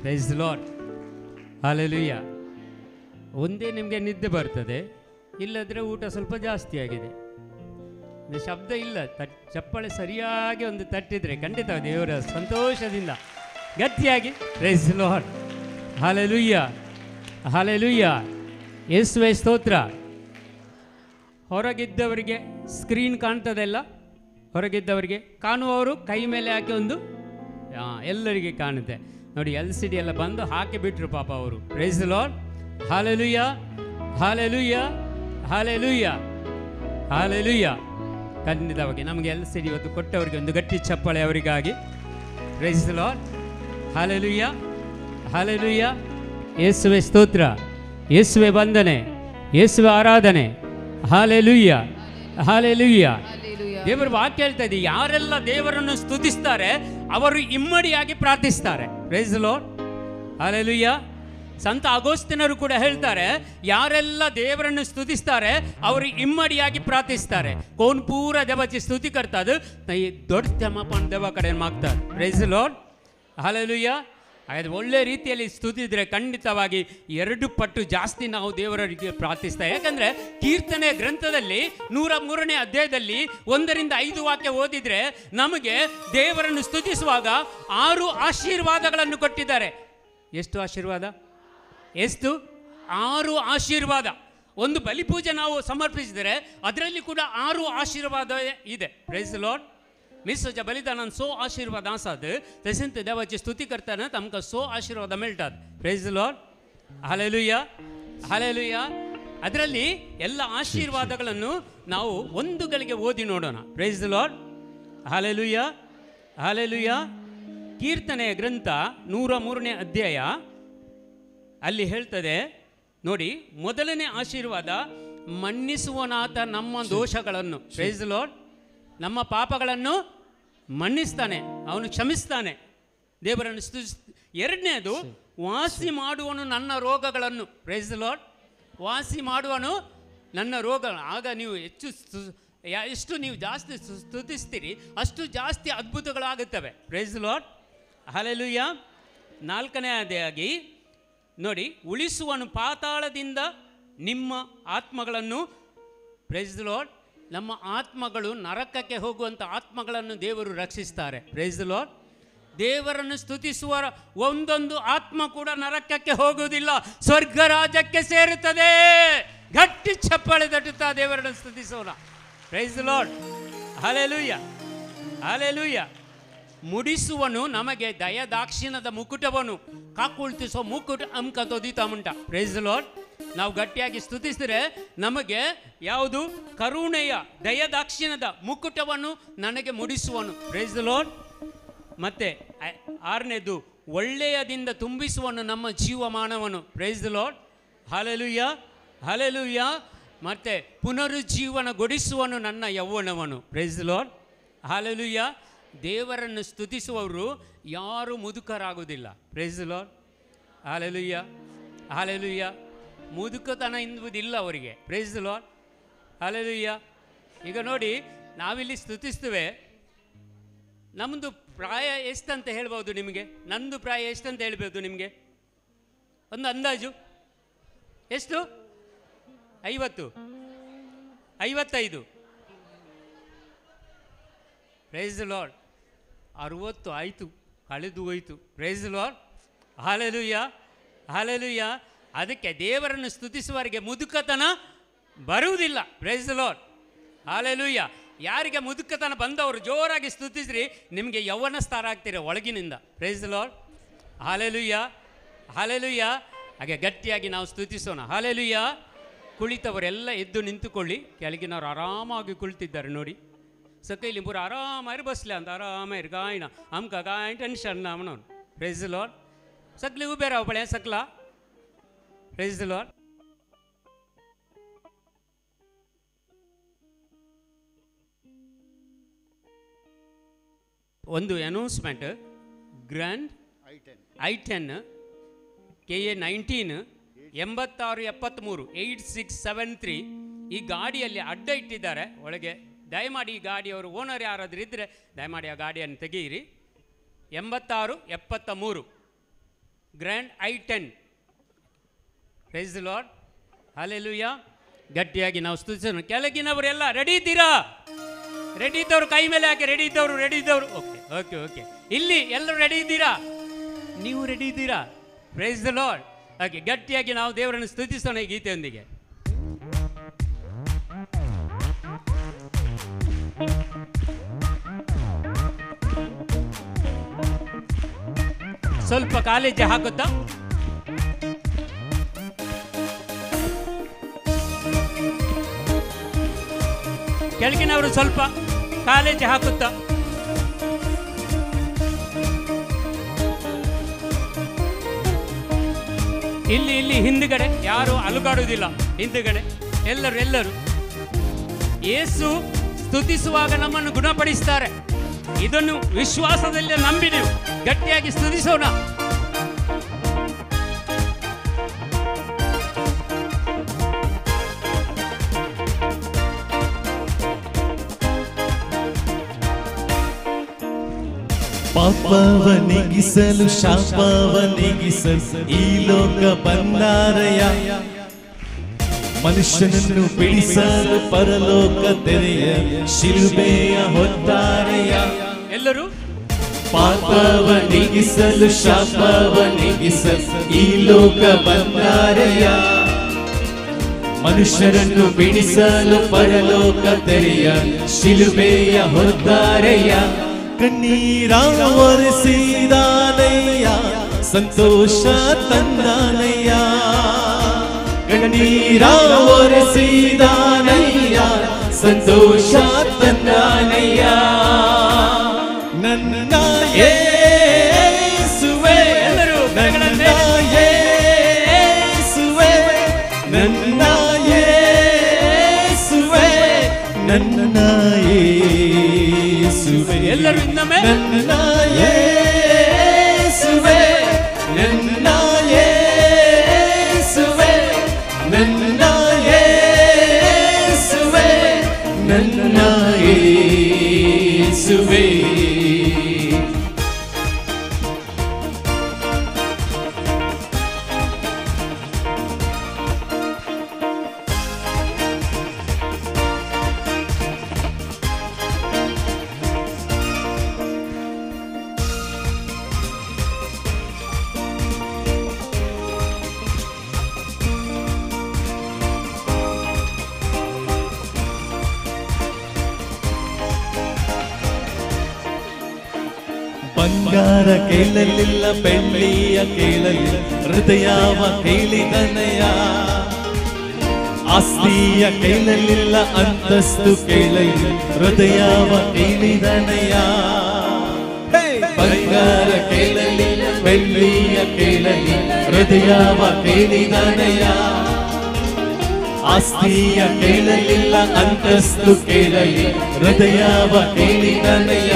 Price the Lord. Hallelujah. ಒಂದೇ ನಿಮಗೆ ನಿದ್ದೆ ಬರ್ತದೆ, ಇಲ್ಲದ್ರೆ ಊಟ ಸ್ವಲ್ಪ ಜಾಸ್ತಿ ಆಗಿದೆ. ಶಬ್ದ ಇಲ್ಲ, ಚಪ್ಪಾಳೆ ಸರಿಯಾಗಿ ಒಂದು ತಟ್ಟಿದ್ರೆ ಖಂಡಿತ ದೇವರ ಸಂತೋಷದಿಂದ ಗಟ್ಟಿಯಾಗಿ praise the Lord. Hallelujah, hallelujah. ಯೇಸುವೇ ಸ್ತೋತ್ರ. ಹೊರಗಿದ್ದವರಿಗೆ ಸ್ಕ್ರೀನ್ ಕಾಣ್ತದೆಲ್ಲ, ಹೊರಗಿದ್ದವರಿಗೆ ಕಾಣುವವರು ಕೈ ಮೇಲೆ ಹಾಕಿ ಒಂದು ಎಲ್ಲರಿಗೆ ಕಾಣುತ್ತೆ ನೋಡಿ. LCD ಎಲ್ಲ ಬಂದು ಹಾಕಿಬಿಟ್ರು ಪಾಪ ಅವರು. Praise the Lord. Hallelujah, hallelujah, hallelujah, hallelujah. ಖಂಡಿತವಾಗಿ ನಮಗೆ LCD ಇವತ್ತು ಕೊಟ್ಟವರಿಗೆ ಒಂದು ಗಟ್ಟಿ ಚಪ್ಪಾಳೆ ಅವರಿಗಾಗಿ. Praise the Lord. Hallelujah, hallelujah. ಯೇಸುವೇ ಸ್ತೋತ್ರ, ಯೇಸುವೇ ವಂದನೆ, ಯೇಸುವೇ ಆರಾಧನೆ. Hallelujah, hallelujah. ದೇವರ ವಾಕ್ಯ ಹೇಳ್ತಾ ಇದೆ, ಯಾರೆಲ್ಲ ದೇವರನ್ನು ಸ್ತುತಿಸ್ತಾರೆ ಅವರು ಇಮ್ಮಡಿಯಾಗಿ ಪ್ರಾರ್ಥಿಸ್ತಾರೆ. Praise the Lord. ಹಲ್ಲೆಲೂಯ. ಸಂತ ಅಗೋಸ್ತಿನರು ಕೂಡ ಹೇಳ್ತಾರೆ, ಯಾರೆಲ್ಲ ದೇವರನ್ನು ಸ್ತುತಿಸ್ತಾರೆ ಅವರು ಇಮ್ಮಡಿಯಾಗಿ ಪ್ರಾರ್ಥಿಸ್ತಾರೆ. ಕೋನ್ ಪೂರ ದೇವಚಿ ಸ್ತುತಿ ಕರ್ತದೆ ದೊಡ್ಡ ತಮ್ಮಪ್ಪನ ದೇವ ಕಡೆ ಮಾಗ್ತಾರೆ. Praise the Lord. ಹಲ್ಲೆಲೂಯ. ಹಾಗಾದ್ರೆ ಒಳ್ಳೆ ರೀತಿಯಲ್ಲಿ ಸ್ತುತಿದ್ರೆ ಖಂಡಿತವಾಗಿ 2 ಪಟ್ಟು ಜಾಸ್ತಿ ನಾವು ದೇವರ ರೀತಿಯ ಪ್ರಾರ್ಥಿಸ್ತಾರೆ. ಯಾಕಂದರೆ ಕೀರ್ತನೆ ಗ್ರಂಥದಲ್ಲಿ 103ನೇ ಅಧ್ಯಾಯದಲ್ಲಿ 1-5 ವಾಕ್ಯ ಓದಿದರೆ ನಮಗೆ ದೇವರನ್ನು ಸ್ತುತಿಸುವಾಗ 6 ಆಶೀರ್ವಾದಗಳನ್ನು ಕೊಟ್ಟಿದ್ದಾರೆ. ಎಷ್ಟು ಆಶೀರ್ವಾದ? ಎಷ್ಟು? 6 ಆಶೀರ್ವಾದ. ಒಂದು ಬಲಿಪೂಜೆ ನಾವು ಸಮರ್ಪಿಸಿದರೆ ಅದರಲ್ಲಿ ಕೂಡ 6 ಆಶೀರ್ವಾದ ಇದೆ. Praise the Lord. निसोच्या बलिदानान 100 आशीर्वाद आसात. तशेंच देवाची स्तुती करतना आमकां 100 आशीर्वाद मेळटात. Praise the Lord. Hallelujah, hallelujah. ಅದರಲ್ಲಿ ಎಲ್ಲ ಆಶೀರ್ವಾದಗಳನ್ನು ನಾವು ಒಂದು ಗಳಿಗೆ ಓದಿ ನೋಡೋಣ. Praise the Lord. Hallelujah, hallelujah. ಕೀರ್ತನೆಯ ಗ್ರಂಥ 103ನೇ ಅಧ್ಯಾಯ ಅಲ್ಲಿ ಹೇಳ್ತದೆ ನೋಡಿ, ಮೊದಲನೇ ಆಶೀರ್ವಾದ, ಮನ್ನಿಸುವನಾತ ನಮ್ಮ ದೋಷಗಳನ್ನು. Price the Lord. ನಮ್ಮ ಪಾಪಗಳನ್ನು ಮನ್ನಿಸ್ತಾನೆ, ಅವನು ಕ್ಷಮಿಸ್ತಾನೆ, ದೇವರನ್ನು ಎರಡನೇದು, ವಾಸಿ ಮಾಡುವನು ನನ್ನ ರೋಗಗಳನ್ನು. Price the lord. ವಾಸಿ ಮಾಡುವನು ನನ್ನ ರೋಗಗಳು. ಆಗ ನೀವು ಎಷ್ಟು ನೀವು ಜಾಸ್ತಿ ಸ್ತುತಿಸ್ತೀರಿ ಅಷ್ಟು ಜಾಸ್ತಿ ಅದ್ಭುತಗಳಾಗುತ್ತವೆ. Praise the Lord. ಹಲ್ಲೆಲೂಯಾ. 4ನೇದಾಗಿ ನೋಡಿ, ಉಳಿಸುವನು ಪಾತಾಳದಿಂದ ನಿಮ್ಮ ಆತ್ಮಗಳನ್ನು. Praise the Lord. ನಮ್ಮ ಆತ್ಮಗಳು ನರಕಕ್ಕೆ ಹೋಗುವಂಥ ಆತ್ಮಗಳನ್ನು ದೇವರು ರಕ್ಷಿಸ್ತಾರೆ. Price the lord. ದೇವರನ್ನು ಸ್ತುತಿಸುವ ಒಂದೊಂದು ಆತ್ಮ ಕೂಡ ನರಕಕ್ಕೆ ಹೋಗುವುದಿಲ್ಲ, ಸ್ವರ್ಗ ರಾಜ್ಯಕ್ಕೆ ಸೇರುತ್ತದೆ. ಗಟ್ಟಿ ಚಪ್ಪಾಳೆ ತಟ್ಟುತ್ತಾ ದೇವರನ್ನು ಸ್ತುತಿಸೋಣ. Praise the Lord. Hallelujah, hallelujah. ಮುಡಿಸುವನು ನಮಗೆ ದಯದಾಕ್ಷಿಣ್ಯದ ಮುಕುಟವನು. ಕಾಕುಳ್ತಿಸೋ ಮುಕುಟ ಅಮ್ಕ ತೊದಿತಾ ಮುಂಟ. Praise the Lord. ನಾವು ಗಟ್ಟಿಯಾಗಿ ಸ್ತುತಿಸಿದರೆ ನಮಗೆ ಯಾವುದು? ಕರುಣೆಯ ದಯದಾಕ್ಷಿಣ್ಯದ ಮುಕುಟವನ್ನು ನನಗೆ ಮುಡಿಸುವನು. Price the lord. ಮತ್ತೆ 6ನೇದು, ಒಳ್ಳೆಯದಿಂದ ತುಂಬಿಸುವನು ನಮ್ಮ ಜೀವಮಾನವನು. Praise the Lord. Hallelujah, hallelujah. ಮತ್ತೆ ಪುನರುಜ್ಜೀವನಗೊಳಿಸುವನು ನನ್ನ ಯೌವನವನು. Praise the Lord. ಹಲ್ಲೆಲೂಯ. ದೇವರನ್ನು ಸ್ತುತಿಸುವವರು ಯಾರು ಮುದುಕರಾಗುವುದಿಲ್ಲ. Praise the Lord. Hallelujah, hallelujah. ಮುದುಕತನ ಎಂಬುದಿಲ್ಲ ಅವರಿಗೆ. Praise the Lord. ಹಲ್ಲೆಲೂಯ. ಈಗ ನೋಡಿ, ನಾವಿಲ್ಲಿ ಸ್ತುತಿಸ್ತೇವೆ. ನಮ್ಮದು ಪ್ರಾಯ ಎಷ್ಟಂತ ಹೇಳ್ಬೋದು ನಿಮಗೆ? ನಂದು ಪ್ರಾಯ ಎಷ್ಟಂತ ಹೇಳ್ಬೋದು ನಿಮಗೆ? ಒಂದು ಅಂದಾಜು ಎಷ್ಟು? 50, 55. Price the lord. 60 ಆಯಿತು, ಕಳೆದು ಹೋಯಿತು. Price the Lord. Hallelujah, hallelujah. ಅದಕ್ಕೆ ದೇವರನ್ನು ಸ್ತುತಿಸುವವರಿಗೆ ಮುದುಕತನ ಬರುವುದಿಲ್ಲ. Price the Lord. ಹಲ್ಲೆಲೂಯ. ಯಾರಿಗೆ ಮುದುಕತನ ಬಂದವರು ಜೋರಾಗಿ ಸ್ತುತಿಸ್ರಿ, ನಿಮಗೆ ಯೌವನಸ್ಥರ ಆಗ್ತೀರ ಒಳಗಿನಿಂದ. Price the Lord. Hallelujah, hallelujah. ಹಾಗೆ ಗಟ್ಟಿಯಾಗಿ ನಾವು ಸ್ತುತಿಸೋಣ. ಹಲ್ಲೆಲೂಯ. ಕುಳಿತವರೆಲ್ಲ ಎದ್ದು ನಿಂತುಕೊಳ್ಳಿ. ಕೆಳಗಿನವರು ಆರಾಮಾಗಿ ಕುಳಿತಿದ್ದಾರೆ ನೋಡಿ. ಸಕೈಲಿ ಪೂರ ಆರಾಮಾಗಿ ಬಸ್ಲೆ ಅಂತ ಆರಾಮಾಗಿ ಗಾಯನ ಅಮ್ಕ ಗಾಯ ಟೆನ್ಷನ್ ಅವನವನು. Praise the Lord. ಸಕ್ಲಿ ಉಬೇರಾವ ಪಳೆ ಸಕ್ಲ. Praise the Lord. ಒಂದು ಅನೌನ್ಸ್ಮೆಂಟ್. ಗ್ರ್ಯಾಂಡ್ I10 KA 19 8673 8673 ಈ ಗಾಡಿಯಲ್ಲಿ ಅಡ್ಡ ಇಟ್ಟಿದ್ದಾರೆ ಒಳಗೆ. ದಯಮಾಡಿ ಈ ಗಾಡಿಯವರು ಓನರ್ ಯಾರಾದರೂ ಇದ್ದರೆ ದಯಮಾಡಿ ಆ ಗಾಡಿಯನ್ನು ತೆಗೆಯಿರಿ. 8673 grand I-10. Praise the Lord. Hallelujah. ಗಟ್ಟಿಯಾಗಿ ನಾವು ಸ್ತುತಿಸೋಣ. ಕೆಳಗಿನವರೆಲ್ಲ ರೆಡಿ ಇದ್ದೀರಾ? ರೆಡಿ ಇದ್ದವರು ಕೈ ಮೇಲೆ ಹಾಕಿ. ರೆಡಿ ಇದ್ದವರು ಓಕೆ ಓಕೆ ಓಕೆ. ಇಲ್ಲಿ ಎಲ್ಲರೂ ರೆಡಿ ಇದ್ದೀರಾ? ನೀವು ರೆಡಿ ಇದ್ದೀರಾ? Praise the Lord. ಹಾಗೆ ಗಟ್ಟಿಯಾಗಿ ನಾವು ದೇವರನ್ನು ಸ್ತುತಿಸೋಣ ಈ ಗೀತೆಯೊಂದಿಗೆ. ಸ್ವಲ್ಪ ಕಾಲೇಜ್ ಹಾಕುತ್ತಾ? ಕೆಳಗಿನವರು ಸ್ವಲ್ಪ ಕಾಲೇಜ್ ಹಾಕುತ್ತಾ? ಇಲ್ಲಿ ಹಿಂದುಗಡೆ ಯಾರು ಅಲುಗಾಡುವುದಿಲ್ಲ. ಹಿಂದುಗಡೆ ಎಲ್ಲರೂ ಯೇಸು ಸ್ತುತಿಸುವಾಗ ನಮ್ಮನ್ನು ಗುಣಪಡಿಸ್ತಾರೆ. ಇದನ್ನು ವಿಶ್ವಾಸದಲ್ಲಿ ನಂಬಿ ನೀವು ಗಟ್ಟಿಯಾಗಿ ಸ್ತುತಿಸೋಣ. ಪಾಪವನಿಗಿಸಲು ಶಾಪವನಿಗಿಸಲು ಈ ಲೋಕ ಬಂದಾರಯ್ಯ. ಮನುಷ್ಯನನ್ನು ಬಿಡಿಸಲು ಪರಲೋಕ ತೆರೆಯ ಶಿಲುಬೆಯ ಹೊತ್ತಾರೆಯ. ಎಲ್ಲರೂ ಪಾಪವನಿಗಿಸಲು ಶಾಪವನಿಗಿಸಲು ಈ ಲೋಕ ಬಂದಾರಯ್ಯ. ಮನುಷ್ಯರನ್ನು ಬಿಡಿಸಲು ಪರಲೋಕ ತೆರೆಯ ಶಿಲುಬೆಯ ಹೊತ್ತಾರೆಯ. ಕಣ್ಣೀರ ಒರೆಸಿದಾನಯ್ಯ, ಸಂತೋಷ ತಂದಾನಯ್ಯ. ಕಣ್ಣೀರ ಒರೆಸಿದಾನಯ್ಯ, ಸಂತೋಷ ತಂದಾನಯ್ಯ. ನನ್ನ ಯೇಸುವೇ, ನನ್ನ ಯೇಸುವೇ, ನನ್ನ ಯೇಸುವೇ, ನನ್ನ ಯೇಸುವೇ. ಎಲ್ಲರೂ ಇನ್ನೊಮ್ಮೆ ನನ್ನ ಯೇಸುವೇ, ನನ್ನ ಯೇಸುವೇ, ನನ್ನ ಯೇಸುವೇ, ನನ್ನ ಯೇಸುವೇ. ಬಂಗಾರ ಕೇಳಲಿಲ್ಲ, ಬೆಳ್ಳಿಯ ಕೇಳಲಿಲ್ಲ, ಹೃದಯವ ಕೇಳಿದನಯ್ಯ. ಆಸ್ತಿಯ ಕೇಳಲಿಲ್ಲ, ಅಂತಸ್ತು ಕೇಳಲಿಲ್ಲ, ಹೃದಯವ ಕೇಳಿದನಯ್ಯ. ಬಂಗಾರ ಕೇಳಲಿಲ್ಲ, ಬೆಳ್ಳಿಯ ಕೇಳಲಿಲ್ಲ, ಹೃದಯವ ಕೇಳಿದನಯ್ಯ. ಆಸ್ತಿಯ ಕೇಳಲಿಲ್ಲ, ಅಂತಸ್ತು ಕೇಳಲಿಲ್ಲ, ಹೃದಯವ ಕೇಳಿದನಯ್ಯ.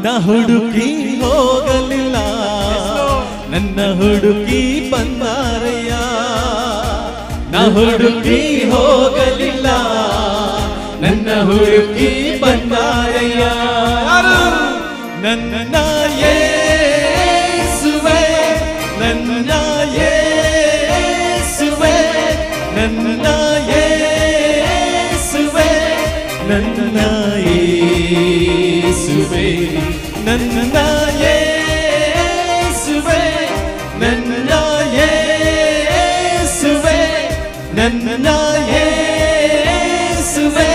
ನ ಹುಡುಕಿ ಹೋಗಲಿಲ್ಲ, ನನ್ನ ಹುಡುಕಿ ಬಂದಾರಯ್ಯ. ನ ಹುಡುಕಿ ಹೋಗಲಿಲ್ಲ, ನನ್ನ ಹುಡುಕಿ ಬಂದಾರಯ್ಯ. ನನ್ನ ಯೇಸುವೇ, ನನ್ನ ಯೇಸುವೇ, ನನ್ನ ಯೇಸುವೇ, ನನ್ನ ಯೇಸುವೇ, ನನ್ನ ಯೇಸುವೇ, ನನ್ನ ಯೇಸುವೇ, ನನ್ನ ಯೇಸುವೇ,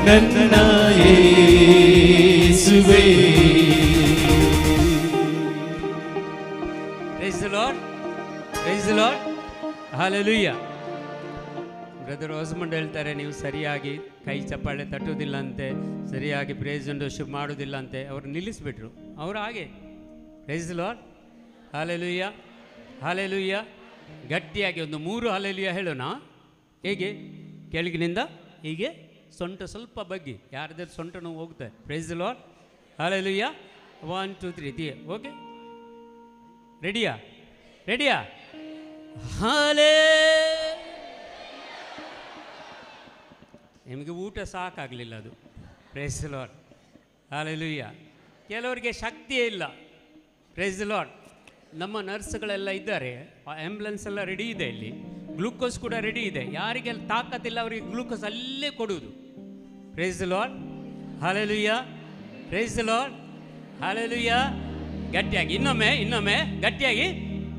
ನನ್ನ ಯೇಸುವೇ. Praise the Lord, praise the Lord, hallelujah. Brother ಹೊಸಮಂಡ್ ಹೇಳ್ತಾರೆ, ನೀವು ಸರಿಯಾಗಿ ಕೈ ಚಪ್ಪಾಳೆ ತಟ್ಟುವುದಿಲ್ಲ ಅಂತೆ, ಸರಿಯಾಗಿ ಪ್ರೇಸ್ ಅಂಡ್ ವರ್ಷಿಪ್ ಮಾಡೋದಿಲ್ಲ ಅಂತೆ. ಅವ್ರು ನಿಲ್ಲಿಸ್ಬಿಟ್ರು. ಅವರು ಹಾಗೆ. Praise the Lord, hallelujah, hallelujah. ಗಟ್ಟಿಯಾಗಿ ಒಂದು 3 ಹಲ್ಲೆಲೂಯಾ ಹೇಳೋಣ. ಹೇಗೆ? ಕೆಳಗಿನಿಂದ ಹೀಗೆ ಸೊಂಟ ಸ್ವಲ್ಪ ಬಗ್ಗಿ, ಯಾರ್ದಾರು ಸೊಂಟ ನೋವು ಹೋಗ್ತಾರೆ. Praise the Lord, hallelujah. 1 2 3 okay. ರೆಡಿಯಾ? ರೆಡಿಯಾ? ಹಾಲೆ ನಿಮಗೆ ಊಟ ಸಾಕಾಗಲಿಲ್ಲ ಅದು. Praise the Lord, hallelujah. ಕೆಲವರಿಗೆ ಶಕ್ತಿಯೇ ಇಲ್ಲ. Praise the Lord. ನಮ್ಮ ನರ್ಸ್ಗಳೆಲ್ಲ ಇದ್ದಾರೆ, ಆ್ಯಂಬುಲೆನ್ಸ್ ಎಲ್ಲ ರೆಡಿ ಇದೆ, ಇಲ್ಲಿ ಗ್ಲೂಕೋಸ್ ಕೂಡ ರೆಡಿ ಇದೆ. ಯಾರಿಗೆಲ್ಲ ತಾಕತ್ತಿಲ್ಲ ಅವರಿಗೆ ಗ್ಲೂಕೋಸ್ ಅಲ್ಲೇ ಕೊಡುವುದು. Praise the Lord, hallelujah, praise the Lord, hallelujah. ಗಟ್ಟಿಯಾಗಿ ಇನ್ನೊಮ್ಮೆ ಗಟ್ಟಿಯಾಗಿ.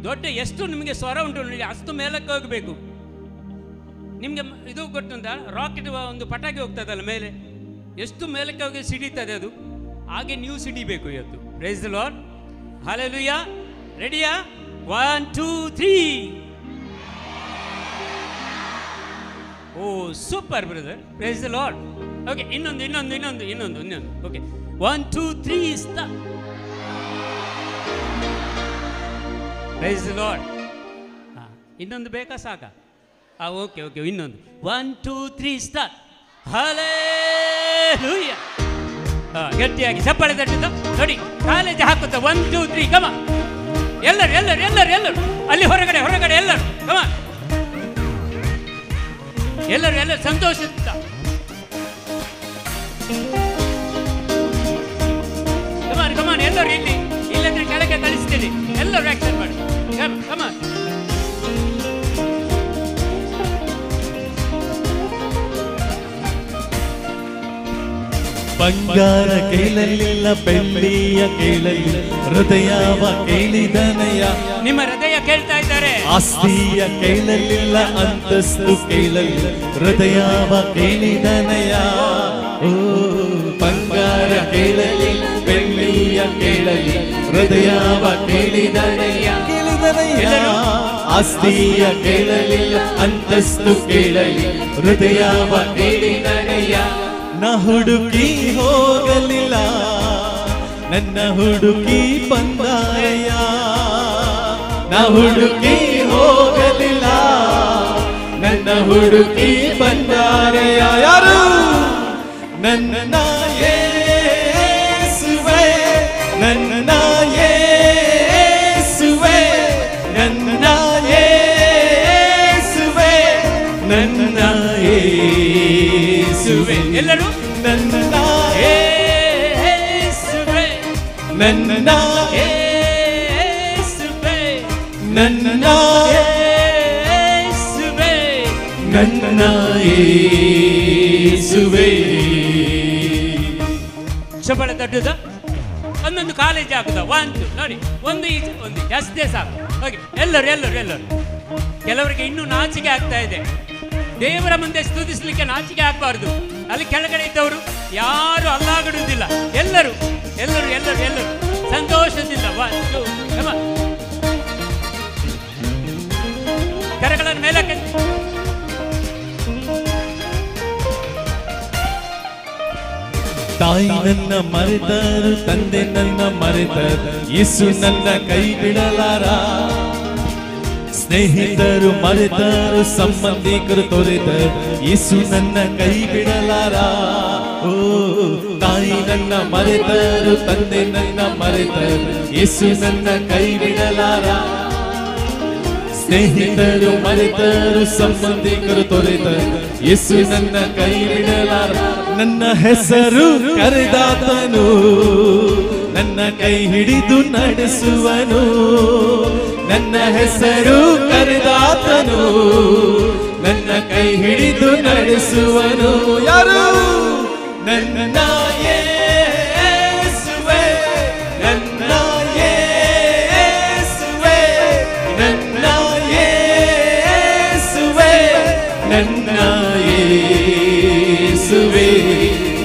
ದೊಡ್ಡ ಎಷ್ಟು ನಿಮಗೆ ಸ್ವರ ಉಂಟು ನೋಡಿ, ಅಷ್ಟು ಮೇಲಕ್ಕೆ ಹೋಗಬೇಕು. ನಿಮಗೆ ಇದು ಗೊತ್ತುಂಟ, ರಾಕೆಟ್ ಒಂದು ಪಟಾಕಿ ಹೋಗ್ತದಲ್ಲ ಮೇಲೆ, ಎಷ್ಟು ಮೇಲಕ್ಕೆ ಹೋಗಿ ಸಿಡಿತದೆ ಅದು, ಹಾಗೆ ನೀವು ಸಿಡಿಬೇಕು ಇವತ್ತು. Praise the Lord, hallelujah. ರೆಡಿಯಾ? 1 2 3. Oh super brother, praise the Lord. Okay, ಇನ್ನೊಂದು. Okay, 1 2 3 start. Praise the Lord. ಇನ್ನೊಂದು ಬೇಕಾ ಸಾಕಾ? ಓಕೆ, ಇನ್ನೊಂದು 1 2 3 ಸ್ಟಾರ್ಟ್. ಹಲ್ಲೆಲೂಯಾ. ಗಟ್ಟಿಯಾಗಿ ಚಪ್ಪಾಳೆ ತಟ್ಟಿದ ನೋಡಿ, ಕಾಲೇಜ್ ಹಾಕುತ್ತಾ 1 2 3 ಕಮ. ಎಲ್ಲರೂ ಅಲ್ಲಿ ಹೊರಗಡೆ ಎಲ್ಲರೂ ಕಮ. ಎಲ್ಲರೂ ಸಂತೋಷದಿಂದ ಕಮಾನ್ ಎಲ್ಲರೂ ಇಲ್ಲಂದ್ರೆ ಕೆಳಗೆ ಕಳಿಸ್ತೀನಿ. ಎಲ್ಲರೂ ಆಕ್ಷನ್ ಮಾಡಿ ಕಮಾನ್. ಬಂಗಾರ ಕೇಳಲಿಲ್ಲ, ಬೆಳ್ಳಿಯ ಕೇಳಲಿಲ್ಲ, ಹೃದಯವ ಕೇಳಿದನಯ್ಯ. ನಿಮ್ಮ ಹೃದಯ ಕೇಳ್ತಾ ಇದ್ದಾರೆ. ಆಸ್ತಿಯ ಕೇಳಲಿಲ್ಲ, ಅಂತಸ್ತು ಕೇಳಲಿಲ್ಲ, ಹೃದಯವ ಕೇಳಿದನಯ್ಯ. ಓ ಬಂಗಾರ ಕೇಳಲಿಲ್ಲ, ಬೆಳ್ಳಿಯ ಕೇಳಲಿಲ್ಲ, ಹೃದಯವ ಕೇಳಿದನಯ್ಯ. ಆಸ್ತಿಯ ಕೇಳಲಿಲ್ಲ, ಅಂತಸ್ತು ಕೇಳಲಿಲ್ಲ, ಹೃದಯವ ಕೇಳಿದನಯ್ಯ. ನ ಹುಡುಕಿ ಹೋಗಲಿಲ್ಲ, ನನ್ನ ಹುಡುಕಿ ಬಂದಾರಯ್ಯ. ನ ಹುಡುಕಿ ಹೋಗಲಿಲ್ಲ, ನನ್ನ ಹುಡುಕಿ ಬಂದಾರಯ್ಯ. ಯಾರು? ನನ್ನ ಯೇಸುವೇ, ನನ್ನ ಯೇಸುವೇ, ನನ್ನ ಯೇಸುವೇ, ನನ್ನ ಯೇಸುವೇ. ಎಲ್ಲರೂ ನನ್ನ ಯೇಸುವೇ, ನನ್ನ ಯೇಸುವೇ, ನನ್ನ ಯೇಸುವೇ, ನನ್ನ ಯೇಸುವೇ. ಚಪ್ಪಳ ತಟ್ಟುದ. ಒಂದೊಂದು ಕಾಲೇಜ್ ಹಾಕುದ. 1 2 ನೋಡಿ, ಒಂದು ಈಚೆ ಒಂದು ಜಾಸ್ತಿ ಸಾಕು. ಓಕೆ, ಎಲ್ಲರೂ. ಕೆಲವರಿಗೆ ಇನ್ನೂ ನಾಚಿಕೆ ಆಗ್ತಾ ಇದೆ. ದೇವರ ಮುಂದೆ ಸ್ತುತಿಸ್ಲಿಕ್ಕೆ ನಾಚಿಕೆ ಆಗಬಾರ್ದು. ಅಲ್ಲಿ ಕೆಳಗಡೆ ಇದ್ದವರು ಯಾರು ಅಲ್ಲಾಗಡುವುದಿಲ್ಲ. ಎಲ್ಲರೂ ಸಂತೋಷದಿಂದ 1 2 ಕರಗಳನ್ನು ಮೇಲಕ್ಕೆ. ತಾಯಿ ನನ್ನ ಮರೆತರು, ತಂದೆ ನನ್ನ ಮರೆತರು, ಯೇಸು ನನ್ನ ಕೈ ಬಿಡಲಾರ. ಸ್ನೇಹಿತರು ಮರೆತರು, ಸಂಬಂಧಿಕರು ತೊರೆತರು, ಯೇಸು ನನ್ನ ಕೈ ಬಿಡಲಾರ. ಓ ತಾಯಿ ನನ್ನ ಮರೆತರು, ತಂದೆ ನನ್ನ ಮರೆತರು, ಯೇಸು ನನ್ನ ಕೈ ಬಿಡಲಾರ. ಸ್ನೇಹಿತರು ಮರೆತರು, ಸಂಬಂಧಿಕರು ತೊರೆತರು, ಯೇಸು ನನ್ನ ಕೈ ಬಿಡಲಾರ. ನನ್ನ ಹೆಸರು ಕರೆದಾತನು, ನನ್ನ ಕೈ ಹಿಡಿದು ನಡೆಸುವನು. ನನ್ನ ಹೆಸರು ಕರೆದಾತನು, ನನ್ನ ಕೈ ಹಿಡಿದು ನಡೆಸುವನು. ಯಾರು? ನನ್ನ ಯೇಸುವೇ, ನನ್ನ ಯೇಸುವೇ, ನನ್ನ ಯೇಸುವೇ, ನನ್ನ ಯೇಸುವೇ,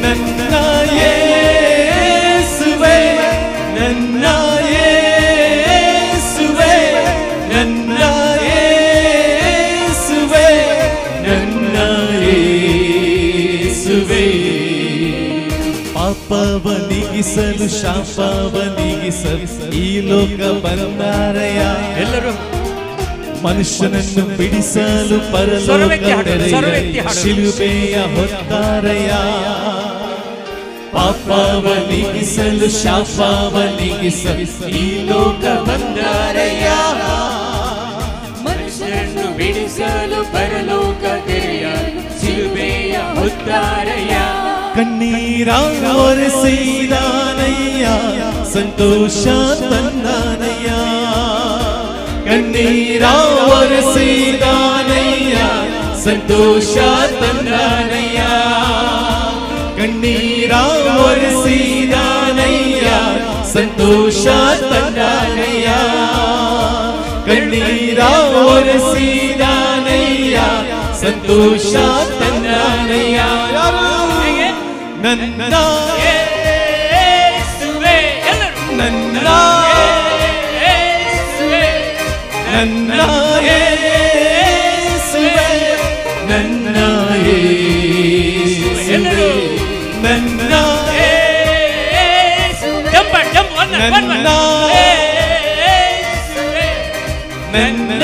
ನನ್ನ ಯೇಸುವೇ, ನನ್ನ ಯೇಸುವೇ, ನನ್ನ ಯೇಸುವೇ, ನನ್ನ ಯೇಸುವೇ. ಪಾಪವ ನೀಗಿಸಲು, ಶಾಪವ ನೀಗಿಸಲು ಈ ಲೋಕ ಬಂದಾರಯ್ಯ. ಎಲ್ಲರೂ ಮನುಷ್ಯನನ್ನು ಬಿಡಿಸಲು ಪರಲೋಕ ಶಿಲುಬೆಯ ಹೊತ್ತಾರಯ್ಯ. ಪಾಪವ ನೀಗಿಸಲು, ಶಾಪವ ನೀಗಿಸಲು ಈ ಲೋಕ ಬಂದಾರಯ್ಯ. ಮನುಷ್ಯರನ್ನು ಬಿಡಿಸಲು ಪರಲೋಕ ತೆರೆಯಲು ಶಿಲುಬೆಯ ಹೊತ್ತಾರಯ್ಯ. ಕಣ್ಣೀರ ಒರೆಸಿದಾನಯ್ಯ, ಸಂತೋಷ ತಂದಾನಯ್ಯ. ಕಣ್ಣೀರ ಒರೆಸಿದಾನಯ್ಯ ಸಂತೋಷ ತಂದಾನಯ್ಯ ಕಣ್ಣೀರ ಒರೆಸಿದಾನಯ್ಯ ಸಂತೋಷ ತಂದಾನಯ್ಯ ಕಣ್ಣೀರ ಒರೆಸಿದಾನಯ್ಯ ಸಂತೋಷ ತಂದಾನಯ್ಯ ನನ್ನ ಯೇಸುವೇ ನನ್ನ ನನ್ನ ಯೇಸುವೇ ನನ್ನ ಯೇಸುವೇ ನನ್ನ ನನ್ನ ನನ್ನ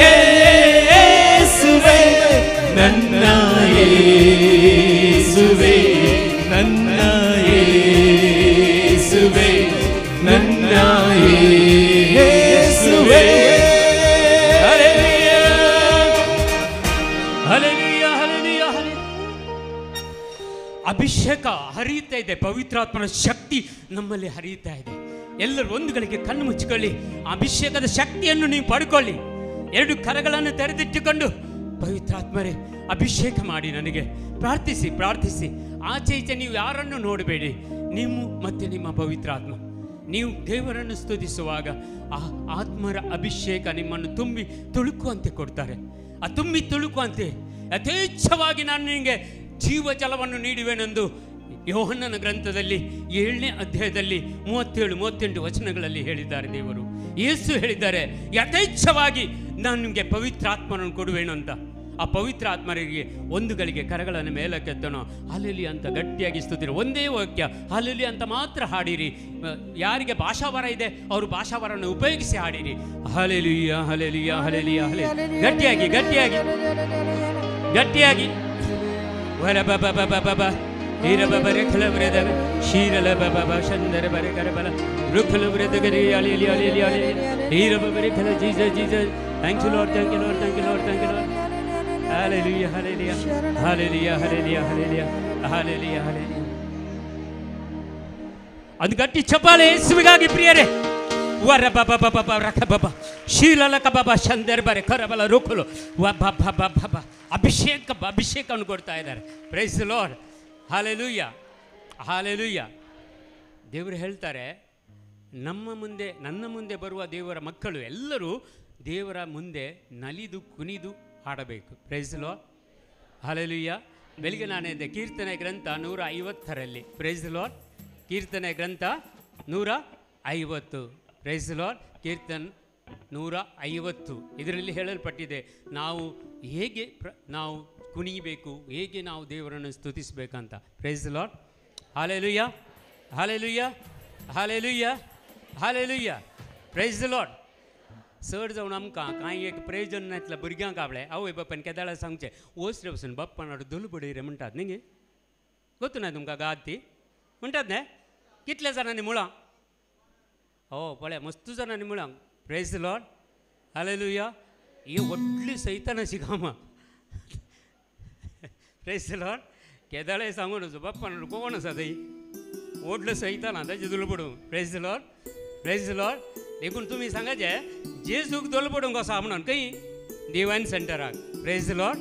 ಯೇಸುವೇ ನನ್ನ ಯೇಸುವೇ ನನ್ನ ಯೇಸುವೇ ನನ್ನ ಯೇಸುವೇ ಅಭಿಷೇಕ ಹರಿಯುತ್ತಾ ಇದೆ, ಪವಿತ್ರಾತ್ಮನ ಶಕ್ತಿ ನಮ್ಮಲ್ಲಿ ಹರಿಯುತ್ತಾ ಇದೆ. ಎಲ್ಲರೂ ಒಂದು ಗಳಿಗೆ ಕಣ್ಣು ಮುಚ್ಚಿಕೊಳ್ಳಿ, ಅಭಿಷೇಕದ ಶಕ್ತಿಯನ್ನು ನೀವು ಪಡ್ಕೊಳ್ಳಿ. ಎರಡು ಕರಗಳನ್ನು ತೆರೆದಿಟ್ಟುಕೊಂಡು ಪವಿತ್ರಾತ್ಮರೇ ಅಭಿಷೇಕ ಮಾಡಿ ನನಗೆ ಪ್ರಾರ್ಥಿಸಿ ಪ್ರಾರ್ಥಿಸಿ. ಆಚೆ ಈಚೆ ನೀವು ಯಾರನ್ನು ನೋಡಬೇಡಿ, ನೀವು ಮತ್ತೆ ನಿಮ್ಮ ಪವಿತ್ರಾತ್ಮ. ನೀವು ದೇವರನ್ನು ಸ್ತುತಿಸುವಾಗ ಆ ಆತ್ಮರ ಅಭಿಷೇಕ ನಿಮ್ಮನ್ನು ತುಂಬಿ ತುಳುಕುವಂತೆ ಕೊಡ್ತಾರೆ. ಆ ತುಂಬಿ ತುಳುಕುವಂತೆ ಯಥೇಚ್ಛವಾಗಿ ನಾನು ನಿನಗೆ ಜೀವ ಜಲವನ್ನು ನೀಡುವೆನೆಂದು ಯೋಹನ್ನನ ಗ್ರಂಥದಲ್ಲಿ 7ನೇ ಅಧ್ಯಾಯದಲ್ಲಿ 37-38 ವಚನಗಳಲ್ಲಿ ಹೇಳಿದ್ದಾರೆ ದೇವರು. ಯೇಸು ಹೇಳಿದ್ದಾರೆ, ಯಥೇಚ್ಛವಾಗಿ ನಾನು ನಿಮಗೆ ಪವಿತ್ರಾತ್ಮನನ್ನು ಕೊಡುವೇನು ಅಂತ. ಆ ಪವಿತ್ರಾತ್ಮರಿಗೆ ಒಂದು ಗಳಿಗೆ ಕರಗಳನ್ನು ಮೇಲಕ್ಕೆತ್ತನೋ ಹಲ್ಲೆಲೂಯ ಅಂತ ಗಟ್ಟಿಯಾಗಿ ಸ್ತುತಿರಿ. ಒಂದೇ ವಾಕ್ಯ ಹಲ್ಲೆಲೂಯ ಅಂತ ಮಾತ್ರ ಹಾಡಿರಿ. ಯಾರಿಗೆ ಭಾಷಾವರ ಇದೆ ಅವರು ಭಾಷಾವರನ್ನು ಉಪಯೋಗಿಸಿ ಹಾಡಿರಿ. Hallelujah hallelujah hallelujah hallelujah. ಗಟ್ಟಿಯಾಗಿ ಗಟ್ಟಿಯಾಗಿ ಗಟ್ಟಿಯಾಗಿ ವರ ಬಬ ಬಬ ಬಬ ಹೀರ ಬಬರೆ ಖಲವ್ರದ ಶೀರಲ ಬಬ ಶಂದರ ಬರೆ ಕರಬಲ ರುಖಲ ವ್ರದಗರಿ ಅಲಿಲಿ ಅಲಿಲಿ ಅಲಿ ಹೀರ ಬಬರೆ ಖಲ Jesus Jesus. Thank you Lord, thank you Lord, thank you Lord, thank you Lord. Hallelujah hallelujah hallelujah hallelujah hallelujah hallelujah hallelujah. ಅದು ಗಟ್ಟಿ ಚಪ್ಪಾಳೆ ಯೇಸುವಿಗಾಗಿ ಪ್ರಿಯರೇ. ವರ ಬಬ ಬಬ ಬಬ ರಖ ಬಬ ಶೀಲಲ ಕಬಬ ಶಂದರ್ ಬರೆ ಕರಬಲ ರುಖಲು ವ ಬಬ ಬಬ ಬಬ ಅಭಿಷೇಕವನ್ನು ಕೊಡ್ತಾ ಇದ್ದಾರೆ. Praise the Lord. Hallelujah hallelujah. ದೇವರು ಹೇಳ್ತಾರೆ, ನನ್ನ ಮುಂದೆ ಬರುವ ದೇವರ ಮಕ್ಕಳು ಎಲ್ಲರೂ ದೇವರ ಮುಂದೆ ನಲಿದು ಕುಣಿದು ಹಾಡಬೇಕು. Praise the Lord. ಹಲ್ಲೆಲೂಯ. ಬೆಳಿಗ್ಗೆ ನಾನಿದ್ದೆ ಕೀರ್ತನೆ ಗ್ರಂಥ 150ರಲ್ಲಿ. Price the lord. ಕೀರ್ತನೆ ಗ್ರಂಥ 150. Price the lord. ಕೀರ್ತನ್ 150 ಇದರಲ್ಲಿ ಹೇಳಲ್ಪಟ್ಟಿದೆ ನಾವು ಹೇಗೆ ನಾವು ಕುಣಿಯಬೇಕು, ಹೇಗೆ ನಾವು ದೇವರನ್ನು ಸ್ತುತಿಸಬೇಕಂತ. Praise the Lord. Hallelujah hallelujah hallelujah hallelujah praise the Lord चड जावन आमकां कांय एक प्रयोजन नातल्या भुरग्यांक आपले आवय बापायन केदाळा सांगचें वच रे वचून बाप्पा नाडू दोलबडी रे म्हणटात न्ही गे गोतू ना तुमकां गात ती म्हणटात न्ही कितल्या जाणांनी मुळां हो पळय मस्त जाणांनी मुळां प्रेज द लॉर्ड हालेलुया ही व्हडली सैतानाची कामां प्रेज द लॉर्ड केदाळे सांगून वचो बाप्पा नाडू कोण आसा थंय व्हडलो सैताना ताचे दोलबडू praise the Lord praise the Lord देखून तुमी सांगाचे जेजूक दोलबडूंक वसा म्हणून खंय डिवायन सेंटराक प्रेज द लॉर्ड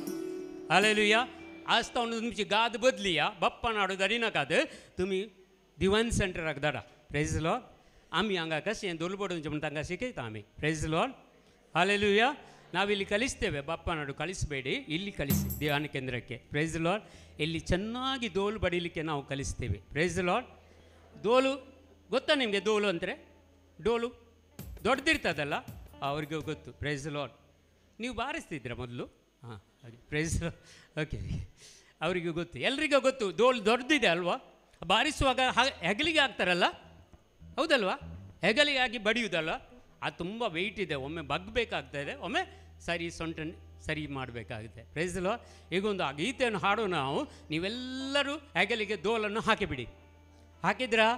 हालेलुया आज तो तुमची गाद बदली या बाप्पा नाडू धाडिनाकात तुमी डिवायन सेंटराक धाडा प्रेज द लॉर्ड आमी हांगा कशें दोलबडूंचें म्हण तांकां शिकयता आमी प्रेज द लॉर्ड हालेलुया ನಾವಿಲ್ಲಿ ಕಲಿಸ್ತೇವೆ ಬಾಪ್ಪ ನಾಡು ಕಲಿಸಬೇಡಿ ಇಲ್ಲಿ ಕಲಿಸಿ ಧ್ಯಾನ ಕೇಂದ್ರಕ್ಕೆ ಪ್ರೇಸ್ ದ ಲಾರ್ಡ್ ಇಲ್ಲಿ ಚೆನ್ನಾಗಿ ಡೋಲು ಬಡಿಲಿಕ್ಕೆ ನಾವು ಕಲಿಸ್ತೇವೆ ಪ್ರೇಸ್ ದ ಲಾರ್ಡ್ ಡೋಲು ಗೊತ್ತಾ ನಿಮಗೆ ಡೋಲು ಅಂದರೆ ಡೋಲು ದೊಡ್ಡದಿರ್ತದಲ್ಲ ಅವ್ರಿಗೆ ಗೊತ್ತು ಪ್ರೇಸ್ ದ ಲಾರ್ಡ್ ನೀವು ಬಾರಿಸ್ತಿದ್ದೀರಾ ಮೊದಲು ಹಾಂ ಹಾಗೆ ಪ್ರೇಸ್ ಓಕೆ ಅವರಿಗೂ ಗೊತ್ತು ಎಲ್ರಿಗೂ ಗೊತ್ತು ಡೋಲು ದೊಡ್ಡದಿದೆ ಅಲ್ವಾ ಬಾರಿಸುವಾಗ ಹೆಗಲಿಗೆ ಹಾಕ್ತಾರಲ್ಲ ಹೌದಲ್ವಾ ಹೆಗಲಿಗೆ ಹಾಕಿ ಬಡಿಯುವುದಲ್ಲ ಅದು ತುಂಬ ವೆಯ್ಟ್ ಇದೆ ಒಮ್ಮೆ ಬಗ್ಬೇಕಾಗ್ತಾಯಿದೆ ಒಮ್ಮೆ ಸರಿ ಸೊಂಟ ಸರಿ ಮಾಡಬೇಕಾಗುತ್ತೆ ಪ್ರೈಸ್ ದ ಲಾರ್ಡ್ ಈಗೊಂದು ಆ ಗೀತೆಯನ್ನು ಹಾಡೋ ನಾವು ನೀವೆಲ್ಲರೂ ಹೆಗಲಿಗೆ ಡೋಲನ್ನು ಹಾಕಿಬಿಡಿ ಹಾಕಿದ್ರಾ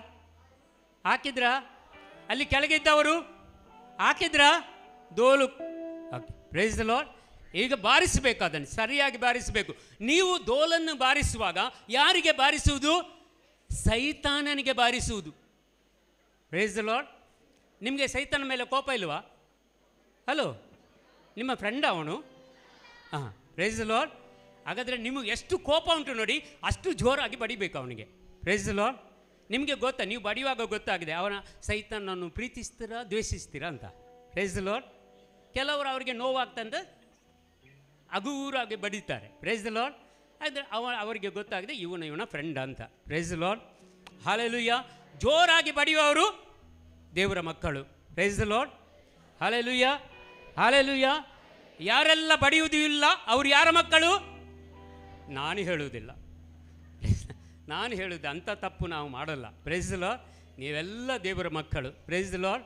ಅಲ್ಲಿ ಕೆಳಗಿದ್ದವರು ಹಾಕಿದ್ರಾ ಡೋಲು ಓಕೆ ಪ್ರೈಸ್ ದ ಲಾರ್ಡ್ ಈಗ ಬಾರಿಸಬೇಕು ಅದನ್ನು ಸರಿಯಾಗಿ ಬಾರಿಸಬೇಕು ನೀವು ಡೋಲನ್ನು ಬಾರಿಸುವಾಗ ಯಾರಿಗೆ ಬಾರಿಸುವುದು ಸೈತಾನನಿಗೆ ಬಾರಿಸುವುದು ಪ್ರೈಸ್ ದ ಲಾರ್ಡ್ ನಿಮಗೆ ಸೈತಾನ ಮೇಲೆ ಕೋಪ ಇಲ್ವಾ ಹಲೋ ನಿಮ್ಮ ಫ್ರೆಂಡ್ ಅವನು? ಹಾಂ, ಪ್ರೈಸ್ ದ ಲಾರ್ಡ್. ಹಾಗಾದರೆ ನಿಮಗೆ ಎಷ್ಟು ಕೋಪ ಉಂಟು ನೋಡಿ, ಅಷ್ಟು ಜೋರಾಗಿ ಬಡಿಬೇಕು ಅವನಿಗೆ. Price the lord. ನಿಮಗೆ ಗೊತ್ತಾ, ನೀವು ಬಡಿಯುವಾಗ ಗೊತ್ತಾಗಿದೆ ಅವನ ಸೈತಾನನ್ನು ಪ್ರೀತಿಸ್ತೀರಾ ದ್ವೇಷಿಸ್ತೀರಾ ಅಂತ. Praise the Lord. ಕೆಲವರು ಅವರಿಗೆ ನೋವಾಗ್ತಂತ ಹಗುರಾಗಿ ಬಡಿತಾರೆ. Praise the Lord. ಆದರೆ ಅವರಿಗೆ ಗೊತ್ತಾಗಿದೆ ಇವನ ಫ್ರೆಂಡ್ ಅಂತ. Praise the Lord. ಹಲ್ಲೆಲೂಯಾ. ಜೋರಾಗಿ ಬಡಿಯುವವರು ದೇವರ ಮಕ್ಕಳು. Praise the Lord. Hallelujah, hallelujah. ಯಾರೆಲ್ಲ ಬಡಿಯುವುದೂ ಇಲ್ಲ ಅವರು ಯಾರ ಮಕ್ಕಳು? ನಾನು ಹೇಳುವುದಿಲ್ಲ, ನಾನು ಹೇಳುವುದು ಅಂಥ ತಪ್ಪು ನಾವು ಮಾಡಲ್ಲ. Price the lord. ನೀವೆಲ್ಲ ದೇವರ ಮಕ್ಕಳು. Praise the Lord.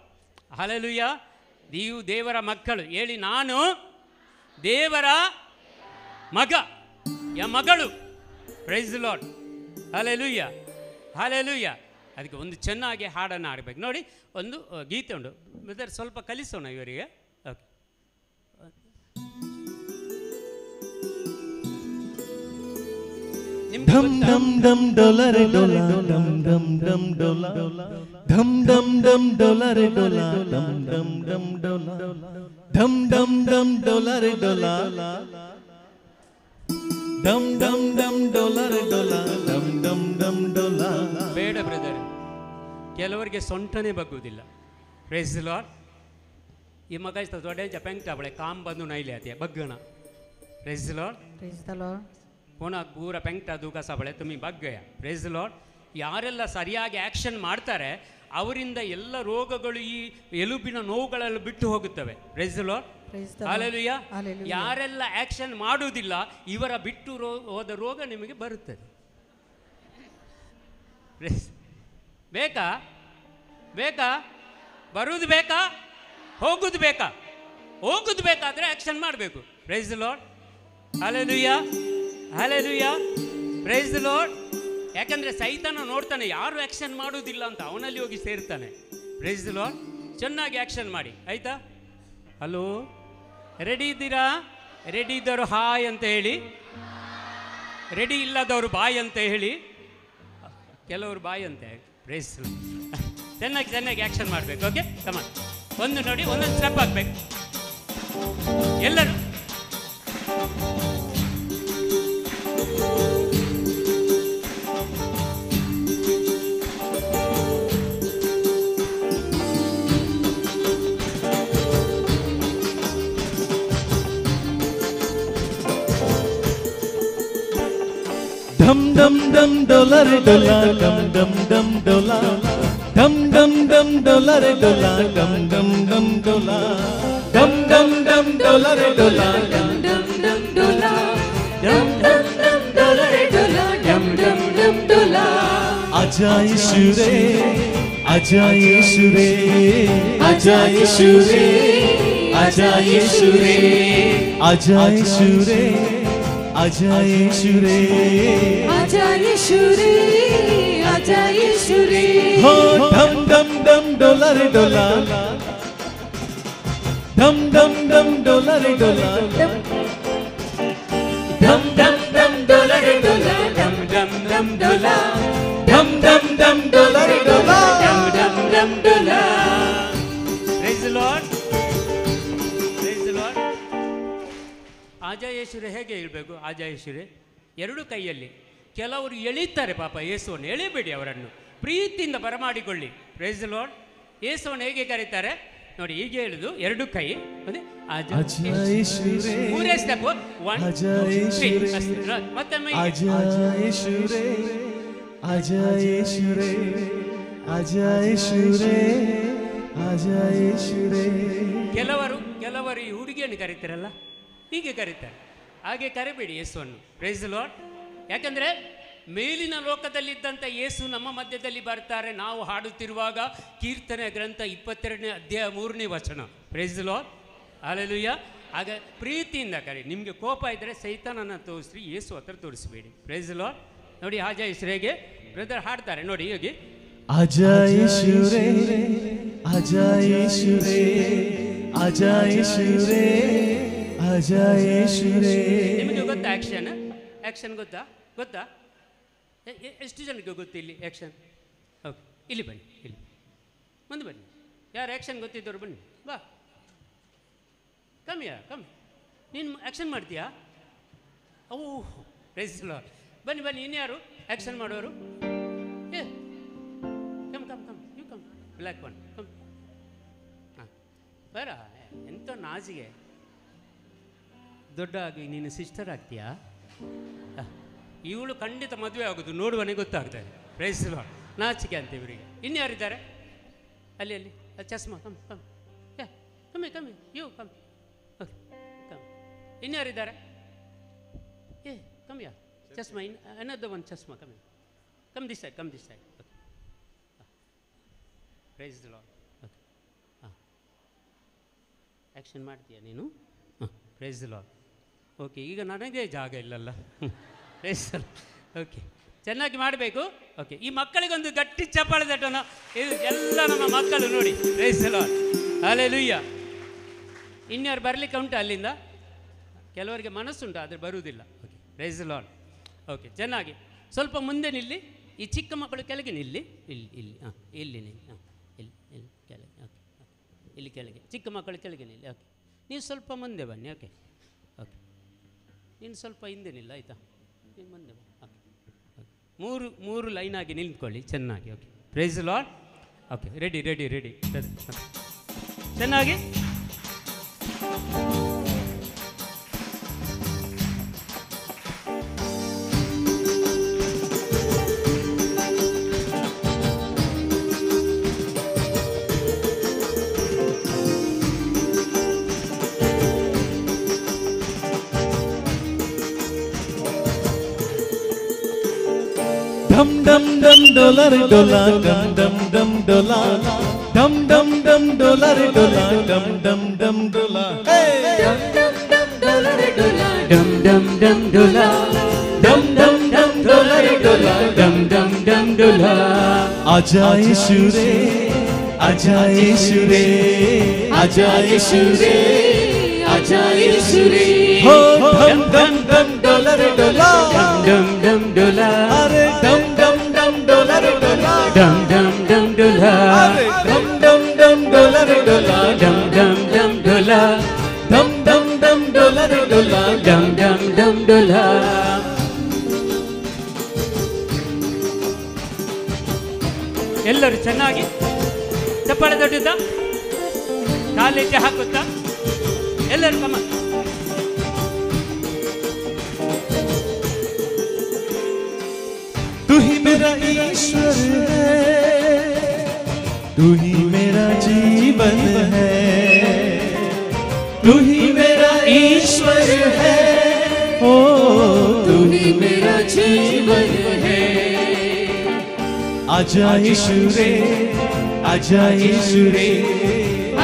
ಹಲ್ಲೆಲೂಯಾ. ನೀವು ದೇವರ ಮಕ್ಕಳು. ಹೇಳಿ, ನಾನು ದೇವರ ಮಗ ಮಗಳು. Price the Lord. Hallelujah, hallelujah. ಅದಕ್ಕೆ ಒಂದು ಚೆನ್ನಾಗಿ ಹಾಡನ್ನು ಆಡಬೇಕು ನೋಡಿ. ಒಂದು ಗೀತೆ ಉಂಟು ಬ್ರದರ್, ಸ್ವಲ್ಪ ಕಲಿಸೋಣ ಇವರಿಗೆ. ಓಕೆ. ಧಮ್ ಧಮ್ ಧಮ್ ಡೊಲರೆ ಡೊಲಾ, ಧಮ್ ಧಮ್ ಧಮ್ ಡೊಲಾ, ಧಮ್ ಧಮ್ ಧಮ್ ಡೊಲರೆ ಡೊಲಾ, ಧಮ್ ಧಮ್ ಧಮ್ ಡೊಲಾ, ಧಮ್ ಧಮ್ ಧಮ್ ಡೊಲರೆ ಡೊಲಾ, ಧಮ್ ಧಮ್ ಧಮ್ ಡೊಲರೆ ಡೊಲಾ, ಧಮ್ ಧಮ್ ಧಮ್ ಡೊಲಾ. ಬೇಡ ಬ್ರದರ್, ಕೆಲವರಿಗೆ ಸೊಂಟನೇ ಬಗ್ಗುವುದಿಲ್ಲ. Praise the Lord. ಈ ಮಗ ಇಷ್ಟ ದೊಡ್ಡ ಪೆಂಕ್ಟ ಅವಳೆ ಕಾಮ್ ಬಂದು ನೈಲಿ ಆತಿಯ ಬಗ್ಗಣ. Praise the Lord. Praise the Lord. ಪುನಃ ಪೂರ ಪೆಂಕ್ಟ ದೂಕ ಸಬಳೆ ತುಮಿ ಬಗ್ಗಯ. Price the lord. ಯಾರೆಲ್ಲ ಸರಿಯಾಗಿ ಆ್ಯಕ್ಷನ್ ಮಾಡ್ತಾರೆ ಅವರಿಂದ ಎಲ್ಲ ರೋಗಗಳು, ಈ ಎಲುಬಿನ ನೋವುಗಳೆಲ್ಲ ಬಿಟ್ಟು ಹೋಗುತ್ತವೆ. Price the Lord. ಹಲ್ಲೆಲೂಯಾ. ಯಾರೆಲ್ಲ ಆ್ಯಕ್ಷನ್ ಮಾಡುವುದಿಲ್ಲ ಇವರ ಬಿಟ್ಟು ಹೋದ ರೋಗ ನಿಮಗೆ ಬರುತ್ತದೆ. ಬೇಕಾ? ಬೇಕಾ? ಬರುವುದು ಬೇಕಾ? ಹೋಗುದು ಬೇಕಾ? ಹೋಗುದು ಬೇಕಾದರೆ ಆ್ಯಕ್ಷನ್ ಮಾಡಬೇಕು. Praise the Lord. Hallelujah, hallelujah. Praise the Lord. ಯಾಕಂದರೆ ಸೈತಾನ ನೋಡ್ತಾನೆ ಯಾರು ಆ್ಯಕ್ಷನ್ ಮಾಡುವುದಿಲ್ಲ ಅಂತ, ಅವನಲ್ಲಿ ಹೋಗಿ ಸೇರ್ತಾನೆ. Praise the Lord. ಚೆನ್ನಾಗಿ ಆ್ಯಕ್ಷನ್ ಮಾಡಿ, ಆಯಿತಾ? ಹಲೋ, ರೆಡಿ ಇದ್ದೀರಾ? ರೆಡಿ ಇದ್ದವರು ಹಾಯ್ ಅಂತ ಹೇಳಿ, ರೆಡಿ ಇಲ್ಲದವರು ಬಾಯ್ ಅಂತ ಹೇಳಿ. ಕೆಲವರು ಬಾಯ್ ಅಂತೆ. ಪ್ರೈಸ್ ಚೆನ್ನಾಗಿ ಚೆನ್ನಾಗಿ ಆ್ಯಕ್ಷನ್ ಮಾಡಬೇಕು. ಓಕೆ, ಕಮಾನ್. ಒಂದು ನೋಡಿ, ಒಂದೊಂದು ಸ್ಟೆಪ್ ಹಾಕ್ಬೇಕು ಎಲ್ಲರೂ. ಧಮ್ ಧಮ್ ಧಮ್ ಡೊಲರೆ ಡೊಲಾ, ಧಮ್ ಧಮ್ ಧಮ್ ಡೊಲಾ, ಧಮ್ ಧಮ್ ಧಮ್ ಡೊಲರೆ ಡೊಲಾ, ಧಮ್ ಧಮ್ ಧಮ್ ಡೊಲಾ, ಧಮ್ ಧಮ್ ಧಮ್ ಡೊಲರೆ ಡೊಲಾ, ಧಮ್ ಧಮ್ ಧಮ್ ಡೊಲಾ, ಧಮ್ ಧಮ್ ಧಮ್ ಡೊಲರೆ ಡೊಲಾ, ಧಮ್ ಧಮ್ ಧಮ್ ಡೊಲಾ. ಆಜಾ ಯೇಶುವೇ, ಆಜಾ ಯೇಶುವೇ, ಆಜಾ ಯೇಶುವೇ, ಆಜಾ ಯೇಶುವೇ, ಆಜಾ ಯೇಶುವೇ, आजा यीशु रे, आजा यीशु रे, आजा यीशु रे. हो धम धम धम डोला रे डोला, धम धम धम डोला रे डोला, धम धम धम डोला रे डोला, धम धम धम डोला, धम धम धम डोला रे डोला, धम धम धम डोला. Praise the Lord. Praise the Lord. Azha ಯೇಸುರೇ ಹೇಗೆ ಇರಬೇಕು? ಆಜಾ ಯೇಸುರೇ ಎರಡು ಕೈಯಲ್ಲಿ. ಕೆಲವರು ಎಳೀತಾರೆ ಪಾಪ ಯೇಸುವನ್ನು. ಎಳಿಬೇಡಿ ಅವರನ್ನು, ಪ್ರೀತಿಯಿಂದ ಬರಮಾಡಿಕೊಳ್ಳಿ. Price the lord. ಯೇಸುವನ್ನು ಹೇಗೆ ಕರೀತಾರೆ ನೋಡಿ, ಹೀಗೆ ಹೇಳುದು, ಎರಡು ಕೈ ಅದೇ ಆಜಾ ಯೇಸುರೇ. ಮೂರೇ ಸ್ಟೆಪ್, 1 2 3. ಮತ್ತೊಮ್ಮೆ ಆಜಾ ಯೇಸುರೇ, ಆಜಾ ಯೇಸುರೇ, ಆಜಾ ಯೇಸುರೇ, ಆಜಾ ಯೇಸುರೇ. ಕೆಲವರು ಈ ಹುಡುಗಿಯನ್ನು ಕರೀತಾರಲ್ಲ, ಹೀಗೆ ಕರೀತಾರೆ. ಹಾಗೆ ಕರಿಬೇಡಿ ಯೇಸುವನ್ನು. Praise the Lord. ಯಾಕಂದರೆ ಮೇಲಿನ ಲೋಕದಲ್ಲಿದ್ದಂಥ ಯೇಸು ನಮ್ಮ ಮಧ್ಯದಲ್ಲಿ ಬರ್ತಾರೆ. ನಾವು ಹಾಡುತ್ತಿರುವಾಗ ಕೀರ್ತನೆ ಗ್ರಂಥ 22ನೇ ಅಧ್ಯಾಯ 3ನೇ ವಚನ. Praise the Lord. ಹಲ್ಲೆಲೂಯಾ. ಆಗ ಪ್ರೀತಿಯಿಂದ ಕರಿ. ನಿಮಗೆ ಕೋಪ ಇದ್ದರೆ ಸೈತಾನನ್ನು ತೋರಿಸ್ರಿ, ಯೇಸು ಹತ್ರ ತೋರಿಸಬೇಡಿ. Price the lord. ನೋಡಿ ಆಜಾ ಯೇಸುರೇಗೆ ಬ್ರದರ್ ಹಾಡ್ತಾರೆ ನೋಡಿ ಹೋಗಿ. ಆಜಾ ಯೇಸುರೇ, ಆಜಾ ಯೇಸುರೇ, ಆಜಾ ಯೇಸುರೇ, ಆಜಾ ಯೇಸುರೇ. ನಿಮಗೆ ಗೊತ್ತಾ ಆ್ಯಕ್ಷನ್ ಗೊತ್ತಾ? ಎಷ್ಟು ಜನಕ್ಕೆ ಗೊತ್ತು ಇಲ್ಲಿ ಆ್ಯಕ್ಷನ್? ಓಕೆ, ಇಲ್ಲಿ ಬನ್ನಿ, ಇಲ್ಲಿ ಮುಂದೆ ಬನ್ನಿ. ಯಾರು ಆ್ಯಕ್ಷನ್ ಗೊತ್ತಿದ್ದವರು ಬನ್ನಿ. ಬಾ ಕಮ್ ನೀನು ಆ್ಯಕ್ಷನ್ ಮಾಡ್ತೀಯಾ? Oh praise the Lord. ಬನ್ನಿ ಬನ್ನಿ, ಇನ್ಯಾರು ಆ್ಯಕ್ಷನ್ ಮಾಡೋರು? ಏ come come come you come black one come. ಹಾಂ ಬರ. ಎಂಥ ನಾಜಿಗೆ. ದೊಡ್ಡ ಆಗಿ ನೀನು ಸಿಸ್ಟರ್ ಆಗ್ತೀಯಾ? ಇವಳು ಖಂಡಿತ ಮದುವೆ ಆಗೋದು, ನೋಡುವನೇ ಗೊತ್ತಾಗ್ತದೆ. Praise the Lord. ನಾಚಿಕೆ ಅಂತ ಇವರಿಗೆ. ಇನ್ಯಾರಿದ್ದಾರೆ ಅಲ್ಲಿ ಅಲ್ಲಿ? ಚಸ್ಮಾ ಕಮ್ ಕಮ್. ಯಾ ಕಮ್ಮಿ ಕಮ್ಮಿ ಯು ಕಮ್. Okay come. ಇನ್ಯಾರಿದ್ದಾರೆ? ಏ ಕಮ್ಮಿಯಾ ಚಸ್ಮಾ. ಅನ್ನೋದು ಒಂದು ಚಸ್ಮಾ ಕಮ್ಮಿ. Come this side, come this side. Okay praise the Lord. Okay ಹಾಂ ಆ್ಯಕ್ಷನ್ ಮಾಡ್ತೀಯಾ ನೀನು? ಹಾಂ ಪ್ರೈಸ್ ದಿ ಲಾರ್ಡ್. ಓಕೆ ಈಗ ನನಗೆ ಜಾಗ ಇಲ್ಲಲ್ಲ. Price the Lord. ಓಕೆ ಚೆನ್ನಾಗಿ ಮಾಡಬೇಕು. ಓಕೆ ಈ ಮಕ್ಕಳಿಗೊಂದು ಗಟ್ಟಿ ಚಪ್ಪಾಳೆ ತಟ್ಟೋಣ. ಇದು ಎಲ್ಲ ನಮ್ಮ ಮಕ್ಕಳು ನೋಡಿ. Praise the Lord. ಹಲ್ಲೆಲೂಯಾ. ಇನ್ಯಾರು ಬರಲಿಕ್ಕೆ ಉಂಟು ಅಲ್ಲಿಂದ? ಕೆಲವರಿಗೆ ಮನಸ್ಸುಂಟು ಆದರೆ ಬರುವುದಿಲ್ಲ. Okay praise the Lord. Okay ಚೆನ್ನಾಗಿ ಸ್ವಲ್ಪ ಮುಂದೆ ನಿಲ್ಲಿ. ಈ ಚಿಕ್ಕ ಮಕ್ಕಳು ಕೆಳಗೆ ನಿಲ್ಲಿ. ಇಲ್ಲಿ ಇಲ್ಲಿ ಹಾಂ ಇಲ್ಲಿ ನಿಲ್ಲಿ. ಹಾಂ ಇಲ್ಲಿ ಇಲ್ಲಿ ಕೆಳಗೆ. ಓಕೆ ಇಲ್ಲಿ ಕೆಳಗೆ. ಚಿಕ್ಕ ಮಕ್ಕಳು ಕೆಳಗೆ ನಿಲ್ಲಿ. ಓಕೆ ನೀವು ಸ್ವಲ್ಪ ಮುಂದೆ ಬನ್ನಿ. ಓಕೆ ಓಕೆ ನೀನು ಸ್ವಲ್ಪ ಹಿಂದೆ ನಿಲ್ಲ ಆಯಿತಾ? ನೀನು ಮುಂದೆ ಬನ್ನಿ. ಓಕೆ ಮೂರು ಲೈನಾಗಿ ನಿಂತ್ಕೊಳ್ಳಿ ಚೆನ್ನಾಗಿ. Okay praise the Lord. Okay ready ready ready. ಚೆನ್ನಾಗಿ dum dum dum dollar dollar dum dum dum dollar dum dum dum dollar dollar dum dum dum dollar hey dum dum dum dollar dollar dum dum dum dollar dum dum dum dollar dollar dum dum dum dollar. आजा यीशु रे आजा यीशु रे आजा यीशु रे आजा यीशु रे हो dum dum dum dollar dollar dum dum dollar अरे dum dum dum dollar dollar dum dum dum dollar अरे dum dum dum dollar dollar dum dum dum dollar dum dum dum dollar dollar dum dum dum dollar. ಎಲ್ಲರೂ ಚೆನ್ನಾಗಿ ಚಪ್ಪಾಳೆ ತಟ್ಟುತ್ತಾ ಕಾಲೆಜ್ಜೆ ಹಾಕುತ್ತಾ ಎಲ್ಲರೂ ಕಮ್ಮ. तू ही मेरा ईश्वर है तू ही मेरा जीवन है तू ही मेरा ईश्वर है ओ तू ही मेरा जीवन है आजा यीशु रे आजा यीशु रे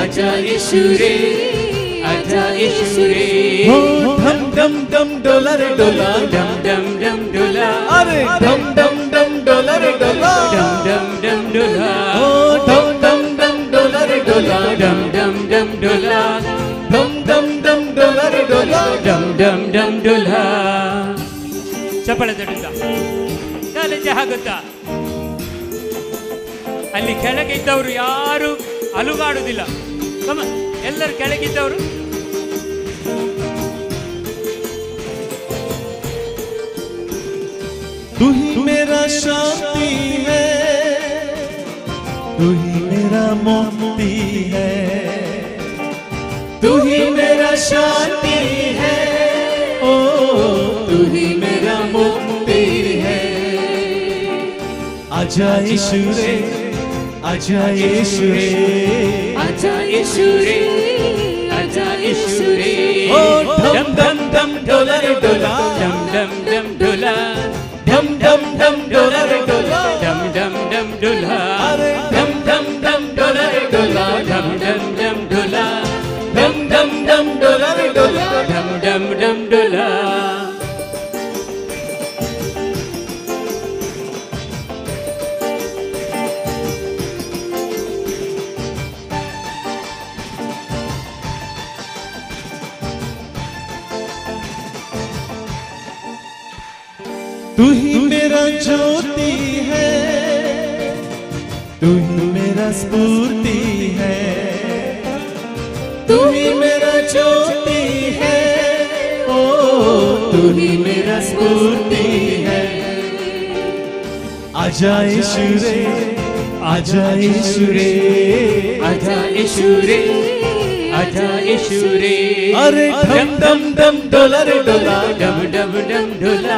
आजा यीशु रे आजा यीशु रे हो धम धम धम डॉलर डॉलर डम डम डम डोला अरे धम धम धम डॉलर डॉलर डम डम डम डोला ओ धम धम धम डॉलर डॉलर डम डम डम डोला धम धम धम डॉलर डॉलर डम डम डम डोला. ಚಪ್ಪಳೆ ತಟ್ಟುತ್ತಾ ಕಾಲೆಜ್ಜೆ ಹಾಕುತ್ತಾ ಅಲ್ಲಿ ಕೆಳಗೆ ಇದ್ದವರು ಯಾರು ಅಲುಗಾಡುವುದಿಲ್ಲ. ಎಲ್ಲರೂ ಕೆಳಗಿದ್ದವರು तू ही मेरा शांति है तू ही मेरा मोक्ति है तू ही मेरा शांति है ओ तू ही मेरा मोक्ति है आजा यीशु रे आजा यीशु रे आजा यीशु रे आजा यीशु रे ओ धम धम धम डॉलर डॉलर डम डम डम डोला धम धम धम डॉलर डॉलर डम डम डम डोला अरे धम धम धम डॉलर डॉलर डम डम डम डोला धम धम धम डॉलर डॉलर डम डम डम डोला. तू ही मेरा ज्योति है तू ही मेरा स्फूर्ति है तू ही मेरा ज्योति है, ओ तू ही मेरा स्फूर्ति है। आजा यीशु रे, आजा यीशु रे, आजा यीशु रे, आजा यीशु रे। अरे डम डम डम डोला रे डोला, डम डम डम डोला,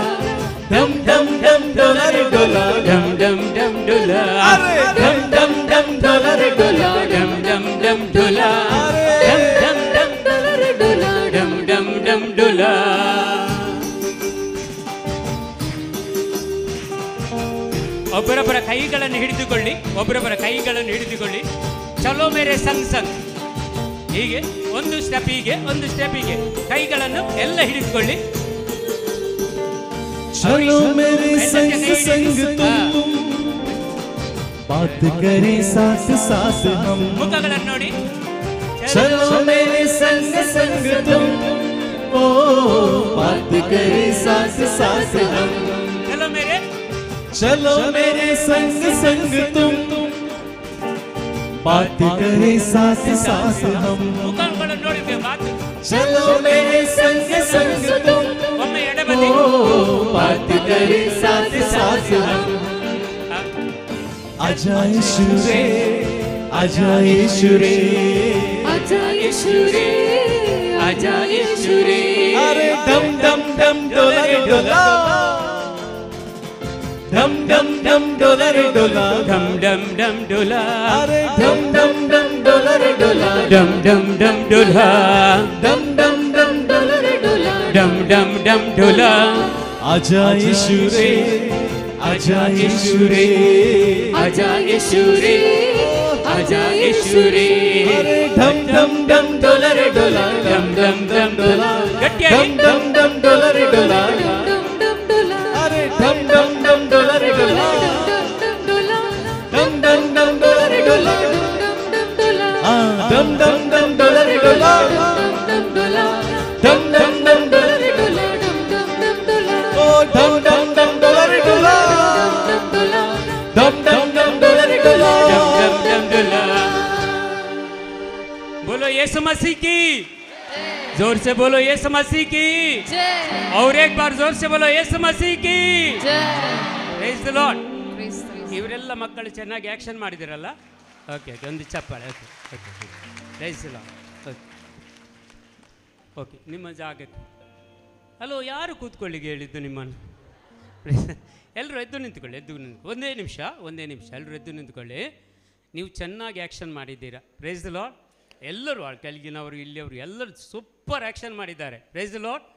डम डम डम डोला रे डोला, डम डम डम डोला, अरे डम डम डम डोला रे डोला, डम डम डम डोला, डम डम डम डोला रे डोला, डम डम डम डोला। ಒಬ್ಬರೊಬ್ಬರ ಕೈಗಳನ್ನು ಹಿಡಿದುಕೊಳ್ಳಿ, ಒಬ್ಬರೊಬ್ಬರ ಕೈಗಳನ್ನು ಹಿಡಿದುಕೊಳ್ಳಿ. ಚಲೋ ಮೇರೆ ಸಂಗ್ ಸಂಗ್. ಹೀಗೆ ಒಂದು ಸ್ಟೆಪ್, ಹೀಗೆ ಒಂದು ಸ್ಟೆಪ್, ಹೀಗೆ ಕೈಗಳನ್ನು ಎಲ್ಲ ಹಿಡಿದುಕೊಳ್ಳಿ. चलो मेरे संग संग तुम, बात करें साथ साथ हम। ಮುಖಗಳನ್ನು ನೋಡಿ. चलो मेरे संग संग तुम, ओ बात करें साथ साथ हम। ಚಲೋ ಮೇರೆ, चलो मेरे संग संग तुम, बात करें साथ साथ हम। ಮುಖಗಳನ್ನು ನೋಡಿ. ಮಾತು. चलो मेरे संग संग तुम, ಒಮ್ಮೆ ಎಡಬದಿ. बात करें साथ साथ हम। आजा यीशु रे, आजा यीशु रे, आजा यीशु रे, आजा यीशु रे। अरे डम डम डम डोला रे डोला, डम डम डम डोला रे डोला, डम डम डम डोला, अरे डम डम डम डोला रे डोला, डम डम डम डोला, डम डम डम डोला रे डोला, डम डम डम डोला। आजा यीशु रे, आजा यीशु रे, आजा यीशु रे, आजा यीशु रे। अरे डम डम डम डोला रे डोला, डम डम डम डोला। डम डम डम डोला रे डोला, डम डम डोला, अरे डम डम डम डोला रे डोला, डम डोला, डम डम डम डोला रे डोला, डम डोला, डम डम डम डोला रे डोला, डम डोला, डम डम डम डोला रे डोला, डम डोला, ओ डम डम डम डोला रे डोला, डम डोला, डम डम डम डोला रे डोला, डम डम डम डोला। बोलो यीशु मसीह की, जोर से बोलो यीशु मसीह की, जय और एक बार जोर से बोलो यीशु मसीह की। जय। Praise the Lord. Praise the Lord. ಇವರೆಲ್ಲ ಮಕ್ಕಳು ಚೆನ್ನಾಗಿ ಆ್ಯಕ್ಷನ್ ಮಾಡಿದಿರಲ್ಲ. ಓಕೆ ಓಕೆ, ಒಂದು ಚಪ್ಪಾಳೆ. Okay okay, praise the Lord. Okay okay, ನಿಮ್ಮ ಜಾಗಕ್ಕೆ. ಹಲೋ, ಯಾರು ಕೂತ್ಕೊಳ್ಳಿಗೆ ಹೇಳಿದ್ದು ನಿಮ್ಮನ್ನು? ಎಲ್ಲರೂ ಎದ್ದು ನಿಂತ್ಕೊಳ್ಳಿ, ಎದ್ದು ನಿಂತ್ಕೊಳ್ಳಿ. ಒಂದೇ ನಿಮಿಷ, ಒಂದೇ ನಿಮಿಷ, ಎಲ್ಲರೂ ಎದ್ದು ನಿಂತ್ಕೊಳ್ಳಿ. ನೀವು ಚೆನ್ನಾಗಿ ಆ್ಯಕ್ಷನ್ ಮಾಡಿದ್ದೀರಾ. Praise the Lord. ಎಲ್ಲರೂ ಕೆಳಗಿನವರು ಇಲ್ಲಿಯವರು ಎಲ್ಲರೂ ಸೂಪರ್ ಆ್ಯಕ್ಷನ್ ಮಾಡಿದ್ದಾರೆ. Praise the Lord.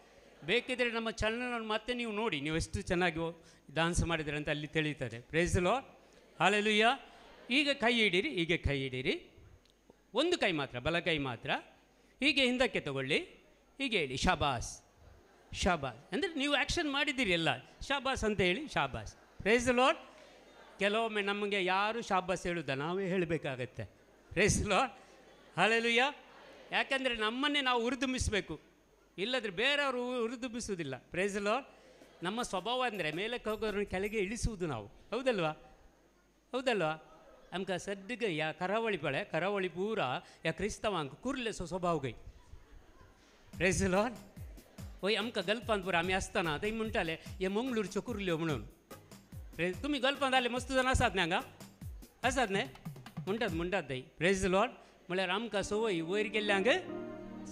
ಬೇಕಿದ್ದರೆ ನಮ್ಮ ಚಾನಲನ್ನು ಮತ್ತೆ ನೀವು ನೋಡಿ, ನೀವು ಎಷ್ಟು ಚೆನ್ನಾಗಿ ಡಾನ್ಸ್ ಮಾಡಿದರೆ ಅಂತ ಅಲ್ಲಿ ತಿಳಿಯುತ್ತದೆ. Praise the Lord. ಹಲ್ಲೆಲೂಯಾ. ಈಗ ಕೈ ಹಿಡೀರಿ, ಹೀಗೆ ಕೈ ಹಿಡೀರಿ. ಒಂದು ಕೈ ಮಾತ್ರ, ಬಲ ಕೈ ಮಾತ್ರ. ಹೀಗೆ ಹಿಂದಕ್ಕೆ ತಗೊಳ್ಳಿ, ಹೀಗೆ ಹೇಳಿ ಶಾಬಾಸ್, ಶಾಬಾಸ್. ಅಂದರೆ ನೀವು ಆ್ಯಕ್ಷನ್ ಮಾಡಿದ್ದೀರಿ ಎಲ್ಲ, ಶಾಬಾಸ್ ಅಂತ ಹೇಳಿ ಶಾಬಾಸ್. Price the lord. ಕೆಲವೊಮ್ಮೆ ನಮಗೆ ಯಾರು ಶಾಬಾಸ್ ಹೇಳುವುದ, ನಾವೇ ಹೇಳಬೇಕಾಗತ್ತೆ. Praise the Lord. ಹಲ್ಲೆಲೂಯಾ. ಯಾಕಂದರೆ ನಮ್ಮನ್ನೇ ನಾವು ಹುರಿದುಂಬಿಸಬೇಕು, ಇಲ್ಲದ್ರೆ ಬೇರೆಯವರು ಹುರಿದುಂಬಿಸುವುದಿಲ್ಲ. Price the Lord. ನಮ್ಮ ಸ್ವಭಾವ ಅಂದರೆ ಮೇಲಕ್ಕೆ ಹೋಗೋರನ್ನ ಕೆಳಗೆ ಇಳಿಸುವುದು ನಾವು, ಹೌದಲ್ವಾ? ಹೌದಲ್ವಾ? ಅಮ್ಕ ಸಡ್ಗೆ ಯಾ ಕರಾವಳಿ ಪಳೆ ಕರಾವಳಿ ಪೂರ ಯಾ ಕ್ರಿಸ್ತವಾಂಕ ಕುರ್ಲೆ ಸ್ವಭಾವ ಗೈ. Price the lord. ओय आमकां गल्पांत पळय आमी आसतना थंय म्हणटाले हे मंगळूरच्यो कुर्ल्यो म्हणून. तुमी गल्पांत आले मस्त जाण आसात न्ही हांगा, आसात न्ही? म्हणटात थंय. Praise the Lord. म्हळ्यार आमकां संवय वयर गेल्ल्यांक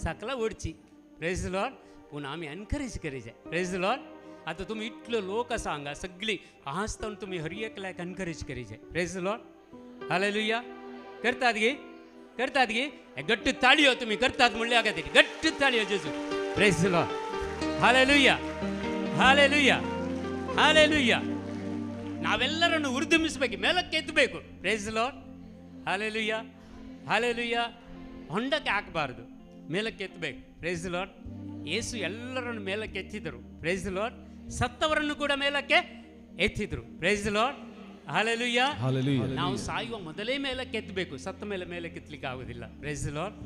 साकला ओडची. Praise the Lord. पूण आमी एनकरेज करीत जाय. Praise the Lord. आतां तुमी इतलो लोक आसा हांगा सगळीं हांसतना तुमी हर एकल्याक एनकरेज करीत जाय. Praise the Lord. हालेलुया. करतात गे, करतात गे. गट्ट ताळयो तुमी करतात म्हणले हाका तरी गट्ट ताळयो जेजू. Praise the Lord. Hallelujah, hallelujah, hallelujah. ನಾವೆಲ್ಲರನ್ನು ಉರ್ದುಂಬಿಸಬೇಕು, ಮೇಲಕ್ಕೆ ಎತ್ತಬೇಕು. Praise the Lord. Hallelujah, hallelujah. ಹೊಂಡಕ್ಕೆ ಹಾಕಬಾರ್ದು, ಮೇಲಕ್ಕೆ ಎತ್ತಬೇಕು. Praise the Lord. ಯೇಸು ಎಲ್ಲರನ್ನು ಮೇಲಕ್ಕೆ ಎತ್ತಿದರು. Praise the Lord. ಸತ್ತವರನ್ನು ಕೂಡ ಮೇಲಕ್ಕೆ ಎತ್ತಿದರು. Praise the Lord. ಹಾಲೆಲೂಯಾ. ನಾವು ಸಾಯುವ ಮೊದಲೇ ಮೇಲಕ್ಕೆ ಎತ್ತಬೇಕು, ಸತ್ತ ಮೇಲೆ ಮೇಲಕ್ಕೆ ಎತ್ತಲಿಕ್ಕೆ ಆಗೋದಿಲ್ಲ. Praise the Lord.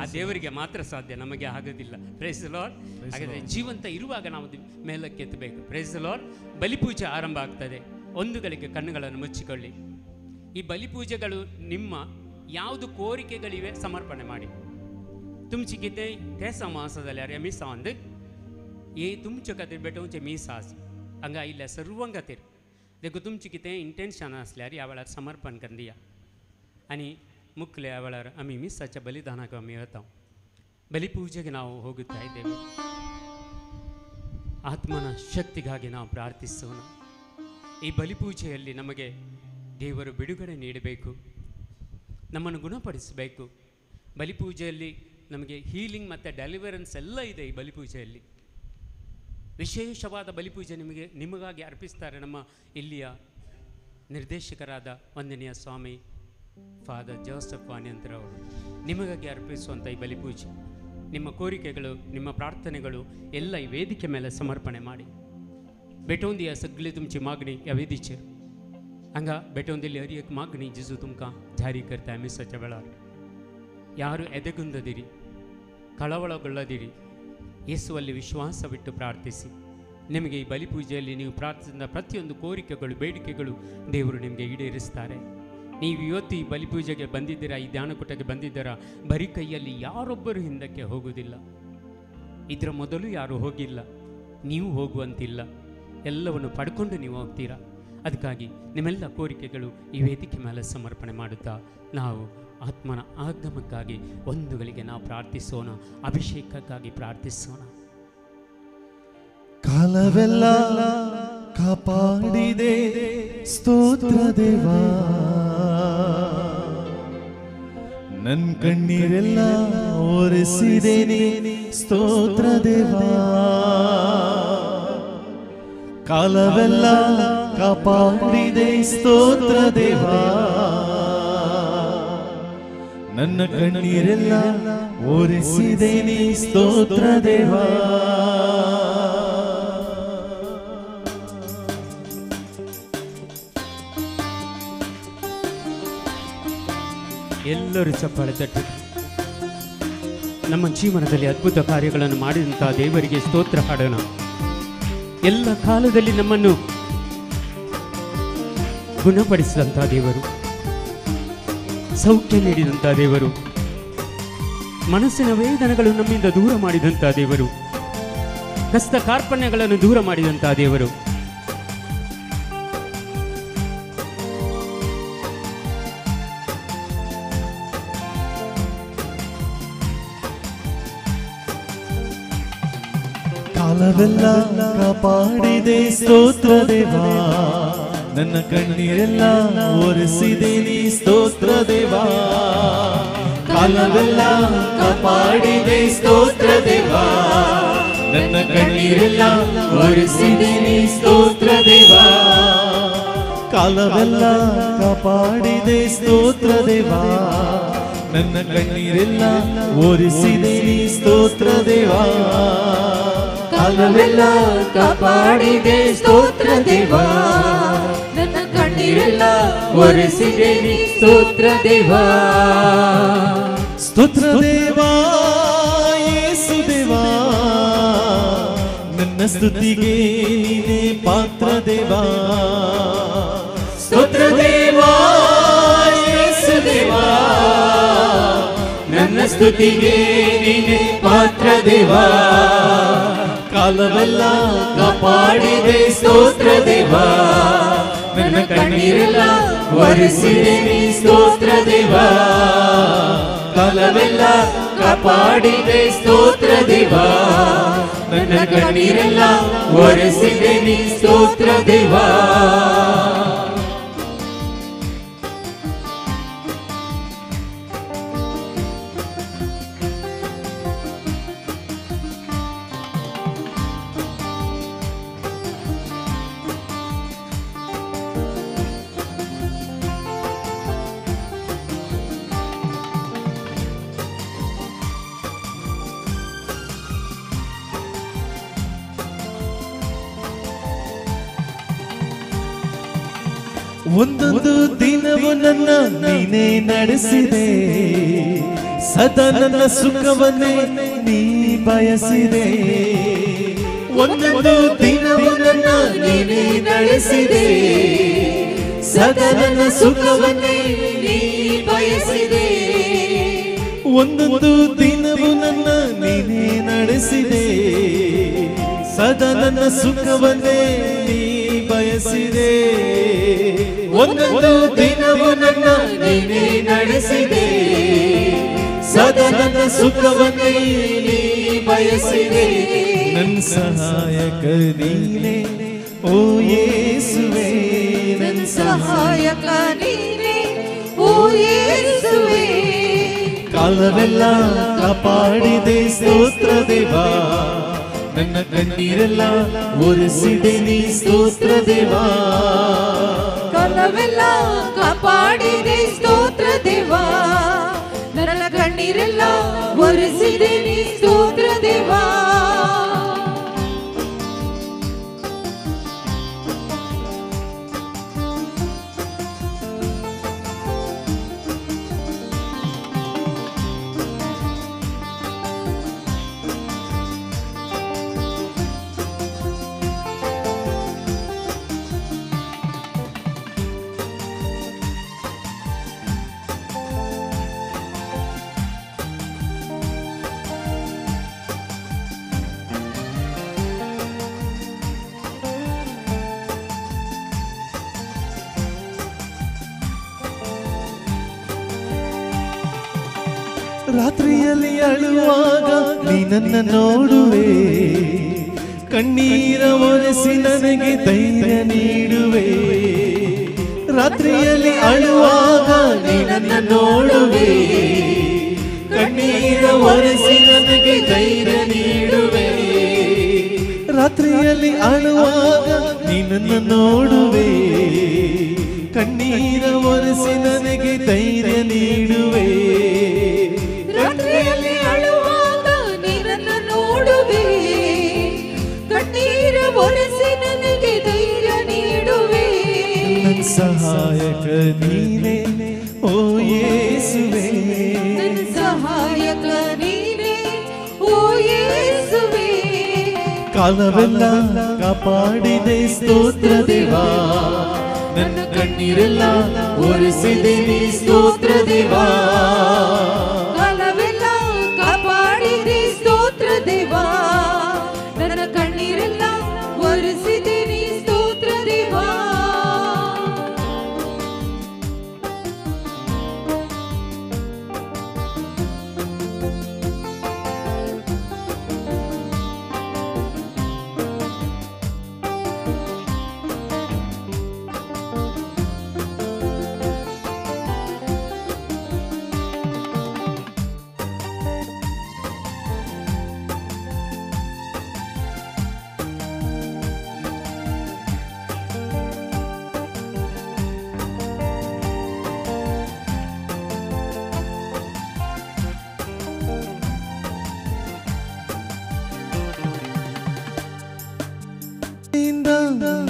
ಆ ದೇವರಿಗೆ ಮಾತ್ರ ಸಾಧ್ಯ, ನಮಗೆ ಆಗೋದಿಲ್ಲ. Praise the Lord. ಹಾಗಾದರೆ ಜೀವಂತ ಇರುವಾಗ ನಾವು ಮೇಲಕ್ಕೆ ಎತ್ತಬೇಕು. Praise the Lord. ಬಲಿಪೂಜೆ ಆರಂಭ ಆಗ್ತದೆ. ಒಂದು ಗಳಿಗೆ ಕಣ್ಣುಗಳನ್ನು ಮುಚ್ಚಿಕೊಳ್ಳಿ. ಈ ಬಲಿಪೂಜೆಗಳು ನಿಮ್ಮ ಯಾವುದು ಕೋರಿಕೆಗಳಿವೆ ಸಮರ್ಪಣೆ ಮಾಡಿ. तुमची कितें केंसां आसा जाल्यार आमी सांद हे तुमचे खातीर बेटोवचे मीस आसा हांगा आयिल्ल्या सर्वां खातीर देखून तुमची कितें इंटेंशन आसल्यार ह्या वेळार समर्पण करून दिया आनी मुख्य ह्या वेळार आमी मिसाच्या बलिदानाक आमी वता ಬಲಿಪೂಜೆಗೆ ನಾವು ಹೋಗುತ್ತಾ ಇದ್ದೇವೆ. ಆತ್ಮನ ಶಕ್ತಿಗಾಗಿ ನಾವು ಪ್ರಾರ್ಥಿಸೋಣ. ಈ ಬಲಿಪೂಜೆಯಲ್ಲಿ ನಮಗೆ ದೇವರು ಬಿಡುಗಡೆ ನೀಡಬೇಕು, ನಮ್ಮನ್ನು ಗುಣಪಡಿಸಬೇಕು. ಬಲಿಪೂಜೆಯಲ್ಲಿ ನಮಗೆ ಹೀಲಿಂಗ್ ಮತ್ತು ಡೆಲಿವರೆನ್ಸ್ ಎಲ್ಲ ಇದೆ. ಈ ಬಲಿಪೂಜೆಯಲ್ಲಿ ವಿಶೇಷವಾದ ಬಲಿಪೂಜೆ ನಿಮಗಾಗಿ ಅರ್ಪಿಸ್ತಾರೆ ನಮ್ಮ ಇಲ್ಲಿಯ ನಿರ್ದೇಶಕರಾದ ವಂದನೀಯ ಸ್ವಾಮಿ ಫಾದರ್ ಜೋಸೆಫ್ ವಾಣಿಯಂತರವರು. ನಿಮಗಾಗಿ ಅರ್ಪಿಸುವಂಥ ಈ ಬಲಿಪೂಜೆ, ನಿಮ್ಮ ಕೋರಿಕೆಗಳು, ನಿಮ್ಮ ಪ್ರಾರ್ಥನೆಗಳು ಎಲ್ಲ ಈ ವೇದಿಕೆ ಮೇಲೆ ಸಮರ್ಪಣೆ ಮಾಡಿ. बेटोंदी सगळी तुमची मागणी ह्या वेदीचेर हांगा बेटोंदिल्ली हर एक मागणी जेजू तुमकां जारी करता. मिसाच्या वेळार ಯಾರು ಎದೆಗುಂದದಿರಿ, ಕಳವಳಗೊಳ್ಳದಿರಿ, ಯೇಸುವಲ್ಲಿ ವಿಶ್ವಾಸವಿಟ್ಟು ಪ್ರಾರ್ಥಿಸಿ. ನಿಮಗೆ ಈ ಬಲಿಪೂಜೆಯಲ್ಲಿ ನೀವು ಪ್ರಾರ್ಥಿಸಿದ ಪ್ರತಿಯೊಂದು ಕೋರಿಕೆಗಳು, ಬೇಡಿಕೆಗಳು ದೇವರು ನಿಮಗೆ ಈಡೇರಿಸ್ತಾರೆ. ನೀವು ಇವತ್ತು ಈ ಬಲಿಪೂಜೆಗೆ ಬಂದಿದ್ದೀರಾ, ಈ ಧ್ಯಾನಕೂಟಕ್ಕೆ ಬಂದಿದ್ದೀರಾ, ಬರೀ ಕೈಯಲ್ಲಿ ಯಾರೊಬ್ಬರು ಹಿಂದಕ್ಕೆ ಹೋಗುವುದಿಲ್ಲ. ಇದರ ಮೊದಲು ಯಾರು ಹೋಗಿಲ್ಲ, ನೀವು ಹೋಗುವಂತಿಲ್ಲ. ಎಲ್ಲವನ್ನು ಪಡ್ಕೊಂಡು ನೀವು ಹೋಗ್ತೀರಾ. ಅದಕ್ಕಾಗಿ ನಿಮ್ಮೆಲ್ಲ ಕೋರಿಕೆಗಳು ಈ ವೇದಿಕೆ ಮೇಲೆ ಸಮರ್ಪಣೆ ಮಾಡುತ್ತಾ ನಾವು ಆತ್ಮನ ಆಗಮಕ್ಕಾಗಿ ಒಂದುಗಳಿಗೆ ನಾವು ಪ್ರಾರ್ಥಿಸೋಣ, ಅಭಿಷೇಕಕ್ಕಾಗಿ ಪ್ರಾರ್ಥಿಸೋಣ. ಕಾಲವೆಲ್ಲ ಕಾಪಾಡಿದೆ ಸ್ತೋತ್ರ ದೇವಾ, ನನ್ನ ಕಣ್ಣೀರೆಲ್ಲ ಒರೆಸಿದೇನೆ ಸ್ತೋತ್ರ ದೇವಾ. ಕಾಲವೆಲ್ಲ ಕಾಪಾಡಿದೆ ಸ್ತೋತ್ರ ದೇವಾ, ನನ್ನ ಕಣ್ಣೀರೆಲ್ಲ ಒರೆಸಿದೇನೆ ಸ್ತೋತ್ರ ದೇವಾ. ಎಲ್ಲರೂ ಚಪ್ಪಾಳೆ ತಟ್ಟು. ನಮ್ಮ ಜೀವನದಲ್ಲಿ ಅದ್ಭುತ ಕಾರ್ಯಗಳನ್ನು ಮಾಡಿದಂಥ ದೇವರಿಗೆ ಸ್ತೋತ್ರ ಹಾಡೋಣ. ಎಲ್ಲ ಕಾಲದಲ್ಲಿ ನಮ್ಮನ್ನು ಗುಣಪಡಿಸಿದಂಥ ದೇವರು, ಸೌಖ್ಯ ನೀಡಿದಂಥ ದೇವರು, ಮನಸ್ಸಿನ ವೇದನೆಗಳು ನಮ್ಮಿಂದ ದೂರ ಮಾಡಿದಂಥ ದೇವರು, ಕಷ್ಟ ಕಾರ್ಪಣ್ಯಗಳನ್ನು ದೂರ ಮಾಡಿದಂಥ ದೇವರು. ಕಾಲವೆಲ್ಲ ಕಾಪಾಡಿದೆ ಸ್ತೋತ್ರ ದೇವಾ, ನನ್ನ ಕಣ್ಣೀರೆಲ್ಲ ಒರೆಸಿದೇನೆ ಸ್ತೋತ್ರ ದೇವಾ. ಕಾಲವೆಲ್ಲ ಕಾಪಾಡಿದೆ ಸ್ತೋತ್ರ ದೇವಾ, ನನ್ನ ಕಣ್ಣೀರೆಲ್ಲ ಒರೆಸಿದೇನೆ ಸ್ತೋತ್ರ ದೇವಾ. ಕಾಲವೆಲ್ಲ ಕಾಪಾಡಿದೆ ಸ್ತೋತ್ರ ದೇವಾ, ನನ್ನ ಕಣ್ಣೀರೆಲ್ಲ ಒರೆಸಿದೇನೆ ಸ್ತೋತ್ರ ದೇವಾ. ಕಾಲವೆಲ್ಲ ಕಾಪಾಡಿದೆ ಸ್ತೋತ್ರ ದೇವಾ, ನನ್ನ ಕಣ್ಣೀರೆಲ್ಲ ಒರೆಸಿದೇನೆ ಸ್ತೋತ್ರ ದೇವಾ. ಸ್ತೋತ್ರ ದೇವಾ ಯೇಸು ದೇವಾ, ನನ್ನ ಸ್ತುತಿಗೆ ನೀನೇ ಪಾತ್ರ ದೇವಾ. ಸ್ತೋತ್ರ ದೇವಾ ಯೇಸು ದೇವಾ, ನನ್ನ ಸ್ತುತಿಗೆ ನೀನೇ ಪಾತ್ರ ದೇವಾ. ಕಾಲವೆಲ್ಲ ಕಾಪಾಡಿದೆ ಸ್ತೋತ್ರ ದೇವಾ, ನನ್ನ ಕಣ್ಣೀರೆಲ್ಲ ಒರೆಸಿದೇನೆ ಸ್ತೋತ್ರ ದೇವಾ. ಕಾಲವೆಲ್ಲ ಕಾಪಾಡಿದೆ ಸ್ತೋತ್ರ ದೇವಾ, ನನ್ನ ಕಣ್ಣೀರೆಲ್ಲ ಒರೆಸಿದೇನೆ ಸ್ತೋತ್ರ ದೇವಾ. ಒಂದೊಂದು ದಿನವು ನನ್ನ ನೀನೇ ನಡೆಸಿದೆ, ಸದಾ ನನ್ನ ಸುಖವನ್ನೇ ನೀ ಬಯಸಿದೆ. ಒಂದೊಂದು ದಿನವು ನನ್ನ ನೀನೇ ನಡೆಸಿದೆ, ಸದಾ ನನ್ನ ಸುಖವನ್ನೇ ನೀ ಬಯಸಿದೆ. ಒಂದೊಂದು ದಿನವೂ ನನ್ನ ನೀನೇ ನಡೆಸಿದೆ, ಸದಾ ನನ್ನ ಸುಖವನ್ನೇ ನೀ ಬಯಸಿದೆ. ಒಂದೊಂದು ದಿನವೂ ನನ್ನ ನೀನೇ ನಡೆಸಿದೆ, ಸದಾ ನನ್ನ ಸುಖವನ್ನೇ ನೀ ಬಯಸಿದೆ. ನನ್ನ ಸಹಾಯಕ ನೀನೇ ಓ ಯೇಸುವೇ, ನನ್ನ ಸಹಾಯಕ ನೀನೇ ಓ ಯೇಸುವೇ. ಕಾಲವೆಲ್ಲ ಕಾಪಾಡಿದೆ ಸ್ತೋತ್ರ ದೇವಾ, ನನ್ನ ಕಣ್ಣೀರೆಲ್ಲ ಒರೆಸಿದೆ ನೀ ಸ್ತೋತ್ರ ದೇವಾ. ಕಾಲವೆಲ್ಲ ಕಾಪಾಡಿದೆ ಸ್ತೋತ್ರ ದೇವಾ, ನನ್ನ ಕಣ್ಣೀರೆಲ್ಲ ಒರೆಸಿದೆ ನೀ ಸ್ತೋತ್ರ ದೇವಾ. ರಾತ್ರಿಯಲ್ಲಿ ಅಳುವಾಗ ನೀ ನನ್ನ ನೋಡುವೆ, ಕಣ್ಣೀರ ಒರೆಸಿ ನನಗೆ ಧೈರ್ಯ ನೀಡುವೆ. ರಾತ್ರಿಯಲ್ಲಿ ಅಳುವಾಗ ನೀ ನನ್ನ ನೋಡುವೆ, ಕಣ್ಣೀರ ಒರೆಸಿ ನನಗೆ ಧೈರ್ಯ ನೀಡುವೆ. ರಾತ್ರಿಯಲ್ಲಿ ಅಳುವಾಗ ನೀ ನನ್ನ ನೋಡುವೆ, ಕಣ್ಣೀರ ಒರೆಸಿ ನನಗೆ ಧೈರ್ಯ ನೀಡುವೆ. ರಾತ್ರಿಯಲ್ಲಿ ಅಳುವಾಗ ನೀರನ್ನು ನೋಡುವೆ, ಕಣ್ಣೀರ ಒರೆಸಿ ನನಗೆ ಧೈರ್ಯ ನೀಡುವೆ. ನನ್ನ ಸಹಾಯಕ ನೀನೇ ಓ ಯೇಸುವೇ, ನನ್ನ ಸಹಾಯಕ ನೀನೇ ಓ ಯೇಸುವೇ. ಕಾಲವೆಲ್ಲ ಕಾಪಾಡಿದೆ ಸ್ತೋತ್ರ ದೇವಾ, ನನ್ನ ಕಣ್ಣೀರೆಲ್ಲ ಒರೆಸಿದೆ ನೀ ಸ್ತೋತ್ರ ದೇವಾ. ಕಾಲವೆಲ್ಲ ಕಾಪಾಡಿದೆ ಸ್ತೋತ್ರ ದೇವಾ, ನನ್ನ ಕಣ್ಣೀರೆಲ್ಲ ಒರೆಸಿದೆ ನೀ ಸ್ತೋತ್ರ ದೇವಾ.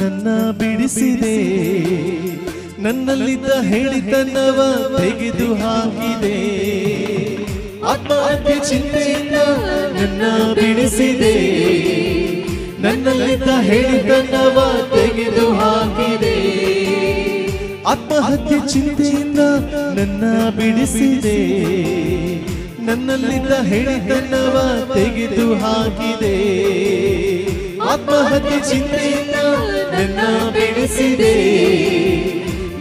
ನನ್ನ ಬಿಡಿಸಿದೆ, ನನ್ನಲ್ಲಿದ್ದ ಹೇಳಿತನವ ತೆಗೆದು ಹಾಕಿದೆ. ಆತ್ಮಹತ್ಯೆ ಚಿಂತೆಯಿಂದ ನನ್ನ ಬಿಡಿಸಿದೆ, ನನ್ನಲ್ಲಿದ್ದ ಹೇಳಿತನವ ತೆಗೆದು ಹಾಕಿದೆ. ಆತ್ಮಹತ್ಯೆ ಚಿಂತೆಯಿಂದ ನನ್ನ ಬಿಡಿಸಿದೆ, ನನ್ನಲ್ಲಿದ್ದ ಹೇಳಿತನವ ತೆಗೆದು ಹಾಕಿದೆ. ಆತ್ಮಹತ್ಯೆ ಚಿಂತೆಯಿಂದ ನನ್ನ ಬಿಡಿಸಿದೆ,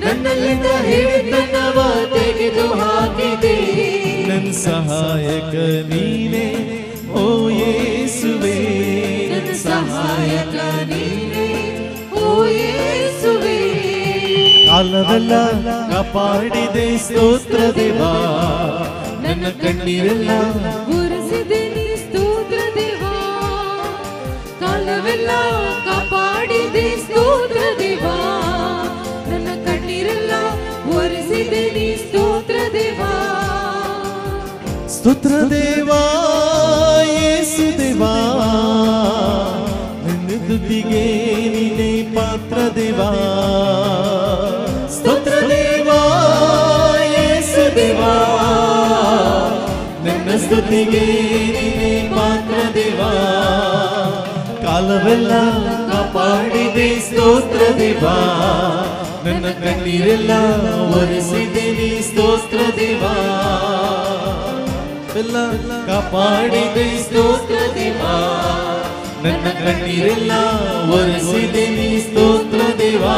ನನ್ನಲ್ಲಿದ್ದ ಹೇಳಿತನವ ತೆಗೆದು ಹಾಕಿದೆ. ನನ್ನ ಸಹಾಯಕ ನೀನೇ ಓ ಯೇಸುವೇ, ನನ್ನ ಸಹಾಯಕ ನೀನೇ ಓ ಯೇಸುವೇ. ಕಾಲವೆಲ್ಲ ಕಾಪಾಡಿದೆ ಸ್ತೋತ್ರ ದೇವಾ, ನನ್ನ ಕಣ್ಣೀರೆಲ್ಲ ಒರೆಸಿದೆ ನೀ ಸ್ತೋತ್ರ ದೇವಾ. ಕಾಲವೆಲ್ಲ ಕಾಪಾಡಿದೆ ಸ್ತೋತ್ರ ದೇವಾ, ನನ್ನ ಕಣ್ಣೀರೆಲ್ಲ ಒರೆಸಿದೆ ನೀ ಸ್ತೋತ್ರ ದೇವಾ. ಸ್ತೋತ್ರ ದೇವಾ ಯೇಸು ದೇವಾ, ನನ್ನ ಸ್ತುತಿಗೆ ನೀನೇ ಪಾತ್ರ ದೇವಾ. ಸ್ತೋತ್ರ ದೇವಾ ಯೇಸು ದೇವಾ, ನನ್ನ ಸ್ತುತಿಗೆ ನೀನೇ ಪಾತ್ರ ದೇವಾ. ಕಾಲವೆಲ್ಲ ಕಾಪಾಡಿದೆ ಸ್ತೋತ್ರ ದೇವಾ, ನನ್ನ ಕಣ್ಣೀರೆಲ್ಲ ಒರೆಸಿದೆ ನೀ ಸ್ತೋತ್ರ ದೇವಾ. ಎಲ್ಲ ಕಾಪಾಡಿದೆ ಸ್ತೋತ್ರ ದೇವಾ, ನನ್ನ ಕಣ್ಣೀರೆಲ್ಲ ಒರೆಸಿದೆ ನೀ ಸ್ತೋತ್ರ ದೇವಾ.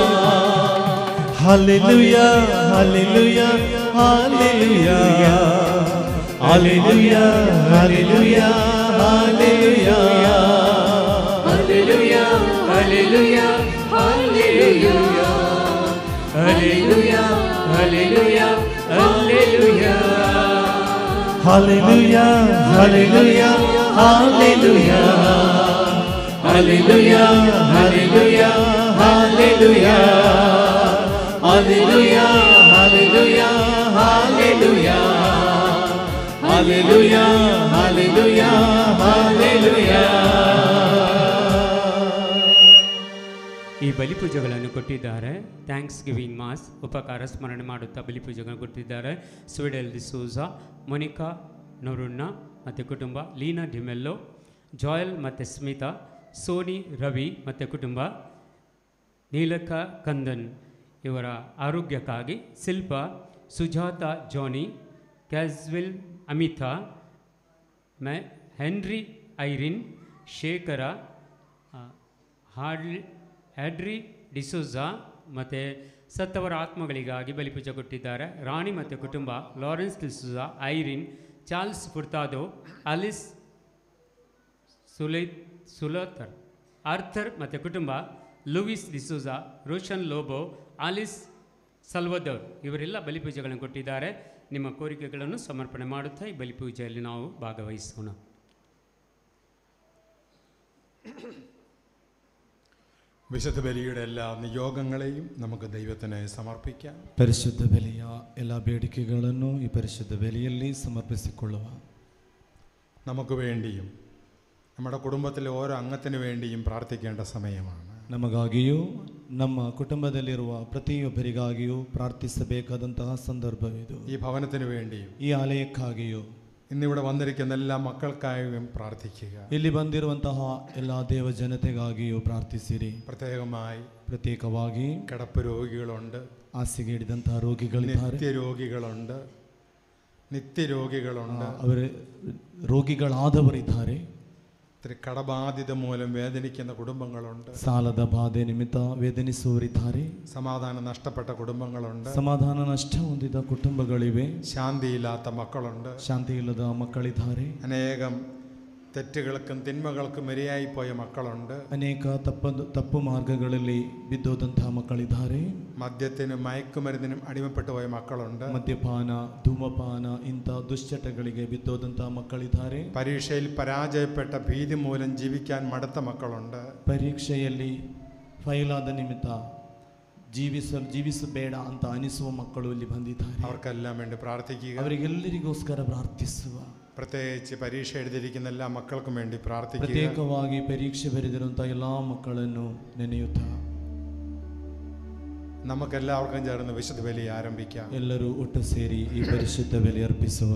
Hallelujah hallelujah hallelujah hallelujah hallelujah hallelujah Hallelujah, hallelujah, hallelujah. Hallelujah, hallelujah, hallelujah. Hallelujah, hallelujah, hallelujah. Hallelujah, hallelujah, hallelujah. Hallelujah, hallelujah, hallelujah. Hallelujah, hallelujah, hallelujah. ಈ ಬಲಿಪೂಜೆಗಳನ್ನು ಕೊಟ್ಟಿದ್ದಾರೆ. ಥ್ಯಾಂಕ್ಸ್ ಗಿವಿಂಗ್ ಮಾಸ್ ಉಪಕಾರ ಸ್ಮರಣೆ ಮಾಡುತ್ತಾ ಬಲಿಪೂಜೆಗಳನ್ನು ಕೊಟ್ಟಿದ್ದಾರೆ. ಸ್ವಿಡೆಲ್ ಡಿಸೋಜಾ, ಮೊನಿಕಾ ನೊರುಣ್ಣ ಮತ್ತು ಕುಟುಂಬ, ಲೀನಾ ಡಿಮೆಲ್ಲೋ, ಜಾಯಲ್ ಮತ್ತು ಸ್ಮಿತಾ, ಸೋನಿ ರವಿ ಮತ್ತು ಕುಟುಂಬ, ನೀಲಕ ಕಂದನ್ ಇವರ ಆರೋಗ್ಯಕ್ಕಾಗಿ, ಶಿಲ್ಪ, ಸುಜಾತ ಜಾನಿ, ಕ್ಯಾಸ್ವಿಲ್ ಅಮಿತಾ, ಹೆನ್ರಿ ಐರಿನ್, ಶೇಖರ, ಹ್ಯಾಡ್ರಿ ಡಿಸೋಜಾ ಮತ್ತು ಸತ್ತವರ ಆತ್ಮಗಳಿಗಾಗಿ ಬಲಿಪೂಜೆ ಕೊಟ್ಟಿದ್ದಾರೆ. ರಾಣಿ ಮತ್ತು ಕುಟುಂಬ, Lawrence D'Souza, Irene, Charles Furtado, Alice ಸುಲೋಥರ್, ಆರ್ಥರ್ ಮತ್ತು ಕುಟುಂಬ, ಲೂಯಿಸ್ ಡಿಸೋಜಾ, ರೋಷನ್ ಲೋಬೋ, ಆಲಿಸ್ ಸಲ್ವದೋರ್ ಇವರೆಲ್ಲ ಬಲಿಪೂಜೆಗಳನ್ನು ಕೊಟ್ಟಿದ್ದಾರೆ. ನಿಮ್ಮ ಕೋರಿಕೆಗಳನ್ನು ಸಮರ್ಪಣೆ ಮಾಡುತ್ತಾ ಈ ಬಲಿಪೂಜೆಯಲ್ಲಿ ನಾವು ಭಾಗವಹಿಸೋಣ. വിശുദ്ധ ബലിയുടെ എല്ലാ നിയോഗങ്ങളെയും നമുക്ക് ദൈവത്തിന് സമർപ്പിക്കാം. ಪರಿಶುದ್ಧ ಬಲಿಯ ಎಲ್ಲ ಬೇಡಿಕೆಗಳನ್ನು ಈ ಪರಿಶುದ್ಧ ಬಲಿಯಲ್ಲಿ ಸಮರ್ಪಿಸಿಕೊಳ್ಳುವ. നമുക്ക് വേണ്ടിയും നമ്മുടെ കുടുംബത്തിലെ ഓരോ അംഗത്തിന് വേണ്ടിയും പ്രാർത്ഥിക്കേണ്ട സമയമാണ്. ನಮಗಾಗಿಯೂ ನಮ್ಮ ಕುಟುಂಬದಲ್ಲಿರುವ ಪ್ರತಿಯೊಬ್ಬರಿಗಾಗಿಯೂ ಪ್ರಾರ್ಥಿಸಬೇಕಾದಂತಹ ಸಂದರ್ಭವಿದು. ഈ ഭവനത്തിന് വേണ്ടിയും ಈ ಆಲಯಕ್ಕಾಗಿಯೂ ഇന്നിവിടെ വന്നിരിക്കുന്ന എല്ലാ മക്കൾക്കായും പ്രാർത്ഥിക്കുക. ಇಲ್ಲಿ ಬಂದಿರುವಂತಹ ಎಲ್ಲ ದೇವ ಜನತೆಗಾಗಿಯೂ ಪ್ರಾರ್ಥಿಸಿರಿ. പ്രത്യേകമായി കിടപ്പ് രോഗികളുണ്ട്, ಹಾಸಿಗೆ ಹಿಡಿದಂತಹ ರೋಗಿಗಳಿದ್ದಾರೆ, നിത്യരോഗികളുണ്ട്, ಅವರ ರೋಗಿಗಳಾದವರಿದ್ದಾರೆ. കടബാധിത മൂലം വേദനിക്കുന്ന കുടുംബങ്ങളുണ്ട്, ಸಾಲದ ಬಾಧೆ ನಿಮಿತ್ತ ವೇದನಿಸುವರಿದ್ದಾರೆ. സമാധാനം നഷ്ടപ്പെട്ട കുടുംബങ്ങളുണ്ട്, ಸಮಾಧಾನ ನಷ್ಟ ಹೊಂದಿದ ಕುಟುಂಬಗಳಿವೆ. ശാന്തിയില്ലാത്ത മക്കളുണ്ട്, ಶಾಂತಿ ಇಲ್ಲದ ಮಕ್ಕಳಿದ್ದಾರೆ. അനേകം തെറ്റുകൾക്കും തിന്മകൾക്കും ഇരയായി പോയ മക്കളുണ്ട്, ಅನೇಕ ತಪ್ಪು ಮಾರ್ಗಗಳಲ್ಲಿ ಬಿದ್ದೋದಂತಹ ಮಕ್ಕಳಿದ್ದಾರೆ. മദ്യത്തിനും മയക്കുമരുന്നിനും അടിമപ്പെട്ടു പോയ മക്കളുണ്ട്, ಮದ್ಯಪಾನ ಧೂಮಪಾನ ಇಂಥ ದುಶ್ಚಟಗಳಿಗೆ ಬಿದ್ದೋದಂತಹ ಮಕ್ಕಳಿದ್ದಾರೆ. പരീക്ഷയിൽ പരാജയപ്പെട്ട ഭീതി മൂലം ജീവിക്കാൻ മടുത്ത മക്കളുണ്ട്, ಪರೀಕ್ಷೆಯಲ್ಲಿ ಫೈಲಾದ ನಿಮಿತ್ತ ಜೀವಿಸಬೇಡ ಅಂತ ಅನಿಸುವ ಮಕ್ಕಳು ಇಲ್ಲಿ ಬಂದಿದ್ದಾರೆ. അവർക്കെല്ലാം വേണ്ടി പ്രാർത്ഥിക്കുക. ಅವರಿಗೆಲ್ಲರಿಗೋಸ್ಕರ ಪ್ರಾರ್ಥಿಸುವ. പ്രത്യേകിച്ച് പരീക്ഷ എഴുതിയിരിക്കുന്ന എല്ലാ മക്കൾക്കും വേണ്ടി പ്രാർത്ഥിക്കുക. ಪ್ರತ್ಯೇಕವಾಗಿ ಪರೀಕ್ಷೆ ಬರೆದಿರುವಂತಹ ಎಲ್ಲಾ ಮಕ್ಕಳನ್ನು ನೆನೆಯುತ್ತಾ നമുക്കെല്ലാവർക്കും ചേർന്ന് വിശുദ്ധ ബലി ആരംഭിക്കാം. ಎಲ್ಲರೂ ಒಟ್ಟು ಸೇರಿ ಈ ಪರಿಶುದ್ಧ ಬಲಿ ಅರ್ಪಿಸುವ.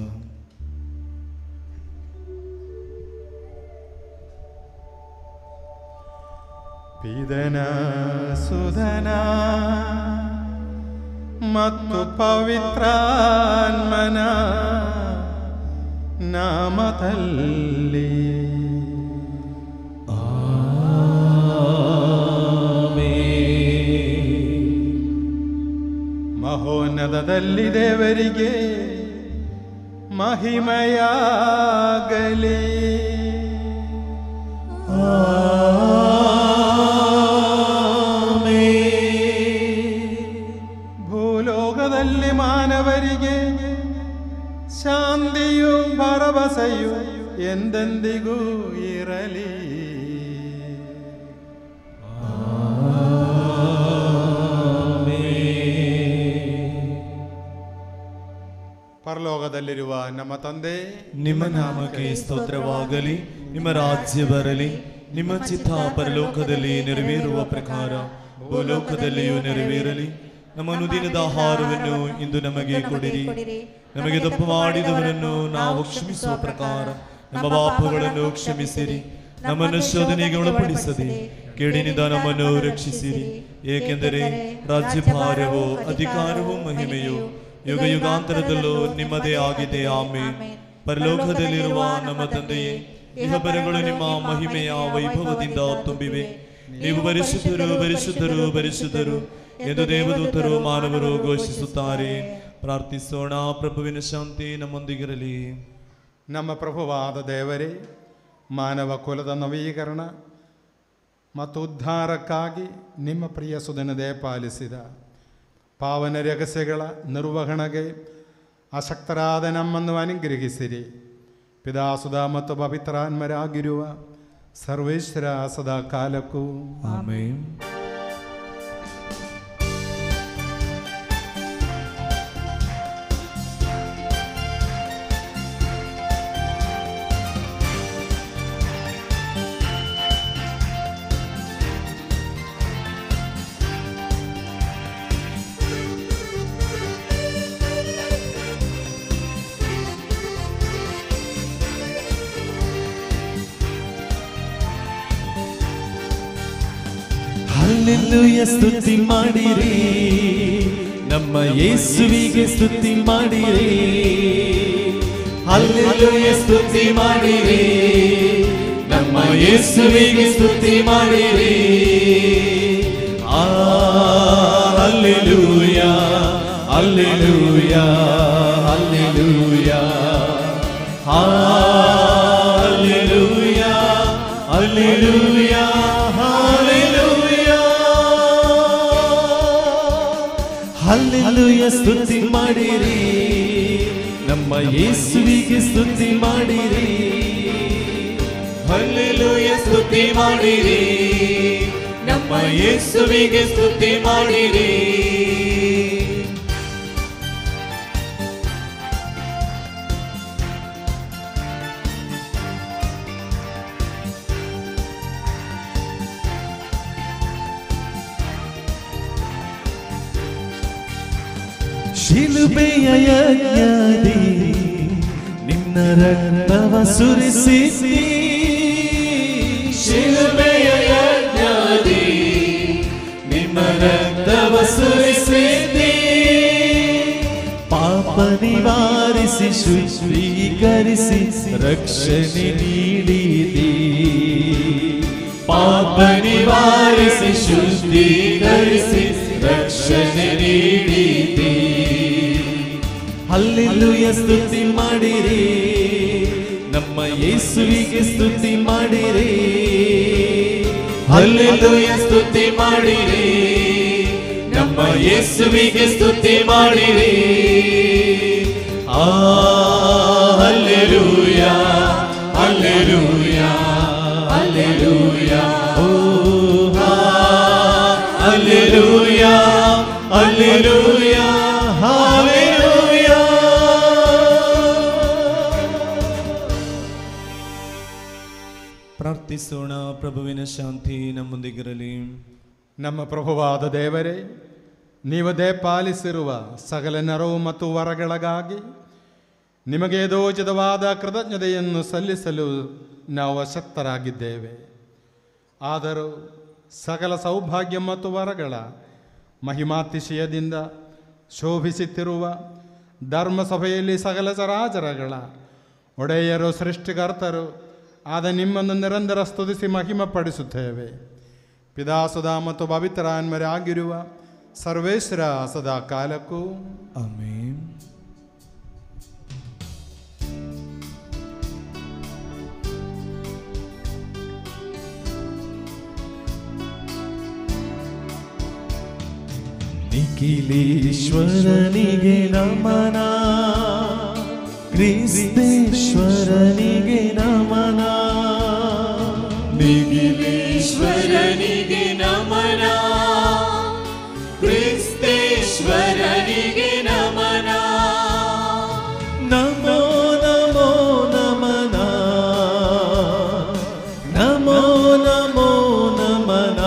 ಪಿತನ ಸುಧನ ಮತ್ತು ಪವಿತ್ರಾತ್ಮನ ನಾಮದಲ್ಲಿ ಮಹೋನ್ನತದಲ್ಲಿ ದೇವರಿಗೆ ಮಹಿಮೆಯಾಗಲಿ. ಭೂಲೋಕದಲ್ಲಿ ಮಾನವರಿಗೆ ಶಾಂತಿಯು ಭರವಸೆಯು ಎಂದೆಂದಿಗೂ ಇರಲಿ. ಪರಲೋಕದಲ್ಲಿರುವ ನಮ್ಮ ತಂದೆ, ನಿಮ್ಮ ನಾಮಕ್ಕೆ ಸ್ತೋತ್ರವಾಗಲಿ. ನಿಮ್ಮ ರಾಜ್ಯ ಬರಲಿ. ನಿಮ್ಮ ಚಿತ್ತ ಪರಲೋಕದಲ್ಲಿ ನೆರವೇರುವ ಪ್ರಕಾರ ಭೂಲೋಕದಲ್ಲಿಯೂ ನೆರವೇರಲಿ. ನಮ್ಮ ಅನುದಿನದ ಆಹಾರವನ್ನು ಇಂದು ನಮಗೆ ಕೊಡಿರಿ. ನಮಗೆ ತಪ್ಪು ಮಾಡಿದವರನ್ನು ನಾವು ಕ್ಷಮಿಸುವ ಪ್ರಕಾರ ನಮ್ಮ ಪಾಪಗಳನ್ನು ಕ್ಷಮಿಸಿರಿ. ನಮ್ಮನ್ನು ಶೋಧನೆಗೆ ಒಳಪಡಿಸದೆ ಕೇಡಿನಿಂದ ನಮ್ಮನ್ನು ರಕ್ಷಿಸಿರಿ. ಏಕೆಂದರೆ ರಾಜ್ಯಭಾರವೂ ಅಧಿಕಾರವೂ ಮಹಿಮೆಯೂ ಯುಗ ಯುಗಾಂತರದಲ್ಲೂ ನಿಮ್ಮದೇ ಆಗಿದೆ. ಆಮೆನ್. ಪರಲೋಕದಲ್ಲಿರುವ ನಮ್ಮ ತಂದೆಯೇ, ಇಹಪರಗಳು ನಿಮ್ಮ ಮಹಿಮೆಯ ವೈಭವದಿಂದ ತುಂಬಿವೆ. ನೀವು ಪರಿಶುದ್ಧರು ಪರಿಶುದ್ಧರು ಪರಿಶುದ್ಧರು ಎಂದು ದೇವದೂತರು ಮಾನವರು ಘೋಷಿಸುತ್ತಾರೆ. ಪ್ರಾರ್ಥಿಸೋಣ. ಪ್ರಭುವಿನ ಶಾಂತಿ ನಮ್ಮೊಂದಿಗಿರಲಿ. ನಮ್ಮ ಪ್ರಭುವಾದ ದೇವರೇ, ಮಾನವ ಕುಲದ ನವೀಕರಣ ಮತ್ತು ಉದ್ಧಾರಕ್ಕಾಗಿ ನಿಮ್ಮ ಪ್ರಿಯ ಸುಧನದೇ ಪಾಲಿಸಿದ ಪಾವನ ರಹಸ್ಯಗಳ ನಿರ್ವಹಣೆಗೆ ಅಶಕ್ತರಾದ ನಮ್ಮನ್ನು ಅನುಗ್ರಹಿಸಿರಿ. ಪಿತಾಸುಧ ಮತ್ತು ಪವಿತ್ರಾತ್ಮರಾಗಿರುವ ಸರ್ವೇಶ್ವರ ಸದಾ ಕಾಲಕ್ಕೂ ಆಮೆನ್. ಹಲ್ಲೆಲೂಯ, ಸ್ತುತಿ ಮಾಡಿರಿ, ನಮ್ಮ ಯೇಸುವಿಗೆ ಸ್ತುತಿ ಮಾಡಿರಿ. ಹಲ್ಲೆಲೂಯ, ಸ್ತುತಿ ಮಾಡಿರಿ, ನಮ್ಮ ಯೇಸುವಿಗೆ ಸ್ತುತಿ ಮಾಡಿರಿ. Hallelujah hallelujah hallelujah hallelujah hallelujah hallelujah, ಸ್ತುತಿ ಮಾಡಿರಿ, ನಮ್ಮ ಯೇಸುವಿಗೆ ಸ್ತುತಿ ಮಾಡಿರಿ. ಹಲ್ಲೆಲೂಯ, ಸ್ತುತಿ ಮಾಡಿರಿ, ನಮ್ಮ ಯೇಸುವಿಗೆ ಸ್ತುತಿ ಮಾಡಿರಿ. ಶಿಲುಬೆಯ ಯಜ್ಞದಿ ನಿನ್ನ ರಕ್ತವ ಸುರಿಸಿ, ಶಿಲುಬೆಯ ಯಜ್ಞದಿ ನಿಮ್ಮ ರಕ್ತವ ಸುರಿಸಿದಿ. ಪಾಪ ನಿವಾರಿಸಿ ಶುದ್ಧೀಕರಿಸಿ ರಕ್ಷಣೆ ನೀಡಿದಿ. ಪಾಪ ನಿವಾರಿಸಿ ಶುದ್ಧೀಕರಿಸಿ ರಕ್ಷಣೆ ನೀಡಿದಿ. ಹಲ್ಲೆಲೂಯ, ಸ್ತುತಿ ಮಾಡಿರಿ, ನಮ್ಮ ಯೇಸುವಿಗೆ ಸ್ತುತಿ ಮಾಡಿರಿ. ಹಲ್ಲೆಲೂಯ, ಸ್ತುತಿ ಮಾಡಿರಿ, ನಮ್ಮ ಯೇಸುವಿಗೆ ಸ್ತುತಿ ಮಾಡಿರಿ. Hallelujah hallelujah hallelujah hallelujah hallelujah hallelujah. ಪ್ರಾರ್ಥಿಸೋಣ. ಪ್ರಭುವಿನ ಶಾಂತಿ ನಮ್ಮೊಂದಿಗಿರಲಿ. ನಮ್ಮ ಪ್ರಭುವಾದ ದೇವರೇ, ನೀವು ದಯಪಾಲಿಸಿರುವ ಸಕಲ ನೆರವು ಮತ್ತು ವರಗಳಿಗಾಗಿ ನಿಮಗೆ ಯಥೋಚಿತವಾದ ಕೃತಜ್ಞತೆಯನ್ನು ಸಲ್ಲಿಸಲು ನಾವು ಅಶಕ್ತರಾಗಿದ್ದೇವೆ. ಆದರೂ ಸಕಲ ಸೌಭಾಗ್ಯ ಮತ್ತು ವರಗಳ ಮಹಿಮಾತಿಶಯದಿಂದ ಶೋಭಿಸುತ್ತಿರುವ ಧರ್ಮಸಭೆಯಲ್ಲಿ ಸಕಲ ಚರಾಚರಗಳ ಒಡೆಯರು ಸೃಷ್ಟಿಕರ್ತರು ಆದ ನಿಮ್ಮನ್ನು ನಿರಂತರ ಸ್ತುತಿಸಿ ಮಹಿಮಪಡಿಸುತ್ತೇವೆ. ಪಿತಾಸುಧ ಮತ್ತು ಪವಿತ್ರಾತ್ಮರಾಗಿರುವ ಸರ್ವೇಶ್ವರ ಸದಾ ಕಾಲಕ್ಕೂ ಆಮೆನ್. ನಿಖಿಲೇಶ್ವರನಿಗೆ ನಮನ, ಕ್ರಿಸ್ತೇಶ್ವರನಿಗೆ ನಮನ. ನಿಖಿಲೇಶ್ವರನಿಗೆ ನಮನ, ಕ್ರಿಸ್ತೇಶ್ವರನಿಗೆ ನಮನ. ನಮೋ ನಮೋ ನಮನ, ನಮೋ ನಮೋ ನಮನ.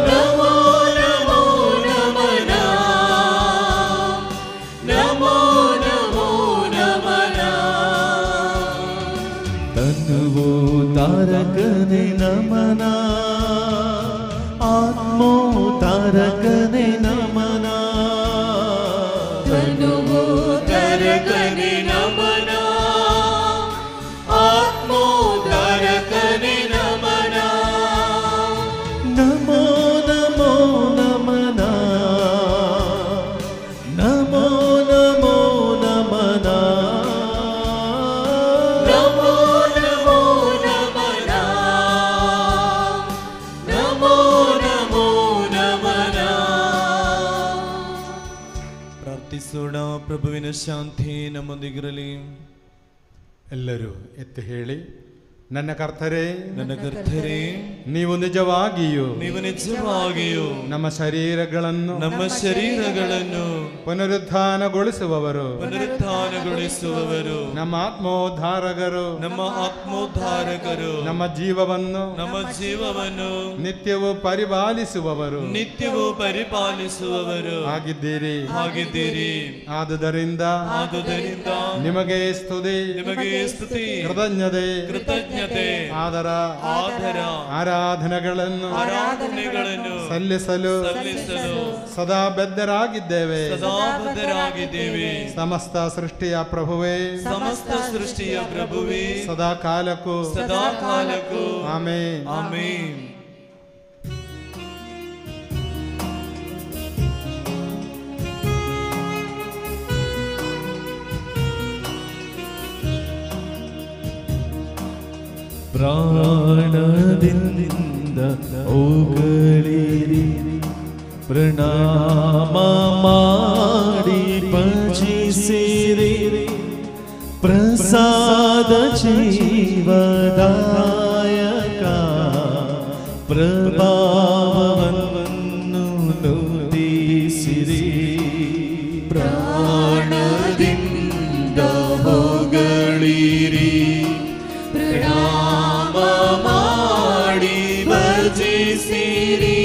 ನಮೋ ನಮೋ ನಮನ, ನಮೋ ನಮೋ ನಮನ. ತನುವು ತಾರಕನೆ ನಮನ, ಆತ್ಮೋ ತಾರಕನೆ ನಮನ. ತನುವು ತಾರಕನೆ ಶಾಂತಿ ನಮ್ಮೊಂದಿಗಿರಲಿ. ಎಲ್ಲರೂ ಎತ್ತಿ ಹೇಳಿ, ನನ್ನ ಕರ್ತರೇ, ನನ್ನ ಕರ್ತರೇ, ನೀವು ನಿಜವಾಗಿಯೂ ನಮ್ಮ ಶರೀರಗಳನ್ನು ಪುನರುತ್ಥಾನಗೊಳಿಸುವವರು, ನಮ್ಮ ಆತ್ಮೋದ್ಧಾರಕರು, ನಮ್ಮ ಜೀವವನ್ನು ನಿತ್ಯವೂ ಪರಿಪಾಲಿಸುವವರು ಆಗಿದ್ದೀರಿ. ಆದುದರಿಂದ ನಿಮಗೆ ಸ್ತುತಿ, ಕೃತಜ್ಞತೆ, ಆದರ ಆರಾಧನೆಗಳನ್ನು ಸಲ್ಲಿಸಲು ಸದಾ ಬದ್ಧರಾಗಿದ್ದೇವೆ. ಸಮಸ್ತ ಸೃಷ್ಟಿಯ ಪ್ರಭುವೇ, ಸದಾ ಕಾಲಕ್ಕೂ ಆಮೆನ್. ಪ್ರಾಣದಿಂದ ಓಗಳಿರಿ, ಪ್ರಣಾಮ ಮಾಡಿ ಭಜಿಸಿರಿ, ಪ್ರಸಾದ ಜೀವದಾಯಕ ಪ್ರಭಾವವನ್ನು ನುಡಿಸಿರಿ. ಪ್ರಾಣದಿಂದ ಹೋಗಳಿರಿ, ಪ್ರಣಾಮ ಮಾಡಿ ಭಜಿಸಿರಿ,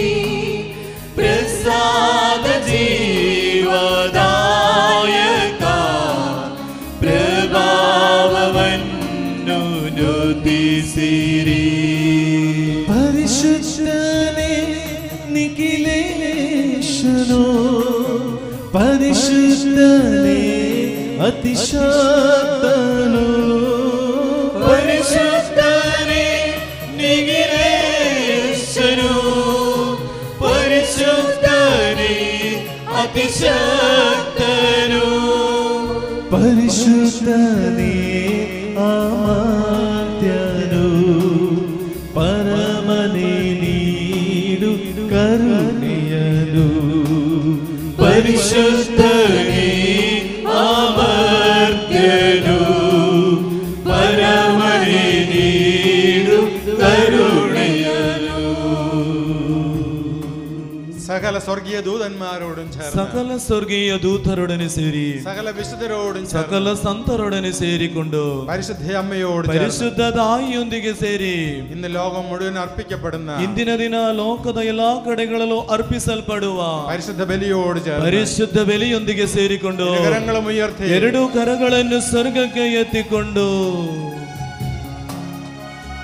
ಪ್ರಸಾದ ಜೀವದಾಯಕ ಪ್ರಭಾವವನ್ನು ನುಡಿಸಿರಿ. ಪರಿಶುದ್ಧನೇ ನಿಖಿಲೇಶನು, ಪರಿಶುದ್ಧನೇ ಅತಿಶಕ್ತನು, ಪರಿಶುದ್ಧನೇ ನಿಖಿಲೇಶನು, ಪರಿಶುದ್ಧನೇ ಅತಿಶಕ್ತನು, ಪರಿಶುದ್ಧನೇ ಅಮರ್ತ್ಯನು, ಪರಮನೇ ನೀಡು ಕರುಣೆಯನು, ಪರಿಶುದ್ಧನೇ ಅಮರ್ತ್ಯನು, ಪರಮನೇ ನೀಡು ಕರುಣೆಯನು. സകല സ്വർഗീയ ദൂതന്മാരോടും ചേർന്ന് സകല സ്വർഗീയ ദൂതരോടനെ ಸೇರಿ സകല വിശുദ്ധരോടും സകല ಸಂತರೊಡನೆ ಸೇರಿಕೊಂಡು പരിശുദ്ധ അമ്മയോട് ಪರಿಶುದ್ಧ ತಾಯಿಯೊಂದಿಗೆ ಸೇರಿ ഇന്ന് ലോകം മുഴുവൻ അർപ്പിക്കപ്പെടുന്ന ಇಂದಿನ ದಿನ ಲೋಕದ ಎಲ್ಲಾ ಕಡೆಗಳಲ್ಲೂ ಅರ್ಪಿಸಲ್ಪಡುವ പരിശുദ്ധ ബലിയോട് ചേർന്ന് ಪರಿಶುದ್ಧ ಬೆಲೆಯೊಂದಿಗೆ ಸೇರಿಕೊಂಡು കരങ്ങളും ഉയർത്തി ಎರಡು ಕರಗಳನ್ನು ಸ್ವರ್ಗಕ್ಕೆ ಎತ್ತಿಕೊಂಡು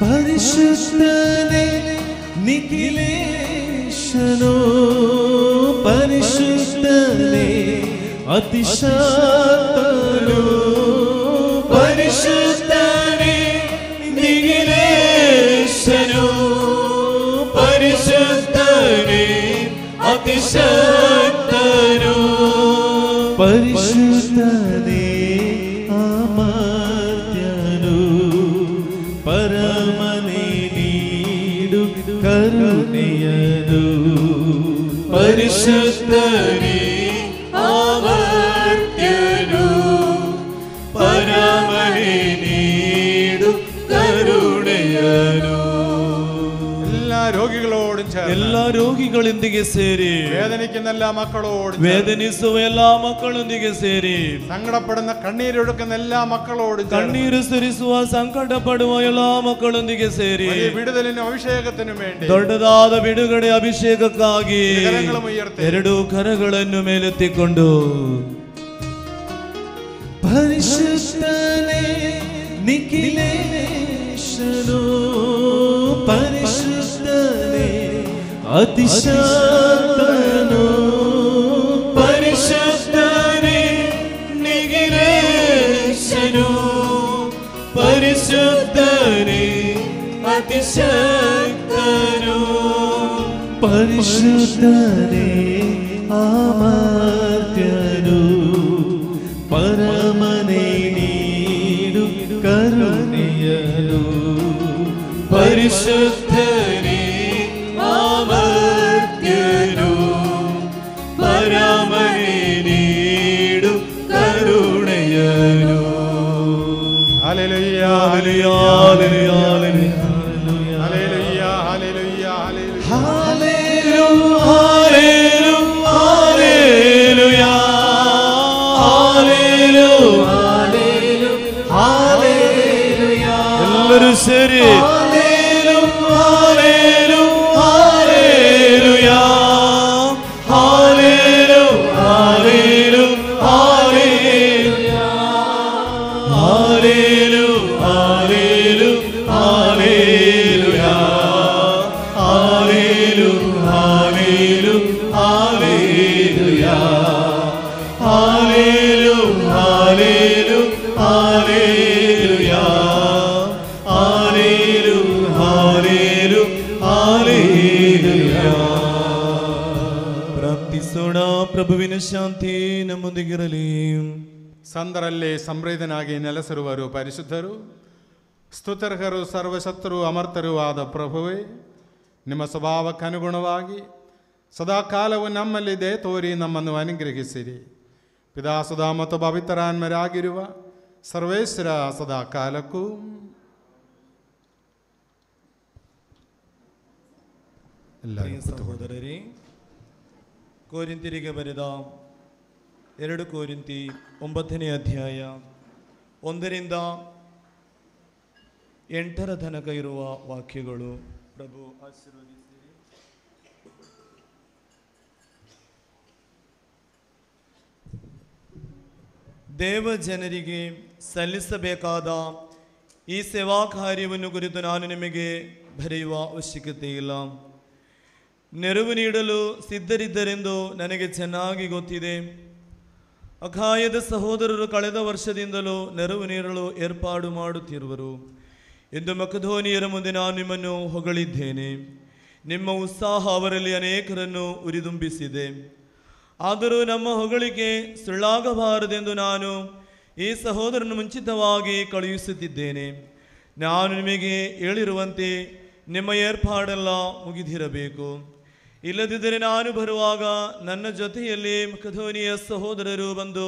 ಪರಿಶುದ್ಧನೇ ನಿಖಿಲೇಶನು, ಪರಿಶುದ್ಧನೇ ಅತಿಶಕ್ತನು, ಪರಿಶುದ್ಧನೇ ನಿಖಿಲೇಶನು, ಪರಿಶುದ್ಧನೇ ಅತಿಶಕ್ತನು, ಪರಿಶುದ್ಧನೇ ಅಮರ್ತ್ಯನು, ಪರಮನೇ ನೀಡು ಕರುಣೆಯನು, ಪರಿಶುದ್ಧನೇ ಅಮರ್ತ್ಯನು, ಪರಮನೇ ನೀಡು ಕರುಣೆಯನು. എല്ലാ രോഗികളോടും ചേർന്ന് ಎಲ್ಲಾ ರೋಗಿಗಳೊಂದಿಗೆ ಸೇರಿ വേദനിക്കുന്ന എല്ലാ മക്കളോടും ವೇದನಿಸುವ ಎಲ್ಲಾ ಮಕ್ಕಳೊಂದಿಗೆ ಸೇರಿ സങ്കടപ്പെടുന്ന കണ്ണീരൊഴുക്കുന്ന എല്ലാ മക്കളോടും ಕಣ್ಣೀರು ಸುರಿಸುವ ಸಂಕಟ ಪಡುವ ಎಲ್ಲಾ ಮಕ್ಕಳೊಂದಿಗೆ ಸೇರಿ വിടുതലിനും അഭിഷേകത്തിനും വേണ്ടി ದೊಡ್ಡದಾದ ಬಿಡುಗಡೆ ಅಭಿಷೇಕಕ್ಕಾಗಿ കരങ്ങളും ഉയർത്തി ಎರಡು ಕರಗಳನ್ನು ಮೇಲೆತ್ತಿಕೊಂಡು ಪರಿಶುದ್ಧನೇ ನಿಖಿಲೇಶನು, ಪರಿಶುದ್ಧನೇ ಅತಿಶಕ್ತನು, ಪರಿಶುದ್ಧನೇ ನಿಖಿಲೇಶನು, ಪರಿಶುದ್ಧನೇ ಅತಿಶಕ್ತನು, ಪರಿಶುದ್ಧನೇ ಅಮರ್ತ್ಯನು, ಪರಮನೇ ನೀಡು ಕರುಣೆಯನು, ಪರಿಶುದ್ಧನೇ ಅಮರ್ತ್ಯನು, ಪರಮನೇ ನೀಡು ಕರುಣೆಯನು. Hallelujah hallelujah hallelujah hallelujah hallelujah hallelujah hallelujah എല്ലാവരും ശരി ಪ್ರಾರ್ಥಿಸೋಣ. ಪ್ರಭುವಿನ ಶಾಂತಿ ನಮ್ಮೊಂದಿಗಿರಲಿ. ಸಂತರಲ್ಲೇ ಸಂಪ್ರೀತನಾಗಿ ನೆಲೆಸಿರುವರು ಪರಿಶುದ್ಧರು, ಸ್ತುತರ್ಹರು, ಸರ್ವಶತ್ರು ಅಮರ್ತರೂ ಆದ ಪ್ರಭುವೇ, ನಿಮ್ಮ ಸ್ವಭಾವಕ್ಕನುಗುಣವಾಗಿ ಸದಾಕಾಲವು ನಮ್ಮಲ್ಲಿದೆ ತೋರಿ ನಮ್ಮನ್ನು ಅನುಗ್ರಹಿಸಿರಿ. ಪಿತಾಸುಧ ಮತ್ತು ಪವಿತ್ರಾನ್ಮರಾಗಿರುವ ಸರ್ವೇಶ್ವರ ಸದಾಕಾಲಕ್ಕೂ. ಸಹೋದರರೇ, ಕೊರಿಂಥಿಯರಿಗೆ ಬರೆದ 2 ಕೊರಿಂಥಿ 9ನೇ ಅಧ್ಯಾಯ 1ರಿಂದ 8 ತನಕ ಇರುವ ವಾಕ್ಯಗಳು. ಪ್ರಭು ಆಶೀರ್ವದಿಸಿರಿ. ದೇವ ಜನರಿಗೆ ಸಲ್ಲಿಸಬೇಕಾದ ಈ ಸೇವಾ ಕಾರ್ಯವನ್ನು ಕುರಿತು ನಾನು ನಿಮಗೆ ಬರೆಯುವ ಅವಶ್ಯಕತೆ ಇಲ್ಲ. ನೆರವು ನೀಡಲು ಸಿದ್ಧರಿದ್ದರೆಂದು ನನಗೆ ಚೆನ್ನಾಗಿ ಗೊತ್ತಿದೆ. ಅಖಾಯದ ಸಹೋದರರು ಕಳೆದ ವರ್ಷದಿಂದಲೂ ನೆರವು ನೀಡಲು ಏರ್ಪಾಡು ಮಾಡುತ್ತಿರುವರು ಎಂದು ಮಕದೋನಿಯರ ಮುಂದೆ ನಾನು ನಿಮ್ಮನ್ನು ಹೊಗಳಿದ್ದೇನೆ. ನಿಮ್ಮ ಉತ್ಸಾಹ ಅವರಲ್ಲಿ ಅನೇಕರನ್ನು ಉರಿದುಂಬಿಸಿದೆ. ಆದರೂ ನಮ್ಮ ಹೊಗಳಿಕೆ ಸುಳ್ಳಾಗಬಾರದೆಂದು ನಾನು ಈ ಸಹೋದರನ್ನು ಮುಂಚಿತವಾಗಿ ಕಳುಹಿಸುತ್ತಿದ್ದೇನೆ. ನಾನು ನಿಮಗೆ ಹೇಳಿರುವಂತೆ ನಿಮ್ಮ ಏರ್ಪಾಡೆಲ್ಲ ಮುಗಿದಿರಬೇಕು. ಇಲ್ಲದಿದ್ದರೆ ನಾನು ಬರುವಾಗ ನನ್ನ ಜೊತೆಯಲ್ಲಿ ಮಕದೋನಿಯ ಸಹೋದರರು ಬಂದು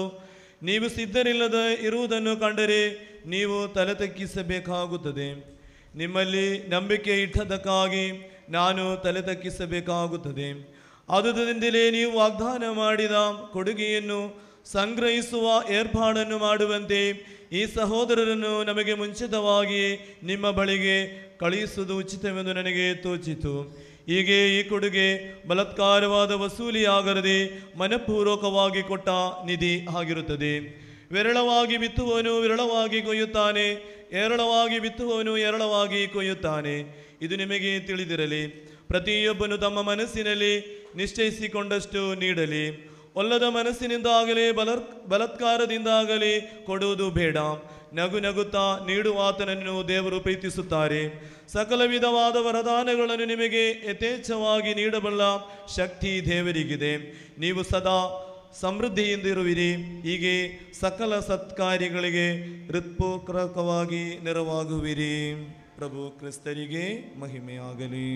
ನೀವು ಸಿದ್ಧರಿಲ್ಲದೆ ಇರುವುದನ್ನು ಕಂಡರೆ ನೀವು ತಲೆ ತಗ್ಗಿಸಬೇಕಾಗುತ್ತದೆ. ನಿಮ್ಮಲ್ಲಿ ನಂಬಿಕೆ ಇಟ್ಟದಕ್ಕಾಗಿ ನಾನು ತಲೆ ತಗ್ಗಿಸಬೇಕಾಗುತ್ತದೆ. ಆದುದರಿಂದಲೇ ನೀವು ವಾಗ್ದಾನ ಮಾಡಿದ ಕೊಡುಗೆಯನ್ನು ಸಂಗ್ರಹಿಸುವ ಏರ್ಪಾಡನ್ನು ಮಾಡುವಂತೆ ಈ ಸಹೋದರರನ್ನು ನಮಗೆ ಮುಂಚಿತವಾಗಿ ನಿಮ್ಮ ಬಳಿಗೆ ಕಳುಹಿಸುವುದು ಉಚಿತವೆಂದು ನನಗೆ ತೋಚಿತು. ಹೀಗೆ ಈ ಕೊಡುಗೆ ಬಲಾತ್ಕಾರವಾದ ವಸೂಲಿಯಾಗದೆ ಮನಪೂರ್ವಕವಾಗಿ ಕೊಟ್ಟ ನಿಧಿ ಆಗಿರುತ್ತದೆ. ವಿರಳವಾಗಿ ಬಿತ್ತುವವನು ವಿರಳವಾಗಿ ಕೊಯ್ಯುತ್ತಾನೆ, ಏರಳವಾಗಿ ಬಿತ್ತುವವನು ಏರಳವಾಗಿ ಕೊಯ್ಯುತ್ತಾನೆ. ಇದು ನಿಮಗೆ ತಿಳಿದಿರಲಿ. ಪ್ರತಿಯೊಬ್ಬನು ತಮ್ಮ ಮನಸ್ಸಿನಲ್ಲಿ ನಿಶ್ಚಯಿಸಿಕೊಂಡಷ್ಟು ನೀಡಲಿ. ಒಲ್ಲದ ಮನಸ್ಸಿನಿಂದಾಗಲಿ ಬಲಾತ್ಕಾರದಿಂದಾಗಲಿ ಕೊಡುವುದು ಬೇಡ. ನಗು ನಗುತ್ತಾ ನೀಡುವಾತನನ್ನು ದೇವರು ಪ್ರೀತಿಸುತ್ತಾರೆ. ಸಕಲ ವಿಧವಾದ ವರದಾನಗಳನ್ನು ನಿಮಗೆ ಯಥೇಚ್ಛವಾಗಿ ನೀಡಬಲ್ಲ ಶಕ್ತಿ ದೇವರಿಗಿದೆ. ನೀವು ಸದಾ ಸಮೃದ್ಧಿಯಿಂದಿರುವಿರಿ. ಹೀಗೆ ಸಕಲ ಸತ್ಕಾರ್ಯಗಳಿಗೆ ಹೃತ್ಪೂರ್ವಕವಾಗಿ ನೆರವಾಗುವಿರಿ. ಪ್ರಭು ಕ್ರಿಸ್ತರಿಗೆ ಮಹಿಮೆಯಾಗಲಿ.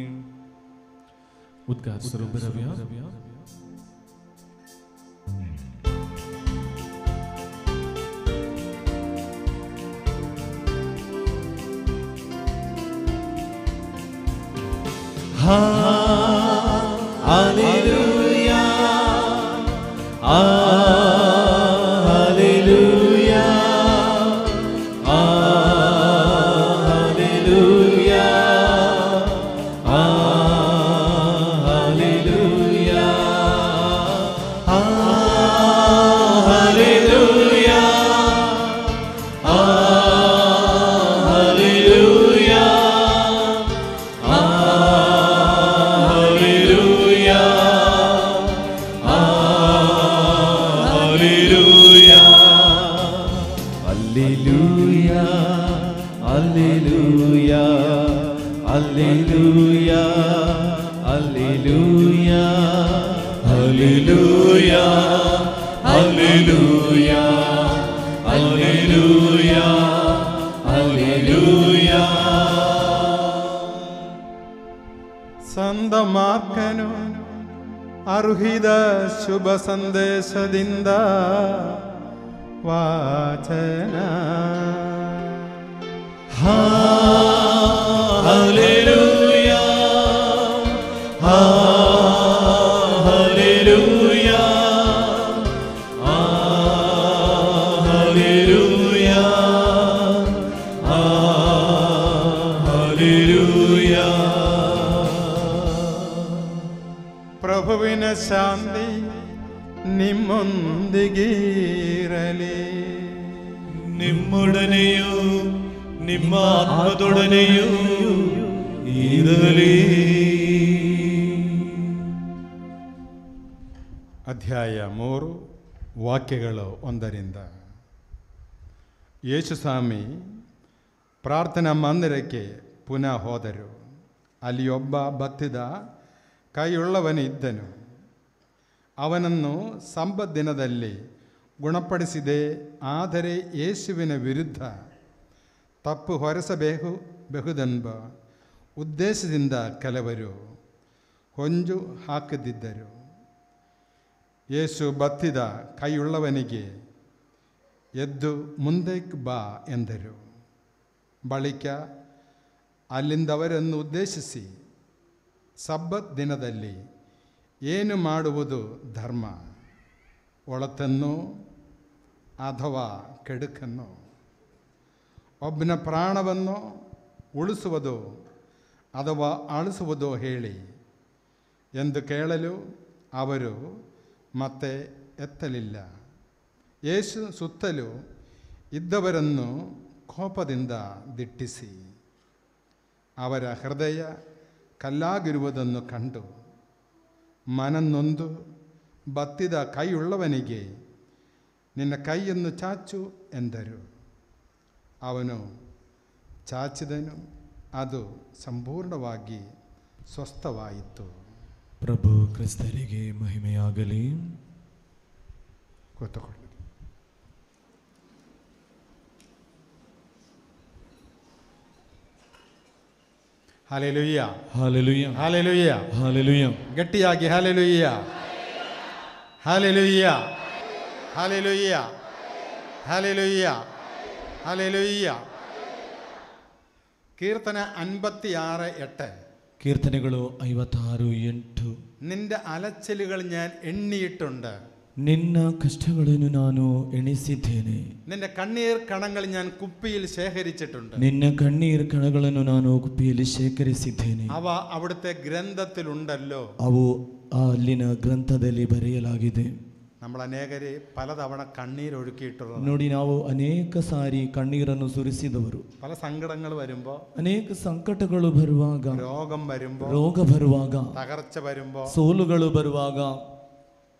Hallelujah, hallelujah, hallelujah, hallelujah, hallelujah, ಸಂತ ಮಾರ್ಕನು ಅರುಹಿದ ಶುಭ ಸಂದೇಶದಿಂದ ವಾಚನ. ಪ್ರಭುವಿನ ಶಾಂತಿ ನಿಮ್ಮೊಂದಿಗಿರಲಿ. ನಿಮ್ಮೊಡನೆಯೂ ನಿಮ್ಮ ಆತ್ಮದೊಡನೆಯೂ ಇರಲಿ. ಅಧ್ಯಾಯ 3 ವಾಕ್ಯಗಳು 1. ಯೇಸುಸ್ವಾಮಿ ಪ್ರಾರ್ಥನಾ ಮಂದಿರಕ್ಕೆ ಪುನಃ ಹೋದರು. ಅಲ್ಲಿ ಒಬ್ಬ ಬತ್ತಿದ ಕೈಯುಳ್ಳವನಿದ್ದನು. ಅವನನ್ನು ಸಬ್ಬತ್ ದಿನದಲ್ಲಿ ಗುಣಪಡಿಸಿದೆ. ಆದರೆ ಯೇಸುವಿನ ವಿರುದ್ಧ ತಪ್ಪು ಹೊರಿಸಬಹುದೆಂಬ ಉದ್ದೇಶದಿಂದ ಕೆಲವರು ಹೊಂಚು ಹಾಕದಿದ್ದರು. ಯೇಸು ಬತ್ತಿದ ಕೈಯುಳ್ಳವನಿಗೆ ಎದ್ದು ಮುಂದಕ್ಕೆ ಬಾ ಎಂದರು. ಬಳಿಕ ಅಲ್ಲಿಂದವರನ್ನು ಉದ್ದೇಶಿಸಿ, ಸಬ್ಬತ್ ದಿನದಲ್ಲಿ ಏನು ಮಾಡುವುದು ಧರ್ಮ? ಒಳತನ್ನೋ ಅಥವಾ ಕೆಡುಕನ್ನೋ? ಒಬ್ಬನ ಪ್ರಾಣವನ್ನು ಉಳಿಸುವುದೋ ಅಥವಾ ಅಳಿಸುವುದೋ ಹೇಳಿ ಎಂದು ಕೇಳಲು ಅವರು ಮತ್ತೆ ಎತ್ತಲಿಲ್ಲ. ಯೇಸು ಸುತ್ತಲೂ ಇದ್ದವರನ್ನು ಕೋಪದಿಂದ ದಿಟ್ಟಿಸಿ ಅವರ ಹೃದಯ ಕಲ್ಲಾಗಿರುವುದನ್ನು ಕಂಡು ಮನನೊಂದು ಬತ್ತಿದ ಕೈಯುಳ್ಳವನಿಗೆ, ನಿನ್ನ ಕೈಯನ್ನು ಚಾಚು ಎಂದರು. ಅವನು ಚಾಚಿದನು. ಅದು ಸಂಪೂರ್ಣವಾಗಿ ಸ್ವಸ್ಥವಾಯಿತು. ಪ್ರಭು ಕ್ರಿಸ್ತರಿಗೆ ಮಹಿಮೆಯಾಗಲಿ. ಕೂತುಕೊಳ್ಳಿ. Hallelujah, hallelujah, hallelujah, hallelujah. ಗಟ್ಟಿಯಾಗಿ hallelujah, hallelujah, hallelujah, hallelujah, hallelujah. ಕೀರ್ತನೆ 56:8. ಕೀರ್ತನೆಗಳು 56:8. നിന്റെ അലച്ചിലുകൾ ഞാൻ എണ്ണിയിട്ടുണ്ട്. ನಿನ್ನ ಕಷ್ಟಗಳನ್ನು ನಾನು ಎಣಿಸಿದ್ದೇನೆ. നിന്റെ കണ്ണീർ കണങ്ങൾ ഞാൻ കുപ്പിയിൽ ശേഖരിച്ചിട്ടുണ്ട്. ನಿನ್ನ ಕಣ್ಣೀರ್ ಕಣಗಳನ್ನು ನಾನು ಕುಪ್ಪಿಯಲ್ಲಿ ಶೇಖರಿಸಿದ್ದೇನೆ. അവ അവിടുത്തെ ഗ്രന്ഥത്തിലുണ്ടല്ലോ. ಅವು ಅಲ್ಲಿನ ಗ್ರಂಥದಲ್ಲಿ ಬರೆಯಲಾಗಿದೆ. നമ്മൾ അനേകരെ പലതവണ കണ്ണീരൊഴുക്കിയിട്ടുള്ളത്. ನೋಡಿ, ನಾವು ಅನೇಕ ಸಾರಿ ಕಣ್ಣೀರನ್ನು ಸುರಿಸಿದವರು. പല സങ്കടങ്ങൾ വരുമ്പോ, ಅನೇಕ ಸಂಕಟಗಳು ಬರುವಾಗ, രോഗം വരുമ്പോ, ರೋಗ ಬರುವಾಗ, തകർച്ച വരുമ്പോ, ಸೋಲುಗಳು ಬರುವಾಗ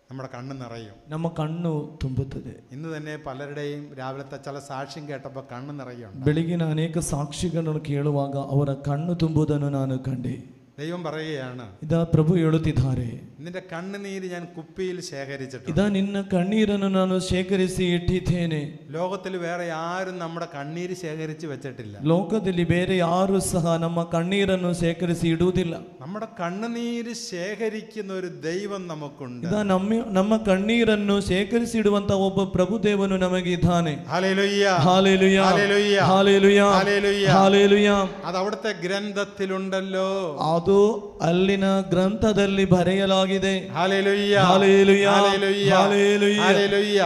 നമ്മുടെ കണ്ണ് നിറയും, ನಮ್ಮ ಕಣ್ಣು ತುಂಬುತ್ತದೆ. ഇന്ന് തന്നെ പലരുടെയും രാവിലത്തെ ചില സാക്ഷ്യം കേട്ടപ്പോൾ കണ്ണ് നിറയുണ്ട്. ಬೆಳಗಿನ ಅನೇಕ ಸಾಕ್ಷಿಗಳನ್ನು ಕೇಳುವಾಗ ಅವರ ಕಣ್ಣು ತುಂಬುವುದನ್ನು ನಾನು ಕಂಡೆ. ദൈവം പറയുകയാണ്, ಇದ ಪ್ರಭು ಹೇಳುತ್ತಿದ್ದಾರೆ, നിന്റെ കണ്ണുനീര് ഞാൻ കുപ്പിയിൽ ശേഖരിച്ചിട്ടുണ്ട്. ಇದ ನಿನ್ನ ಕಣ್ಣೀರನ್ನು ನಾನು ಶೇಖರಿಸಿ ಇಟ್ಟಿದ್ದೇನೆ. ലോകത്തിൽ വേറെ ആരും നമ്മുടെ കണ്ണീര് ശേഖരിച്ച് വെച്ചിട്ടില്ല. ಲೋಕದಲ್ಲಿ ಬೇರೆ ಯಾರು ಸಹ ನಮ್ಮ ಕಣ್ಣೀರನ್ನು ಶೇಖರಿಸಿ ಇಡುವುದಿಲ್ಲ. നമ്മുടെ കണ്ണുനീര് ശേഖരിക്കുന്ന ഒരു ദൈവം നമുക്കുണ്ട്. ಇದ ನಮ್ಮ ಕಣ್ಣೀರನ್ನು ಶೇಖರಿಸಿ ಇಡುವಂತ ಒಬ್ಬ ಪ್ರಭು ದೇವನು ನಮಗೆ ಇದ್ದಾನೆ. Hallelujah, hallelujah, hallelujah, hallelujah, hallelujah, hallelujah. അത് അവിടുത്തെ ഗ്രന്ഥത്തിലുണ്ടല്ലോ. ಅದು ಅಲ್ಲಿನ ಗ್ರಂಥದಲ್ಲಿ ಬರೆಯಲಾಗಿದೆ. Hallelujah, hallelujah, hallelujah, hallelujah. Hallelujah.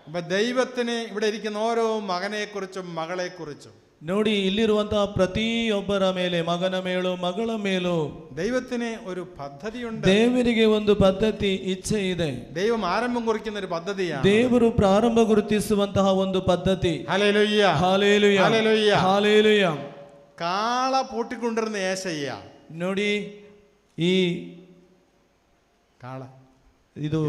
അപ്പൊ ദൈവത്തിന് ഇവിടെ ഇരിക്കുന്ന ഓരോ മകനെ കുറിച്ചും മകളെ കുറിച്ചും, ನೋಡಿ, ഇಲ್ಲಿರುವಂತಹ ಪ್ರತಿಯೊಬ್ಬರ ಮೇಲೆ, ಮಗನ ಮೇಲೂ ಮಗಳ ಮೇಲೂ ദൈവത്തിന് ഒരു പദ്ധതിയുണ്ട്. ದೇವರಿಗೆ ಒಂದು ಪದ್ಧತಿ, ಇಚ್ಛೆ ಇದೆ. ദൈവം ആരംഭം കുറിക്കുന്ന ഒരു പദ്ധതിയാണ്. ದೇವರು ಪ್ರಾರಂಭ ಗುರುತಿಸುವಂತಹ ಒಂದು ಪದ್ಧತಿ. Hallelujah, hallelujah, hallelujah. ಹಾಲೇಲುಯ. കാള പൂട്ടിക്കൊണ്ടിരുന്ന ഏശയ്യ, ನೋಡಿ, ಈ കാള ಇದು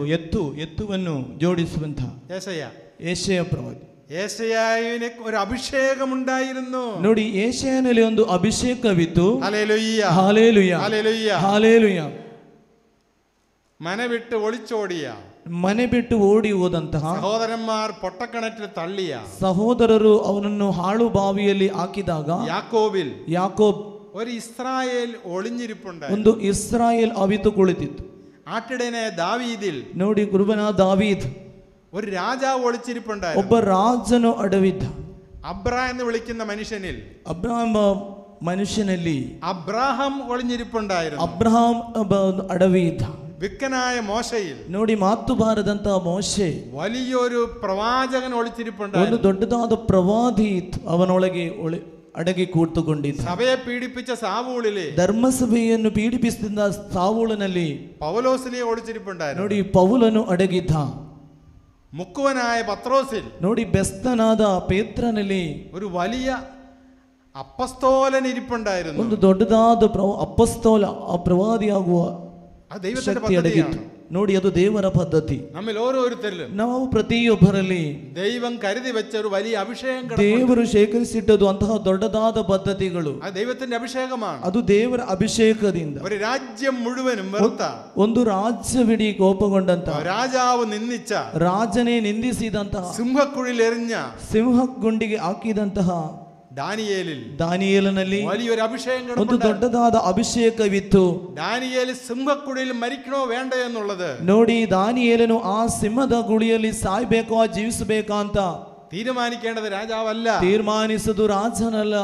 ಎತ್ತುವನ್ನು ಜೋಡಿಸುವಂತ ഏശയ്യ, ಯೆಶಾಯ ಪ್ರವಾದಿ. ഏശയ്യാവിന് ഒരു അഭിഷേകമുണ്ടായിരുന്നു. ನೋಡಿ, ಯೆಶಾಯನಲ್ಲಿ ಒಂದು ಅಭಿಷೇಕವಿತ್ತು. Hallelujah, hallelujah, hallelujah. ಹಾಲೇಲುಯ. മന വിട്ട് ഒളിച്ചോടിയ, ಮನೆ ಬಿಟ್ಟು ಓಡಿ ಹೋದಂತಹ സഹോദരന്മാർ പൊട്ടക്കിണറ്റിൽ തള്ളിയ, ಸಹೋದರರು ಅವನನ್ನು ಹಾಳು ಬಾವಿಯಲ್ಲಿ ಹಾಕಿದಾಗ യാക്കോബിൽ ಯಾಕೋಬ್, ഒരു ഇസ്രായേൽ ഒളിഞ്ഞിരിപ്പുണ്ടായി. ಒಂದು ಇಸ್ರಾಯೇಲ್ ಅವಿತು ಕುಳಿತಿತ್ತು. ആട്ടിടയനായ ദാവീദിൽ ನೋಡಿ, ಕುರುಬನ ದಾವೀದ್, ഒരു രാജാവ് ഒളിച്ചിരിപ്പുണ്ടായി. ಒಬ್ಬ ರಾಜನು ಅಡವಿದ್ದ. അബ്രാ എന്ന് വിളിക്കുന്ന മനുഷ്യനിൽ ಅಬ್ರಹಾಂ ಮನುಷ್ಯನಲ್ಲಿ അബ്രാഹാം ഒളിഞ്ഞിരിപ്പുണ്ടായിരുന്നു. ಅಬ್ರಹಾಂ ಅಡವಿ ಇದ್ದ. വിക്കനായ മോശയിൽ ನೋಡಿ, ಮಾತು ಬಾರದಂತ ಮೋಶೆ, വലിയൊരു പ്രവാചകൻ ಒಂದು ഒളിച്ചിരിപ്പുണ്ടായിരുന്നു. ದೊಡ್ಡದಾದ ಪ್ರವಾದಿ ಅವನೊಳಗೆ ಅಡಗಿ ಕೂತುಕೊಂಡಿದ್ದ. സഭയെ പീഡിപ്പിച്ച സാവൂളിലെ ಧರ್ಮಸಭೆಯನ್ನು ಪೀಡಿಪಿಸುತ್ತಿದ್ದ ಸಾವೂಲನಲ್ಲಿ പൗലോസിനെ ഒളിച്ചിരിപ്പുണ്ടായിരുന്നു. ನೋಡಿ ಪೌಲನು ಅಡಗಿದ್ದ. മുക്കുവനായ പത്രോസിൽ ನೋಡಿ ಬೆಸ್ತನಾದ ಪೇತ್ರನಲ್ಲಿ ഒരു വലിയ അപ്പസ്തോലൻ ഇരിപ്പുണ്ടായിരുന്നു. ಒಂದು ದೊಡ್ಡದಾದ ಅಪಸ್ತೋಲ, ಆ ಪ್ರವಾದಿಯಾಗುವ അത് ദൈവത്തിന്റെ ಶಕ್ತಿ ಅಡಗಿತ್ತು. പദ്ധതിയാണ്. ನೋಡಿ, ಅದು ದೇವರ ಪದ್ಧತಿ. നമ്മിൽ ഓരോരുത്തരിലും ನಾವು ಪ್ರತಿಯೊಬ್ಬರಲ್ಲಿ ദൈവം കരുതി വെച്ച ഒരു വലിയ അഭിഷേകം ದೇವರು ಶೇಖರಿಸಿಟ್ಟದು ಅಂತಹ ದೊಡ್ಡದಾದ ಪದ್ಧತಿಗಳು. അത് ദൈവത്തിന്റെ അഭിഷേകമാണ്. ಅದು ದೇವರ ಅಭಿಷೇಕದಿಂದ ഒരു രാജ്യം മുഴുവനും വെറുത്ത, ಒಂದು ರಾಜ್ಯವಿಡೀ ಕೋಪಗೊಂಡಂತಹ, രാജാവ് നിന്ദിച്ച, ರಾಜನೇ ನಿಂದಿಸಿದಂತಹ, സിംഹക്കുഴിൽ എറിഞ്ഞ ಸಿಂಹ ಗುಂಡಿಗೆ ಹಾಕಿದಂತಹ ದಾನಿಯೇಲನಲ್ಲಿ വലിയൊരു അഭിഷേകം, ಒಂದು ದೊಡ್ಡದಾದ ಅಭಿಷೇಕವಿತ್ತು. ദാനിയേൽ സിംഹക്കുഴിയിൽ മരിക്കണോ വേണ്ടോ എന്നുള്ളത് ನೋಡಿ, ದಾನಿಯೇಲನು ಆ ಸಿಂಹದ ಗುಳಿಯಲ್ಲಿ ಸಾಯ್ಬೇಕೋ ಜೀವಿಸಬೇಕಾ ಅಂತ തീരുമാനിക്കേണ്ടത് രാജാവല്ല, ತೀರ್ಮಾನಿಸುವುದು ರಾಜನಲ್ಲ,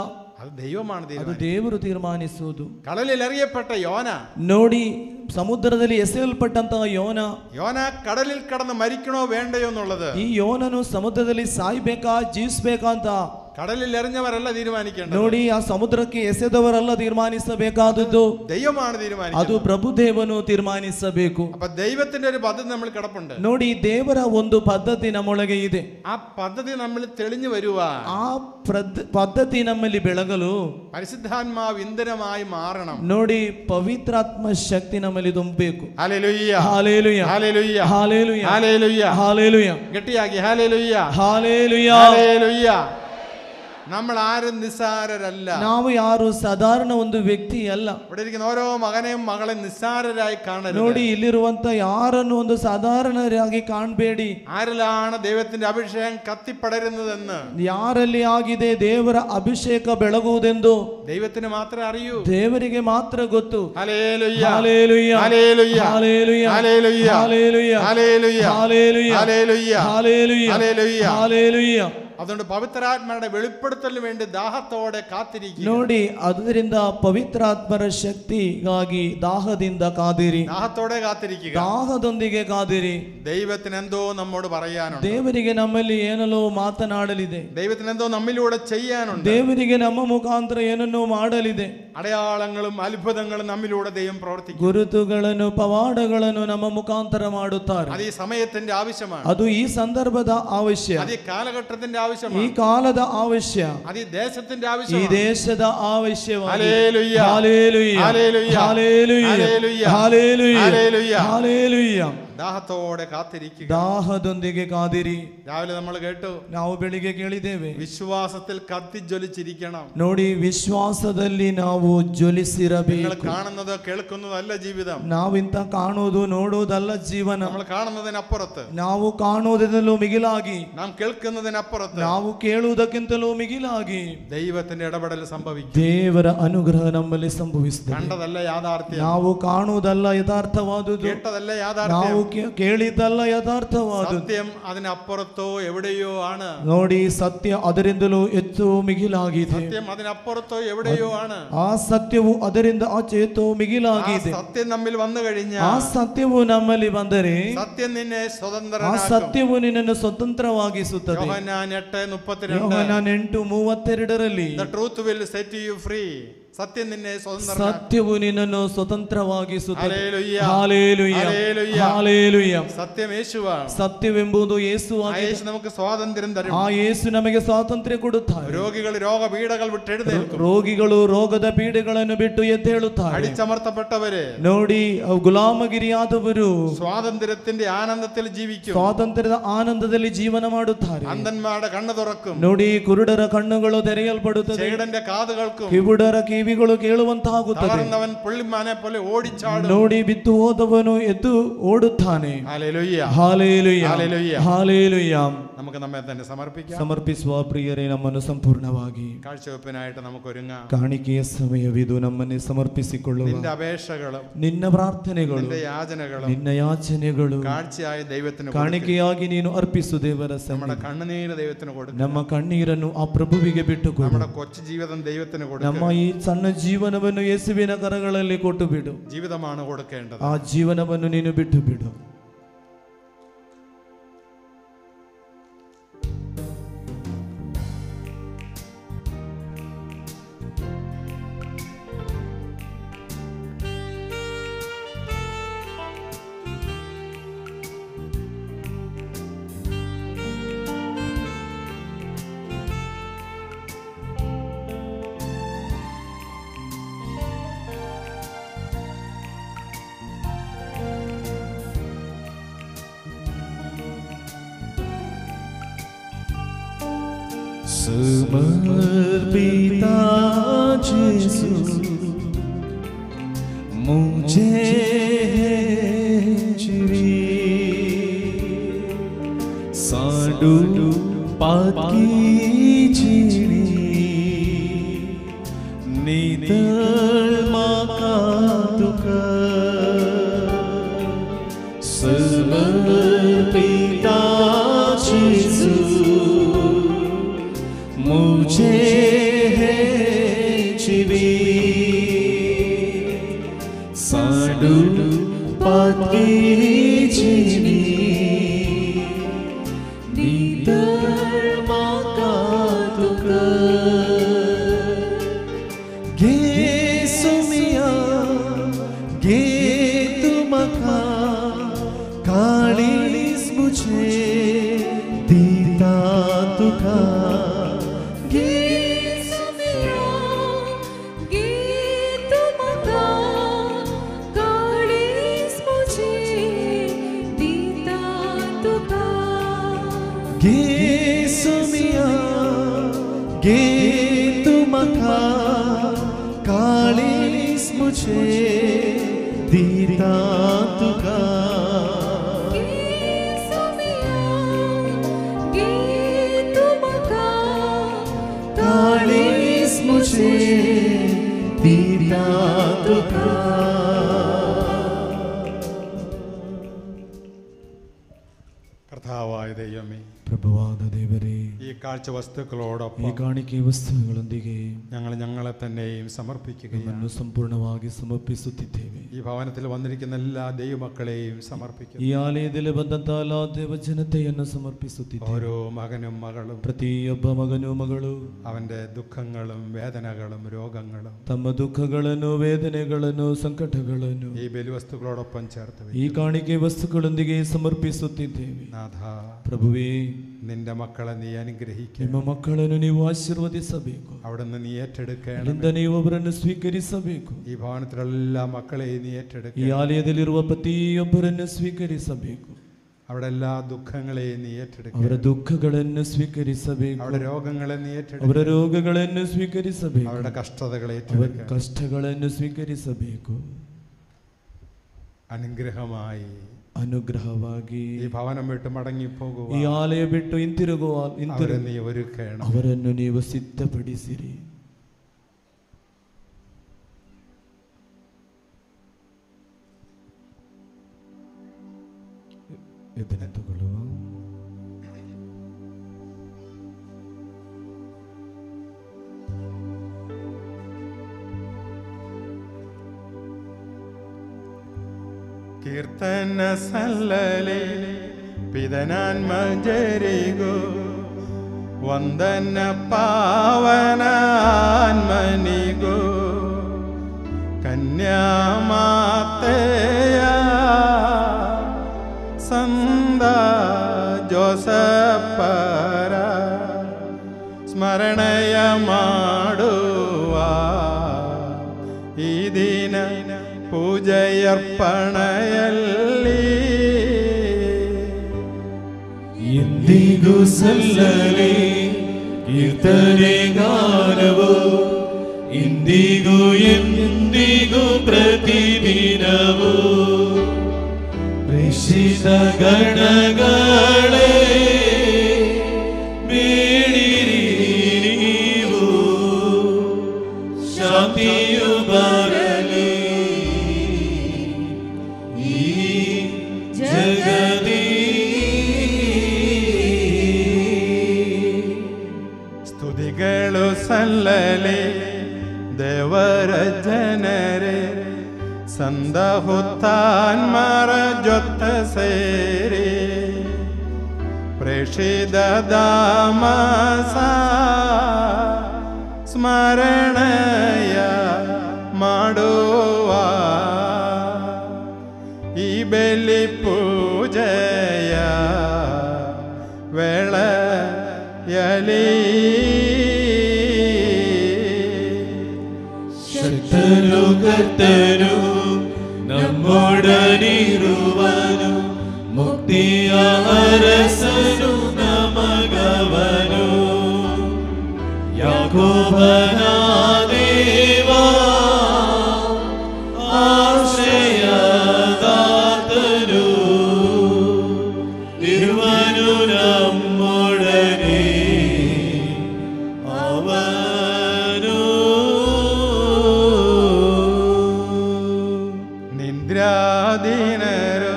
അത് ദൈവമാണ്. ಅದು ದೇವರು ತೀರ್ಮಾನಿಸುವುದು. കടലിൽ എറിയപ്പെട്ട യോന, ನೋಡಿ, ಸಮುದ್ರದಲ್ಲಿ ಎಸೆಯಲ್ಪಟ್ಟಂತಹ ಯೋನ കടലിൽ കടന്ന് മരിക്കണോ വേണ്ടയോ എന്നുള്ളത്, ಈ ಯೋನನು ಸಮುದ್ರದಲ್ಲಿ ಸಾಯ್ಬೇಕಾ ಜೀವಿಸ್ಬೇಕಾ ಅಂತ കടലിൽ എറിഞ്ഞവരല്ല തീരുമാനിക്കേണ്ടത്. ನೋಡಿ, ಆ ಸಮುದ್ರಕ್ಕೆ ಎಸೆದವರಲ್ಲ ತೀರ್ಮಾನಿಸಬೇಕಾದದ್ದು, ദൈവമാണ് തീരുമാനിക്കുന്നത്. ಅದು ಪ್ರಭುದೇವನು ತೀರ್ಮಾನಿಸಬೇಕು. അപ്പൊ ദൈവത്തിന്റെ ഒരു പദ്ധതി നമ്മൾ കിടപ്പുണ്ട്. ನೋಡಿ, ದೇವರ ಒಂದು ಪದ್ಧತಿ ನಮ್ಮೊಳಗೆ ಇದೆ. ആ പദ്ധതി നമ്മൾ തെളിഞ്ഞു വരുവാ, ಆ ಪದ್ಧತಿ ನಮ್ಮಲ್ಲಿ ಬೆಳಗಲು പരിശുദ്ധാത്മാവ് ഇന്ധനമായി മാറണം. ನೋಡಿ, ಪವಿತ್ರಾತ್ಮ ಶಕ್ತಿ ನಮ್ಮಲ್ಲಿ ತುಂಬಬೇಕು. Hallelujah, hallelujah, hallelujah, hallelujah, hallelujah, hallelujah. ഗട്ടിയാക്കി ഹല്ലേലൂയ, ഹല്ലേലൂയ, ഹല്ലേലൂയ. നമ്മൾ ആരും നിസ്സാരരല്ല. ನಾವು ಯಾರು ಸಾಧಾರಣ ಒಂದು ವ್ಯಕ್ತಿ ಅಲ್ಲ. ഇവിടെ ഇരിക്കുന്ന ഓരോ മകനെയും മകളെ നിസ്സാരരായി കാണരുത്. ನೋಡಿ, ಇಲ್ಲಿರುವಂತ ಯಾರನ್ನು ಒಂದು ಸಾಧಾರಣರಾಗಿ ಕಾಣಬೇಡಿ. ആരിലാണ് ദൈവത്തിന്റെ അഭിഷേകം കത്തിപ്പടരുന്നതെന്ന്, ಯಾರಲ್ಲಿ ಆಗಿದೆ ದೇವರ ಅಭಿಷೇಕ ಬೆಳಗುವುದೆಂದು ദൈവത്തിന് മാത്രമേ അറിയൂ. ದೇವರಿಗೆ ಮಾತ್ರ ಗೊತ್ತು. Hallelujah, hallelujah, hallelujah, hallelujah, hallelujah, hallelujah, hallelujah, hallelujah, hallelujah, hallelujah, hallelujah, hallelujah. അതുകൊണ്ട് പവിത്രാത്മാരുടെ വെളിപ്പെടുത്തലിന് വേണ്ടി ദാഹത്തോടെ കാത്തിരിക്കുക. ನೋಡಿ, ಅದರಿಂದ ಪವಿತ್ರಾತ್ಮರ ಶಕ್ತಿಗಾಗಿ ದಾಹದಿಂದ ಕಾದಿರಿ. ദാഹത്തോടെ കാത്തിരിക്കുക. ದಾಹದೊಂದಿಗೆ ಕಾದಿರಿ. ദൈവത്തിന് എന്തോ നമ്മോട് പറയാനുണ്ട്. ದೇವರಿಗೆ ನಮ್ಮಲ್ಲಿ ಏನೋ ಮಾತನಾಡಲಿದೆ. ദൈവത്തിന് എന്തോ നമ്മിലൂടെ ചെയ്യാനുണ്ട്. ದೇವರಿಗೆ ನಮ್ಮ ಮುಖಾಂತರ ಏನನ್ನೋ ಮಾಡಲಿದೆ. അടയാളങ്ങളും അത്ഭുതങ്ങളും നമ്മിലൂടെ ദൈവം പ്രവർത്തിക്കും. ಗುರುತುಗಳನ್ನು ಪವಾಡಗಳನ್ನು ನಮ್ಮ ಮುಖಾಂತರ ಮಾಡುತ್ತಾರೆ. അത് ഈ സമയത്തിന്റെ ആവശ്യമാണ്. ಅದು ಈ ಸಂದರ್ಭದ ಅವಶ್ಯ, അത് ഈ കാലഘട്ടത്തിന്റെ ಈ ആവശ്യമാണ്. ಕಾಲದ ಅವಶ್ಯ, അത് ഈ ദേശത്തിന്റെ ಈ ആവശ്യമാണ്. ದೇಶದ ಅವಶ್ಯವಾಗಿದೆ. Hallelujah, hallelujah, hallelujah, hallelujah, hallelujah, hallelujah, hallelujah. Hallelujah. ദാഹത്തോടെ കാത്തിരിക്കുക. ದಾಹದೊಂದಿಗೆ ಕಾದಿರಿ. രാവിലെ നമ്മൾ കേട്ടു, ನಾವು ಬೆಳಿಗ್ಗೆ ಕೇಳಿದ್ದೇವೆ, വിശ്വാസത്തിൽ കത്തിജ്വലിച്ചിരിക്കണം. ನೋಡಿ, ವಿಶ್ವಾಸದಲ್ಲಿ ನಾವು നിങ്ങൾ ಜ್ವಲಿಸಿರಬೇಕು. കാണുന്നത് കേൾക്കുന്നതല്ല ജീവിതം. ನಾವಿಂತ ಕಾಣುವುದು ನೋಡುವುದಲ್ಲ ಜೀವನ. നമ്മൾ കാണുന്നതിനപ്പുറത്ത്, ನಾವು ಕಾಣುವುದರಿಂದಲೂ ಮಿಗಿಲಾಗಿ, നാം കേൾക്കുന്നതിനപ്പുറത്ത് ನಾವು ಕೇಳುವುದಕ್ಕಿಂತಲೂ ಮಿಗಿಲಾಗಿ ദൈവത്തിന്റെ ഇടപെടൽ സംഭവിക്കും. ದೇವರ ಅನುಗ್ರಹ ನಮ್ಮಲ್ಲಿ ಸಂಭವಿಸುತ್ತದೆ. കണ്ടതല്ല യാഥാർത്ഥ്യം, ನಾವು ಕಾಣುವುದಲ್ಲ ಯಥಾರ್ಥವಾದುದು, കേട്ടതല്ല ನಾವು യാഥാർത്ഥ്യം. ಕೇಳಿದ್ದಲ್ಲ ಯಥಾರ್ಥವಾದುದು. സത്യം അതിനപ്പുറത്തോ എവിടെയോ ആണ്. ನೋಡಿ, ಸತ್ಯ ಅದರಿಂದಲೂ ಹೆಚ್ಚು ಮಿಗಿಲಾಗಿದೆ. സത്യം അതിനപ്പുറത്തോ എവിടെയോ ആണ്. ಆ ಸತ್ಯವು ಅದರಿಂದ ಆಚೆ ಹೆಚ್ಚು ആ ಮಿಗಿಲಾಗಿದೆ. സത്യം നമ്മിൽ വന്നു ಆ കഴിഞ്ഞാൽ ಸತ್ಯವು ನಮ್ಮಲ್ಲಿ ಬಂದರೆ സത്യം നിന്നെ ಆ സ്വതന്ത്രനാക്കും. ಸತ್ಯವು ನಿನ್ನನ್ನು ಸ್ವತಂತ್ರವಾಗಿಸುತ್ತದೆ. യോഹന്നാൻ 8:32. ಯೋಹನ್ನಾನ 8:32 The truth will set you free. സത്യം നിന്നെ സ്വതന്ത്രനാക്കും. ಸತ್ಯವು ನಿನ್ನನ್ನು ಸ್ವತಂತ್ರವಾಗಿಸುತ್ತದೆ. Hallelujah, hallelujah, hallelujah. ഹല്ലേലൂയ. സത്യം യേശുവാണ്. ಸತ್ಯವೆಂಬುದು ആ ಯೇಸುವಾಗಿದೆ. യേശു നമുക്ക് സ്വാതന്ത്ര്യം തരും. ಆ ಯೇಸು ನಮಗೆ ಸ್ವಾತಂತ್ರ್ಯ ಕೊಡುತ್ತಾರೆ. രോഗികൾ രോഗപീഠകൾ വിട്ടെഴുന്നേൽക്കും. ರೋಗಿಗಳು ರೋಗದ ಪೀಡೆಗಳನ್ನು ಬಿಟ್ಟು ಎದ್ದೇಳುತ್ತಾರೆ. അടിച്ചമർത്തപ്പെട്ടവര് ನೋಡಿ, ಗುಲಾಮಗಿರಿಯಾದವರು സ്വാതന്ത്ര്യത്തിന്റെ ആനന്ദത്തിൽ ജീവിക്കും. ಸ್ವಾತಂತ್ರ್ಯದ ಆನಂದದಲ್ಲಿ ಜೀವನ ಮಾಡುತ್ತಾರೆ. അന്ധന്മാരുടെ കണ്ണ് തുറക്കും. ನೋಡಿ, ಕುರುಡರ ಕಣ್ಣುಗಳು ತೆರೆಯಲ್ಪಡುತ್ತದೆ. ചെകിടന്റെ കാത് കേൾക്കും. ಕಿವುಡರ ಕಿವಿಗಳು ಕೇಳುವಂತಾಗುತ್ತದೆ. തകർന്നവൻ പുള്ളിമാനെ പോലെ ഓടിച്ചാടും. ನೋಡಿ, ಬಿದ್ದು ಹೋದವನು ಎದ್ದು ಓಡುತ್ತಾನೆ. Hallelujah, hallelujah, hallelujah. ಹಾಲೇಲೂಯ. നമുക്ക് നമ്മെ തന്നെ സമർപ്പിക്കാം. ಸಮರ್ಪಿಸುವ ಪ್ರಿಯರೇ, ನಮ್ಮನ್ನು ಸಂಪೂರ್ಣವಾಗಿ കാഴ്ചവെപ്പിനായിട്ട് നമുക്ക് ഒരുങ്ങാം. ಕಾಣಿಕೆಯ ಸಮಯವಿದು. ನಮ್ಮನ್ನೇ ಸಮರ್ಪಿಸಿಕೊಳ್ಳುವ നിന്റെ അപേക്ഷകളും ನಿನ್ನ ಪ್ರಾರ್ಥನೆಗಳು, നിന്റെ യാചനകളും ನಿನ್ನ ಯಾಚನೆಗಳು കാഴ്ചയായി ദൈവത്തിന് കൊടുക്കുക. ಕಾಣಿಕೆಯಾಗಿ ನೀನು ಅರ್ಪಿಸು ದೇವರ നമ്മുടെ ಸನ್ನಿಧಿಯಲ್ಲಿ. കണ്ണുനീര് ദൈവത്തിന് കൊടുക്കുക. ನಮ್ಮ ಕಣ್ಣೀರನ್ನು ಆ ಪ್ರಭುವಿಗೆ ಬಿಟ್ಟುಕೊಡು. നമ്മുടെ കൊച്ചു ജീവിതം ദൈവത്തിന് ನಮ್ಮ കൊടുക്കുക. ಈ ಸಣ್ಣ ಜೀವನವನ್ನು ಯೇಸುವಿನ ಕರಗಳಲ್ಲಿ ಕೊಟ್ಟು ಬಿಡು. ജീവിതമാണ് കൊടുക്കേണ്ടത്. ಆ ಜೀವನವನ್ನು ನೀನು ಬಿಟ್ಟು ಬಿಡು. समर्पिता यीशु मुझे जीवी साडू पाकी जीवी निदल माका तुका समर्पिता यीशु मुझे जीवी साडू पाकी जीवी निदल माका तुका गे सुमिया गे तुमका काळीस मुझे दीता तुका गे तुमका काळीस मुझे दीता तुका काळीस मुझे दीता तुका കർത്താവായ ദൈവമേ, പ്രഭുവാദ ദേവരേ, ഈ കാഴ്ച വസ്തുക്കളോടൊപ്പം ഈ കാണിಕೆ ವಸ್ತುಗಳೊಂದಿಗೆ ഞങ്ങളെ തന്നെയും സമർപ്പിക്കുകയാണ്. ನಮ್ಮನ್ನು ಸಂಪೂರ್ಣವಾಗಿ ಸಮರ್ಪಿಸುತ್ತಿದ್ದೇವೆ. ഈ ഭവനത്തിൽ വന്നിരിക്കുന്ന എല്ലാ ദൈവമക്കളെയും സമർപ്പിക്കുന്നു. ಈ ಆಲಯದಲ್ಲಿ ಬಂದಂತಹ ಎಲ್ಲ ದೇವ ಜನತೆಯನ್ನು ಸಮರ್ಪಿಸುತ್ತಿದ್ದೇವೆ. ഓരോ മകനും മകളും, ಪ್ರತಿಯೊಬ್ಬ ಮಗನು ಮಗಳು അവന്റെ ദുഃഖങ്ങളും വേദനകളും രോഗങ്ങളും ತಮ್ಮ ದುಃಖಗಳನ್ನು ವೇದನೆಗಳನ್ನು ಸಂಕಟಗಳನ್ನು ഈ ബലിവസ്തുക്കളോടൊപ്പം ചേർത്ത് ಈ ಕಾಣಿಕೆ ವಸ್ತುಗಳೊಂದಿಗೆ ಸಮರ್ಪಿಸುತ್ತಿದ್ದೇವೆ. നാഥ, ಪ್ರಭುವೇ, നിന്റെ മക്കളെ നീ അനുഗ്രഹിക്കുക. ನಿಮ್ಮ ಮಕ್ಕಳನ್ನು ನೀವು ಆಶೀರ್ವದಿಸಬೇಕು. അവിടുന്ന് നീ ഏറ്റെടുക്കണം. ಅಲ್ಲಿಂದ ನೀವು ಅವರನ್ನು ಸ್ವೀಕರಿಸಬೇಕು. ഈ ഭവനത്തിലെല്ലാ മക്കളെയും നീ ಈ ഏറ്റെടുക്കുക. ಆಲಯದಲ್ಲಿರುವ ಪ್ರತಿಯೊಬ್ಬರನ್ನು ಸ್ವೀಕರಿಸಬೇಕು. അവിടെ എല്ലാ ദുഃഖങ്ങളെയും നീ ഏറ്റെടുക്കുക. ಅವರ ದುಃಖಗಳನ್ನು ಸ್ವೀಕರಿಸಬೇಕು. അവിടെ രോഗങ്ങളെ നീ ഏറ്റെടുക്കുക. ಅವರ ರೋಗಗಳನ್ನು ಸ್ವೀಕರಿಸಬೇಕು. അവരുടെ കഷ്ടതകളെ ಅವರ ഏറ്റെടുക്കുക. ಕಷ್ಟಗಳನ್ನು ಸ್ವೀಕರಿಸಬೇಕು. അനുഗ്രഹമായി ಅನುಗ್ರಹವಾಗಿ ഈ ഭവനം വിട്ട് മടങ്ങി പോകുക. ಈ ಆಲಯ ಬಿಟ್ಟು അവരെ നീ ഒരുക്കണം. ಅವರನ್ನು ನೀವು ಸಿದ್ಧಪಡಿಸಿರಿ. ಇದನ್ನು ತಗೊಳ್ಳುವ. കീർത്തന സല്ലലേ പിതനാൻ മജരിഗോ വന്ദന പാവനാൻമനിഗോ കന്യാമാതേയ ಸಂದ ಜೋಸಪ್ಪರ ಸ್ಮರಣೆಯ ಮಾಡುವ ಈ ದಿನ ಪೂಜೆಯರ್ಪಣೆಯಲ್ಲಿ ಎಂದಿಗೂ ಸಲ್ಲಲಿ ಕೀರ್ತನೆ ಗಾನವು, ಇಂದಿಗೂ ಎಂದಿಗೂ ಪ್ರತಿದಿನವೂ ಪ್ರೇಷಿತ ಗಣಗಳೇ ಬೇಡಿರಿ ನೀವು, ಶಾಂತಿಯು ಬರಲಿ ಈ ಜಗದಿ. ಸ್ತುತಿಗಳು ಸಲ್ಲಲಿ ದೇವರ ಜನರೇ, ಸಂದ ಹುತ್ತಾನ್ಮರ ಜೊತ್ತ ಸೇರಿ ಪ್ರೇಷಿತ ದಾಮಸ ಸ್ಮರಣೆಯ ಮಾಡುವ ಈ ಬೆಲಿ ಪೂಜೆಯ ವೇಳೆಯಲಿ ಶಕ್ತನು ಕರ್ತನು ನಮ್ಮೊಡನಿರುವನು, ಮುಕ್ತಿಯ ಅರಸನು ನಮಗವನು. ಯಾಕೋಬನ ದೇವಾ ಆಶ್ರಯದಾತನು ಇರುವನು ನಮ್ಮೊಡನೆ ಅವನು ನಿದ್ರಾಧೀನರು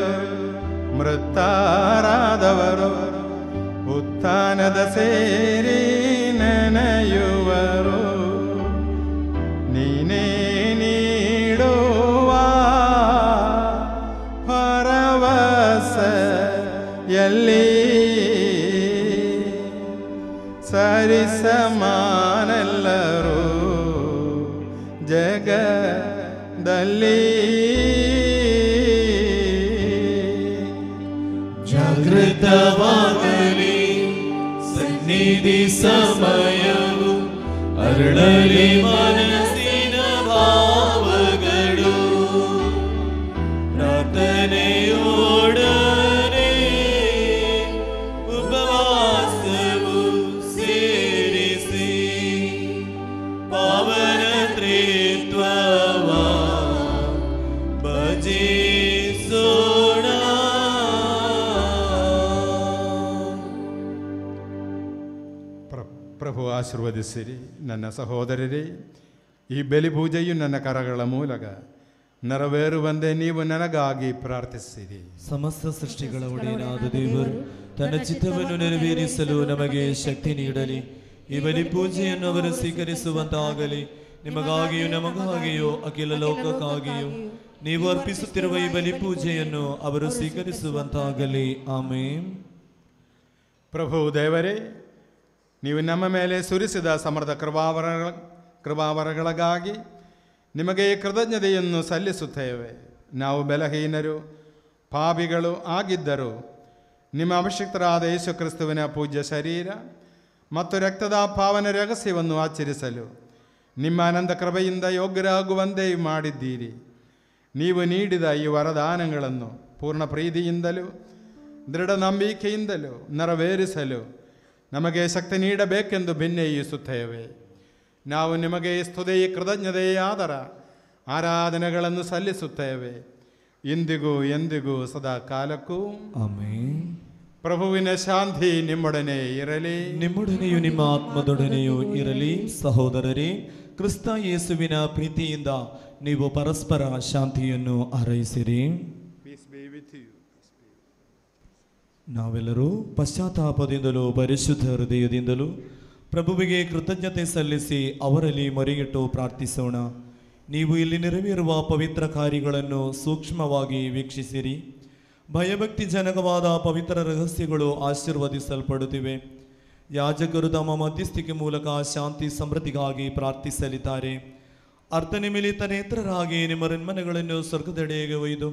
ಮೃತ್ತಾರಾದವರು ಉತ್ಥಾನದ ಸೇರಿ ನೆನೆಯುವರು. ನೀನೇ ನೀಡುವ ಭರವಸ ಎಲ್ಲಿ ಸರಿಸಮಾನೆಲ್ಲರೂ ಜಗದಲ್ಲಿ ಜಾಗೃತವಾಗಲಿ ಸನ್ನಿಧಿ ಸಮಯವು ಅರಳಲಿ ಮನಸ್ಸಿನ ಭಾವಗಳು ಪ್ರಾರ್ಥನೆಯೋಡನೆ ಉಪವಾಸವು ಸೇರಿಸಿ ಪಾವನ ತ್ರಿತ್ವವ ಭಜಿಸೋಣ. ಪ್ರಭು ಆಶೀರ್ವದಿಸಿರಿ. ನನ್ನ ಸಹೋದರರೇ, ಈ ಬಲಿಪೂಜೆಯು ನನ್ನ ಕರಗಳ ಮೂಲಕ ನೆರವೇರುವಂತೆ ನೀವು ನನಗಾಗಿ ಪ್ರಾರ್ಥಿಸಿರಿ. ಸಮಸ್ತ ಸೃಷ್ಟಿಗಳ ಒಡೆಯನಾದ ದೇವರು ತನ್ನ ಚಿತ್ತವನ್ನು ನೆರವೇರಿಸಲು ನಮಗೆ ಶಕ್ತಿ ನೀಡಲಿ. ಈ ಬಲಿಪೂಜೆಯನ್ನು ಅವರು ಸ್ವೀಕರಿಸುವಂತಾಗಲಿ. ನಿಮಗಾಗಿಯೂ ನಮಗಾಗಿಯೂ ಅಖಿಲ ಲೋಕಕ್ಕಾಗಿಯೂ ನೀವು ಅರ್ಪಿಸುತ್ತಿರುವ ಈ ಬಲಿಪೂಜೆಯನ್ನು ಅವರು ಸ್ವೀಕರಿಸುವಂತಾಗಲಿ. ಆಮೇನ್. ಪ್ರಭು ದೇವರೇ, ನೀವು ನಮ್ಮ ಮೇಲೆ ಸುರಿಸಿದ ಸಮೃದ್ಧ ಕೃಪಾವರಗಳಿಗಾಗಿ ನಿಮಗೆ ಕೃತಜ್ಞತೆಯನ್ನು ಸಲ್ಲಿಸುತ್ತೇವೆ. ನಾವು ಬಲಹೀನರು ಪಾಪಿಗಳು ಆಗಿದ್ದರು ನಿಮ್ಮ ಅಭಿಷಿಕ್ತರಾದ ಯೇಸು ಕ್ರಿಸ್ತುವಿನ ಪೂಜ್ಯ ಶರೀರ ಮತ್ತು ರಕ್ತದ ಪಾವನ ರಹಸ್ಯವನ್ನು ಆಚರಿಸಲು ನಿಮ್ಮ ಅನಂತ ಕೃಪೆಯಿಂದ ಯೋಗ್ಯರಾಗುವಂತೆ ಮಾಡಿದ್ದೀರಿ. ನೀವು ನೀಡಿದ ಈ ವರದಾನಗಳನ್ನು ಪೂರ್ಣ ಪ್ರೀತಿಯಿಂದಲೂ ದೃಢ ನಂಬಿಕೆಯಿಂದಲೂ ನೆರವೇರಿಸಲು ನಮಗೆ ಶಕ್ತಿ ನೀಡಬೇಕೆಂದು ಭಿನ್ನಯಿಸುತ್ತೇವೆ. ನಾವು ನಿಮಗೆ ಸ್ತುತಿ ಕೃತಜ್ಞತೆಯ ಆರಾಧನೆಗಳನ್ನು ಸಲ್ಲಿಸುತ್ತೇವೆ, ಇಂದಿಗೂ ಎಂದಿಗೂ ಸದಾ ಕಾಲಕ್ಕೂ. ಆಮೆನ್. ಪ್ರಭುವಿನ ಶಾಂತಿ ನಿಮ್ಮೊಡನೆ ಇರಲಿ. ನಿಮ್ಮೊಡನೆಯೂ ನಿಮ್ಮ ಆತ್ಮದೊಡನೆಯೂ ಇರಲಿ. ಸಹೋದರರೇ, ಕ್ರಿಸ್ತ ಯೇಸುವಿನ ಪ್ರೀತಿಯಿಂದ ನೀವು ಪರಸ್ಪರ ಶಾಂತಿಯನ್ನು ಹಾರೈಸಿರಿ. ನಾವೆಲ್ಲರೂ ಪಶ್ಚಾತ್ತಾಪದಿಂದಲೂ ಪರಿಶುದ್ಧ ಹೃದಯದಿಂದಲೂ ಪ್ರಭುವಿಗೆ ಕೃತಜ್ಞತೆ ಸಲ್ಲಿಸಿ ಅವರಲ್ಲಿ ಮೊರೆಯಿಟ್ಟು ಪ್ರಾರ್ಥಿಸೋಣ. ನೀವು ಇಲ್ಲಿ ನೆರವೇರುವ ಪವಿತ್ರ ಕಾರ್ಯಗಳನ್ನು ಸೂಕ್ಷ್ಮವಾಗಿ ವೀಕ್ಷಿಸಿರಿ. ಭಯಭಕ್ತಿ ಜನಕವಾದ ಪವಿತ್ರ ರಹಸ್ಯಗಳು ಆಶೀರ್ವದಿಸಲ್ಪಡುತ್ತಿವೆ. ಯಾಜಕರು ತಮ್ಮ ಮಧ್ಯಸ್ಥಿಕೆ ಮೂಲಕ ಶಾಂತಿ ಸಮೃದ್ಧಿಗಾಗಿ ಪ್ರಾರ್ಥಿಸಲಿದ್ದಾರೆ. ಅರ್ಥನಿಮಿಲಿತ ನೇತ್ರರಾಗಿ ನಿಮ್ಮ ಮನಗಳನ್ನು ಸ್ವರ್ಗದೆಡೆಗೆ ಒಯ್ದು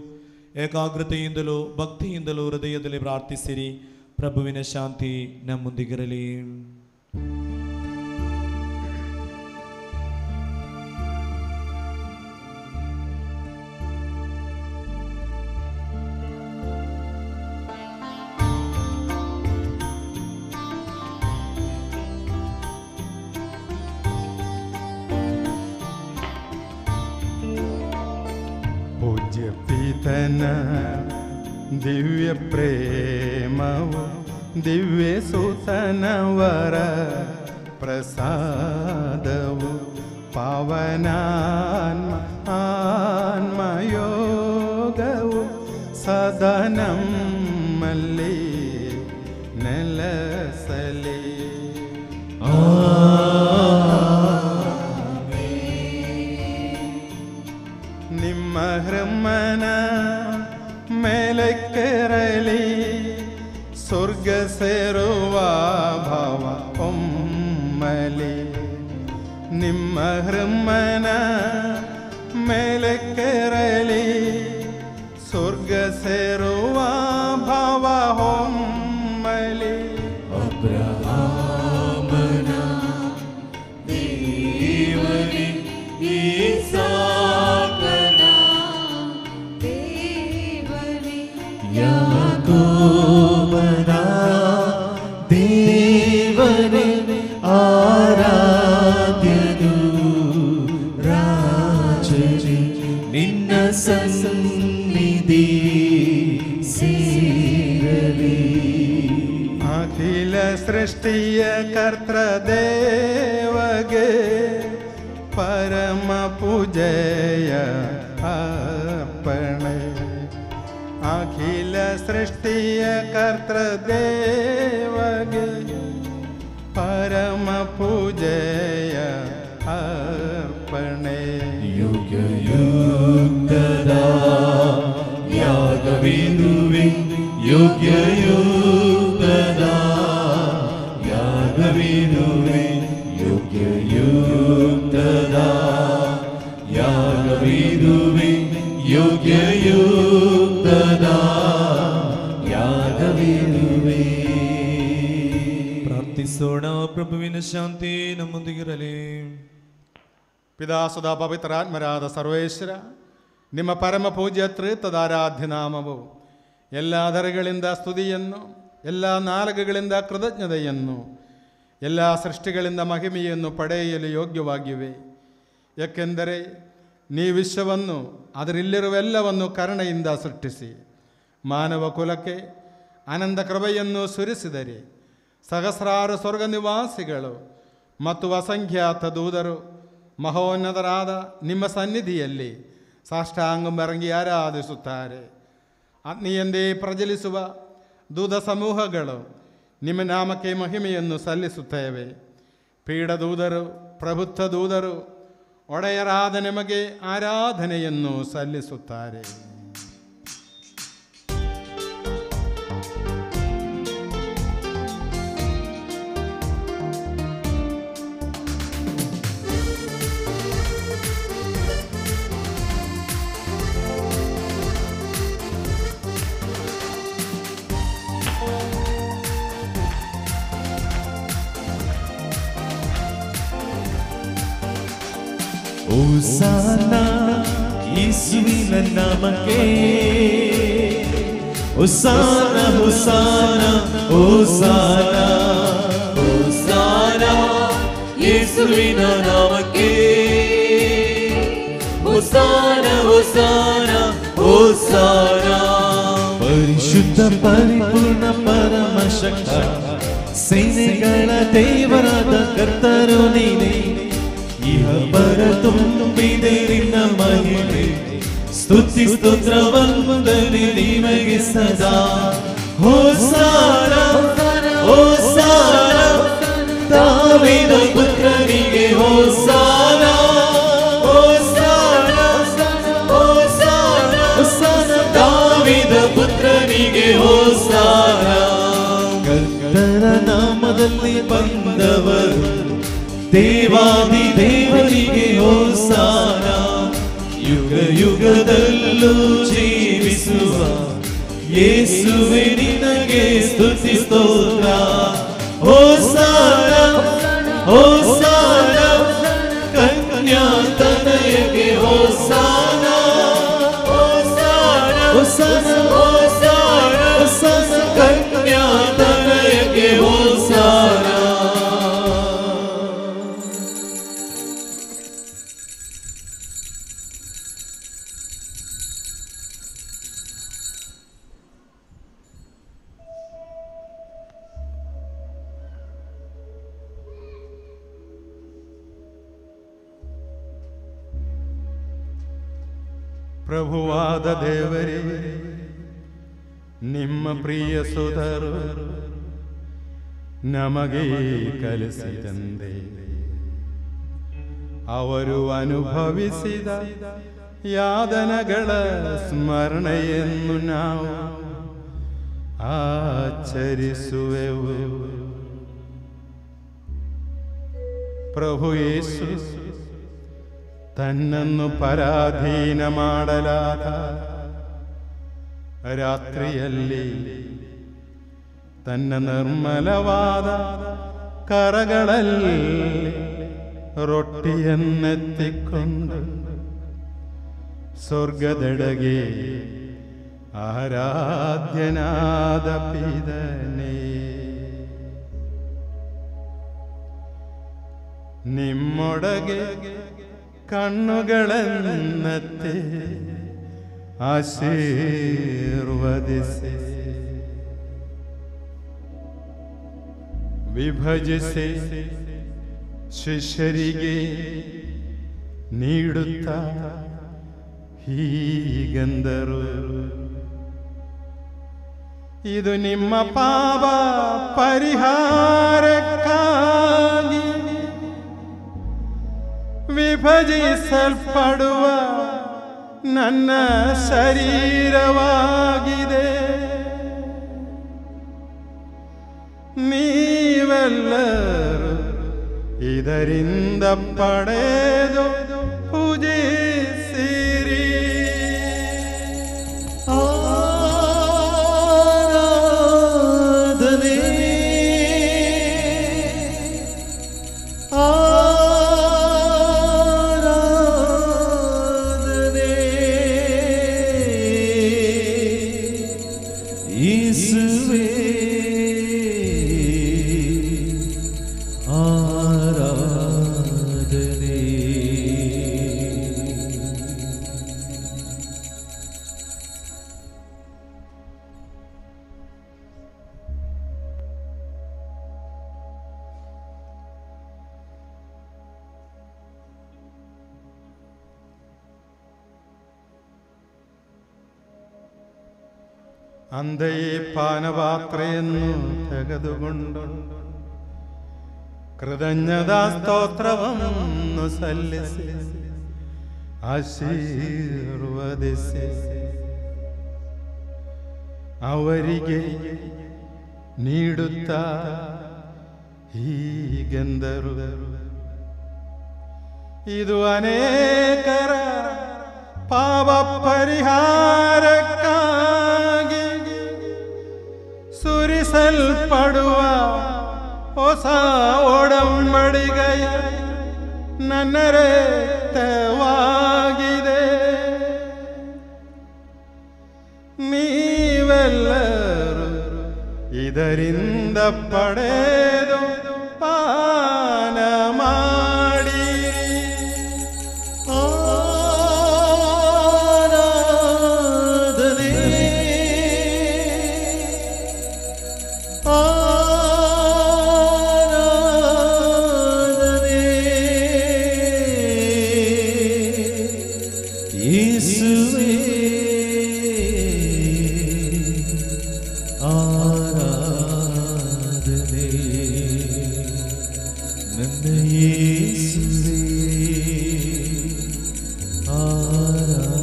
ಏಕಾಗ್ರತೆಯಿಂದಲೂ ಭಕ್ತಿಯಿಂದಲೂ ಹೃದಯದಲ್ಲಿ ಪ್ರಾರ್ಥಿಸಿರಿ. ಪ್ರಭುವಿನ ಶಾಂತಿ ನಮ್ಮೊಂದಿಗಿರಲಿ. ಪೂಜ್ಯ ಪೀತನ ದಿವ್ಯ ಪ್ರೇಮವು ದಿವ್ಯ ಸುತನವರ ಪ್ರಸಾದವು ಪಾವನಾನ್ಮಯೋಗವು ಸದನಮ್ಮಲ್ಲಿ ನೆಲಸಲಿ. ನಿಮ್ಮ ಹೃಮ್ಮನ ಮೇಲೆ ಕೆರಳಿ ಸ್ವರ್ಗ ಸೇರುವ ಭಾವ ಒಮ್ಮಲಿ. ನಿಮ್ಮ ಹೃಮ್ಮನ ಮೇಲೆ ಕೆರಳಿ ಸ್ವರ್ಗ ಸೇರುವ ಭಾವ ಒಮ್ಮಲಿ. ಅಬ್ರಹಾಮನ ದೇವನೇ, ಇಸಾಕನ ದೇವನೇ, ಯಾಕೋಬನ ದೇವನೇ, ಆರಾಧನೆ ಕರ್ತೃದೇವಗೆ ಪರಮ ಪೂಜೆಯ ಅರ್ಪಣೆ. ಅಖಿಲ ಸೃಷ್ಟಿಯ ಕರ್ತೃದೇವಗೆ ಪರಮ ಪೂಜೆಯ ಅರ್ಪಣೆ. ಯುಗ ಯುಗದ ಯಾಗವಿದುವೆ, ಯೋಗ್ಯ ಯುಗದ ಯಾಗವಿದುವೆ, ಯೋಗ್ಯ ಯುಗದ ಯಾಗವಿದುವೆ, ಯೋಗ್ಯ ಯುಗದ ಯಾಗವಿದುವೆ. ಪ್ರಾರ್ಥಿಸೋಣ. ಪ್ರಭುವಿನ ಶಾಂತಿ ನಮ್ಮೊಂದಿಗಿರಲಿ. ಪಿತಾಸುಧ ಪವಿತ್ರಾತ್ಮರಾದ ಸರ್ವೇಶ್ವರ, ನಿಮ್ಮ ಪರಮ ಪೂಜ್ಯ ತ್ರಿತ್ವದಾರಾಧ್ಯ ನಾಮವು ಎಲ್ಲ ದರಗಳಿಂದ ಸ್ತುತಿಯನ್ನು, ಎಲ್ಲ ನಾಲಗೆಗಳಿಂದ ಕೃತಜ್ಞತೆಯನ್ನು, ಎಲ್ಲ ಸೃಷ್ಟಿಗಳಿಂದ ಮಹಿಮೆಯನ್ನು ಪಡೆಯಲು ಯೋಗ್ಯವಾಗಿವೆ. ಏಕೆಂದರೆ ನೀ ವಿಶ್ವವನ್ನು ಅದರಲ್ಲಿರುವೆಲ್ಲವನ್ನು ಕರುಣೆಯಿಂದ ಸೃಷ್ಟಿಸಿ ಮಾನವ ಕುಲಕ್ಕೆ ಅನಂತ ಕೃಪೆಯನ್ನು ಸುರಿಸಿದರೆ ಸಹಸ್ರಾರು ಸ್ವರ್ಗ ನಿವಾಸಿಗಳು ಮತ್ತು ಅಸಂಖ್ಯಾತ ದೂತರು ಮಹೋನ್ನತರಾದ ನಿಮ್ಮ ಸನ್ನಿಧಿಯಲ್ಲಿ ಸಾಷ್ಟಾಂಗಮೆರಂಗಿ ಆರಾಧಿಸುತ್ತಾರೆ. ಅಗ್ನಿಯಂದೇ ಪ್ರಜ್ವಲಿಸುವ ದೂತ ಸಮೂಹಗಳು ನಿಮ್ಮ ನಾಮಕ್ಕೆ ಮಹಿಮೆಯನ್ನು ಸಲ್ಲಿಸುತ್ತೇವೆ. ಪೀಡದೂತರು, ಪ್ರಭುತ್ವ ದೂತರು ಒಡೆಯರಾದ ನಿಮಗೆ ಆರಾಧನೆಯನ್ನು ಸಲ್ಲಿಸುತ್ತಾರೆ. ಹೋಸನ್ನ ಯೇಸುವಿನ ನಾಮಕ್ಕೆ, ಹೋಸನ್ನ ಹೋಸನ್ನ ಹೋಸನ್ನ ಹೋಸನ್ನ ಯೇಸುವಿನ ನಾಮಕ್ಕೆ, ಹೋಸನ್ನ ಹೋಸನ್ನ ಹೋಸನ್ನ. ಪರಿಶುದ್ಧ ಪರಿಪೂರ್ಣ ಪರಮ ಶಕ್ತ ಸೇನೆಗಳ ದೇವರಾದ ಕರ್ತರು ನೀನೇ. ಇಹ ಪರ ತುಂಬಿದೆ ನಿನ್ನ ಮಹಿಮೆ, ಸ್ತುತಿ ಸ್ತೋತ್ರ ವಂದನೆ ನಿಮಗೆ ಸದಾ. ಹೋಸನ್ನ ಹೋಸನ್ನ ದಾವೀದ ಪುತ್ರನಿಗೆ ಹೋಸನ್ನ, ಹೋಸನ್ನ ಹೋಸನ್ನ ಹೋಸನ್ನ ದಾವೀದ ಪುತ್ರನಿಗೆ ಹೋಸನ್ನ. ಕರ್ತನ ನಾಮದಲ್ಲಿ ಬಂದವರು ದೇವಾದಿ ದೇವರಿಗೆ ಹೋಸನ್ನ. ಯುಗ ಯುಗದಲ್ಲೂ ಜೀವಿಸುವ ಯೇಸುವೆ ನಿನಗೆ ಸ್ತುತಿ ಸ್ತೋತ್ರ. ಹೋಸನ್ನ ಹೋಸನ್ನ ಕನ್ಯಾತನಯಗೆ ಹೋಸನ್ನ, ಹೋಸನ್ನ ಹೋಸನ್ನ ಹೋಸನ್ನ ಕನ್ಯಾತನಯಗೆ ಹೋಸನ್ನ. ಪ್ರಭುವಾದ ದೇವರೇ, ನಿಮ್ಮ ಪ್ರಿಯ ಸುಧರು ನಮಗೆ ಕಲಿಸಿದಂತೆ ಅವರು ಅನುಭವಿಸಿದ ಯಾತನೆಗಳ ಸ್ಮರಣೆಯನ್ನು ನಾವು ಆಚರಿಸುವೆವು. ಪ್ರಭು ಯೇಸು ತನ್ನನ್ನು ಪರಾಧೀನ ಮಾಡಲಾದ ರಾತ್ರಿಯಲ್ಲಿ ತನ್ನ ನಿರ್ಮಲವಾದ ಕರಗಳಲ್ಲಿ ರೊಟ್ಟಿಯನ್ನೆತ್ತಿಕೊಂಡು ಸ್ವರ್ಗದೆಡೆಗೆ ಆರಾಧ್ಯನಾದ ಪಿತನೇ, ನಿಮ್ಮೊಳಗೆ ಕಣ್ಣುಗಳನ್ನೆತ್ತಿ ಆಶೀರ್ವದಿಸಿ ವಿಭಜಿಸಿ ಶಿಷ್ಯರಿಗೆ ನೀಡುತ್ತಾ ಹೀಗೆಂದರು, ಇದು ನಿಮ್ಮ ಪಾಪ ಪರಿಹಾರಕ್ಕಾಗಿ ವಿಭಜಿಸಲ್ಪಡುವ ನನ್ನ ಶರೀರವಾಗಿದೆ. ನೀವೆಲ್ಲರೂ ಇದರಿಂದ ಪಡೆದು ಪೂಜಿಸಿರಿ. ಆರಾಧನೆ ಆರಾಧನೆ ಯೇಸುವೇ ಆರಾಧನೆ. ಅಂತೆಯೇ ಪಾನಪಾತ್ರೆಯನ್ನು ತೆಗೆದುಕೊಂಡು ಕೃತಜ್ಞತಾ ಸ್ತೋತ್ರವನ್ನು ಸಲ್ಲಿಸಿ ಆಶೀರ್ವದಿಸಿ ಅವರಿಗೆ ನೀಡುತ್ತಾ ಹೀಗೆಂದರು, ಇದು ಅನೇಕರ ಪಾಪ ಪರಿಹಾರಕ್ಕಾಗಿ ಸುರಿಸಲ್ಪಡುವ ಹೊಸ ಒಡಂಬಡಿಕೆಯ ನನ್ನ ರಕ್ತವಾಗಿದೆ. ನೀವೆಲ್ಲರೂ ಇದರಿಂದ ಪಡೆದು ಪಾನ ಮಾಡಿರಿ. ಆರಾಧನೆ ಆರಾಧನೆ ಯೇಸುವೇ ಆರಾಧನೆ ನನ್ನ ಯೇಸುವೇ ಆರಾಧನೆ.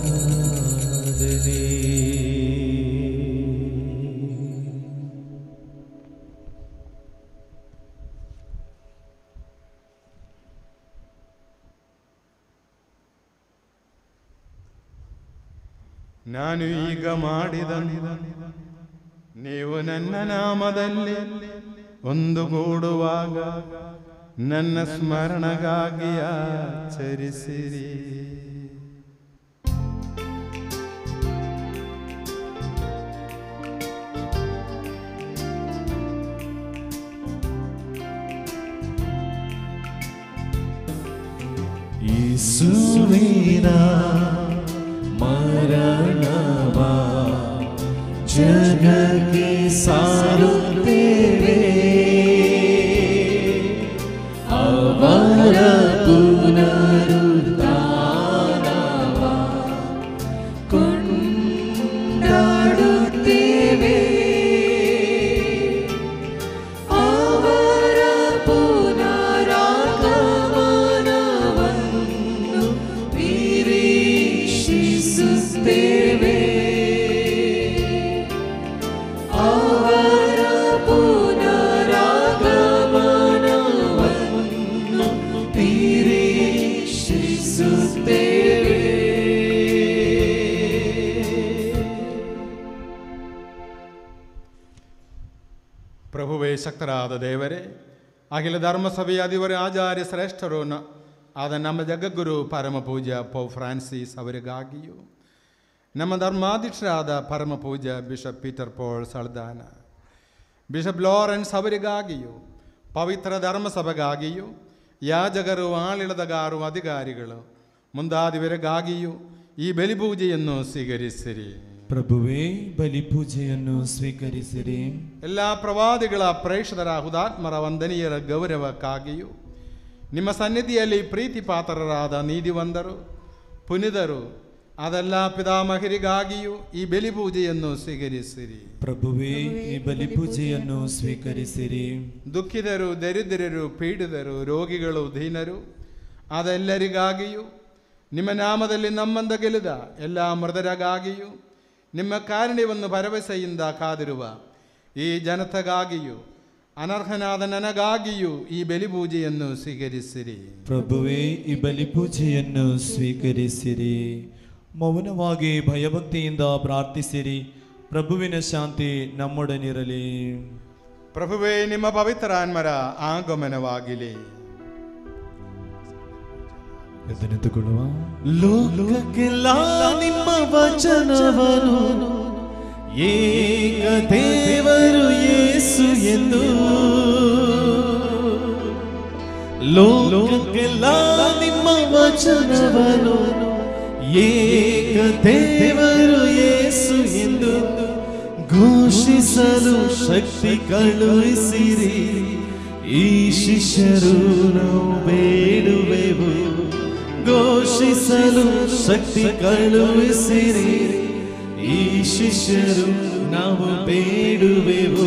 ನಾನು ಈಗ ಮಾಡಿದ ನೀವು ನನ್ನ ನಾಮದಲ್ಲಿ ಒಂದುಗೂಡುವಾಗ ನನ್ನ ಸ್ಮರಣಗಾಗಿ ಆಚರಿಸಿರಿ. ಯೇಸುವಿನ ಮರಣವಾ ಜಗಕ್ಕೆ ಸಾರುತ್ತೇವೆ, ಅವರ ಪುನರುತ್ಥಾನವಾ ಕೊಂಡಾಡುತ್ತೇವೆ. ಅವರ ಪುನರಾಗಮನವನ್ನು ನಿರೀಕ್ಷಿಸುತ್ತೇವೆ. ಅವರ ಪುನರಾಗಮನವನ್ನು ನಿರೀಕ್ಷಿಸುತ್ತೇವೆ. ಪ್ರಭುವೇ ಶಕ್ತರಾದ ದೇವರೇ, ಅಖಿಲ ಧರ್ಮಸಭೆಯ ಅಧಿವರ ಆಚಾರ್ಯ ಶ್ರೇಷ್ಠರು ಆದ ನಮ್ಮ ಜಗದ್ಗುರು ಪರಮ ಪೂಜ್ಯ ಪೋಪ್ ಫ್ರಾನ್ಸಿಸ್ ಅವರಿಗಾಗಿಯೂ, ನಮ್ಮ ಧರ್ಮಾಧ್ಯಕ್ಷರಾದ ಪರಮ ಪೂಜ್ಯ bishop Peter Paul Saldanha, bishop Lawrence ಅವರಿಗಾಗಿಯೂ, ಪವಿತ್ರ ಧರ್ಮಸಭೆಗಾಗಿಯೂ, ಯಾಜಕರು, ಆಳಿಳದಗಾರು, ಅಧಿಕಾರಿಗಳು ಮುಂದಾದವರಿಗಾಗಿಯೂ ಈ ಬಲಿಪೂಜೆಯನ್ನು ಸ್ವೀಕರಿಸಿರಿ. ಪ್ರಭುವೇ ಬಲಿಪೂಜೆಯನ್ನು ಸ್ವೀಕರಿಸಿರಿ. ಎಲ್ಲ ಪ್ರವಾದಿಗಳ ಪ್ರೇಷಿತರ ಹುತಾತ್ಮರ ವಂದನೀಯರ ಗೌರವಕ್ಕಾಗಿಯೂ ನಿಮ್ಮ ಸನ್ನಿಧಿಯಲ್ಲಿ ಪ್ರೀತಿ ಪಾತ್ರರಾದ ನೀತಿವಂತರು ಪುನಿದರು ಅದೆಲ್ಲ ಪಿತಾಮಹರಿಗಾಗಿಯೂ ಈ ಬಲಿಪೂಜೆಯನ್ನು ಸ್ವೀಕರಿಸಿರಿ. ಪ್ರಭುವೇ ಈ ಬಲಿಪೂಜೆಯನ್ನು ಸ್ವೀಕರಿಸಿರಿ. ದುಃಖಿತರು, ದರಿದ್ರರು, ಪೀಡಿತರು, ರೋಗಿಗಳು, ದೀನರು ಅದೆಲ್ಲರಿಗಾಗಿಯೂ ನಿಮ್ಮ ನಾಮದಲ್ಲಿ ನಮ್ಮಂದ ಗೆಲ್ಲುದ ಎಲ್ಲ ಮೃತರಿಗಾಗಿಯೂ ನಿಮ್ಮ ಕಾರುಣ್ಯವನ್ನು ಭರವಸೆಯಿಂದ ಕಾದಿರುವ ಈ ಜನತೆಗಾಗಿಯೂ ಅನರ್ಹನಾದ ನನಗಾಗಿಯೂ ಈ ಬಲಿಪೂಜೆಯನ್ನು ಸ್ವೀಕರಿಸಿರಿ. ಪ್ರಭುವೇ ಈ ಬಲಿಪೂಜೆಯನ್ನು ಸ್ವೀಕರಿಸಿರಿ. ಮೌನವಾಗಿ ಭಯಭಕ್ತಿಯಿಂದ ಪ್ರಾರ್ಥಿಸಿರಿ. ಪ್ರಭುವಿನ ಶಾಂತಿ ನಮ್ಮೊಡನಿರಲಿ. ಪ್ರಭುವೇ ನಿಮ್ಮ ಪವಿತ್ರ ಆತ್ಮರ ಆಗಮನವಾಗಿಲಿ. ಎದ್ದೆನಿಂತುಕೊಳ್ಳುವ. ಲೋಕಕ್ಕೆಲ್ಲ ನಿಮ್ಮ ವಚನವನು ಏಕ ದೇವರು ಯೇಸು ಎಂದು, ಲೋಕಕ್ಕೆಲ್ಲ ನಿಮ್ಮ ವಚನವನು ಏಕ ದೇವರು ಯೇಸು ಎಂದು ಘೋಷಿಸಲು ಶಕ್ತಿ ಕಳುಹಿಸಿರಿ. ಈ ಶಿಷ್ಯರು ನಾವು ಬೇಡುವೆವು, ಘೋಷಿಸಲು ಶಕ್ತಿ ಕಳುಹಿಸಿರಿ. ಈ ಶಿಷ್ಯರು ನಾವು ಬೇಡುವೆವು.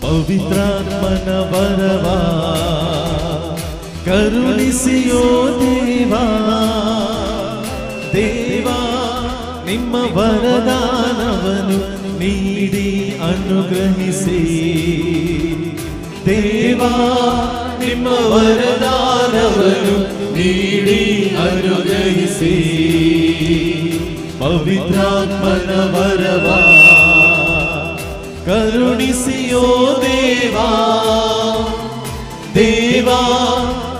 ಪವಿತ್ರಾತ್ಮನ ವರವ ಕರುಣಿಸಿಯೋ ದೇವಾ, ದೇವಾ ನಿಮ್ಮ ವರದಾನವನ್ನು ನೀಡಿ ಅನುಗ್ರಹಿಸಿ. ದೇವಾ ನಿಮ್ಮ ವರದಾನವನ್ನು ನೀಡಿ ಅನುಗ್ರಹಿಸಿ. ಪವಿತ್ರಾತ್ಮನ ವರವ ಕರುಣಿಸಿಯೋ ದೇವಾ, ದೇವಾ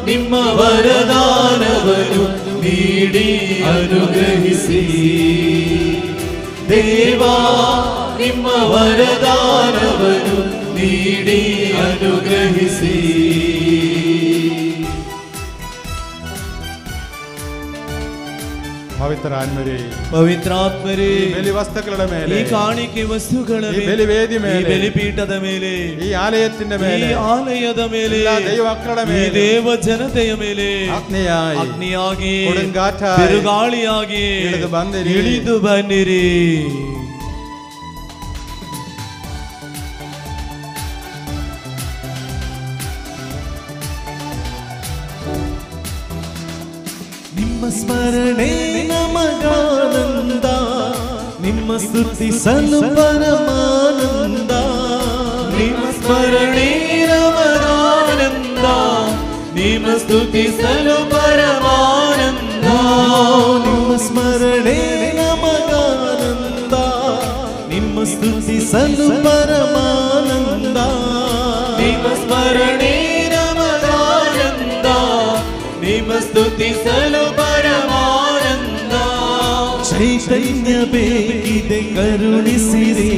ನಿಮ್ಮ ವರದಾನವನ್ನು ನೀಡಿ ಅನುಗ್ರಹಿಸಿ. ದೇವಾ ನಿಮ್ಮ ವರದಾನವನ್ನು ನೀಡಿ ಅನುಗ್ರಹಿಸಿ. ಪವಿತ್ರಾತ್ಮರೇ ಬಲಿ ವಸ್ತುಗಳ ಮೇಲೆ, ಈ ಕಾಣಿಕೆ ವಸ್ತುಗಳ ಈ ಬಲಿವೇದಿ ಮೇಲೆ, ಈ ಬಲಿಪೀಠದ ಮೇಲೆ, ಈ ಆಲಯದ ಮೇಲೆ, ಈ ಆಲಯದ ಮೇಲೆ, ದೈವ ಮಕ್ಕಳ ಈ ಮೇಲೆ, ದೇವ ಜನತೆಯ ಮೇಲೆ ಅಗ್ನಿಯಾಗಿ ಬಿರುಗಾಳಿಯಾಗಿ ಇಳಿದು ಬನ್ನಿರಿ. ನಿಮ್ಮ ಸ್ಮರಣೆ ನಮಗಾನಂದ, ನಿಮ್ಮ ಸ್ತುತಿಸಲು ಪರಮಾನಂದ. ನಿಮ್ಮ ಸ್ಮರಣೆ ನಮಗಾನಂದ, ನಿಮ್ಮ ಸ್ತುತಿಸಲು ಪರಮಾನಂದ. ನಿಮ್ಮ ಸ್ಮರಣೆ ನಮಗಾನಂದ, ನಿಮ್ಮ ಸ್ತುತಿಸಲು ಪರಮಾನಂದ. ನಿಮ್ಮ ಸ್ಮರಣೆ ನಮಗಾನಂದ, ನಿಮ್ಮ ಸ್ತುತಿಸಲು ಪರಮಾನಂದ. ಚೈತನ್ಯ ಬೇಕಿದೆ ಕರುಣಿಸಿರಿ,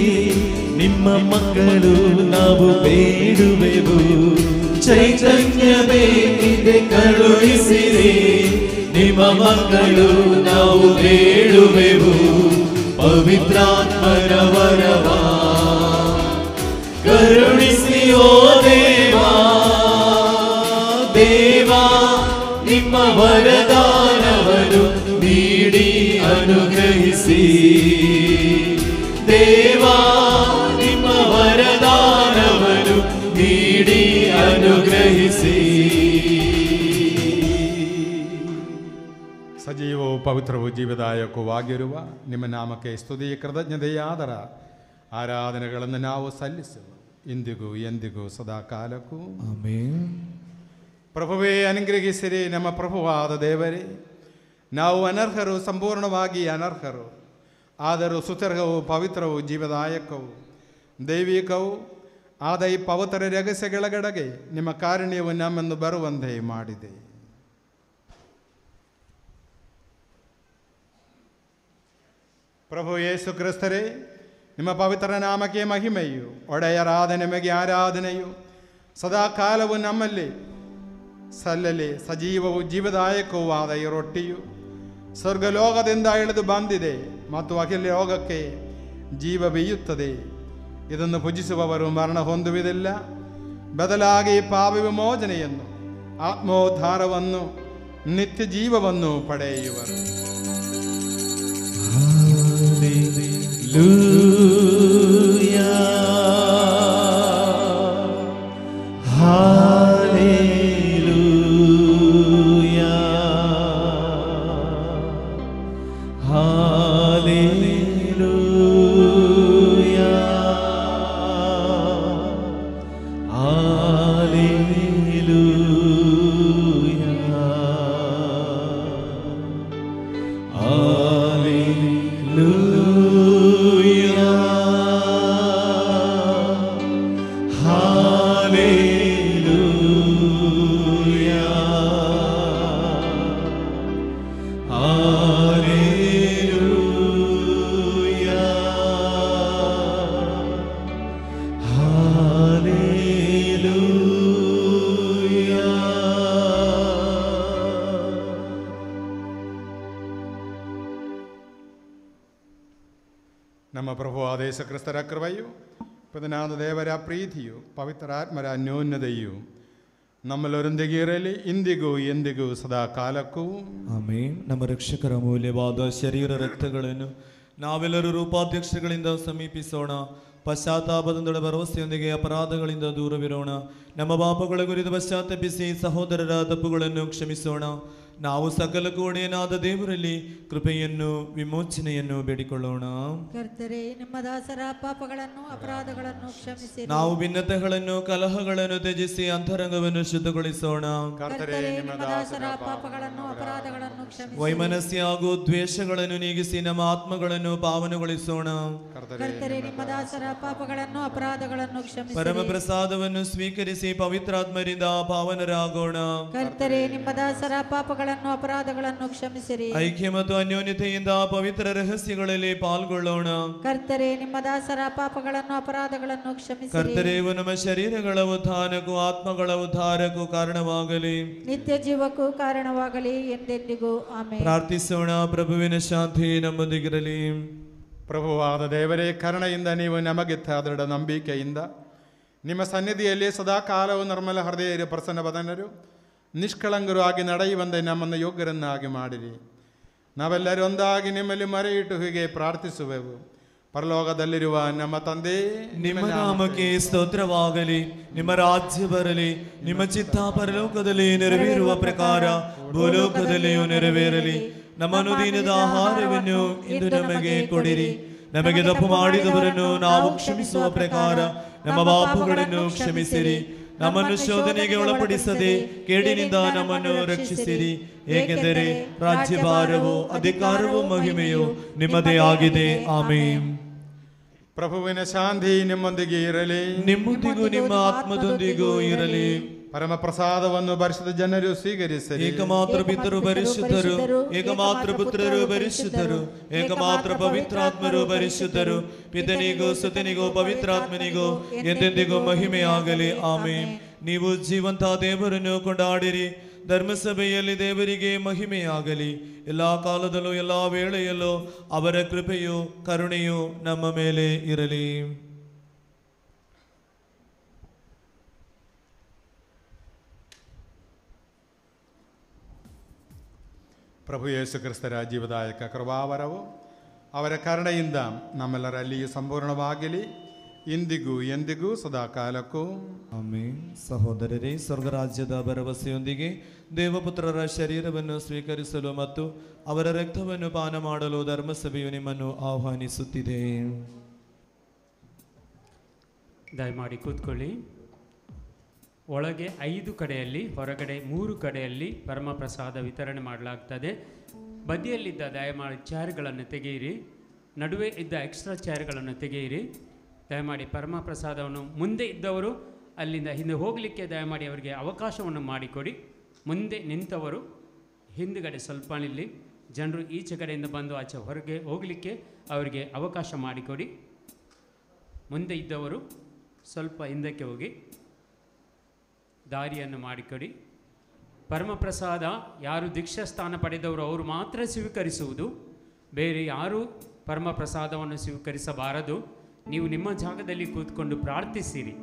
ನಿಮ್ಮ ಮಕ್ಕಳು ನಾವು ಬೇಡುವೆವು. ಚೈತನ್ಯ ಬೇಕಿದೆ ಕರುಣಿಸಿರಿ, ನಿಮ್ಮ ಮಕ್ಕಳು ನಾವು ಬೇಡುವೆವು. ಪವಿತ್ರಾತ್ಮರ ವರವ ಕರುಣಿಸಿಯೋ ದೇವಾ, ದೇವಾ ನಿಮ್ಮ ವರದಾನವನ್ನು ನೀಡಿ ಅನುಗ್ರಹಿಸಿ. ದೇವಾ ನಿಮ್ಮ ವರದಾನವನ್ನು ನೀಡಿ ಅನುಗ್ರಹಿಸಿ. ಸಜೀವವು ಪವಿತ್ರವು ಜೀವದಾಯಕವಾಗಿರುವ ನಿಮ್ಮ ನಾಮಕ್ಕೆ ಸ್ತುತಿ ಕೃತಜ್ಞತೆಯಾದರ ಆರಾಧನೆಗಳನ್ನು ನಾವು ಸಲ್ಲಿಸುವ ಇಂದಿಗೂ ಎಂದಿಗೂ ಸದಾ ಕಾಲಕ್ಕೂ ಆಮೆನ್. ಪ್ರಭುವೇ ಅನುಗ್ರಹಿಸಿರಿ. ನಮ್ಮ ಪ್ರಭುವಾದ ದೇವರೇ, ನಾವು ಅನರ್ಹರು, ಸಂಪೂರ್ಣವಾಗಿ ಅನರ್ಹರು. ಆದರೂ ಸುತರ್ಹವು ಪವಿತ್ರವು ಜೀವದಾಯಕವು ದೈವಿಕವು ಆದ ಈ ಪವಿತ್ರ ರಹಸ್ಯಗಳಗಡೆಗೆ ನಿಮ್ಮ ಕಾರುಣ್ಯವು ನಮ್ಮನ್ನು ಬರುವಂತೆ ಮಾಡಿದೆ. ಪ್ರಭು ಯೇಸು ಕ್ರಿಸ್ತರೇ, ನಿಮ್ಮ ಪವಿತ್ರ ನಾಮಕ್ಕೆ ಮಹಿಮೆಯು, ಒಡೆಯರಾದ ನಿಮಗೆ ಆರಾಧನೆಯು ಸದಾಕಾಲವು ನಮ್ಮಲ್ಲಿ ಸಲ್ಲಲಿ. ಸಜೀವವು ಜೀವದಾಯಕವೂ ಆದ ಈ ರೊಟ್ಟಿಯು ಸ್ವರ್ಗಲೋಕದಿಂದ ಇಳಿದು ಬಂದಿದೆ ಮತ್ತು ಅಖಿಲ ಲೋಕಕ್ಕೆ ಜೀವ ಬೀಯುತ್ತದೆ. ಇದನ್ನು ಭುಜಿಸುವವರು ಮರಣ ಹೊಂದುವುದಿಲ್ಲ, ಬದಲಾಗಿ ಪಾಪ ವಿಮೋಚನೆಯನ್ನು, ಆತ್ಮೋದ್ಧಾರವನ್ನು, ನಿತ್ಯ ಜೀವವನ್ನು ಪಡೆಯುವರು. ನಮ್ಮ ಪ್ರಭುವಾದ ಯೇಸು ಕ್ರಿಸ್ತರ ಕೃಪೆಯು, ಪಿತನಾದ ದೇವರ ಪ್ರೀತಿಯು, ಪವಿತ್ರಾತ್ಮರ ಅನ್ಯೋನ್ಯತೆಯು ನಮ್ಮೆಲ್ಲರೊಂದಿಗೆ ಇರಲಿ, ಇಂದಿಗೂ ಎಂದಿಗೂ ಸದಾ ಕಾಲಕ್ಕೂ. ಆಮೇನ್. ನಮ್ಮ ರಕ್ಷಕರ ಅಮೂಲ್ಯವಾದ ಶರೀರ ರಕ್ತಗಳನ್ನು ನಾವೆಲ್ಲರೂ ರೂಪಾಧ್ಯಕ್ಷಗಳಿಂದ ಸಮೀಪಿಸೋಣ. ಪಶ್ಚಾತ್ತಾಪದಿಂದ ಭರವಸೆಯೊಂದಿಗೆ ಅಪರಾಧಗಳಿಂದ ದೂರವಿರೋಣ. ನಮ್ಮ ಪಾಪಗಳ ಕುರಿತು ಪಶ್ಚಾತ್ತಾಪಿಸಿ ಸಹೋದರರ ತಪ್ಪುಗಳನ್ನು ಕ್ಷಮಿಸೋಣ. ನಾವು ಸಕಲ ಕೋಣೆಯನಾದ ದೇವರಲ್ಲಿ ಕೃಪೆಯನ್ನು, ವಿಮೋಚನೆಯನ್ನು ಬೇಡಿಕೊಳ್ಳೋಣ. ಕರ್ತರೇ, ನಿಮ್ಮ ದಾಸರ ಪಾಪಗಳನ್ನು ಅಪರಾಧಗಳನ್ನು ಕ್ಷಮಿಸಿರಿ. ನಾವು ಭಿನ್ನತೆಗಳನ್ನು, ಕಲಹಗಳನ್ನು ತ್ಯಜಿಸಿ ಅಂತರಂಗವನ್ನು ಶುದ್ಧಗೊಳಿಸೋಣ. ಕರ್ತರೇ, ನಿಮ್ಮ ದಾಸರ ಪಾಪಗಳನ್ನು ಅಪರಾಧಗಳನ್ನು ಕ್ಷಮಿಸಿರಿ. ವೈಮನಸ್ಯ ಹಾಗೂ ದ್ವೇಷಗಳನ್ನು ನೀಗಿಸಿ ನಮ್ಮ ಆತ್ಮಗಳನ್ನು ಪಾವನಗೊಳಿಸೋಣ. ಕರ್ತರೇ, ನಿಮ್ಮ ದಾಸರ ಪಾಪಗಳನ್ನು ಅಪರಾಧಗಳನ್ನು ಕ್ಷಮಿಸಿರಿ. ಪರಮ ಪ್ರಸಾದವನ್ನು ಸ್ವೀಕರಿಸಿ ಪವಿತ್ರಾತ್ಮರಿಂದ ಪಾವನರಾಗೋಣ. ಕರ್ತರೇ, ನಿಮ್ಮ ದಾಸರ ಪಾಪಗಳನ್ನು ಅಪರಾಧಗಳನ್ನು ಕ್ಷಮಿಸಿರಿ. ಐಕ್ಯ ಮತ್ತು ಅನ್ಯೋನ್ಯತೆಯಿಂದ ಪವಿತ್ರ ರಹಸ್ಯಗಳಲ್ಲಿ ಪಾಲ್ಗೊಳ್ಳೋಣ. ಕರ್ತರೇ, ನಿಮ್ಮ ದಾಸರ ಪಾಪಗಳನ್ನು ಅಪರಾಧಗಳನ್ನು ಕ್ಷಮಿಸಿರಿ. ಕರ್ತರೇವು ನಮ್ಮ ಶರೀರಗಳ ಉದ್ಧಾರಕ್ಕೂ ಆತ್ಮಗಳ ಉದ್ಧಾರಕ್ಕೂ ಕಾರಣವಾಗಲಿ, ನಿತ್ಯ ಜೀವಕ್ಕೂ ಕಾರಣವಾಗಲಿ, ಎಂದೆಂದಿಗೂ ಆಮೆನ್. ಪ್ರಾರ್ಥಿಸೋಣ. ಪ್ರಭುವಿನ ಶಾಂತಿ ನಮ್ಮೊಂದಿಗಿರಲಿ. ಪ್ರಭುವಾದ ದೇವರೇ, ಕರುಣೆಯಿಂದ ನೀವು ನಮಗಿತ್ತ ದೃಢ ನಂಬಿಕೆಯಿಂದ ನಿಮ್ಮ ಸನ್ನಿಧಿಯಲ್ಲಿ ಸದಾಕಾಲವು ನಿರ್ಮಲ ಹೃದಯರು, ಪ್ರಸನ್ನ ವದನರು, ನಿಷ್ಕಳಂಗರು ಆಗಿ ನಡೆಯುವಂತೆ ನಮ್ಮನ್ನು ಯೋಗ್ಯರನ್ನಾಗಿ ಮಾಡಿರಿ. ನಾವೆಲ್ಲರೂ ಒಂದಾಗಿ ನಿಮ್ಮಲ್ಲಿ ಮರೆಯಿಟ್ಟು ಹೀಗೆ ಪ್ರಾರ್ಥಿಸುವೆವು. ಪರಲೋಕದಲ್ಲಿರುವ ನಮ್ಮ ತಂದೆ, ನಿಮ್ಮ ನಾಮಕ್ಕೆ ಸ್ತೋತ್ರವಾಗಲಿ. ನಿಮ್ಮ ರಾಜ್ಯ ಬರಲಿ. ನಿಮ್ಮ ಚಿತ್ತ ಪರಲೋಕದಲ್ಲಿ ನೆರವೇರುವ ಪ್ರಕಾರ ಭೂಲೋಕದಲ್ಲಿಯೂ ನೆರವೇರಲಿ. ನಮ್ಮ ಅನುದಿನದ ಆಹಾರವನ್ನು ಇಂದು ನಮಗೆ ಕೊಡಿರಿ. ನಮಗೆ ತಪ್ಪು ಮಾಡಿದವರನ್ನು ನಾವು ಕ್ಷಮಿಸುವ ಪ್ರಕಾರ ನಮ್ಮ ಪಾಪಗಳನ್ನು ಕ್ಷಮಿಸಿರಿ. ನಮ್ಮನ್ನು ಶೋಧನೆಗೆ ಒಳಪಡಿಸದೆ ಕೇಡಿನಿಂದ ನಮ್ಮನ್ನು ರಕ್ಷಿಸಿರಿ. ಏಕೆಂದರೆ ರಾಜ್ಯಭಾರವು, ಅಧಿಕಾರವು, ಮಹಿಮೆಯು ನಿಮ್ಮದೇ ಆಗಿದೆ. ಆಮೆನ್. ಪ್ರಭುವಿನ ಶಾಂತಿ ನಿಮ್ಮೊಂದಿಗೆ ಇರಲಿ, ನಿಮ್ಮೊಂದಿಗೂ ನಿಮ್ಮ ಆತ್ಮದೊಂದಿಗೂ ಇರಲಿ. ಪರಮ ಪ್ರಸಾದವನ್ನು ಭರಿಸಿದ ಜನರು ಸ್ವೀಕರಿಸಿರಿ. ಏಕಮಾತ್ರ ಪಿತರು ಪರಿಶುದ್ಧರು, ಏಕಮಾತ್ರ ಪುತ್ರರು ಪರಿಶುದ್ಧರು, ಏಕಮಾತ್ರ ಪವಿತ್ರಾತ್ಮರು ಪರಿಶುದ್ಧರು. ಪಿತನಿಗೂ ಸುತನಿಗೂ ಪವಿತ್ರಾತ್ಮನಿಗೂ ಎಂದೆಂದಿಗೂ ಮಹಿಮೆಯಾಗಲಿ. ಆಮೆನ್. ನೀವು ಜೀವಂತ ದೇವರನ್ನು ಕೊಂಡಾಡಿರಿ. ಧರ್ಮಸಭೆಯಲ್ಲಿ ದೇವರಿಗೆ ಮಹಿಮೆಯಾಗಲಿ. ಎಲ್ಲ ಕಾಲದಲ್ಲೂ ಎಲ್ಲ ವೇಳೆಯಲ್ಲೂ ಅವರ ಕೃಪೆಯು, ಕರುಣೆಯು ನಮ್ಮ ಮೇಲೆ ಇರಲಿ. ಪ್ರಭು ಯೇಸು ಕ್ರಿಸ್ತರ ಜೀವದಾಯಕ ಕೃಪಾವರವು ಅವರ ಕರುಣೆಯಿಂದ ನಮ್ಮೆಲ್ಲರಲ್ಲಿಯೂ ಸಂಪೂರ್ಣವಾಗಲಿ, ಇಂದಿಗೂ ಎಂದಿಗೂ ಸದಾಕಾಲಕ್ಕೂ. ಆಮೆನ್. ಸಹೋದರರೇ, ಸ್ವರ್ಗರಾಜ್ಯದ ಭರವಸೆಯೊಂದಿಗೆ ದೇವಪುತ್ರರ ಶರೀರವನ್ನು ಸ್ವೀಕರಿಸಲು ಮತ್ತು ಅವರ ರಕ್ತವನ್ನು ಪಾನ ಮಾಡಲು ಧರ್ಮಸಭೆಯು ನಿಮ್ಮನ್ನು ಆಹ್ವಾನಿಸುತ್ತಿದೆ. ದಯಮಾಡಿ ಕೂತ್ಕೊಳ್ಳಿ. ಒಳಗೆ 5 ಕಡೆಯಲ್ಲಿ, ಹೊರಗಡೆ 3 ಕಡೆಯಲ್ಲಿ ಪರಮಪ್ರಸಾದ ವಿತರಣೆ ಮಾಡಲಾಗ್ತದೆ. ಬದಿಯಲ್ಲಿದ್ದ ದಯಮಾಡಿ ಚೇರ್ಗಳನ್ನು ತೆಗೆಯಿರಿ. ನಡುವೆ ಇದ್ದ ಎಕ್ಸ್ಟ್ರಾ ಚೇರ್ಗಳನ್ನು ತೆಗೆಯಿರಿ. ದಯಮಾಡಿ ಪರಮಪ್ರಸಾದವನ್ನು ಮುಂದೆ ಇದ್ದವರು ಅಲ್ಲಿಂದ ಹಿಂದೆ ಹೋಗಲಿಕ್ಕೆ ದಯಮಾಡಿ ಅವರಿಗೆ ಅವಕಾಶವನ್ನು ಮಾಡಿಕೊಡಿ. ಮುಂದೆ ನಿಂತವರು ಹಿಂದುಗಡೆ ಸ್ವಲ್ಪ ನಿಲ್ಲಿ. ಜನರು ಈಚೆ ಕಡೆಯಿಂದ ಬಂದು ಆಚೆ ಹೊರಗೆ ಹೋಗಲಿಕ್ಕೆ ಅವರಿಗೆ ಅವಕಾಶ ಮಾಡಿಕೊಡಿ. ಮುಂದೆ ಇದ್ದವರು ಸ್ವಲ್ಪ ಹಿಂದಕ್ಕೆ ಹೋಗಿ ದಾರಿಯನ್ನು ಮಾಡಿಕೊಡಿ. ಪರಮಪ್ರಸಾದ ಯಾರು ದೀಕ್ಷಾಸ್ಥಾನ ಪಡೆದವರು ಅವರು ಮಾತ್ರ ಸ್ವೀಕರಿಸುವುದು, ಬೇರೆ ಯಾರೂ ಪರಮಪ್ರಸಾದವನ್ನು ಸ್ವೀಕರಿಸಬಾರದು. ನೀವು ನಿಮ್ಮ ಜಾಗದಲ್ಲಿ ಕೂತ್ಕೊಂಡು ಪ್ರಾರ್ಥಿಸಿರಿ.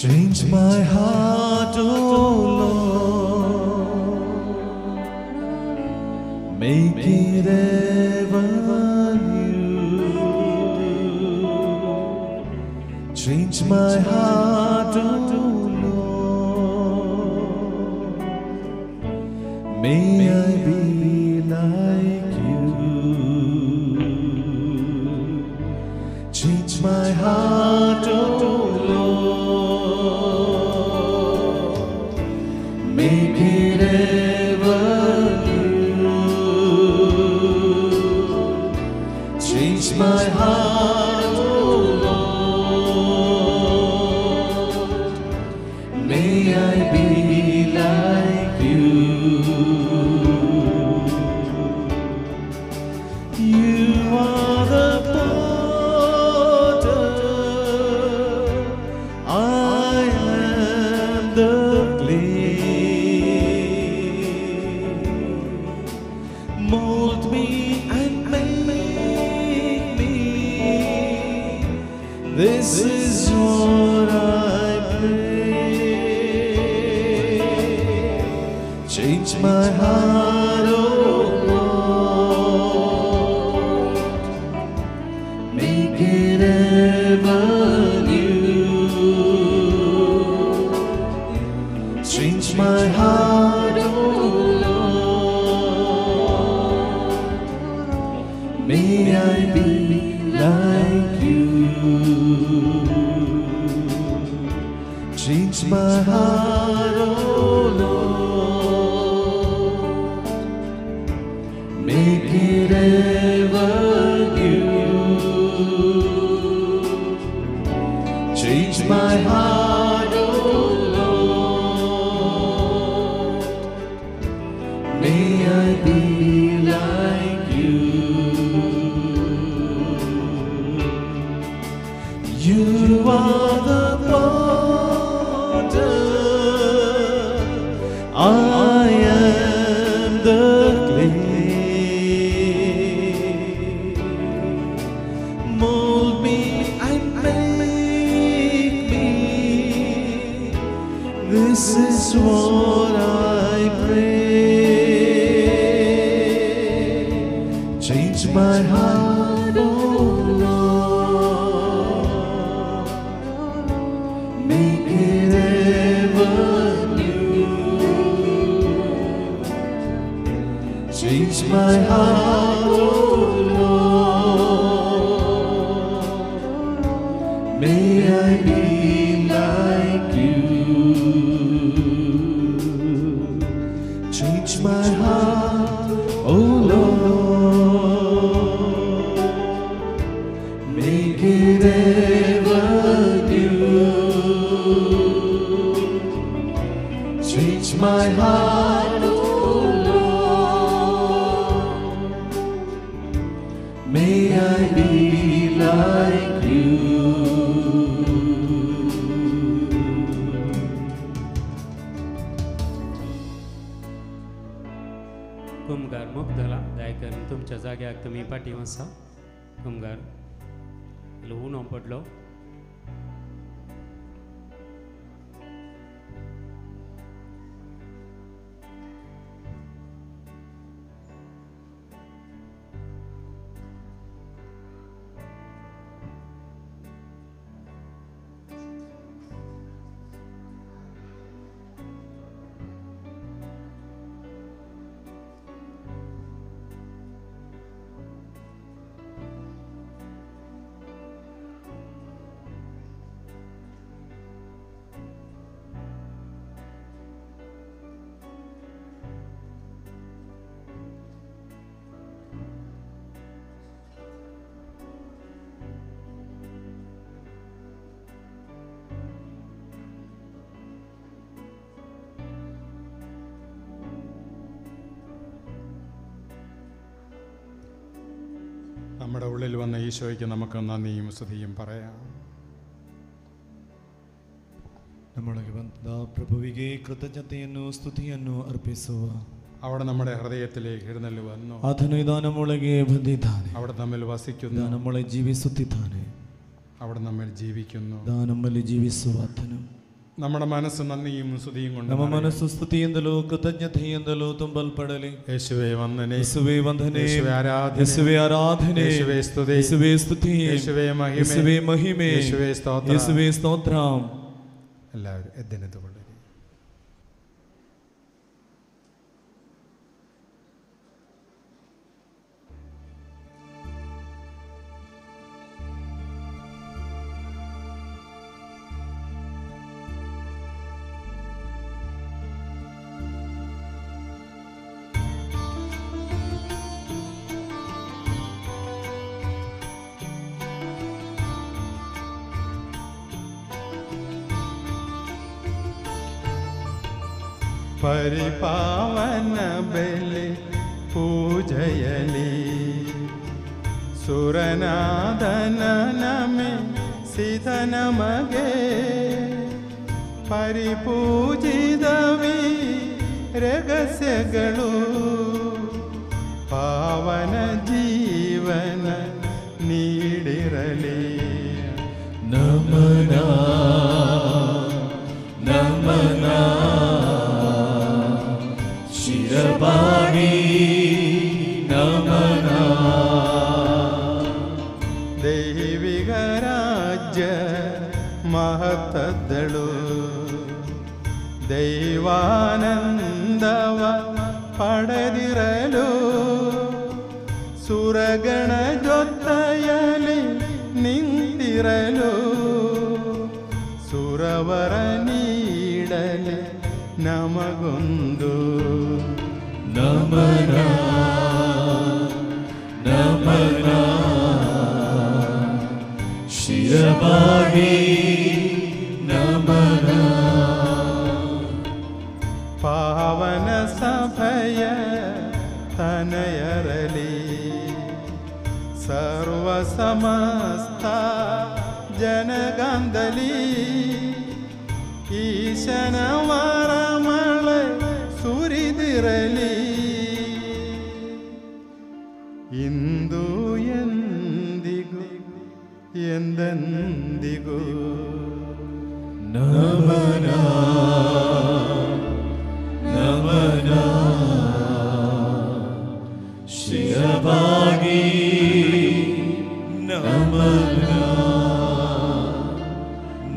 Change my heart, oh Lord, make it ever new. Change my heart, oh Lord, may I be like you. Change my heart, oh Lord, make it ever new. Change my heart, oh Lord, may I be like you. You are the potter, I am the clay. Mold me and make me. This is what I pray. Change my heart, oh Lord, make it ever new. Change my heart, oh Lord, may I be like you. Change my heart, oh Lord, make it ever new. Change my heart, oh Lord, may I be like you. You are the potter, I am the clay. Mold me and make me. This is what I pray. Change my heart, oh Lord, make it ever new. Change my heart, oh Lord, may I be like you. Change my heart, oh Lord, make it ever new. Change my heart, oh Lord, may I be like you. कुमगार मुक्त झाला दया करून तुमच्या जाग्याक तुम्ही पाठी बसा. कुमगार ऊन पडलो. നമ്മുടെ ഉള്ളിൽ വന്ന ഈശോയ്ക്ക് നമുക്ക് നന്ദിയും സ്തുതിയും പറയാം. ನಮ್ಮೊಳಗೆ ಬಂದ ಪ್ರಭುವಿಗೆ ಕೃತಜ್ಞತೆಯನ್ನು ಸ್ತುತಿಯನ್ನು ಅರ್ಪಿಸುವ. അവിടെ നമ്മുടെ ഹൃദയത്തിലേക്ക് എഴുന്നള്ളി വന്നു. ಆತನು ಇದ ನಮ್ಮೊಳಗೆ ಬಂದಿದ್ದಾನೆ. അവിടെ നമ്മിൽ വസിക്കുന്നു. ನಮ್ಮೊಳಗೆ ಜೀವಿಸುತ್ತಿದ್ದಾನೆ. അവിടെ നമ്മിൽ ജീവിക്കുന്നു. ನಮ್ಮಲ್ಲಿ ಜೀವಿಸುವ ಆತನು നമ്മുടെ മനസ്സ് നന്ദിയും സ്തുതിയും കൊണ്ട് ನಮ್ಮ ಮನಸ್ಸು ಸ್ತುತಿಯಿಂದಲೂ ಕೃತಜ್ಞತೆಯಿಂದಲೂ ತುಂಬಲ್ಪಡಲಿ. യേശുവേ വന്ദനേ, ಯೇಸುವೇ ವಂದನೆ, യേശുവേ ആരാധನೆ, ಯೇಸುವೇ ಆರಾಧನೆ, യേശുവേ സ്തുതി, ಯೇಸುವೇ ಸ್ತುತಿ, യേശുവേ മഹിമ, ಯೇಸುವೇ ಮಹಿಮೆ, യേശുവേ സ്തോത്രം. ಯೇಸುವೇ ಸ್ತೋತ್ರ. എല്ലാവരും എദ്ദിനത്തുകൊള്ളി. ಪರಿಪಾವನ ಬೆಲೆ ಪೂಜಯಲಿ ಸುರನಾದನ ನಮೆ ಸಿದ ನಮಗೆ ಪರಿಪೂಜಿದವಿ ರಹಸ್ಯಗಳು ಪಾವನ ಜೀವನ ನೀಡಿರಲಿ. ನಮನ ನಮನ ಶಿರಬಾಣಿ ನಮನ. ದೈವಿಕ ರಾಜ್ಯ ಮಹತ್ತದ್ದಳು ದೈವಾನಂದವ ಪಡೆದಿರಲು ಸುರಗಣ ಜೊತೆಯಲಿ ನಿಂತಿರಲು ಸುರವರ ನೀಡಲಿ ನಮಗೊಂದು ನಮನ ನಮನ ಶಿರಬಾಣಿ ನಮನ. ಪಾವನ ಸಭೆಯ ತನಯರಲಿ ಸರ್ವ ಸಮಸ್ತ ಜನಗಂದಲಿ ಈಶನ ವರಮಳೆ ಸುರಿದಿರಲಿ ಇಂದು ಎಂದಿಗೂ ಎಂದೆಂದಿಗೂ. ನಮನ ನಮನ ಶಿರಬಾಣಿ ನಮನ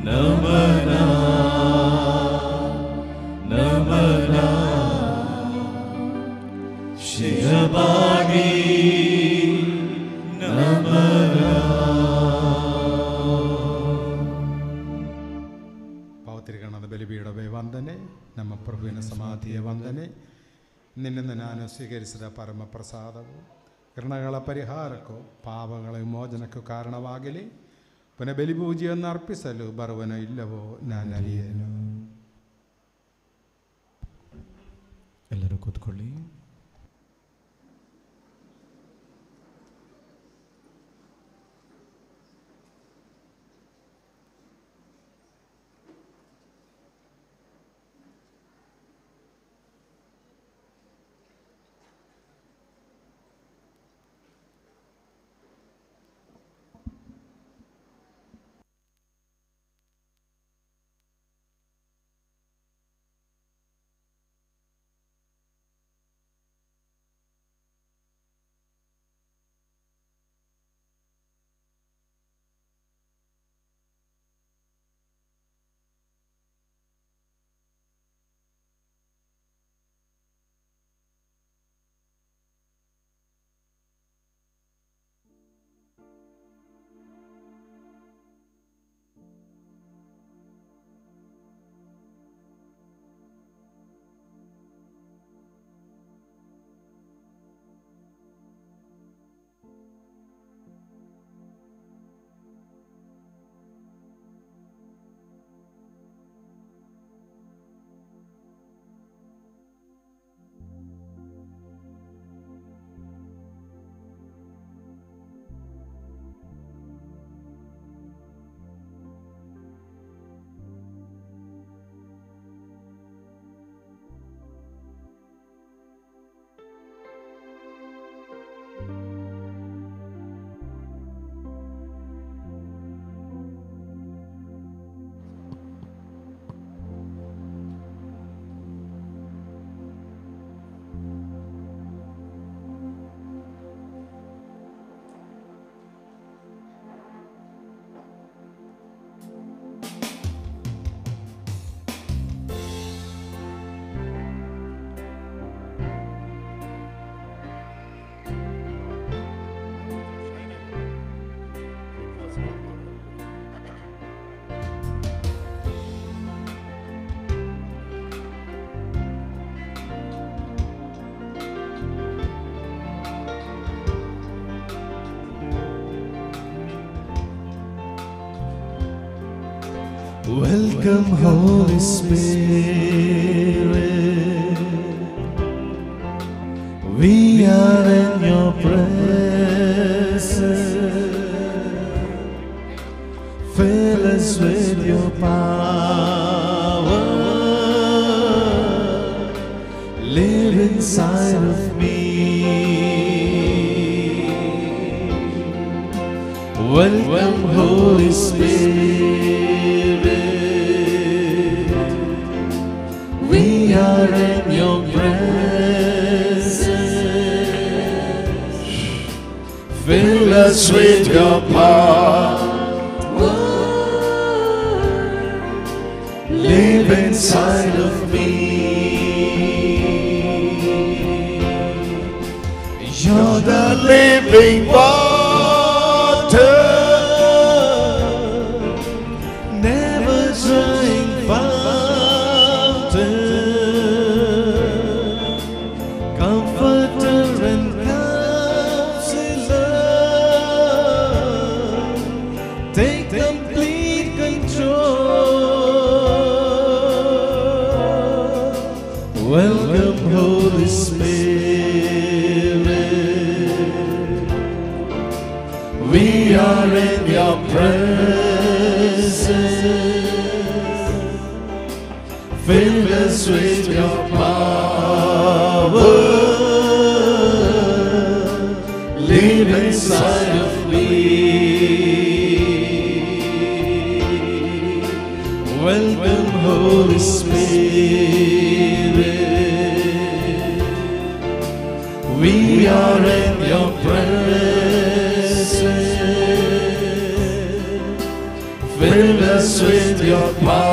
ನಮನ ನಮನ ಶಿರಬಾಣಿ ನಮನ. ಪಾವತಿರಿಗಣದ ಬಲಿಪೀಠವೇ ವಂದನೆ, ನಮ್ಮ ಪ್ರಭುವಿನ ಸಮಾಧಿಯ ವಂದನೆ. ನಿನ್ನಿಂದ ನಾನು ಸ್ವೀಕರಿಸಿದ ಪರಮ ಪ್ರಸಾದವು ಕರ್ಣಗಳ ಪರಿಹಾರಕ್ಕೂ ಪಾಪಗಳ ವಿಮೋಚನಕ್ಕೂ ಕಾರಣವಾಗಲಿ. ಪುನಃ ಬಲಿಪೂಜೆಯನ್ನು ಅರ್ಪಿಸಲು ಬರುವನೋ ಇಲ್ಲವೋ ನಾನು ಅರಿಯೇನು. ಎಲ್ಲರೂ ಕೂತ್ಕೊಳ್ಳಿ. Welcome, Holy Spirit. We are in your presence. Fill us with your power. Live inside of me. Welcome, Holy Spirit. We are in your presence. Fill us with your power. Live inside of me. You're the living water, never drying fountain, comforter and counselor. Take complete control. Welcome, Holy Spirit. We are in your presence. Fill us with your power. Live inside of me. Welcome, Holy Spirit. We are in your presence. Fill us with your power.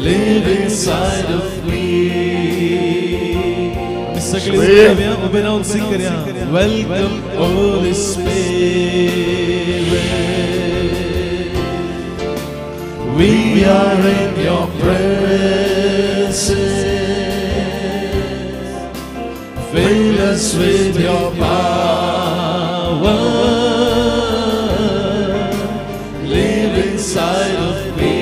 Live inside of me. Welcome, Holy Spirit. We are in your presence. Fill us with your power. Live inside of me.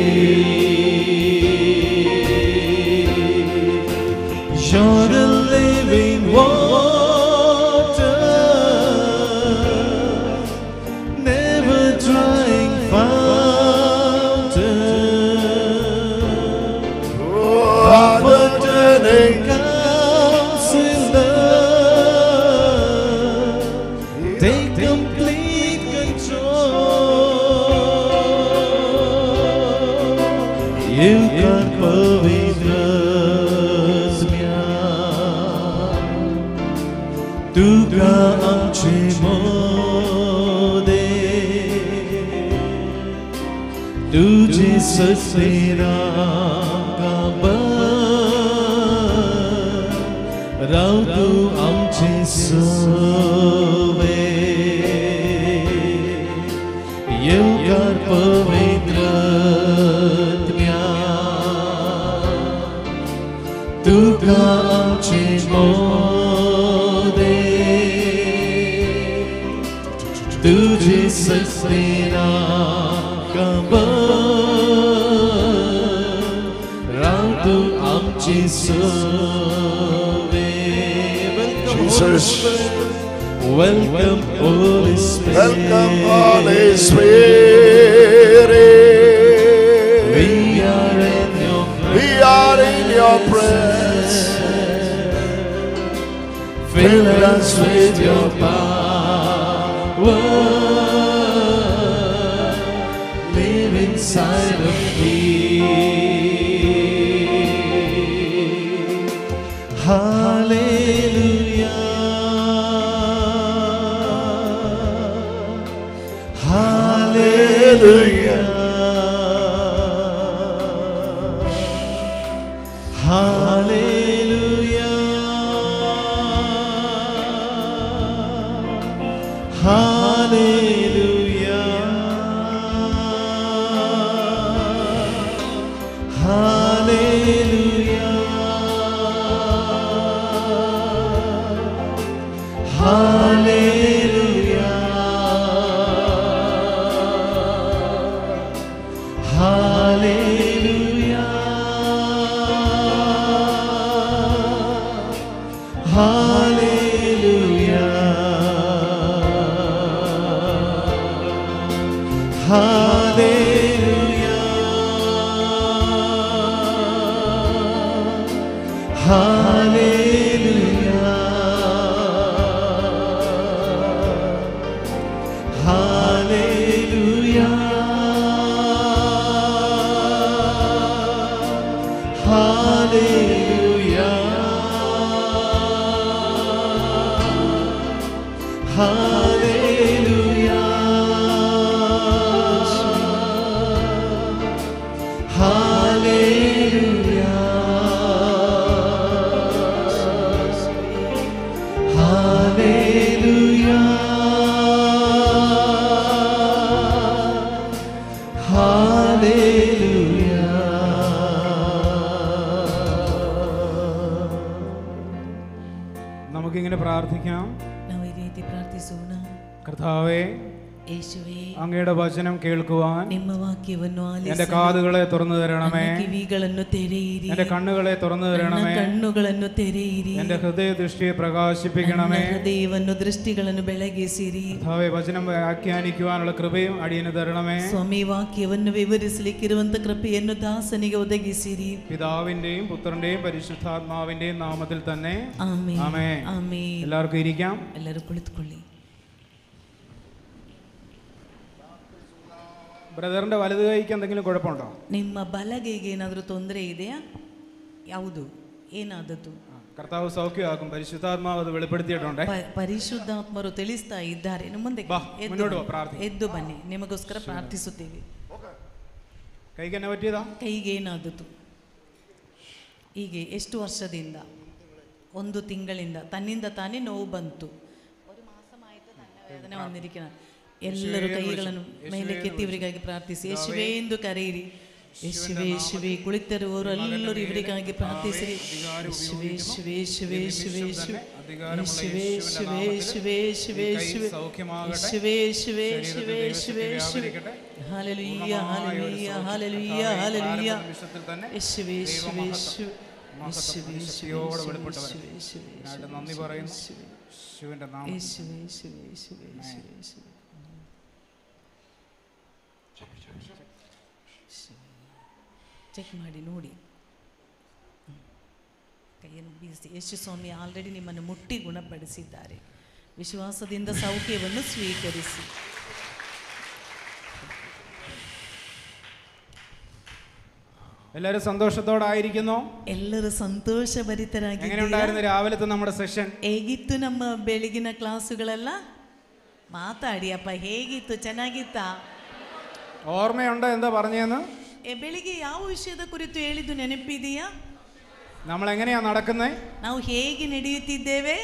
You're the living water, never drying fountain, comforter and counselor. Take complete control. You can पवित्रच तुका आमचे मोदे तुझे ससेरा राव तू आमचे सोवे येवकार पवित्रत्म्या तुका आमचे मोदे तुझे ससेरा राव तू आमचे सोवे. Jesus. Welcome, Holy Spirit. Welcome, Holy Spirit. We are in your presence. Fill us with your power. Live inside of me. Hallelujah. Hallelujah. Hallelujah. Hallelujah. Hallelujah. Hallelujah. Hallelujah hallelujah hallelujah hallelujah hallelujah hallelujah hallelujah. നമുക്കിങ്ങനെ പ്രാർത്ഥിക്കാം. ನಾವು ಈ ರೀತಿ ಪ್ರಾರ್ಥಿಸೋಣ. കർത്താവേ, യേശുവേ, അങ്ങയുടെ വചനം കേൾക്കുവാൻ ನಿಮ್ಮ ವಾಕ್ಯವನ್ನು എന്റെ ಆಲಿಸಲು കാതുകളെ തുറന്നു തരണമേ. ನನ್ನ ಕಿವಿಗಳನ್ನು ತೆರೆಯಿರಿ. എന്റെ കണ്ണുകളെ തുറന്നു ನನ್ನ തരണമേ. ಕಣ್ಣುಗಳನ್ನು ತೆರೆಯಿರಿ. എന്റെ ഹൃദയ ദൃഷ്ടിയെ പ്രകാശിപ്പിക്കണമേ. ನನ್ನ ಹೃದಯವನ್ನು ದೃಷ್ಟಿಗಳನ್ನು ಬೆಳಗಿಸಿರಿ. കർത്താവേ, വചനം വ്യാഖ്യാനിക്കുവാനുള്ള കൃപയും അടിയന് തരണമേ. ಸ್ವಾಮಿ, ವಾಕ್ಯವನ್ನು ವಿವರಿಸಲಿಕ್ಕಿರುವಂತ ಕೃಪೆಯನ್ನು ದಾಸನಿಗೆ ಒದಗಿಸಿರಿ. പിതാവിന്റെയും പുത്രന്റെയും പരിശുദ്ധാത്മാവിന്റെയും നാമത്തിൽ തന്നെ ಆಮೆನ್. ആമേൻ. ಆಮೆನ್. എല്ലാവർക്കും ഇരിക്കാം. ಎಲ್ಲರೂ ಕುಳಿತುಕೊಳ್ಳಿ. ബ്രദറിന്റെ വലതു കൈക്ക് എന്തെങ്കിലും കുഴപ്പമുണ്ടോ? ನಿಮ್ಮ ಬಲಗೈಗೆ ಏನಾದರೂ ತೊಂದರೆ ಇದೆಯಾ? ಯಾವುದು? ಏನಾದದ್ದು? കർത്താവ് സൗഖ്യമാക്കും. പരിശുദ്ധാത്മാവ് അത് വെളിപ്പെടുത്തിയിട്ടുണ്ട്. ಪರಿಶುದ್ಧಾತ್ಮರು ತಿಳಿಸ್ತಾ ಇದ್ದಾರೆ. ಮುಂದೆ ಎದ್ದು ಬನ್ನಿ, ನಿಮಗೋಸ್ಕರ ಪ್ರಾರ್ಥಿಸುತ್ತೇವೆ. കൈക്ക് എന്നെ പറ്റിയതാ? ಕೈಗೆ ಏನಾದದ್ದು? ಹೀಗೆ ಎಷ್ಟು ವರ್ಷದಿಂದ? 1 ತಿಂಗಳಿಂದ ತನ್ನಿಂದ ತಾನೇ ನೋವು ಬಂತು. 1 ಮಾಸമായിട്ട് തന്നെ വേദന വന്നിരിക്കണം. ಎಲ್ಲರೂ ಕೈಗಳನ್ನು ಮೇಲಕ್ಕೆತ್ತಿ ಇವರಿಗಾಗಿ ಪ್ರಾರ್ಥಿಸಿ. ಯೇಸುವೇ ಎಂದು ಕರೆಯಿರಿ. ಯೇಸುವೇ, ಯೇಸುವೇ. ಕುಳಿತಿರುವವರು ಎಲ್ಲರೂ ಇವರಿಗಾಗಿ ಪ್ರಾರ್ಥಿಸಿರಿ. ಯೇಸುವೇ, ಯೇಸುವೇ, ಯೇಸುವೇ, ಯೇಸುವೇ, ಯೇಸುವೇ, ಯೇಸುವೇ, ಯೇಸುವೇ, ಯೇಸುವೇ, ಯೇಸುವೇ, ಯೇಸುವೇ, ಯೇಸುವೇ, ಯೇಸುವೇ, ಯೇಸುವೇ, ಯೇಸುವೇ. Hallelujah, hallelujah, hallelujah, hallelujah. യേശുവേ, യേശുവേ, യേശുവേ, യേശുവേ, യേശുവേ, നന്ദി പറയുന്നു. യേശുവിന്റെ നാമത്തിൽ. യേശുവേ, യേശുവേ, യേശുവേ, യേശുവേ, യേശുവേ. ಚೆಕ್ ಮಾಡಿ ನೋಡಿ, ಕೈಯನ್ನು ಬೀಸಿ. ಯೇಸು ಸ್ವಾಮಿ ಆಲ್ರೆಡಿ ನಿಮ್ಮನ್ನು ಮುಟ್ಟಿ ಗುಣಪಡಿಸಿದ್ದಾರೆ. ವಿಶ್ವಾಸದಿಂದ ಸೌಖ್ಯವನ್ನು ಸ್ವೀಕರಿಸಿ. എല്ലാവരും സന്തോഷത്തോടായിരിക്കുന്നു. ಎಲ್ಲರೂ ಸಂತೋಷಭರಿತರಾಗಿದ್ದೀರಾ? എങ്ങനെയുണ്ടായിരുന്നു രാവിലത്തെ നമ്മുടെ സെഷൻ? ಹೇಗಿತ್ತು ನಮ್ಮ ಬೆಳಗಿನ ಕ್ಲಾಸುಗಳೆಲ್ಲ? ಮಾತಾಡಿ ಅಪ್ಪ, ಹೇಗಿತ್ತು? ಚೆನ್ನಾಗಿತ್ತಾ? ഓർമ്മയുണ്ടോ എന്താ പറഞ്ഞതെന്ന്? ಬೆಳಿಗ್ಗೆ ಯಾವ ವಿಷಯದ ಕುರಿತು ಹೇಳಿದ್ದು ನೆನಪಿದೆಯಾ? നമ്മൾ എങ്ങനെയാ നടക്കുന്നത്? ನಾವು ಹೇಗೆ ನಡೆಯುತ್ತಿದ್ದೇವೆ?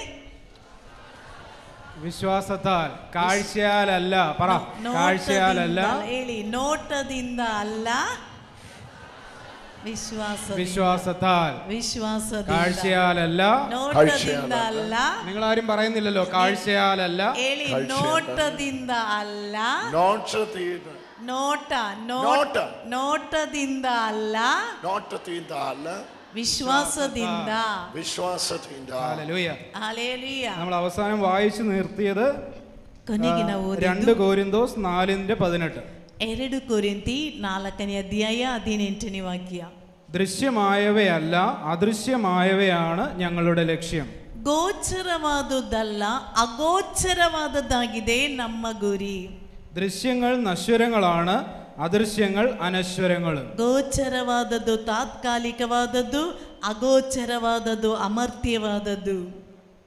വിശ്വാസത്താൽ, കാഴ്ചയാലല്ല. പറ, കാഴ്ചയാലല്ല. ಹೇಳಿ, ನೋಟದಿಂದ ಅಲ್ಲ, വിശ്വാസത്താൽ. കാഴ്ചയാലല്ല, നോട്ടದಿಂದ ಅಲ್ಲ. നിങ്ങൾ ആരും പറയുന്നില്ലല്ലോ കാഴ്ചയാലല്ല. ಹೇಳಿ, ನೋಟದಿಂದ ಅಲ್ಲ. ನೋಟ, ನೋಟದಿಂದ ಅಲ್ಲ, വിശ്വാസದಿಂದ. ഹല്ലേലൂയ. ഹല്ലേലൂയ. നമ്മൾ അവസാനം വായിച്ചു നിർത്തിയത് ಕೊನೆಗೆ ನಾವು 2 കൊരിന്തോസ് 4:18. 2 ಕೊರಿಂಥಿ 4ನೇ ಅಧ್ಯಾಯ 18ನೇ ವಾಕ್ಯ. ദൃശ്യമായവയല്ല അദൃശ്യമായവയാണ് ഞങ്ങളുടെ ലക്ഷ്യം. ಗೋಚರವಾದುದಲ್ಲ, ಅಗೋಚರವಾದದ್ದಾಗಿದೆ ನಮ್ಮ ಗುರಿ. ദൃശ്യങ്ങൾ നശ്വരങ്ങളാണ്, അദൃശ്യങ്ങൾ അനശ്വരങ്ങളും. ಗೋಚರವಾದದ್ದು ತಾತ್ಕಾಲಿಕವಾದದ್ದು, ಅಗೋಚರವಾದದ್ದು ಅಮರ್ತ್ಯವಾದದ್ದು.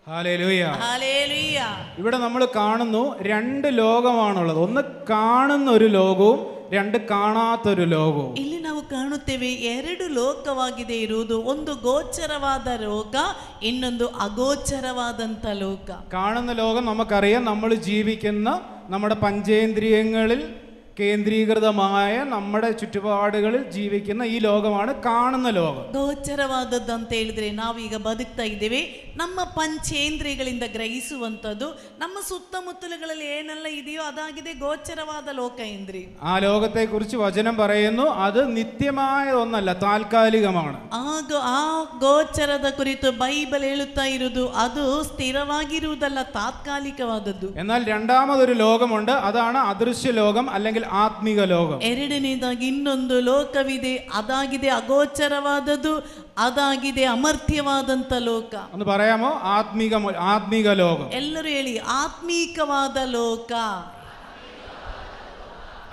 ഹല്ലേലൂയ. ഹല്ലേലൂയ. ഇവിടെ നമ്മൾ കാണുന്നു 2 ലോകമാണുള്ളത്. ഒന്ന് കാണുന്ന ഒരു ലോകവും 2 കാണാത്തൊരു ലോകവും. ಇಲ್ಲಿ ನಾವು ಕಾಣುತ್ತೇವೆ 2 ಲೋಕವಾಗಿದೆ ಇರುವುದು. ಒಂದು ಗೋಚರವಾದ ಲೋಕ, ಇನ್ನೊಂದು ಅಗೋಚರವಾದಂತ ಲೋಕ. കാണുന്ന ലോകം നമുക്കറിയാം. നമ്മൾ ജീവിക്കുന്ന നമ്മുടെ പഞ്ചേന്ദ്രിയങ്ങളിൽ കേന്ദ്രീകൃതമായ നമ്മുടെ ചുറ്റുപാടുകളിൽ ജീവിക്കുന്ന ഈ ലോകമാണ് കാണുന്ന ലോകം. ಗೋಚರವಾದದ್ದು ಅಂತ ಹೇಳಿದ್ರೆ ನಾವೀಗ ಬದುಕ್ತಾ ಇದ್ದೇವೆ ನಮ್ಮ ಪಂಚೇಂದ್ರಿಯಗಳಿಂದ ಗ್ರಹಿಸುವಂಥದ್ದು. ನಮ್ಮ ಸುತ್ತಮುತ್ತಲುಗಳಲ್ಲಿ ಏನೆಲ್ಲ ಇದೆಯೋ ಅದಾಗಿದೆ ಗೋಚರವಾದ ಲೋಕ ಇಂದ್ರಿಯ. ആ ലോകത്തെ കുറിച്ച് വചനം പറയുന്നു, അത് നിത്യമായ ഒന്നല്ല, താൽക്കാലികമാണ്. ಆ ಗೋಚರದ ಕುರಿತು ಬೈಬಲ್ ಹೇಳುತ್ತಾ ಇರುವುದು ಅದು ಸ್ಥಿರವಾಗಿರುವುದಲ್ಲ, ತಾತ್ಕಾಲಿಕವಾದದ್ದು. എന്നാൽ രണ്ടാമതൊരു ലോകമുണ്ട്, അതാണ് അദൃശ്യ ലോകം അല്ലെങ്കിൽ ಆತ್ಮಿಕ ಲೋകം. ಎರಡನೇದಾಗಿ ಇನ್ನೊಂದು ಲೋಕವಿದೆ, ಅದಾಗಿದೆ ಅಗೋಚರವಾದದ್ದು, ಅದಾಗಿದೆ ಅಮರ್ತ್ಯವಾದಂತ ಲೋಕ. ഒന്ന് പറയാമോ? ആത്മിക ലോകം. ಎಲ್ಲರೂ ಹೇಳಿ, ಆತ್ಮೀಕವಾದ ಲೋಕ.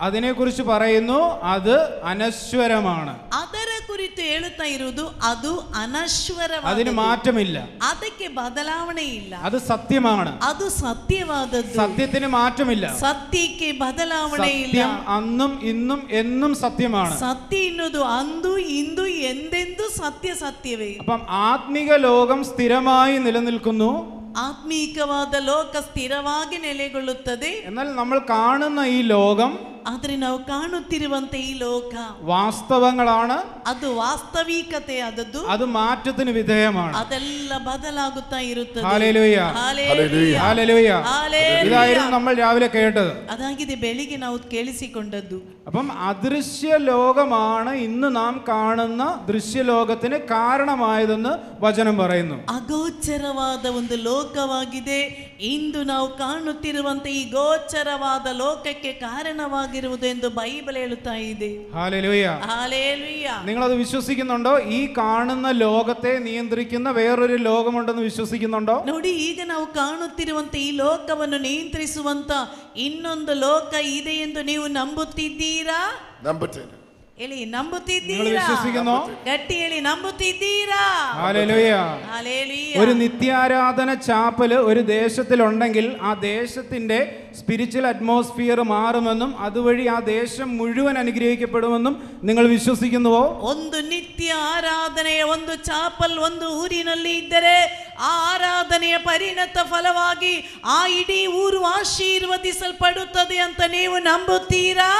അതിനെക്കുറിച്ച് പറയുന്നു അത് അനശ്വരമാണ്. ಅದರ ಕುರಿತು ಹೇಳುತ್ತಾ ಇರುವುದು ಅದು ಅನಶ್ವರವಾದ, അതിന് മാറ്റമില്ല, ಅದಕ್ಕೆ ಬದಲಾವಣೆ ಇಲ್ಲ. അത് സത്യമാണ്, ಅದು ಸತ್ಯವಾದದ್ದು, സത്യത്തിന് മാറ്റമില്ല, ಸತ್ಯಕ್ಕೆ ಬದಲಾವಣೆ ಇಲ್ಲ. സത്യം അന്നും ഇന്നും എന്നും സത്യമാണ്. ಸತ್ಯ ಎನ್ನುವುದು ಅಂದು ಇಂದು ಎಂದೆಂದು ಸತ್ಯವೇ. അപ്പം ആത്മിക ലോകം സ്ഥിരമായി നിലനിൽക്കുന്നു, ಆತ್ಮೀಕವಾದ ಲೋಕ ಸ್ಥಿರವಾಗಿ ನೆಲೆಗೊಳ್ಳುತ್ತದೆ. എന്നാൽ നമ്മൾ കാണുന്ന ഈ ലോകം, ಆದ್ರೆ ನಾವು ಕಾಣುತ್ತಿರುವಂತೆ ಈ ಲೋಕ വാസ്തവങ്ങളാണ്, ಅದು ವಾಸ್ತವಿಕತೆ ಆದದ್ದು, അത് മാറ്റത്തിന് വിധേയമാണ്. ಅದೆಲ್ಲ ಬದಲಾಗುತ್ತಾ ಇರುತ್ತದೆ. ഹല്ലേലൂയ, ಹಲ್ಲೆಲೂಯಾ, ഹല്ലേലൂയ. ಹಲ್ಲೆಲೂಯಾ. ഇതായിരുന്നു നമ്മൾ രാവിലെ കേട്ടത്. ಅದಾಗಿದೆ ಬೆಳಿಗ್ಗೆ ನಾವು ಕೇಳಿಸಿಕೊಂಡದ್ದು. അപ്പം അദൃശ്യ ലോകമാണ് ഇന്ന് നാം കാണുന്ന ദൃശ്യലോകത്തിന് കാരണമായതെന്ന് വചനം പറയുന്നു. ಅಗೋಚರವಾದ ಒಂದು ಲೋಕವಾಗಿದೆ ಇಂದು ನಾವು ಕಾಣುತ್ತಿರುವಂತೆ ಈ ಗೋಚರವಾದ ಲೋಕಕ್ಕೆ ಕಾರಣವಾಗಿರುವುದು ಎಂದು ಬೈಬಲ್ ಹೇಳುತ್ತಾ ಇದೆ. Hallelujah, hallelujah. നിങ്ങളത് വിശ്വസിക്കുന്നുണ്ടോ? ഈ കാണുന്ന ലോകത്തെ നിയന്ത്രിക്കുന്ന വേറൊരു ലോകമുണ്ടെന്ന് വിശ്വസിക്കുന്നുണ്ടോ? ನೋಡಿ, ಈಗ ನಾವು ಕಾಣುತ್ತಿರುವಂತೆ ಈ ಲೋಕವನ್ನು ನಿಯಂತ್ರಿಸುವಂತ ಇನ್ನೊಂದು ಲೋಕ ಇದೆ ಎಂದು ನೀವು ನಂಬುತ್ತಿದ್ದೀರಾ? ನಂಬುತ್ತೇನೆ. ಹೇಳಿ, നിങ്ങൾ ನಂಬುತ್ತಿದ್ದೀರಾ? വിശ്വസിക്കുന്നോ? ಗಟ್ಟಿ ಹೇಳಿ, ನಂಬುತ್ತಿದ್ದೀರಾ? ഹല്ലേലൂയ. ഹല്ലേലൂയ. ഒരു നിത്യാരാധന ചാപ്പല് ഒരു ദേശത്തിലുണ്ടെങ്കിൽ ആ ദേശത്തിന്റെ സ്പിരിച്വൽ അറ്റ്മോസ്ഫിയർ മാറുമെന്നും അതുവഴി ആ ദേശം മുഴുവൻ അനുഗ്രഹിക്കപ്പെടുമെന്നും നിങ്ങൾ വിശ്വസിക്കുന്നുവോ? ಒಂದು ನಿತ್ಯ ಆರಾಧನೆಯ ಒಂದು ಚಾಪಲ್ ಒಂದು ಊರಿನಲ್ಲಿ ಇದ್ದರೆ ಆ ಆರಾಧನೆಯ ಪರಿಣತ ಫಲವಾಗಿ ಆ ಇಡೀ ಊರು ಆಶೀರ್ವದಿಸಲ್ಪಡುತ್ತದೆ ಅಂತ ನೀವು ನಂಬುತ್ತೀರಾ?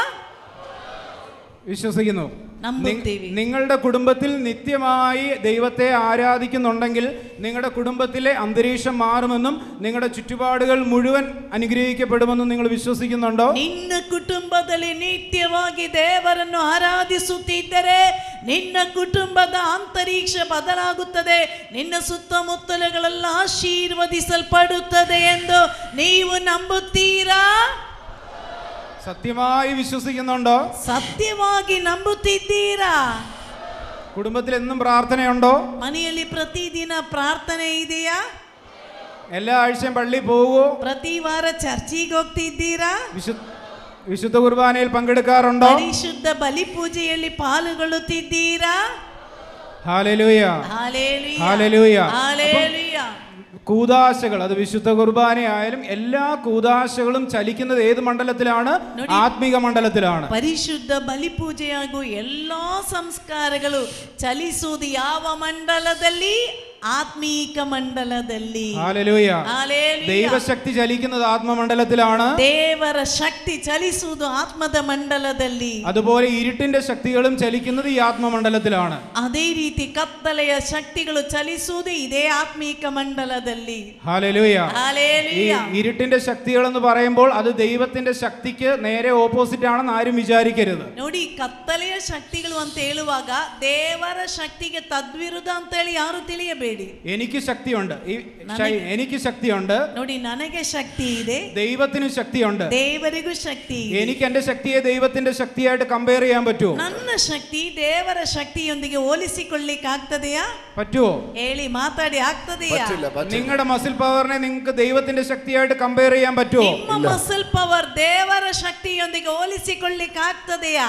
വിശ്വസിക്കുന്നു. ನಂಬುತ್ತೀವಿ. നിങ്ങളുടെ കുടുംബത്തിൽ നിത്യമായി ദൈവത്തെ ആരാധിക്കുന്നുണ്ടെങ്കിൽ നിങ്ങളുടെ കുടുംബത്തിലെ അന്തരീക്ഷം മാറുമെന്നും നിങ്ങളുടെ ചുറ്റുപാടുകൾ മുഴുവൻ അനുഗ്രഹിക്കപ്പെടുമെന്നും നിങ്ങൾ വിശ്വസിക്കുന്നുണ്ടോ? ನಿನ್ನ ಕುಟುಂಬದಲ್ಲಿ ನಿತ್ಯವಾಗಿ ದೇವರನ್ನು ಆರಾಧಿಸುತ್ತಿದ್ದರೆ ನಿನ್ನ ಕುಟುಂಬದ ಅಂತರಿಕ್ಷ ಬದಲಾಗುತ್ತದೆ, ನಿನ್ನ ಸುತ್ತಮುತ್ತಲುಗಳೆಲ್ಲ ಆಶೀರ್ವದಿಸಲ್ಪಡುತ್ತದೆ ಎಂದು ನೀವು ನಂಬುತ್ತೀರಾ? സത്യമായി വിശ്വസിക്കുന്നുണ്ടോ? ಸತ್ಯವಾಗಿ ನಂಬುತ್ತಿದ್ದೀರಾ? കുടുംബത്തിൽ എന്നും പ്രാർത്ഥനയുണ്ടോ? ಮನೆಯಲ್ಲಿ ಪ್ರತಿದಿನ ಪ್ರಾರ್ಥನೆ ಇದೆಯಾ? എല്ലാ ആഴ്ചയും പള്ളിയിൽ പോവുമോ? ಪ್ರತಿ ವಾರ ಚರ್ಚಿಗೆ ಹೋಗ್ತಿದ್ದೀರಾ? വിശുദ്ധ കുർബാനയിൽ പങ്കെടുക്കാറുണ്ടോ? ಪರಿಶುದ್ಧ ಬಲಿ ಪೂಜೆಯಲ್ಲಿ ಪಾಲ್ಗೊಳ್ಳುತ್ತಿದ್ದೀರಾ? Hallelujah, hallelujah, hallelujah. ഹല്ലേലൂയ. കൂദാശകൾ, അത് വിശുദ്ധ കുർബാനയായാലും എല്ലാ കൂദാശകളും ചലിക്കുന്നത് ഏത് മണ്ഡലത്തിലാണ്? ആത്മിക മണ്ഡലത്തിലാണ്. ಪರಿಶುದ್ಧ ಬಲಿ ಪೂಜೆಯಾಗುವ ಎಲ್ಲಾ ಸಂಸ್ಕಾರಗಳು ಚಲಿಸುವುದು ಯಾವ ಮಂಡಲದಲ್ಲಿ? ಆತ್ಮೀಕ ಮಂಡಲದಲ್ಲಿ. ഹല്ലേലൂയ. ഹല്ലേലൂയ. ദൈവശക്തി ചലിക്കുന്നത് ആത്മമണ്ഡലത്തിലാണ്. ದೇವರ ಶಕ್ತಿ ಚಲಿಸುವುದು ಆತ್ಮದ ಮಂಡಲದಲ್ಲಿ. അതുപോലെ ഇരുട്ടിന്റെ ശക്തികളും ചലിക്കുന്നത് ഈ ആത്മമണ്ഡലത്തിലാണ്. ಅದೇ ರೀತಿ ಕತ್ತಲೆಯ ಶಕ್ತಿಗಳು ಚಲಿಸುವುದು ಇದೇ ಆತ್ಮೀಕ ಮಂಡಲದಲ್ಲಿ. ഹല്ലേലൂയ. ഈ ഹല്ലേലൂയ. ഇരുട്ടിന്റെ ശക്തികൾ എന്ന് പറയുമ്പോൾ അത് ദൈവത്തിന്റെ ശക്തിക്ക് നേരെ ഓപ്പോസിറ്റ് ആണെന്ന് ആരും വിചാരിക്കരുത്. ನೋಡಿ, ಕತ್ತಲೆಯ ಶಕ್ತಿಗಳು ಅಂತ ಹೇಳುವಾಗ ದೇವರ ಶಕ್ತಿಗೆ ತದ್ವಿರುದ್ಧ ಅಂತ ಹೇಳಿ ಯಾರು ತಿಳಿಯಬೇಡಿ. എനിക്ക് ശക്തിയുണ്ട്, എനിക്ക് ശക്തിയുണ്ട്. ನೋಡಿ, ನನಗೆ ಶಕ್ತಿ ಇದೆ, ദൈവത്തിനും ശക്തിയുണ്ട്. ದೇವರಿಗೂ ಶಕ್ತಿ ಇದೆ. എനിക്ക് എന്റെ ശക്തിയെ ദൈവത്തിന്റെ ശക്തിയായിട്ട് കമ്പയർ ചെയ്യാൻ പറ്റുമോ? ನನ್ನ ಶಕ್ತಿ ದೇವರ ಶಕ್ತಿಯೊಂದಿಗೆ ಹೋಲಿಸಿಕೊಳ್ಳಿಕ್ಕೆ ಆಗ್ತದೆಯಾ? പറ്റുമോ? ಹೇಳಿ, ಮಾತಾಡಿ, ಆಗ್ತದೆಯಾ? നിങ്ങളുടെ മസിൽ പവറിനെ നിങ്ങൾക്ക് ദൈവത്തിന്റെ ശക്തിയായിട്ട് കമ്പയർ ചെയ്യാൻ പറ്റുമോ? ನಿಮ್ಮ ಮಸಲ್ ಪವರ್ ದೇವರ ಶಕ್ತಿಯೊಂದಿಗೆ ಹೋಲಿಸಿಕೊಳ್ಳಿಕ್ಕೆ ಆಗ್ತದೆಯಾ?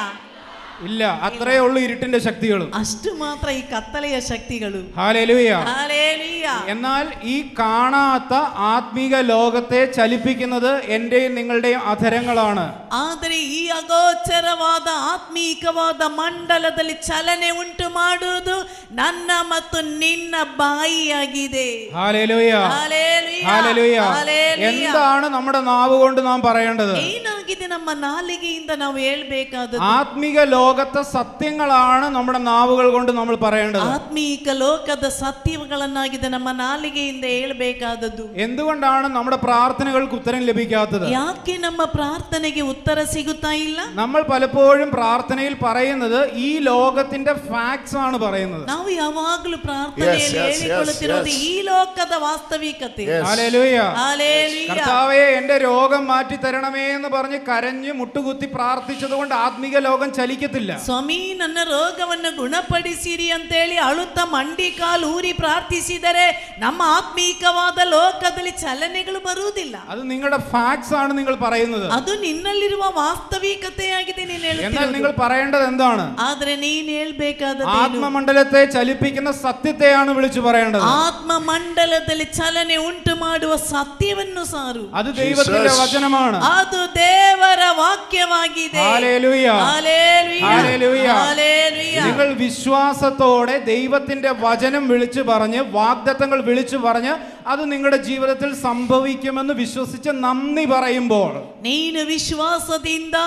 ഇല്ല. അത്രയേ ഉള്ളൂ ഇരുട്ടിന്റെ ശക്തികളും. ಅಷ್ಟು ಮಾತ್ರ ಈ ಕತ್ತಲೆಯ ಶಕ್ತಿಗಳು. ഹല്ലേലൂയ. ഹല്ലേലൂയ. എന്നാൽ ഈ കാണാത്ത ആത്മീക ലോകത്തെ ചലിപ്പിക്കുന്നത് എന്റെയും നിങ്ങളുടെയും അധരങ്ങളാണ്. ಆದರೆ ಈ ಅಗೋಚರವಾದ ಆತ್ಮೀಕವಾದ ಮಂಡಲದಲ್ಲಿ ಚಲನೆ ಉಂಟು ಮಾಡುವುದು ನನ್ನ ಮತ್ತು ನಿನ್ನ ಬಾಯಿಯಾಗಿದೆ. ഹല്ലേലൂയ. ഹല്ലേലൂയ. ഹല്ലേലൂയ. ഹല്ലേലൂയ. എന്താണ് നമ്മുടെ നാവ് കൊണ്ട് നാം പറയേണ്ടത്? ಏನಾಗಿದೆ ನಮ್ಮ ನಾಲಿಗೆಯಿಂದ ನಾವು ಹೇಳ್ಬೇಕಾದದ್ದು? ആത്മീക ലോകത്തെ സത്യങ്ങളാണ് നമ്മുടെ നാവുകൾ കൊണ്ട് നമ്മൾ പറയേണ്ടത്. ಆತ್ಮೀಕ ಲೋಕದ ಸತ್ಯಗಳನ್ನಾಗಿದೆ ನಮ್ಮ ನಾಲಿಗೆಯಿಂದ ಹೇಳ್ಬೇಕಾದದ್ದು. എന്തുകൊണ്ടാണ് നമ്മുടെ പ്രാർത്ഥനകൾക്ക് ഉത്തരം ലഭിക്കാത്തത്? ಯಾಕೆ ನಮ್ಮ ಪ್ರಾರ್ಥನೆಗೆ ಉತ್ತರ ಸಿಗುತ್ತಾ ಇಲ್ಲ? നമ്മൾ പലപ്പോഴും പ്രാർത്ഥനയിൽ പറയുന്നത് ഈ ലോകത്തിന്റെ ഫാക്ട്സ് ആണ് പറയുന്നത്. ನಾವು ಯಾವಾಗಲೂ ಪ್ರಾರ್ಥನೆಯಲ್ಲಿ ಹೇಳಿಕೊಳ್ಳುತ್ತಿರುವುದು ಈ ಲೋಕದ ವಾಸ್ತವಿಕತೆ. ഹല്ലേലൂയ. ഹല്ലേലൂയ. കർത്താവേ, എന്റെ രോഗം മാറ്റി തരണമേ എന്ന് പറഞ്ഞ് കരഞ്ഞ് മുട്ടുകുത്തി പ്രാർത്ഥിച്ചതുകൊണ്ട് ആത്മീക ലോകം ചലിക്കത്തില്ല. ಸ್ವಾಮಿ ನನ್ನ ರೋಗವನ್ನು ಗುಣಪಡಿಸಿರಿ ಅಂತೇಳಿ ಅಳುತ್ತಾ ಮಂಡಿ ಕಾಲು ಊರಿ ಪ್ರಾರ್ಥಿಸಿದರೆ ನಮ್ಮ ಆತ್ಮೀಕವಾದ ಲೋಕದಲ್ಲಿ ಚಲನೆಗಳು ಬರುವುದಿಲ್ಲ. അത് നിങ്ങളുടെ ഫാക്ട്സ് ആണ് നിങ്ങൾ പറയുന്നത്. ಅದು ನಿನ್ನಲ್ಲಿರುವ ವಾಸ್ತವಿಕತೆಯಾಗಿದೆ ನೀನು എന്നാൽ ಹೇಳುತ್ತಿರುವುದು. നിങ്ങൾ പറയേണ്ടത് എന്താണ്? ಆದ್ರೆ ನೀನು ಹೇಳಬೇಕಾದದ್ದು ആത്മമണ്ഡലത്തെ ചലിപ്പിക്കുന്ന സത്യത്തെയാണ് വിളിച്ചു പറയേണ്ടത്. ಆತ್ಮ ಮಂಡಲದಲ್ಲಿ ಚಲನೆ ಉಂಟು ಮಾಡುವ ಸತ್ಯವನ್ನು ಸಾರು. അത് ദൈവത്തിന്റെ വചനമാണ്. ಅದು ದೇವರ ವಾಕ್ಯವಾಗಿದೆ. ഹല്ലേലൂയ. ഹല്ലേലൂയ. ഹല്ലേലൂയ. ഹല്ലേലൂയ. നിങ്ങൾ വിശ്വാസത്തോടെ ദൈവത്തിന്റെ വചനം വിളിച്ചു പറഞ്ഞ് വാഗ്ദത്തങ്ങൾ വിളിച്ചു പറഞ്ഞ് അത് നിങ്ങളുടെ ജീവിതത്തിൽ സംഭവിക്കുമെന്ന് വിശ്വസിച്ച് നന്ദി പറയുമ്പോൾ, ನೀನು ವಿಶ್ವಾಸದಿಂದ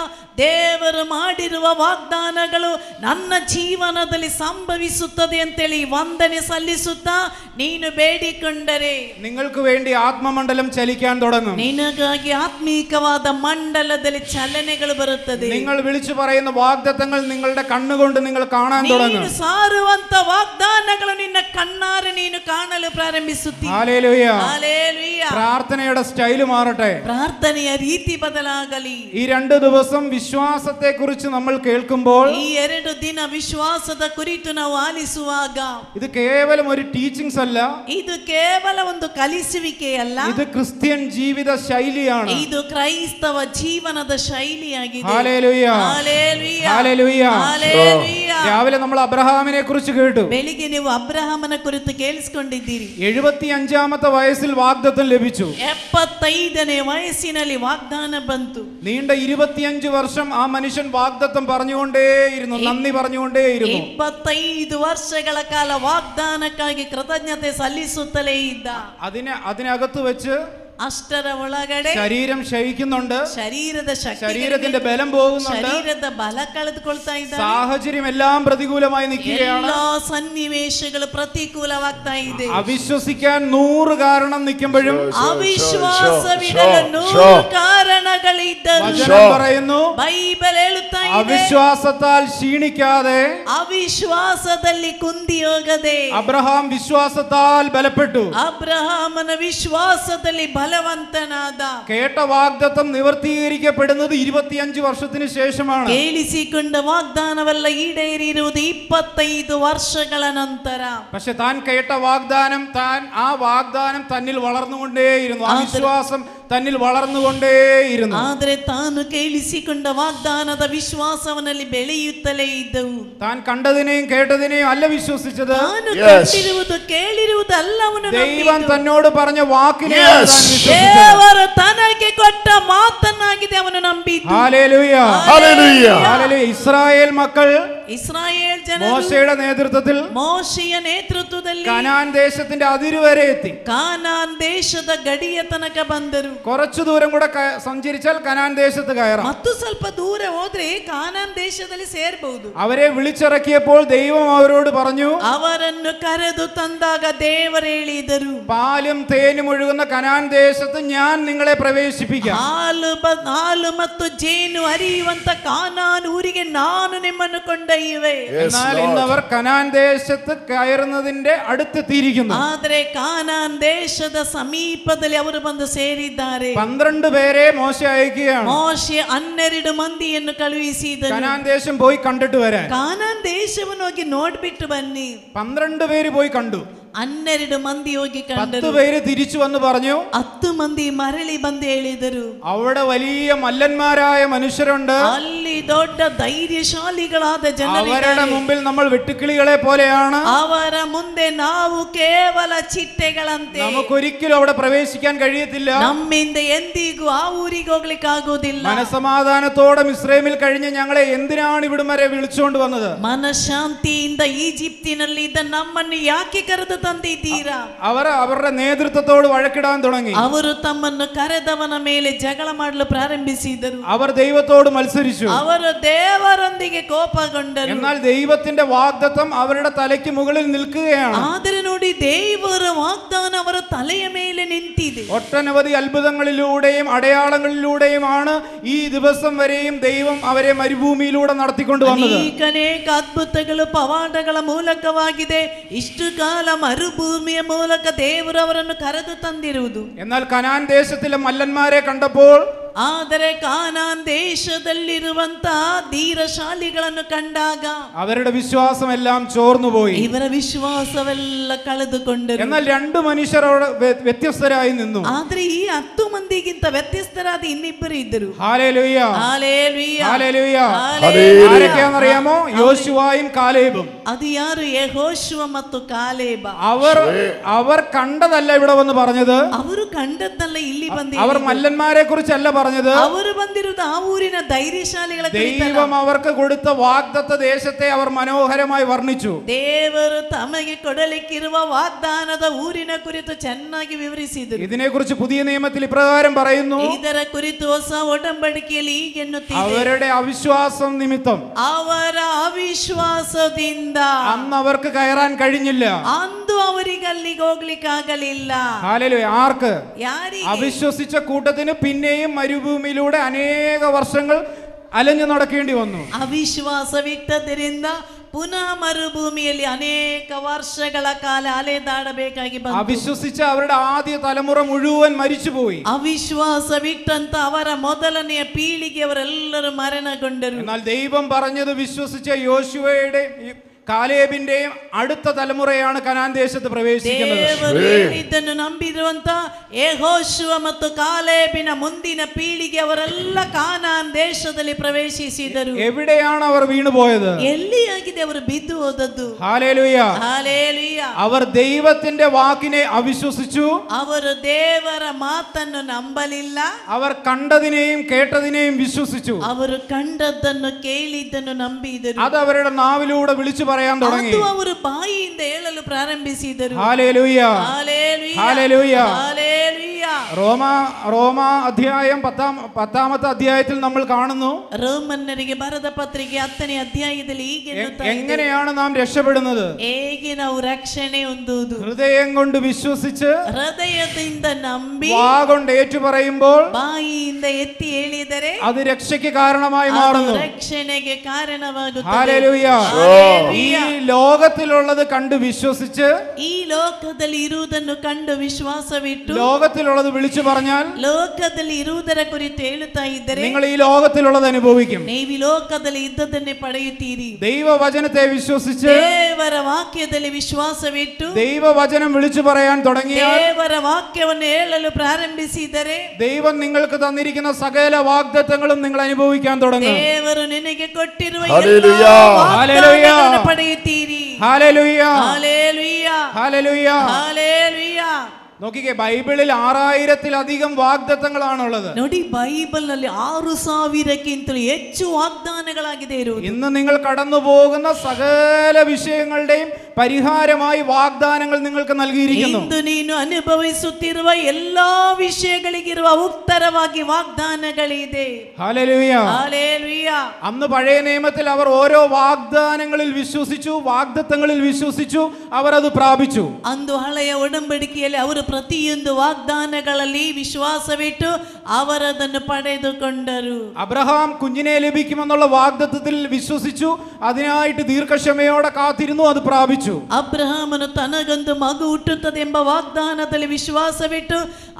ದೇವರು ಮಾಡಿರುವ ವಾಗ್ದಾನಗಳು ನನ್ನ ಜೀವನದಲ್ಲಿ ಸಂಭವಿಸುತ್ತದೆ ಅಂತೇಳಿ ವಂದನೆ ಸಲ್ಲಿಸುತ್ತಾ ನೀನು ಬೇಡಿಕೊಂಡರೆ നിങ്ങൾക്ക് വേണ്ടി ആത്മമണ്ഡലം ചലിക്കാൻ തുടങ്ങും. ನಿನಗಾಗಿ ಆತ್ಮೀಕವಾದ ಮಂಡಲದಲ್ಲಿ ಚಲನೆಗಳು ಬರುತ್ತದೆ. നിങ്ങൾ വിളിച്ചു പറയുന്ന വാഗ്ദത്തങ്ങൾ നിങ്ങളുടെ കണ്ണുകൊണ്ട് നിങ്ങൾ കാണാൻ തുടങ്ങും. ನೀನು ಸಾರುವಂತ ವಾಗ್ದಾನಗಳು ನಿನ್ನ ಕಣ್ಣಾರೆ ನೀನು ಕಾಣಲು ಪ್ರಾರಂಭಿಸುತ್ತೀಯ. ഹല്ലേലൂയ. ഹല്ലേലൂയ. പ്രാർത്ഥനയുടെ സ്റ്റൈല് മാറട്ടെ. ಪ್ರಾರ್ಥನೆಯ ರೀತಿ ಬದಲಾಗಲಿ. ഈ 2 ദിവസം വിശ്വാസത്തെ കുറിച്ച് നമ്മൾ കേൾക്കുമ്പോൾ, ಈ 2 ದಿನ ವಿಶ್ವಾಸದ ಕುರಿತು ನಾವು ಆಲಿಸುವಾಗ ഇത് കേവലം ഒരു ടീച്ചിങ്സ് അല്ല, ಇದು ಕೇವಲ ಒಂದು ಕಲಿಸುವಿಕೆಯಲ್ಲ, ഇത് ക്രിസ്ത്യൻ ജീവിത ശൈലിയാണ്. ಇದು ಕ್ರೈಸ್ತವ ಜೀವನದ ಶೈಲಿಯಾಗಿದೆ. ഹല്ലേലൂയ. ഹല്ലേലൂയ. ഹല്ലേലൂയ. ഹല്ലേലൂയ. രാവിലെ നമ്മൾ അബ്രഹാമിനെ കുറിച്ച് കേട്ടു. ಬೆಳಿಗ್ಗೆ ನೀವು ಅಬ್ರಹಾಮನ ಕುರಿತು ಕೇಳಿಸಿಕೊಂಡಿದ್ದೀರಿ. 75ാമത്തെ വയസ്സിൽ വാഗ്ദത്തം ലഭിച്ചു. 75ನೇ ವಯಸ್ಸಿನಲ್ಲಿ ವಾಗ್ದಾನ ಬಂತು. നീണ്ട 25 വർഷം ആ മനുഷ്യൻ വാഗ്ദത്തം പറഞ്ഞുകൊണ്ടേയിരുന്നു, നന്ദി പറഞ്ഞുകൊണ്ടേയിരുന്നു. 25 ವರ್ಷಗಳ ಕಾಲ ವಾಗ್ದಾನಕ್ಕಾಗಿ ಕೃತಜ್ಞತೆ ಸಲ್ಲಿಸುತ್ತಲೇ ಇದ್ದ. അതിനകത്ത് വെച്ച് ಅಷ್ಟರ ಒಳಗಡೆ ശരീരം ക്ഷയിക്കുന്നുണ്ട്, ശരീರದ ಶಕ್ತಿ, ശരീരത്തിന്റെ ബലം പോകുന്നുണ്ട്, ಶರೀರದ ಬಲ ಕಳೆದುಕೊಳ್ತಾ ಇದ್ದಾನೆ. സാഹചര്യം എല്ലാം പ്രതികൂലമായി നിൽക്കുകയാണ്. ಎಲ್ಲಾ ಸನ್ನಿವೇಶಗಳು ಪ್ರತಿಕೂಲವಾಗ್ತಾ ಇದೆ. അവിശ്വസിക്കാൻ 100 കാരണം നിൽക്കുമ്പോഴും ಅವಿಶ್ವಾಸವಿಡಲು 100 ಕಾರಣಗಳಿದ್ದರು. വചനം പറയുന്നു, ಬೈಬಲ್ ಹೇಳುತ್ತಾ ಇದೆ, അവിശ്വാസത്താൽ ക്ഷീണിക്കാതെ ಅವಿಶ್ವಾಸದಲ್ಲಿ ಕುಂದಿ ಹೋಗದೆ അബ്രഹാം വിശ്വാസത്താൽ ബലപ്പെട്ടു. ಅಬ್ರಹಾಮನ ವಿಶ್ವಾಸದಲ್ಲಿ ಬಲವಂತನಾದ. കേട്ട വാഗ്ദത്തം നിവർത്തീകരിക്കപ്പെടുന്നത് 25 വർഷത്തിന് ശേഷമാണ്. ಕೇಳಿಸಿಕೊಂಡ ವಾಗ್ದಾನವೆಲ್ಲ ಈಡೇರಿರುವುದು 25 ವರ್ಷಗಳ ನಂತರ. പക്ഷെ താൻ കേട്ട വാഗ്ദാനം ആ വാഗ്ദാനം തന്നിൽ വളർന്നുകൊണ്ടേയിരുന്നു. ആ വിശ്വാസം തന്നിൽ വളർന്നുകൊണ്ടേയിരുന്നു. ಆದರೆ ತಾನು ಕೇಳಿಸಿಕೊಂಡ ವಾಗ್ದಾನದ ವಿಶ್ವಾಸವನಲ್ಲಿ ಬೆಳೆಯುತ್ತಲೇ ಇದ್ದವು. താൻ കണ്ടതിനെയും കേട്ടതിനെയും അല്ല വിശ്വസിച്ചത്, ತಾನು ಕಂಡಿರುವುದು ಕೇಳಿರುವುದು ಅಲ್ಲವನು ദൈവം തന്നോട് പറഞ്ഞ വാക്കിനെ ದೇವರು ತನಗೆ ಕೊಟ್ಟ ಮಾತನ್ನಾಗಿದೆ ಅವನು ನಂಬಿದ್ದು. ഹല്ലേലൂയ. ഹല്ലേലൂയ. ഹല്ലേലൂയ. ഇസ്രായേൽ മക്കൾ ಇಸ್ರಾಯೇಲ್ ಜನರು മോശയുടെ നേതൃത്വത്തിൽ ಮೋಶೆಯ ನೇತೃತ್ವದಲ್ಲಿ കനാൻ ദേശത്തിന്റെ അതിരുവരെ എത്തി. ಕಾನಾನ್ ದೇಶದ ಗಡಿಯ ತನಕ ಬಂದರು. കുറച്ചു ദൂരം കൂടെ സഞ്ചരിച്ചാൽ കനാൻ ദേശത്ത് കയറാം. ಮತ್ತು ಸ್ವಲ್ಪ ದೂರ ಹೋದ್ರೆ ಕಾನಾನ್ ದೇಶದಲ್ಲಿ ಸೇರಬಹುದು. അവരെ വിളിച്ചിറക്കിയപ്പോൾ ദൈവം അവരോട് പറഞ്ഞു, ಅವರನ್ನು ಕರೆದು ತಂದಾಗ ದೇವರು ಹೇಳಿದರು, പാലും തേനും ഒഴുകുന്ന കനാൻ ദേശത്ത് ഞാൻ നിങ്ങളെ പ്രവേശിപ്പിക്കാം. ಹಾಲು ಮತ್ತು ಜೇನು ಹರಿಯುವಂತ ಕಾನಾನ್ ಊರಿಗೆ ನಾನು ನಿಮ್ಮನ್ನು ಕೊಂಡೊಯ್ಯುವೆ. എന്നാൽ ഇന്ന് അവർ കനാൻ ദേശത്ത് കയറുന്നതിന്റെ അടുത്തെത്തിയിരിക്കുന്നു. ಆದರೆ ಕಾನಾನ್ ದೇಶದ ಸಮೀಪದಲ್ಲಿ ಅವರು ಬಂದು ಸೇರಿದ್ದಾರೆ. 12 പേരെ മോശ അയക്കുകയാണ്. ಮೋಶೆ 12 ಮಂದಿಯನ್ನು ಕಳುಹಿಸಿದನು. കനാൻ ദേശം പോയി കണ്ടിട്ട് വരാൻ. ಕಾನಾನ್ ದೇಶವನ್ನು ಹೋಗಿ ನೋಡ್ಬಿಟ್ಟು ಬನ್ನಿ. 12 പേര് പോയി കണ്ടു. 12 ಮಂದಿ ಹೋಗಿ 10 ಕಂಡರು. പേര് തിരിച്ചു വന്ന് പറഞ്ഞു, 10 ಮಂದಿ ಮರಳಿ ಬಂದು ಹೇಳಿದರು, അവിടെ വലിയ മല്ലന്മാരായ മനുഷ്യരുണ്ട്, ಅಲ್ಲಿ ದೊಡ್ಡ ಧೈರ್ಯಶಾಲಿಗಳಾದ അവരുടെ ಜನರಿದ್ದಾರೆ. മുമ്പിൽ നമ്മൾ വെട്ടുക്കിളികളെ പോലെയാണ്, ಅವರ ಮುಂದೆ ನಾವು ಕೇವಲ ಚಿಟ್ಟೆಗಳಂತೆ, നമുക്കൊരിക്കലും അവിടെ പ്രവേശിക്കാൻ കഴിയത്തില്ല. ನಮ್ಮಿಂದ ಎಂದಿಗೂ ಆ ಊರಿಗೆ ಹೋಗ್ಲಿಕ್ಕೆ ಆಗೋದಿಲ್ಲ. മനസമാധാനത്തോടെ മിസ്രൈമിൽ കഴിഞ്ഞ് ഞങ്ങളെ എന്തിനാണ് ഇവിടം വരെ വിളിച്ചുകൊണ്ട് വന്നത്? ಮನಶಾಂತಿಯಿಂದ ಈಜಿಪ್ತಿನಲ್ಲಿ ಇದ್ದ ನಮ್ಮನ್ನು ಯಾಕೆ ಕರೆದು ತಂದಿದ್ದೀರಾ? അവർ അവരുടെ നേതൃത്വത്തോട് വഴക്കിടാൻ തുടങ്ങി. ಅವರು ತಮ್ಮನ್ನು ಕರೆದವನ ಮೇಲೆ ಜಗಳ ಮಾಡಲು ಪ್ರಾರಂಭಿಸಿದರು. അവർ ദൈവത്തോട് മത്സരിച്ചു. ಅವರು ದೇವರೊಂದಿಗೆ ಕೋಪಗೊಂಡರು. എന്നാൽ ദൈവത്തിന്റെ വാഗ്ദത്തം അവരുടെ തലയ്ക്ക് മുകളിൽ നിൽക്കുകയാണ്. ಆದರೆ ನೋಡಿ, ದೇವರ ವಾಗ್ದಾನ ಅವರ ತಲೆಯ ಮೇಲೆ ನಿಂತಿದೆ. ഒട്ടനവധി അത്ഭുതങ്ങളിലൂടെയും അടയാളങ്ങളിലൂടെയുമാണ് ഈ ദിവസം വരെയും ദൈവം അവരെ മരുഭൂമിയിലൂടെ നടത്തിക്കൊണ്ട് വന്നത്. ಅನೇಕ ಅದ್ಭುತಗಳು ಪವಾಡಗಳ ಮೂಲಕವಾಗಿದೆ. ಇಷ್ಟು ಕಾಲ ಮರುಭೂಮಿಯ ಮೂಲಕ ದೇವರು ಅವರನ್ನು ಕರೆದು ತಂದಿರುವುದು. എന്നാൽ കനാൻ ദേശത്തിലെ മല്ലന്മാരെ കണ്ടപ്പോൾ ಆದರೆ ಕಾನಾನ್ ದೇಶದಲ್ಲಿರುವಂತಹ ಧೀರಶಾಲಿಗಳನ್ನು ಕಂಡಾಗ അവരുടെ വിശ്വാസം എല്ലാം ചോർന്നുപോയി. ಇವರ ವಿಶ್ವಾಸವೆಲ್ಲ ಕಳೆದುಕೊಂಡರು. എന്നാൽ 2 മനുഷ്യരോട് വ്യത്യസ്തരായി നിന്നു. ಆದ್ರೆ ಈ 10 ಮಂದಿಗಿಂತ ವ್ಯತ್ಯಸ್ತರಾದ ಇನ್ನಿಬ್ಬರು ಇದ್ದರು. Hallelujah hallelujah hallelujah. ഹല്ലേലൂയ. ആരൊക്കെയാണെന്നറിയാമോ? യോശുവയും കാലേബും. ಅದು ಯಾರು? ಯೆಹೋಶುವ ಮತ್ತು ಕಾಲೇಬ. അവർ കണ്ടതല്ല ഇവിടെ വന്ന് പറഞ്ഞത്. ಅವರು ಕಂಡದ್ದಲ್ಲ ಇಲ್ಲಿ ಬಂದು. അവർ മല്ലന്മാരെ കുറിച്ചല്ല പറഞ്ഞത്. ಅವರು ಬಂದಿರುವುದು ಆ ಊರಿನ ಧೈರ್ಯಶಾಲಿಗಳ ಕುರಿತಲ್ಲ. ദൈവം അവർക്ക് കൊടുത്ത വാഗ്ദത്ത ദേശത്തെ അവർ മനോഹരമായി വർണ്ണിച്ചു. ದೇವರು ತಮಗೆ ಕೊಡಲಿಕ್ಕಿರುವ ವಾಗ್ದಾನದ ಊರಿನ ಕುರಿತು ಚೆನ್ನಾಗಿ ವಿವರಿಸಿದರು. ഇതിനെക്കുറിച്ച് പുതിയ നിയമത്തിൽ ഇപ്രകാരം പറയുന്നു. ಇದರ ಕುರಿತು ಹೊಸ ಒಡಂಬಡಿಕೆಯಲ್ಲಿ ಹೀಗೆನ್ನುತ್ತಿದೆ. അവരുടെ അവിശ്വാസം നിമിത്തം, ಅವರ ಅವಿಶ್ವಾಸದಿಂದ അന്ന് അവർക്ക് കയറാൻ കഴിഞ്ഞില്ല. ಅಂದು ಅವರಿಗೆ ಅಲ್ಲಿಗೆ ಹೋಗ್ಲಿಕ್ಕಾಗಲಿಲ್ಲ. ഹല്ലേലൂയ. ആർക്ക്? ಯಾರಿಗೆ? അവിശ്വസിച്ച കൂട്ടത്തിന് പിന്നെയും മരുഭൂമിയിലൂടെ അനേക വർഷങ്ങൾ അലഞ്ഞു നടക്കേണ്ടി വന്നു. ಅವಿಶ್ವಾಸವಿಟ್ಟದರಿಂದ ಪುನಃ ಮರುಭೂಮಿಯಲ್ಲಿ ಅನೇಕ ವರ್ಷಗಳ ಕಾಲ ಅಲೆದಾಡಬೇಕಾಗಿ ಬಂತು. അവിശ്വസിച്ച അവരുടെ ആദ്യ തലമുറ മുഴുവൻ മരിച്ചുപോയി. ಅವಿಶ್ವಾಸವಿಟ್ಟಂತ ಅವರ ಮೊದಲನೆಯ പീಳಿಗೆಯವರೆಲ್ಲರೂ ಮರಣಗೊಂಡರು. എന്നാൽ ദൈവം പറഞ്ഞത് വിശ്വസിച്ച യോശുവയുടെ കാലേബിന്റെയും അടുത്ത തലമുറയാണ് കനാൻ ദേശത്ത് പ്രവേശിക്കുന്നത്. ದೇವರು ಹೇಳಿದ್ದನ್ನು ನಂಬಿರುವಂತ ಯೆಹೋಶುವ ಮತ್ತು ಕಾಲೇಬಿನ ಮುಂದಿನ ಪೀಳಿಗೆ ಅವರೆಲ್ಲ ಕಾನಾನ್ ದೇಶದಲ್ಲಿ ಪ್ರವೇಶಿಸಿದರು. എവിടെയാണ് അവർ വീണുപോയത്? ಎಲ್ಲಿಯಾಗಿದೆ ಅವರು ಬಿದ್ದು ಹೋದದ್ದು? ഹല്ലേലൂയ. ಹಲ್ಲೆಲೂಯ. അവർ ദൈവത്തിന്റെ വാക്കിനെ അവിശ്വസിച്ചു. ಅವರು ದೇವರ ಮಾತನ್ನು ನಂಬಲಿಲ್ಲ. അവർ കണ്ടതിനെയും കേട്ടതിനെയും വിശ്വസിച്ചു. ಅವರು ಕಂಡದ್ದನ್ನು ಕೇಳಿದ್ದನ್ನು ನಂಬಿದರು. അത് അവരുടെ നാവിലൂടെ വിളിച്ചു പറയാൻ തുടങ്ങി. ಅದು ಅವರು ಬಾಯಿಯಿಂದ ಹೇಳಲು ಪ್ರಾರಂಭಿಸಿದರು. ഹല്ലേലൂയ. ഹല്ലേലൂയ. ഹല്ലേലൂയ. ഹല്ലേലൂയ. റോമ അധ്യായം 10-ാമത്തെ അധ്യായത്തിൽ നമ്മൾ കാണുന്നു ರೋಮನ್ನರಿಗೆ ಬರೆದ ಪತ್ರಿಕೆ 10ನೇ ಅಧ್ಯಾಯದಲ್ಲಿ ಹೀಗೆ എങ്ങനെയാണ് നാം രക്ഷപ്പെടുന്നത്. ಹೇಗೆ ನಾವು ರಕ್ಷಣೆ ಹೊಂದುವುದು? ഹൃദയം കൊണ്ട് വിശ്വസിച്ച് ಹೃದಯದಿಂದ ನಂಬಿ വാ കൊണ്ട് ഏറ്റുപറയുമ്പോൾ ಬಾಯಿಯಿಂದ ಎತ್ತಿ ಹೇಳಿದರೆ അത് രക്ഷയ്ക്ക് കാരണമായി മാറുന്നു. ರಕ್ಷಣೆಗೆ ಕಾರಣವಾಗುತ್ತದೆ. ഹല്ലേലൂയ. ഈ ലോകത്തിലുള്ളത് കണ്ട് വിശ്വസിച്ച് ಈ ಲೋಕದಲ್ಲಿ ಇರುವುದನ್ನು ಕಂಡು ವಿಶ್ವಾಸವಿಟ್ಟು ലോകത്തിലുള്ളത് വിളിച്ചു പറഞ്ഞാൽ ಲೋಕದಲ್ಲಿ ಇರುವುದರ ಕುರಿತು ಹೇಳುತ್ತಾ ಇದ್ದರೆ നിങ്ങൾ ഈ ലോകത്തിലുള്ളത് അനുഭവിക്കും. ನೀವು ಈ ಲೋಕದಲ್ಲಿ ಇದ್ದದನ್ನೇ ಪಡೆಯುತ್ತೀರಿ. ദൈവവചനത്തെ വിശ്വസിച്ച് ದೇವರ ವಾಕ್ಯದಲ್ಲಿ ವಿಶ್ವಾಸವಿಟ್ಟು ദൈവവചനം വിളിച്ചു പറയാൻ തുടങ്ങിയാൽ ದೇವರ ವಾಕ್ಯವನ್ನು ಹೇಳಲು ಪ್ರಾರಂಭಿಸಿದರೆ ദൈവം നിങ്ങൾക്ക് തന്നിരിക്കുന്ന സകല വാഗ്ദത്തങ്ങളും നിങ്ങൾ അനുഭവിക്കാൻ തുടങ്ങും. ದೇವರು ನಿನಗೆ ಕೊಟ್ಟಿರುವ ഹല്ലേലൂയ. ವಾಗ್ದಾನಗಳನ್ನು ಪಡೆಯುತ್ತೀರಿ. ഹല്ലേലൂയ. ഹല്ലേലൂയ. ഹല്ലേലൂയ. ഹല്ലേലൂയ. നോക്കിക്കേ, ബൈബിളിൽ 6000-ത്തിലധികം വാഗ്ദത്തങ്ങളാണുള്ളത്. ನೋಡಿ, ಬೈಬಲ್ ನಲ್ಲಿ 6000ಕ್ಕಿಂತಲೂ ಹೆಚ್ಚು ವಾಗ್ದಾನಗಳಾಗಿದೆ ಇರುವುದು. ഇന്ന് നിങ്ങൾ കടന്നു പോകുന്ന സകല വിഷയങ്ങളുടെയും പരിഹാരമായി വാഗ്ദാനങ്ങൾ നിങ്ങൾക്ക് നൽകിയിരിക്കുന്നു. ಇಂದು ನೀನು ಅನುಭವಿಸುತ್ತಿರುವ ಎಲ್ಲಾ ವಿಷಯಗಳಿಗಿರುವ ಉತ್ತರವಾಗಿ ವಾಗ್ದಾನಗಳಿದೆ. ഹല്ലേലൂയ. ഹല്ലേലൂയ. അന്ന് പഴയ നിയമത്തിൽ അവർ ഓരോ വാഗ്ദാനങ്ങളിൽ വിശ്വസിച്ചു, വാഗ്ദത്തങ്ങളിൽ വിശ്വസിച്ചു, അവർ അത് പ്രാപിച്ചു. ಅಂದು ಹಳೆಯ ಒಡಂಬಡಿಕೆಯಲ್ಲಿ ಅವರು ಪ್ರತಿಯೊಂದು ವಾಗ್ದಾನಗಳಲ್ಲಿ ವಿಶ್ವಾಸವಿಟ್ಟು ಅವರದನ್ನು ಪಡೆದುಕೊಂಡರು. അബ്രഹാം കുഞ്ഞിനെ ലഭിക്കുമെന്നുള്ള വാഗ്ദത്തത്തിൽ വിശ്വസിച്ചു, അതിനായിട്ട് ദീർഘക്ഷമയോടെ കാത്തിരുന്നു, അത് പ്രാപിച്ചു. ಅಬ್ರಹಾಮನು ತನಗೊಂದು ಮಗು ಹುಟ್ಟುತ್ತದೆ ಎಂಬ ವಾಗ್ದಾನದಲ್ಲಿ ವಿಶ್ವಾಸವಿಟ್ಟು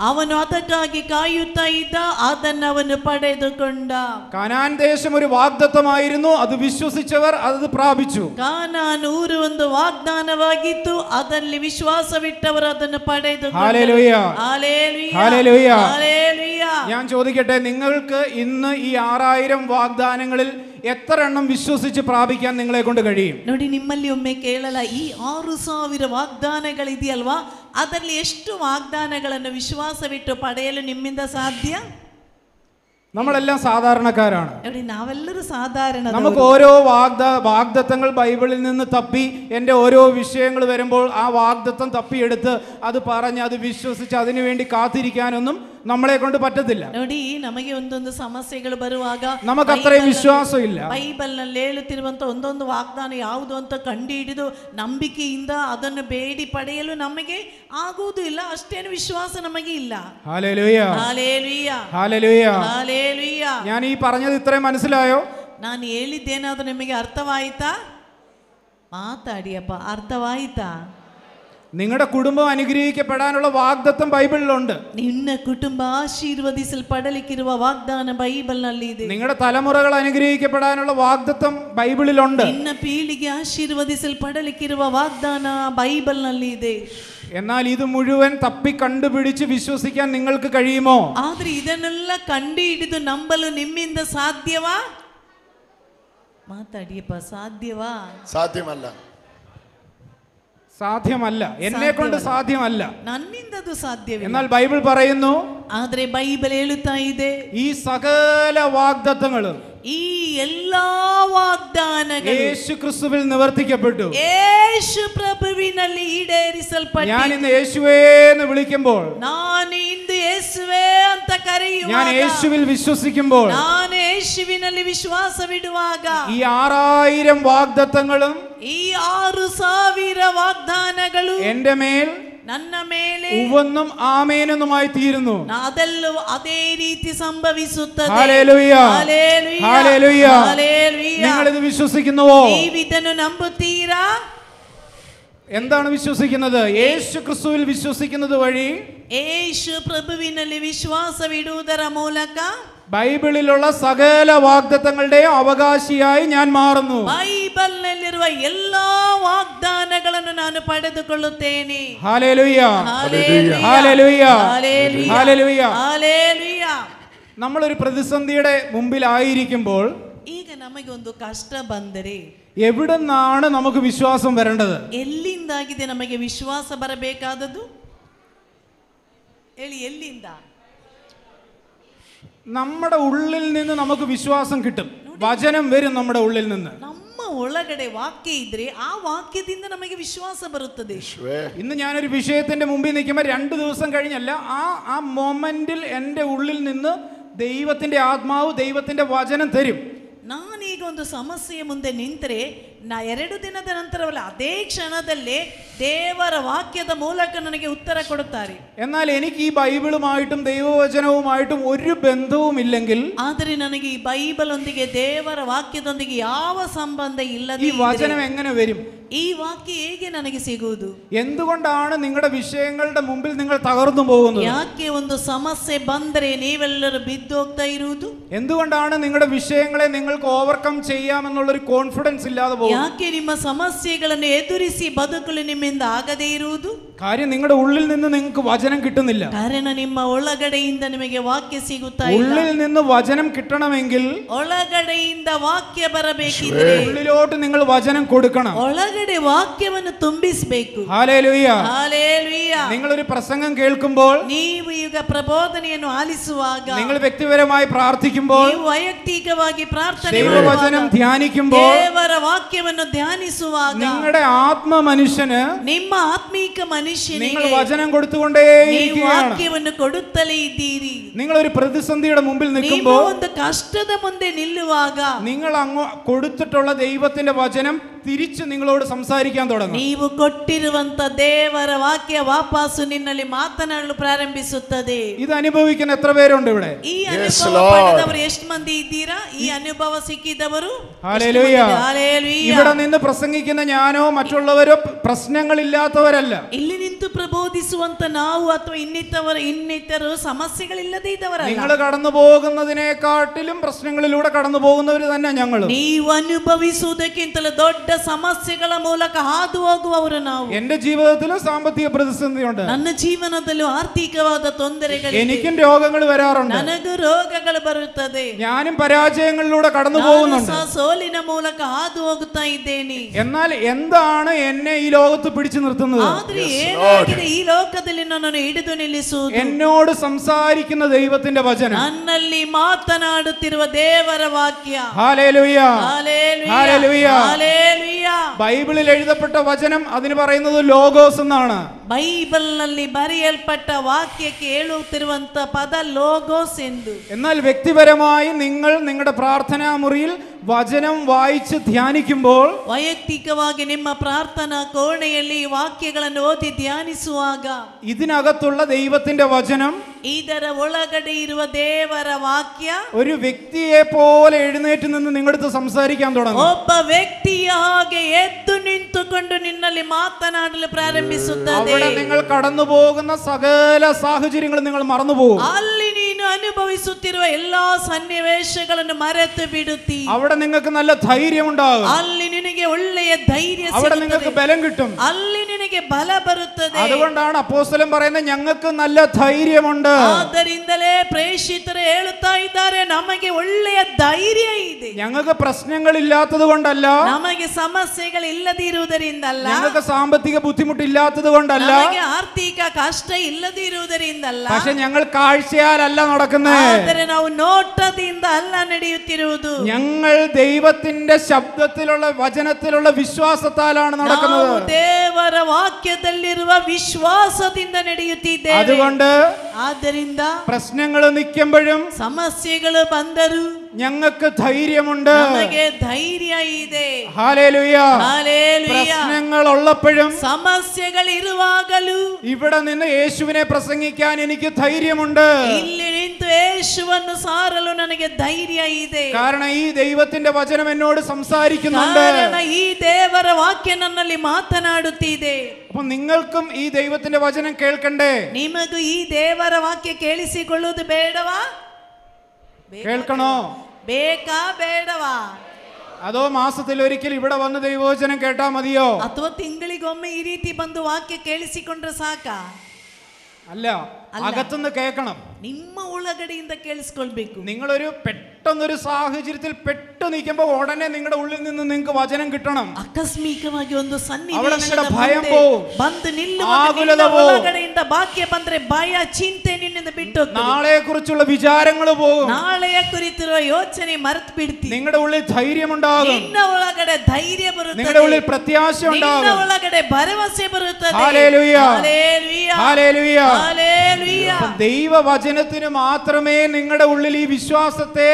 ಅವನು ಅದಕ್ಕಾಗಿ ಕಾಯುತ್ತಾ ಇದ್ದ, ಅದನ್ನು ಅವನು ಪಡೆದುಕೊಂಡ. കാനാൻ ദേശം ഒരു വാഗ്ദത്തമായിരുന്നു, അത് വിശ്വസിച്ചവർ അത് പ്രാപിച്ചു. ಕಾನಾನ್ ಊರು ಒಂದು ವಾಗ್ದಾನವಾಗಿತ್ತು, ಅದರಲ್ಲಿ ವಿಶ್ವಾಸವಿಟ್ಟವರು ಅದನ್ನು ಪಡೆದುಕೊಂಡರು. ഹല്ലേലൂയ. ഹല്ലേലൂയ. ഹല്ലേലൂയ. ഹല്ലേലൂയ. ഞാൻ ചോദിക്കട്ടെ, നിങ്ങൾക്ക് ഇന്ന് ഈ 6000 വാഗ്ദാനങ്ങളിൽ എത്ര എണ്ണം വിശ്വസിച്ച് പ്രാപിക്കാൻ നിങ്ങളെ കൊണ്ട് കഴിയും? ನೋಡಿ, ನಿಮ್ಮಲ್ಲಿ ಒಮ್ಮೆ ಕೇಳಲ, ಈ 6000 ವಾಗ್ದಾನಗಳಿದೆಯಲ್ವಾ, ಅದರಲ್ಲಿ ಎಷ್ಟು ವಾಗ್ದಾನಗಳನ್ನು ವಿಶ್ವಾಸವಿಟ್ಟು ಪಡೆಯಲು ನಿಮ್ಮಿಂದ ಸಾಧ್ಯ? നമ്മളെല്ലാം സാധാരണക്കാരാണ്. ನೋಡಿ, ನಾವೆಲ್ಲರೂ ಸಾಧಾರಣ. നമുക്ക് ഓരോ വാഗ്ദത്തങ്ങൾ ബൈബിളിൽ നിന്ന് തപ്പി, എൻ്റെ ഓരോ വിഷയങ്ങൾ വരുമ്പോൾ ആ വാഗ്ദത്തം തപ്പിയെടുത്ത് അത് പറഞ്ഞ് അത് വിശ്വസിച്ച് അതിനു വേണ്ടി കാത്തിരിക്കാനൊന്നും നമ്മളെ കൊണ്ട് പറ്റത്തില്ല. ನೋಡಿ, ನಮಗೆ ಒಂದೊಂದು ಸಮಸ್ಯೆಗಳು ಬರುವಾಗ നമുക്ക് അത്രയും വിശ്വാസം ഇല്ല. ಬೈಬಲ್ ನಲ್ಲಿ ಹೇಳುತ್ತಿರುವಂತ ಒಂದೊಂದು ವಾಗ್ದಾನ ಯಾವುದು ಅಂತ ಕಂಡುಹಿಡಿದು ನಂಬಿಕೆಯಿಂದ ಅದನ್ನು ಬೇಡಿ ಪಡೆಯಲು ನಮಗೆ ಆಗುವುದು ಇಲ್ಲ. ಅಷ್ಟೇನು ವಿಶ್ವಾಸ ನಮಗೆ ಇಲ್ಲ. ഹല്ലേലൂയ. ഹല്ലേലൂയ. ഹല്ലേലൂയ. ഹല്ലേലൂയ. ഞാൻ ഈ പറഞ്ഞത് ഇത്രയും മനസ്സിലായോ? ನಾನು ಹೇಳಿದ್ದೇನಾದ್ರೂ ನಿಮಗೆ ಅರ್ಥವಾಯಿತಾ? ಮಾತಾಡಿಯಪ್ಪ, ಅರ್ಥವಾಯಿತಾ? നിങ്ങളുടെ കുടുംബം അനുഗ്രഹിക്കപ്പെടാനുള്ള വാഗ്ദത്തം ബൈബിളിലുണ്ട്. ನಿನ್ನ ಕುಟುಂಬ ಆಶೀರ್ವದಿಸಲ್ಪಡಲಿಕ್ಕಿರುವ ವಾಗ್ದಾನ ಬೈಬಲ್ನಲ್ಲಿ ಇದೆ. നിങ്ങളുടെ തലമുറകൾ അനുഗ്രഹിക്കപ്പെടാനുള്ള വാഗ്ദത്തം ബൈബിളിലുണ്ട്. ನಿನ್ನ ಪೀಳಿಗೆ ಆಶೀರ್ವದಿಸಲ್ಪಡಲಿಕ್ಕಿರುವ ವಾಗ್ದಾನ ಬೈಬಲ್ನಲ್ಲಿ ಇದೆ. എന്നാൽ ഇത് മുഴുവൻ തപ്പി കണ്ടുപിടിച്ച് വിശ്വസിക്കാൻ നിങ്ങൾക്ക് കഴിയുമോ? ಆದ್ರೆ ಇದನ್ನೆಲ್ಲ ಕಂಡು ಹಿಡಿದು ನಂಬಲು ನಿಮ್ಮಿಂದ ಸಾಧ್ಯವಾ? ಮಾತಾಡಿಯಪ್ಪ, ಸಾಧ್ಯವಾ? സാധ്യമല്ല. സാധ്യമല്ല. എന്നെ കൊണ്ട് സാധ്യമല്ല. ನನ್ನಿಂದದು ಸಾಧ್ಯವಿಲ್ಲ. എന്നാൽ ബൈബിൾ പറയുന്നു, ಆದ್ರೆ ಬೈಬಲ್ ಹೇಳುತ್ತಾ ಇದೆ, ഈ സകല വാഗ്ദത്തങ്ങളും ಈ ಎಲ್ಲಾ ವಾಗ್ದಾನಗಳು യേശു ക്രിസ്തുവിൽ നിവർത്തിക്കപ്പെട്ടു. യേശു ಪ್ರಭುವಿನಲ್ಲಿ ಈಡೇರಿಸಲ್ಪಟ್ಟಿದೆ. ഞാൻ ഇന്ന് യേശുവേ എന്ന് വിളിക്കുമ്പോൾ, ನಾನು ಇಂದು ಯೇಸುವೇ ಅಂತ ಕರೆಯುವಾಗ, ഞാൻ യേശുവിൽ വിശ്വസിക്കുമ്പോൾ, ನಾನು ಯೇಸುವಿನಲ್ಲಿ ವಿಶ್ವಾಸವಿಡುವಾಗ, ഈ 6000 വാഗ്ദത്തങ്ങളും ಈ 6000 ವಾಗ್ದಾನಗಳು എന്റെ മേൽ ನನ್ನ ಮೇಲೆ ഉവ്വെന്നും ആമേനെന്നുമായി തീരുന്നു. ಅದೆಲ್ಲೂ ಅದೇ ರೀತಿ ಸಂಭವಿಸುತ್ತದೆ. Hallelujah, hallelujah, hallelujah. ഹല്ലേലൂയ. നിങ്ങൾ ഇത് വിശ്വസിക്കുന്നുവോ? ನೀವಿದನ್ನು ನಂಬುತ್ತೀರಾ? എന്താണ് വിശ്വസിക്കുന്നത്? യേശു ക്രിസ്തുവിൽ വിശ്വസിക്കുന്നത് വഴി, യേശു പ്രഭുവിನಲ್ಲಿ വിശ്വാസവിಡುವುದರ ಮೂಲಕ ബൈബിളിലുള്ള സകല വാഗ്ദത്തങ്ങളുടെയും അവകാശിയായി ഞാൻ മാറുന്നു. ಬೈಬಲ್ನಲ್ಲಿರುವ ಎಲ್ಲಾ ವಾಗ್ದಾನಗಳನ್ನು ನಾನು ಪಡೆದುಕೊಳ್ಳುತ್ತೇನೆ. Hallelujah, hallelujah, hallelujah, hallelujah, hallelujah. Hallelujah. നമ്മളൊരു പ്രതിസന്ധിയുടെ മുമ്പിലായിരിക്കുമ്പോൾ ಈಗ ನಮಗೆ ಒಂದು ಕಷ್ಟ ಬಂದರೆ എവിടെ നിന്നാണ് നമുക്ക് വിശ്വാസം വരേണ്ടത്? ಎಲ್ಲಿಂದಾಗಿದೆ ನಮಗೆ ವಿಶ್ವಾಸ ಬರಬೇಕಾದದ್ದು? ಹೇಳಿ, ಎಲ್ಲಿಂದ? നമ്മുടെ ഉള്ളിൽ നിന്ന് നമുക്ക് വിശ്വാസം കിട്ടും. വചനം വരും നമ്മുടെ ഉള്ളിൽ നിന്ന്. ನಮ್ಮ ಒಳಗಡೆ ವಾಕ್ಯ ಇದ್ರೆ ಆ ವಾಕ್ಯದಿಂದ ನಮಗೆ ವಿಶ್ವಾಸ ಬರುತ್ತದೆ. ഇന്ന് ഞാനൊരു വിഷയത്തിന്റെ മുമ്പിൽ നിൽക്കുമ്പോൾ 2 ദിവസം കഴിഞ്ഞല്ല, ആ മൊമെന്റിൽ എൻ്റെ ഉള്ളിൽ നിന്ന് ദൈവത്തിന്റെ ആത്മാവ്, ദൈവത്തിന്റെ വചനം തരും. ನಾನೀಗ ಒಂದು ಸಮಸ್ಯೆಯ ಮುಂದೆ ನಿಂತರೆ 2 ದಿನದ ನಂತರವಲ್ಲ, ಅದೇ ಕ್ಷಣದಲ್ಲೇ ದೇವರ ವಾಕ್ಯದ ಮೂಲಕ ನನಗೆ ಉತ್ತರ ಕೊಡುತ್ತಾರೆ. എന്നാൽ എനിക്ക് ഈ ബൈബിളുമായിട്ടും ദൈവവചനവുമായിട്ടും ഒരു ബന്ധവുമില്ലെങ്കിൽ, ಆದರೆ ನನಗೆ ಈ ಬೈಬಲ್ ಒಂದಿಗೆ, ದೇವರ ವಾಕ್ಯದೊಂದಿಗೆ ಯಾವ ಸಂಬಂಧ ಇಲ್ಲದೆ ഈ വചനം എങ്ങനെ വരും? ಈ ವಾಕ್ಯ ಹೇಗೆ ನನಗೆ ಸಿಗುವುದು? എന്തുകൊണ്ടാണ് നിങ്ങളുടെ വിഷയങ്ങളുടെ മുമ്പിൽ നിങ്ങൾ തകർന്നു പോകുന്നത്? ಯಾಕೆ ಒಂದು ಸಮಸ್ಯೆ ಬಂದರೆ ನೀವೆಲ್ಲರೂ ಬಿದ್ದು ಹೋಗ್ತಾ ಇರುವುದು? എന്തുകൊണ്ടാണ് നിങ്ങളുടെ വിഷയങ്ങളെ നിങ്ങൾക്ക് ഓവർകം ചെയ്യാമെന്നുള്ളൊരു കോൺഫിഡൻസ് ഇല്ലാതെ പോകുന്നത്? ಯಾಕೆ ನಿಮ್ಮ ಸಮಸ್ಯೆಗಳನ್ನು ಎದುರಿಸಿ ಬದುಕಲು ನಿಮ್ಮಿಂದ ಆಗದೇ ಇರುವುದು? കാര്യം നിങ്ങളുടെ ഉള്ളിൽ നിന്ന് നിങ്ങൾക്ക് വചനം കിട്ടുന്നില്ല. ಕಾರಣ ನಿಮ್ಮ ಒಳಗಡೆಯಿಂದ ನಿಮಗೆ ವಾಕ್ಯ ಸಿಗುತ್ತಾ ಇಲ್ಲ. ഉള്ളിൽ നിന്ന് വചനം കിട്ടണമെങ്കിൽ ಒಳಗಡೆಯಿಂದ ವಾಕ್ಯ ಬರಬೇಕಿದ್ರೆ ഉള്ളിലോട്ട് നിങ്ങൾ വചനം കൊടുക്കണം. ಒಳಗಡೆ ವಾಕ್ಯವನ್ನು ತುಂಬಿಸಬೇಕು. Hallelujah, hallelujah. നിങ്ങൾ ഒരു പ്രസംഗം കേൾക്കുമ്പോൾ, ನೀವು ಈಗ ಪ್ರಬೋಧನೆಯನ್ನು ಆಲಿಸುವಾಗ, നിങ്ങൾ വ്യക്തിപരമായി പ്രാർത്ഥിക്കുമ്പോൾ, ನೀವು ವೈಯಕ್ತಿಕವಾಗಿ ಪ್ರಾರ್ಥನೆ ദൈവവചനം ധ്യാനിക്കുമ്പോൾ, ದೇವರ ವಾಕ್ಯವನ್ನು ಧ್ಯಾನಿಸುವಾಗ, നിങ്ങളുടെ ആത്മ മനുഷ്യന് ನಿಮ್ಮ ಆತ್ಮೀಕ നിങ്ങൾ ಮನುಷ್ಯನಿಗೆ വചനം ನೀವು കൊടുത്തുകൊണ്ടേയിരിക്കുകയാണ്. ವಾಕ್ಯವನ್ನು ಕೊಡುತ್ತಲೇ ಇದ್ದೀರಿ. നിങ്ങൾ ഒരു പ്രതിസന്ധിയുടെ മുമ്പിൽ ನೀವು നിൽക്കുമ്പോൾ, ಒಂದು ಕಷ್ಟದ ಮುಂದೆ ನಿಲ್ಲುವಾಗ, നിങ്ങൾ അങ്ങ് കൊടുത്തിട്ടുള്ള ദൈവത്തിന്റെ വചനം തിരിച്ച് നിങ്ങളോട് സംസാരിക്കാൻ തുടങ്ങും. ನೀವು ಕೊಟ್ಟಿರುವಂತ ದೇವರ ವಾಕ್ಯ ವಾಪಸ್ಸು ನಿನ್ನಲ್ಲಿ ಮಾತನಾಡಲು ಪ್ರಾರಂಭಿಸುತ್ತದೆ. ഇത് അനുഭവിക്കാൻ എത്ര പേരുണ്ട് ഇവിടെ? ಈ ಅನುಭವ ಪಡೆದವರು ಎಷ್ಟು ಮಂದಿ ಇದ್ದೀರಾ? ಈ ಅನುಭವ ಸಿಕ್ಕಿದವರು ഹല്ലേലൂയ. ಹಲ್ಲೆಲೂಯ. ഇവിടെ നിന്ന് പ്രസംഗിക്കുന്ന ഞാനോ മറ്റുള്ളവരോ പ്രശ്നങ്ങളില്ലാത്തവരല്ല. ಇಲ್ಲಿ ನಿಂತು ಪ್ರಬೋಧಿಸುವಂತ ನಾವು ಅಥವಾ ಇನ್ನಿತರು ಸಮಸ್ಯೆಗಳಿಲ್ಲದೆ ಇದ್ದವರಲ್ಲ. നിങ്ങൾ കടന്നു പോകുന്നതിനെക്കാട്ടിലും പ്രശ്നങ്ങളിലൂടെ കടന്നു പോകുന്നവർ തന്നെ ഞങ്ങൾ. ನೀವು ಅನುಭವಿಸುವುದಕ್ಕಿಂತಲೂ ದೊಡ್ಡ ಸಮಸ್ಯೆಗಳ ಮೂಲಕ ಹಾದು ಹೋಗುವವರು ನಾವು. എന്റെ ജീവിതത്തിലും സാമ്പത്തിക പ്രതിസന്ധിയുണ്ട്. ನನ್ನ ಜೀವನದಲ್ಲೂ ಆರ್ಥಿಕವಾದ ತೊಂದರೆಗಳಿವೆ. എനിക്കും രോഗങ്ങൾ വരാറുണ്ട്. ನನಗೂ ರೋಗಗಳು ಬರುತ್ತದೆ. ഞാനും പരാജയങ്ങളിലൂടെ കടന്നു ನಾನು പോകുന്നുണ്ട്. ಸಹ ಸೋಲಿನ ಮೂಲಕ ಹಾದು ಹೋಗುತ್ತಾ ಇದ್ದೇನೆ. എന്നാൽ എന്താണ് എന്നെ ഈ ലോകത്ത് പിടിച്ചു നിർത്തുന്നത്? ಆದ್ರೆ ಏನಾಗಿದೆ ಈ ಲೋಕದಲ್ಲಿ ನನ್ನನ್ನು ಹಿಡಿದು ನಿಲ್ಲಿಸುವುದು? എന്നോട് സംസാരിക്കുന്ന ദൈവത്തിന്റെ വചനം, ನನ್ನಲ್ಲಿ ಮಾತನಾಡುತ್ತಿರುವ ದೇವರ ವಾಕ್ಯ. Hallelujah, hallelujah, hallelujah. ഹല്ലേലൂയ. ബൈബിളിൽ എഴുതപ്പെട്ട വചനം അതിന് പറയുന്നത് ലോഗോസ് എന്നാണ്. ಬೈಬಲ್ನಲ್ಲಿ ಬರೆಯಲ್ಪಟ್ಟ ವಾಕ್ಯಕ್ಕೆ ಹೇಳುತ್ತಿರುವಂತ ಪದ ಲೋಗೋಸ್ ಎಂದು. എന്നാൽ വ്യക്തിപരമായി നിങ്ങൾ നിങ്ങളുടെ പ്രാർത്ഥനാ മുറിയിൽ വചനം വായിച്ച് ധ്യാനിക്കുമ്പോൾ, ವೈಯಕ್ತಿಕವಾಗಿ ನಿಮ್ಮ ಪ್ರಾರ್ಥನಾ ಕೋಣೆಯಲ್ಲಿ ವಾಕ್ಯಗಳನ್ನು ಓದಿ ಧ್ಯಾನಿಸುವಾಗ, ഇതിനകത്തുള്ള ദൈവത്തിന്റെ വചനം ಇದರ ಒಳಗಡೆ ಇರುವ ದೇವರ ವಾಕ್ಯ ഒരു വ്യക്തിയെ പോലെ എഴുന്നേറ്റ് നിന്ന് നിങ്ങളുടെ സംസാരിക്കാൻ തുടങ്ങും. ಒಬ್ಬ ವ್ಯಕ್ತಿಯ ಹಾಗೆ ಎದ್ದು ನಿಂತುಕೊಂಡು ನಿನ್ನಲ್ಲಿ ಮಾತನಾಡಲು ಪ್ರಾರಂಭಿಸುತ್ತದೆ. അവിടെ നിങ്ങൾ കടന്നു പോകുന്ന സകല സാഹചര്യങ്ങളും നിങ്ങൾ മറന്നുപോകും. ಅಲ್ಲಿ ನೀನು ಅನುಭವಿಸುತ್ತಿರುವ ಎಲ್ಲಾ ಸನ್ನಿವೇಶಗಳನ್ನು ಮರೆತು ಬಿಡುತ್ತಿ. അവിടെ നിങ്ങൾക്ക് നല്ല ധൈര്യം ഉണ്ടാകും. ಅಲ್ಲಿ ನಿನಗೆ ಒಳ್ಳೆಯ ಧೈರ್ಯ അവിടെ നിങ്ങൾക്ക് ബലം കിട്ടും. ಅಲ್ಲಿ ನಿನಗೆ ಬಲ ಬರುತ್ತದೆ. അതുകൊണ്ടാണ് അപ്പോസ്തലൻ പറയുന്നത് ഞങ്ങൾക്ക് നല്ല ധൈര്യമുണ്ട്. ಆದ್ದರಿಂದಲೇ ಪ್ರೇಷಿತರು ಹೇಳುತ್ತಾ ಇದ್ದಾರೆ ನಮಗೆ ಒಳ್ಳೆಯ ಧೈರ್ಯ ಇದೆ. ഞങ്ങൾക്ക് പ്രശ്നങ്ങളില്ലാത്തത് കൊണ്ടല്ല, ನಮಗೆ ಸಮಸ್ಯೆಗಳು ಇಲ್ಲದಿರುವುದರಿಂದಲ್ಲ, ഞങ്ങൾക്ക് സാമ്പത്തിക ബുദ്ധിമുട്ടില്ലാത്തത് കൊണ്ടല്ല, ನಮಗೆ ಆರ್ಥಿಕ ಕಷ್ಟ ಇಲ್ಲದಿರುವುದರಿಂದಲ್ಲ, പക്ഷെ ഞങ്ങൾ കാഴ്ചയാലല്ല നടക്കുന്നത്. ಆದರೆ ನಾವು ನೋಟದಿಂದ ಅಲ್ಲ ನಡೆಯುತ್ತಿರುವುದು. ഞങ്ങൾ ദൈവത്തിന്റെ ശബ്ദത്തിലുള്ള വചനത്തിലുള്ള വിശ്വാസത്താലാണ് നടക്കുന്നത്. ನಾವು ದೇವರ ವಾಕ್ಯದಲ್ಲಿರುವ ವಿಶ್ವಾಸದಿಂದ ನಡೆಯುತ್ತಿದ್ದೇವೆ. അതുകൊണ്ട് ಆದ್ದರಿಂದ പ്രശ്നങ്ങൾ നിൽക്കുമ്പോഴും ಸಮಸ್ಯೆಗಳು ಬಂದರೂ ഞങ്ങൾക്ക് ധൈര്യമുണ്ട്. ನಮಗೆ ಧೈರ್ಯ ಇದೆ. ഹല്ലേലൂയ. ഹല്ലേലൂയ. പ്രശ്നങ്ങൾ ഉള്ളപ്പോഴും ಸಮಸ್ಯೆಗಳಿರುವಾಗಲೂ ഇവിടെ നിന്ന് യേശുവിനെ പ്രസംഗിക്കാൻ എനിക്ക് ധൈര്യമുണ്ട്. ಇಲ್ಲಿ ನಿಂತು ಯೇಸುವನ್ನು ಸಾರಲು ನನಗೆ ಧೈರ್ಯ ಇದೆ. കാരണം ഈ ദൈവത്തിന്റെ വചനം എന്നോട് സംസാരിക്കുന്നുണ്ട്. ಕಾರಣ ಈ ದೇವರ ವಾಕ್ಯ ನನ್ನಲ್ಲಿ ಮಾತನಾಡುತ್ತಿದೆ. അപ്പൊ നിങ്ങൾക്കും ഈ ദൈവത്തിന്റെ വചനം കേൾക്കണ്ടേ? ನಿಮಗೂ ಈ ದೇವರ ವಾಕ್ಯ ಕೇಳಿಸಿಕೊಳ್ಳುವುದು ಬೇಡವಾ? കേൾക്കണോ? ಬೇಕಾ ಬೇಡವಾ? അതോ മാസത്തിൽ ഒരിക്കൽ ഇവിടെ വന്ന് ദൈവവചനം കേട്ടാ മതിയോ? ಅಥವಾ ತಿಂಗಳಿಗೊಮ್ಮೆ ಈ ರೀತಿ ಬಂದು ವಾಕ್ಯ ಕೇಳಿಸಿಕೊಂಡ್ರೆ ಸಾಕಾ? അല്ല, അകത്തുനിന്ന് കേൾക്കണം. ನಿಮ್ಮ ಒಳಗಡೆಯಿಂದ ಕೇಳಿಸ್ಕೊಳ್ಬೇಕು. നിങ്ങളൊരു പെട്ടെന്നൊരു സാഹചര്യത്തിൽ പെട്ടു നിൽക്കുമ്പോ ഉടനെ നിങ്ങളുടെ ഉള്ളിൽ നിന്ന് നിങ്ങൾക്ക് വചനം കിട്ടണം. ಆಕಸ್ಮಿಕವಾಗಿ ಒಂದು അവിടെ നിങ്ങളുടെ ಸನ್ನಿವೇಶದ ഭയം ಮುಂದೆ പോവും, ಬಂದು ആകുലത ನಿಲ್ಲುವ പോവും, ಒಳಗಡೆಯಿಂದ ವಾಕ್ಯ ಬಂದ್ರೆ ಭಯ ಚಿಂತೆ ನಿನ್ನಿಂದ ಬಿಟ್ಟು നാളെയെ കുറിച്ചുള്ള വിചാരങ്ങൾ പോകും, ನಾಳೆಯ ಕುರಿತಿರುವ ಯೋಚನೆ ಮರೆತು ಬಿಡ್ತಿ. നിങ്ങളുടെ ഉള്ളിൽ ധൈര്യമുണ്ടാകും, ನಿನ್ನ ಒಳಗಡೆ ಧೈರ್ಯ ಬರುತ್ತದೆ, നിങ്ങളുടെ ഉള്ളിൽ പ്രത്യാശ ನಿನ್ನ ഉണ്ടാകും. ಒಳಗಡೆ ಭರವಸೆ ಬರುತ್ತದೆ. ഹല്ലേലൂയ. ഹല്ലേലൂയ. ഹല്ലേലൂയ. ഹല്ലേലൂയ. ദൈവവചനത്തിന് മാത്രമേ നിങ്ങളുടെ ഉള്ളിൽ ഈ വിശ്വാസത്തെ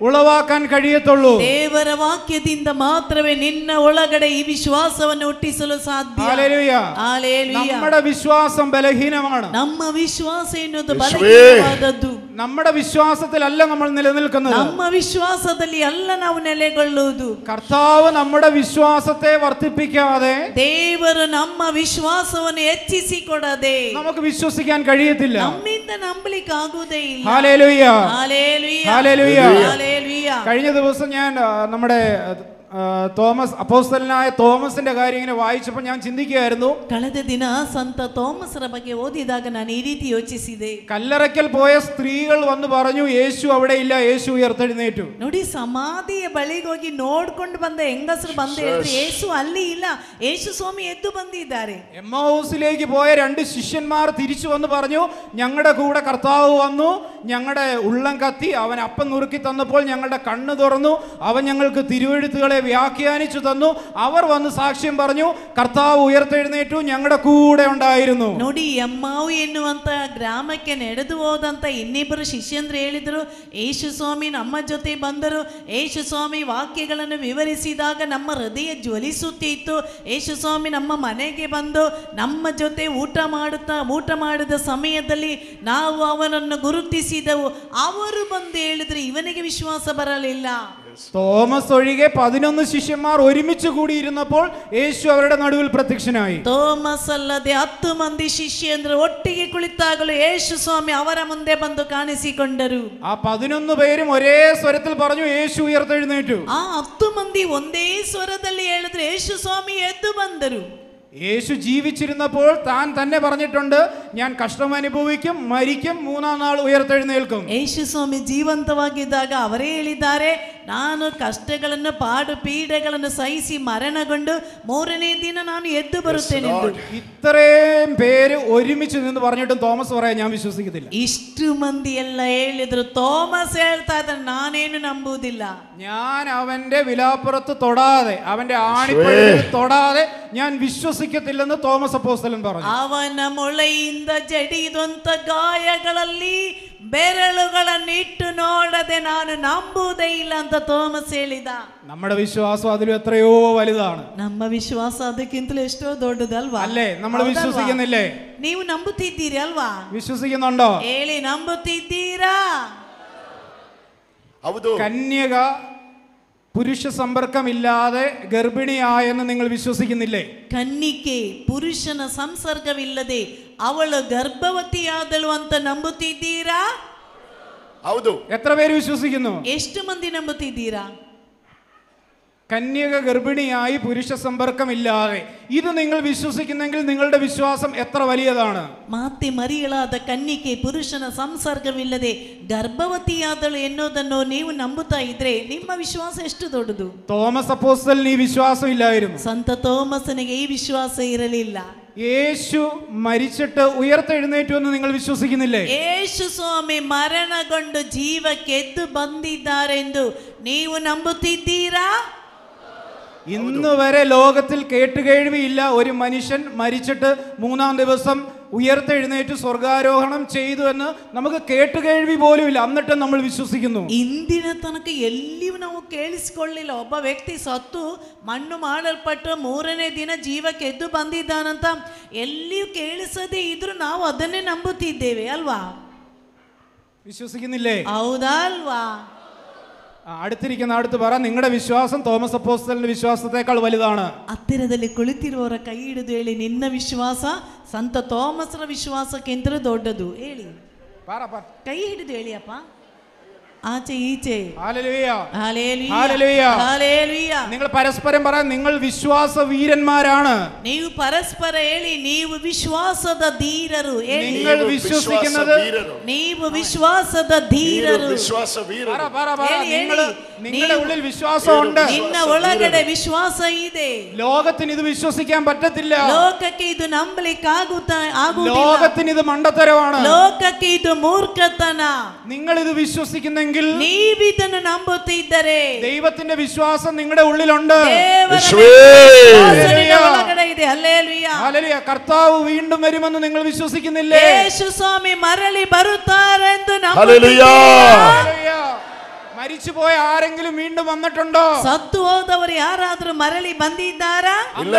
ഉളവാക്കാൻ കഴിയത്തുള്ളൂ. ದೇವರ ವಾಕ್ಯದಿಂದ ಮಾತ್ರವೇ ನಿನ್ನ ಒಳಗಡೆ ಈ ವಿಶ್ವಾಸವನ್ನು ಹುಟ್ಟಿಸಲು ಸಾಧ್ಯ. ഹല്ലേലൂയ. ഹല്ലേലൂയ. നമ്മുടെ വിശ്വാസം ബലഹീനമാണ്. ನಮ್ಮ ವಿಶ್ವಾಸ ಎನ್ನುವುದು ಬಲಹೀನವಾದದ್ದು. നമ്മുടെ വിശ്വാസത്തിലല്ല നമ്മൾ നിലനിൽക്കുന്നത്. ನಮ್ಮ ವಿಶ್ವಾಸದಲ್ಲಿ ಅಲ್ಲ ನಾವು ನೆಲೆಗೊಳ್ಳುವುದು. കർത്താവ് നമ്മുടെ വിശ്വാസത്തെ വർദ്ധിപ്പിക്കാതെ ದೇವರು ನಮ್ಮ ವಿಶ್ವಾಸವನ್ನು ಹೆಚ್ಚಿಸಿಕೊಡದೆ നമുക്ക് വിശ്വസിക്കാൻ കഴിയത്തില്ല. ನಮ್ಮಿಂದ ನಂಬಲಿಕ್ಕೆ ಆಗುವುದೇ ಇಲ್ಲ. ഹല്ലേലൂയ. ഹല്ലേലൂയ. ഹല്ലേലൂയ. ഹല്ലേലൂയ. കഴിഞ്ഞ ദിവസം ഞാൻ നമ്മുടെ തോമസ് അപ്പോസ്തലനായ തോമസിന്റെ കാര്യം ഇങ്ങനെ വായിച്ചപ്പോൾ ഞാൻ ചിന്തിക്കുകയായിരുന്നു. ಕಳೆದ ದಿನ ಸಂತ തോമಸರ ಬಗ್ಗೆ ಓದಿದಾಗ ನಾನು ಈ ರೀತಿ ಯೋಚಿಸಿದೆ. കല്ലറയ്ക്കൽ പോയ സ്ത്രീകൾ വന്ന് പറഞ്ഞു യേശു അവിടെ ഇല്ല, യേശു ഉയർത്തെഴുന്നേറ്റു. ನೋಡಿ, ಸಮಾಧಿಯ ಬಳಿಗೆ ಹೋಗಿ ನೋಡ್ಕೊಂಡು ಬಂದ ಹೆಂಗಸರು ಬಂದು ಹೇಳಿದ್ರು ಯೇಸು ಅಲ್ಲಿ ಇಲ್ಲ, ಯೇಸು ಸ್ವಾಮಿ ಎದ್ದು ಬಂದಿದ್ದಾರೆ. എമ്മൗസിലേക്ക് പോയ രണ്ട് ശിഷ്യന്മാർ തിരിച്ചു വന്ന് പറഞ്ഞു ഞങ്ങളുടെ കൂടെ കർത്താവ് വന്നു, ഞങ്ങളുടെ ഉള്ളം കത്തി, അവൻ അപ്പം നുറുക്കി തന്നപ്പോൾ ഞങ്ങളുടെ കണ്ണ് തുറന്നു, അവൻ ഞങ്ങൾക്ക് തിരുവെഴുത്തുകളെ വ്യാഖ്യാനിച്ചു തന്നു. അവർ വന്ന് സാക്ഷ്യം പറഞ്ഞു കർത്താവ് ഉയർത്തെഴുന്നേറ്റു, ഞങ്ങളുടെ കൂടെ ഉണ്ടായിരുന്നു. ನೋಡಿ, ಎಮ್ಮಾವು ಎನ್ನುವಂತ ಗ್ರಾಮಕ್ಕೆ ನಡೆದು ಹೋದಂತ ಇನ್ನಿಬ್ಬರು ಶಿಷ್ಯಂದ್ರು ಹೇಳಿದ್ರು ಯೇಸು ಸ್ವಾಮಿ ನಮ್ಮ ಜೊತೆ ಬಂದರು. ಯೇಸು ಸ್ವಾಮಿ ವಾಕ್ಯಗಳನ್ನು ವಿವರಿಸಿದಾಗ ನಮ್ಮ ಹೃದಯ ಜ್ವಲಿಸುತ್ತಿತ್ತು. ಯೇಸು ಸ್ವಾಮಿ ನಮ್ಮ ಮನೆಗೆ ಬಂದು ನಮ್ಮ ಜೊತೆ ಊಟ ಮಾಡಿದ ಸಮಯದಲ್ಲಿ ನಾವು ಅವನನ್ನು ಗುರುತಿಸಿದೆವು. ಅವರು ಬಂದು ಹೇಳಿದ್ರು ಇವನಿಗೆ ವಿಶ್ವಾಸ ಬರಲಿಲ್ಲ. തോമസ് ഒഴികെ 11 ശിഷ്യന്മാർ ഒരുമിച്ച് കൂടിയിരുന്നപ്പോൾ യേശു അവരുടെ നടുവിൽ പ്രത്യക്ഷനായി. തോമസ് ಅಲ್ಲದೆ 10 ಮಂದಿ ಶಿಷ್ಯಂದ್ರು ಒಟ್ಟಿಗೆ ಕುಳಿತಾಗಲೂ ಯೇಸು ಸ್ವಾಮಿ ಅವರ ಮುಂದೆ ಬಂದು ಕಾಣಿಸಿಕೊಂಡರು. ആ 11 പേരും ഒരേ സ്വരത്തിൽ പറഞ്ഞു യേശു ഉയർത്തെഴുന്നേറ്റു. ಆ 10 ಮಂದಿ ಒಂದೇ ಸ್ವರದಲ್ಲಿ ಹೇಳಿದ್ರು ಯೇಸು ಸ್ವಾಮಿ ಎದ್ದು ಬಂದರು. യേശു ജീവിച്ചിരുന്നപ്പോൾ താൻ തന്നെ പറഞ്ഞിട്ടുണ്ട് ഞാൻ കഷ്ടം അനുഭവിക്കും, മരിക്കും, 3-ാം നാൾ ഉയർത്തെഴുന്നേൽക്കും. ಯೇಸು ಸ್ವಾಮಿ ಜೀವಂತವಾಗಿದ್ದಾಗ ಅವರೇ ಹೇಳಿದ್ದಾರೆ ನಾನು ಕಷ್ಟಗಳನ್ನು ಪಾಡು ಪೀಡೆಗಳನ್ನು ಸಹಿಸಿ ಮರಣಗೊಂಡು 3ನೇ ದಿನ ನಾನು ಎದ್ದು ಬರುತ್ತೇನೆ. ഇത്രയും പേര് ഒരുമിച്ച് നിന്ന് പറഞ്ഞിട്ടും തോമസ് പറയാൻ ഞാൻ വിശ്വസിക്കത്തില്ല. ಇಷ್ಟು ಮಂದಿ ಎಲ್ಲ ಹೇಳಿದ್ರು, തോമസ് ಹೇಳ್ತಾ ಇದ್ದಾರೆ ನಾನೇನು ನಂಬುವುದಿಲ್ಲ. ഞാൻ അവന്റെ വിലാപ്പുറത്ത് തൊടാതെ, അവന്റെ ആണിപ്പഴത്തിൽ തൊടാതെ ഞാൻ വിശ്വസിക്കത്തില്ലെന്ന് തോമസ് അപ്പോസ്തലൻ പറഞ്ഞു. ಅವನ ಮೊಳೆಯಿಂದ ಜಡಿದಂತ ಗಾಯಗಳಲ್ಲಿ ಬೆರಳುಗಳನ್ನು ಇಟ್ಟು ನೋಡದೆ ನಾನು ನಂಬುವುದೇ ಇಲ್ಲ ಅಂತ ತೋಮಸ್ ಹೇಳಿದ. നമ്മുടെ വിശ്വാസം അതിലും എത്രയോ വലുതാണ്. ನಮ್ಮ ವಿಶ್ವಾಸ ಅದಕ್ಕಿಂತಲೂ ಎಷ್ಟೋ ದೊಡ್ಡದಲ್ವಾ? അല്ലേ? നമ്മൾ വിശ്വസിക്കുന്നില്ലേ? ನೀವು ನಂಬುತ್ತಿದ್ದೀರಿ ಅಲ್ವಾ? വിശ്വസിക്കുന്നുണ്ടോ? ಹೇಳಿ, ನಂಬುತ್ತಿದ್ದೀರಾ? കന്യക പുരുഷ സമ്പർക്കമില്ലാതെ ഗർഭിണിയായെന്ന് നിങ്ങൾ വിശ്വസിക്കുന്നില്ലേ? ಕನ್ನಿಕೆ ಪುರುಷನ ಸಂಸರ್ಗವಿಲ್ಲದೆ ಅವಳು ಗರ್ಭವತಿಯಾದಳು ಅಂತ ನಂಬುತ್ತಿದ್ದೀರಾ? ಹೌದು. എത്ര പേര് വിശ്വസിക്കുന്നു? ಎಷ್ಟು ಮಂದಿ ನಂಬುತ್ತಿದ್ದೀರಾ? കന്യക ഗർഭിണിയായി പുരുഷ സമ്പർക്കമില്ലാതെ, ഇത് നിങ്ങൾ വിശ്വസിക്കുന്നെങ്കിൽ നിങ്ങളുടെ വിശ്വാസം എത്ര വലിയതാണ്? ಮಾತೆ ಮರಿಯಳಾದ ಕನ್ನಿಕೆ ಪುರುಷನ ಸಂಸರ್ಗವಿಲ್ಲದೆ ಗರ್ಭವತಿಯಾದಳು ಎನ್ನುವುದನ್ನು ನೀವು ನಂಬುತ್ತಾ ಇದ್ರೆ ನಿಮ್ಮ ವಿಶ್ವಾಸ ಎಷ್ಟು ದೊಡ್ಡದು? തോമസ് അപ്പോസ്തലന് ഈ വിശ്വാസം ഇല്ലായിരുന്നു. ಸಂತ ತೋಮಸನಿಗೆ ಈ ವಿಶ್ವಾಸ ಇರಲಿಲ್ಲ. യേശു മരിച്ചിട്ട് ഉയർത്തെഴുന്നേറ്റു എന്ന് നിങ്ങൾ വിശ്വസിക്കുന്നില്ലേ? ಯೇಸು ಸ್ವಾಮಿ ಮರಣಗೊಂಡು ಜೀವಕ್ಕೆ ಎದ್ದು ಬಂದಿದ್ದಾರೆಂದು ನೀವು ನಂಬುತ್ತಿದ್ದೀರಾ? ഇന്ന് വരെ ലോകത്തിൽ കേട്ടുകേഴ്വിയില്ല ഒരു മനുഷ്യൻ മരിച്ചിട്ട് 3-ാം ദിവസം ഉയർത്തെഴുന്നേറ്റ് സ്വർഗാരോഹണം ചെയ്തു എന്ന് നമുക്ക് കേട്ടുകേഴ്വി പോലും ഇല്ല. എന്നിട്ട് നമ്മൾ വിശ്വസിക്കുന്നു. ಇಂದಿನ ತನಕ ಎಲ್ಲಿಯೂ ನಾವು ಕೇಳಿಸಿಕೊಳ್ಳಿಲ್ಲ ಒಬ್ಬ ವ್ಯಕ್ತಿ ಸತ್ತು ಮಣ್ಣು ಮಾಡಲ್ಪಟ್ಟು 3ನೇ ದಿನ ಜೀವಕ್ಕೆ ಎದ್ದು ಬಂದಿದ್ದಾನಂತ. ಎಲ್ಲಿಯೂ ಕೇಳಿಸದೇ ಇದ್ರೂ ನಾವು ಅದನ್ನೇ ನಂಬುತ್ತಿದ್ದೇವೆ ಅಲ್ವಾ? വിശ്വസിക്കുന്നില്ലേ? ಹೌದಾ ಅಲ್ವಾ? അടുത്തിരിക്കുന്ന അടുത്ത് പറ, നിങ്ങളുടെ വിശ്വാസം തോമസ് അപ്പോസ്തലന്റെ വിശ്വാസത്തെക്കാൾ വലുതാണ്. ಹತ್ತಿರದಲ್ಲಿ ಕುಳಿತಿರುವವರ ಕೈ ಹಿಡಿದು ಹೇಳಿ, ನಿನ್ನ ವಿಶ್ವಾಸ ಸಂತ ತೋಮಸರ ವಿಶ್ವಾಸಕ್ಕಿಂತಲೂ ದೊಡ್ಡದು. ಹೇಳಿ, ಕೈ ಹಿಡಿದು ಹೇಳಿ ಅಪ್ಪ, ആചെ ഈചെ. Hallelujah, hallelujah, hallelujah, hallelujah. നിങ്ങൾ പരസ്പരം പറ, നിങ്ങൾ വിശ്വാസ വീരന്മാരാണ്. ನೀವು ಪರಸ್ಪರ ಹೇಳಿ, ನೀವು ವಿಶ್ವಾಸದ ಧೀರರು. ಹೇಳಿ, നിങ്ങൾ വിശ്വസിക്കുന്നത്, ನೀವು വിശ്വാസದ ಧೀರರು. നിങ്ങളുടെ ഉള്ളിൽ വിശ്വാസമുണ്ട്. ನಿನ್ನ ಒಳಗಡೆ ವಿಶ್ವಾಸ ಇದೆ. ലോകത്തിന് ഇത് വിശ്വസിക്കാൻ പറ്റത്തില്ല. ಲೋಕಕ್ಕೆ ಇದು ನಂಬಲಿಕ್ಕಾಗುವುದಿಲ್ಲ. ലോകത്തിന് ഇത് മണ്ടത്തരമാണ്. ಲೋಕಕ್ಕೆ ಇದು ಮೂರ್ಖತನ. നിങ്ങൾ ഇത് വിശ്വസിക്കുന്നെങ്കിൽ, ನೀವಿದನ್ನು ನಂಬುತ್ತಿದ್ದರೆ, ദൈവത്തിന്റെ വിശ്വാസം നിങ്ങളുടെ ഉള്ളിലുണ്ട്. ಒಳಗಡೆ ಇದೆ. Hallelujah, hallelujah. കർത്താവ് വീണ്ടും വരുമെന്ന് നിങ്ങൾ വിശ്വസിക്കുന്നില്ലേ? ಯೇಸು ಸ್ವಾಮಿ ಮರಳಿ ಬರುತ್ತಾರೆಂದು ഹല്ലേലൂയ. മരിച്ചുപോയ ആരെങ്കിലും വീണ്ടും വന്നിട്ടുണ്ടോ? ಸತ್ತು ಹೋದವರು ಯಾರಾದ್ರೂ ಮರಳಿ ಬಂದಿದ್ದಾರಾ? ഇല്ല.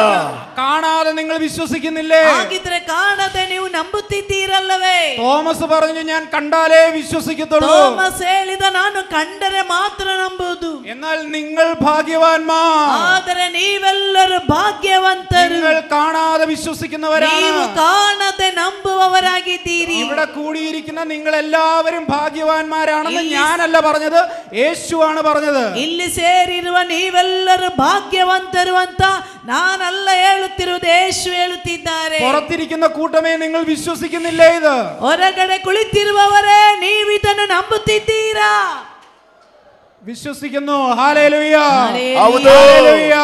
കാണാതെ നിങ്ങൾ വിശ്വസിക്കുന്നില്ലേ? ಹಾಗಿದ್ರೆ ಕಾಣದೆ ನೀವು ನಂಬುತ್ತಿದ್ದೀರಲ್ಲವೇ? തോമസ് പറഞ്ഞു, ഞാൻ കണ്ടാലേ വിശ്വസിക്കത്തുള്ളൂ. തോമസ് ಹೇಳಿದ, ನಾನು ಕಂಡರೆ ಮಾತ್ರ ನಂಬುವುದು. എന്നാൽ നിങ്ങൾ ഭാഗ്യവാന്മാർ. ಆದರೆ ನೀವೆಲ್ಲರೂ ಭಾಗ್ಯವಂತರು. നിങ്ങൾ കാണാതെ വിശ്വസിക്കുന്നവരാണ്. ನೀವು ಕಾಣದೆ ನಂಬುವವರಾಗಿದ್ದೀರಿ. ഇവിടെ കൂടിയിരിക്കുന്ന നിങ്ങൾ എല്ലാവരും ഭാഗ്യവാന്മാരാണെന്ന് ഞാനല്ല പറഞ്ഞത്, യേശുവാണ് പറഞ്ഞത്. ಇಲ್ಲಿ ಸೇರಿರುವ ನೀವೆಲ್ಲರೂ ಭಾಗ್ಯವಂತರು ಅಂತ ನಾನಲ್ಲ ಹೇಳುತ್ತಿರುವುದು, ಯೇಸು ಹೇಳುತ್ತಿದ್ದಾರೆ. പുറത്തിരിക്കുന്ന കൂട്ടമേ, നിങ്ങൾ വിശ്വസിക്കുന്നില്ലേ? ഇത് ಹೊರಗಡೆ കുಳಿತಿರುವವರೇ, ನೀವಿದನ್ನು ನಂಬುತ್ತಿದ್ದೀರಾ? വിശ്വസിക്കുന്നു. Hallelujah, hallelujah,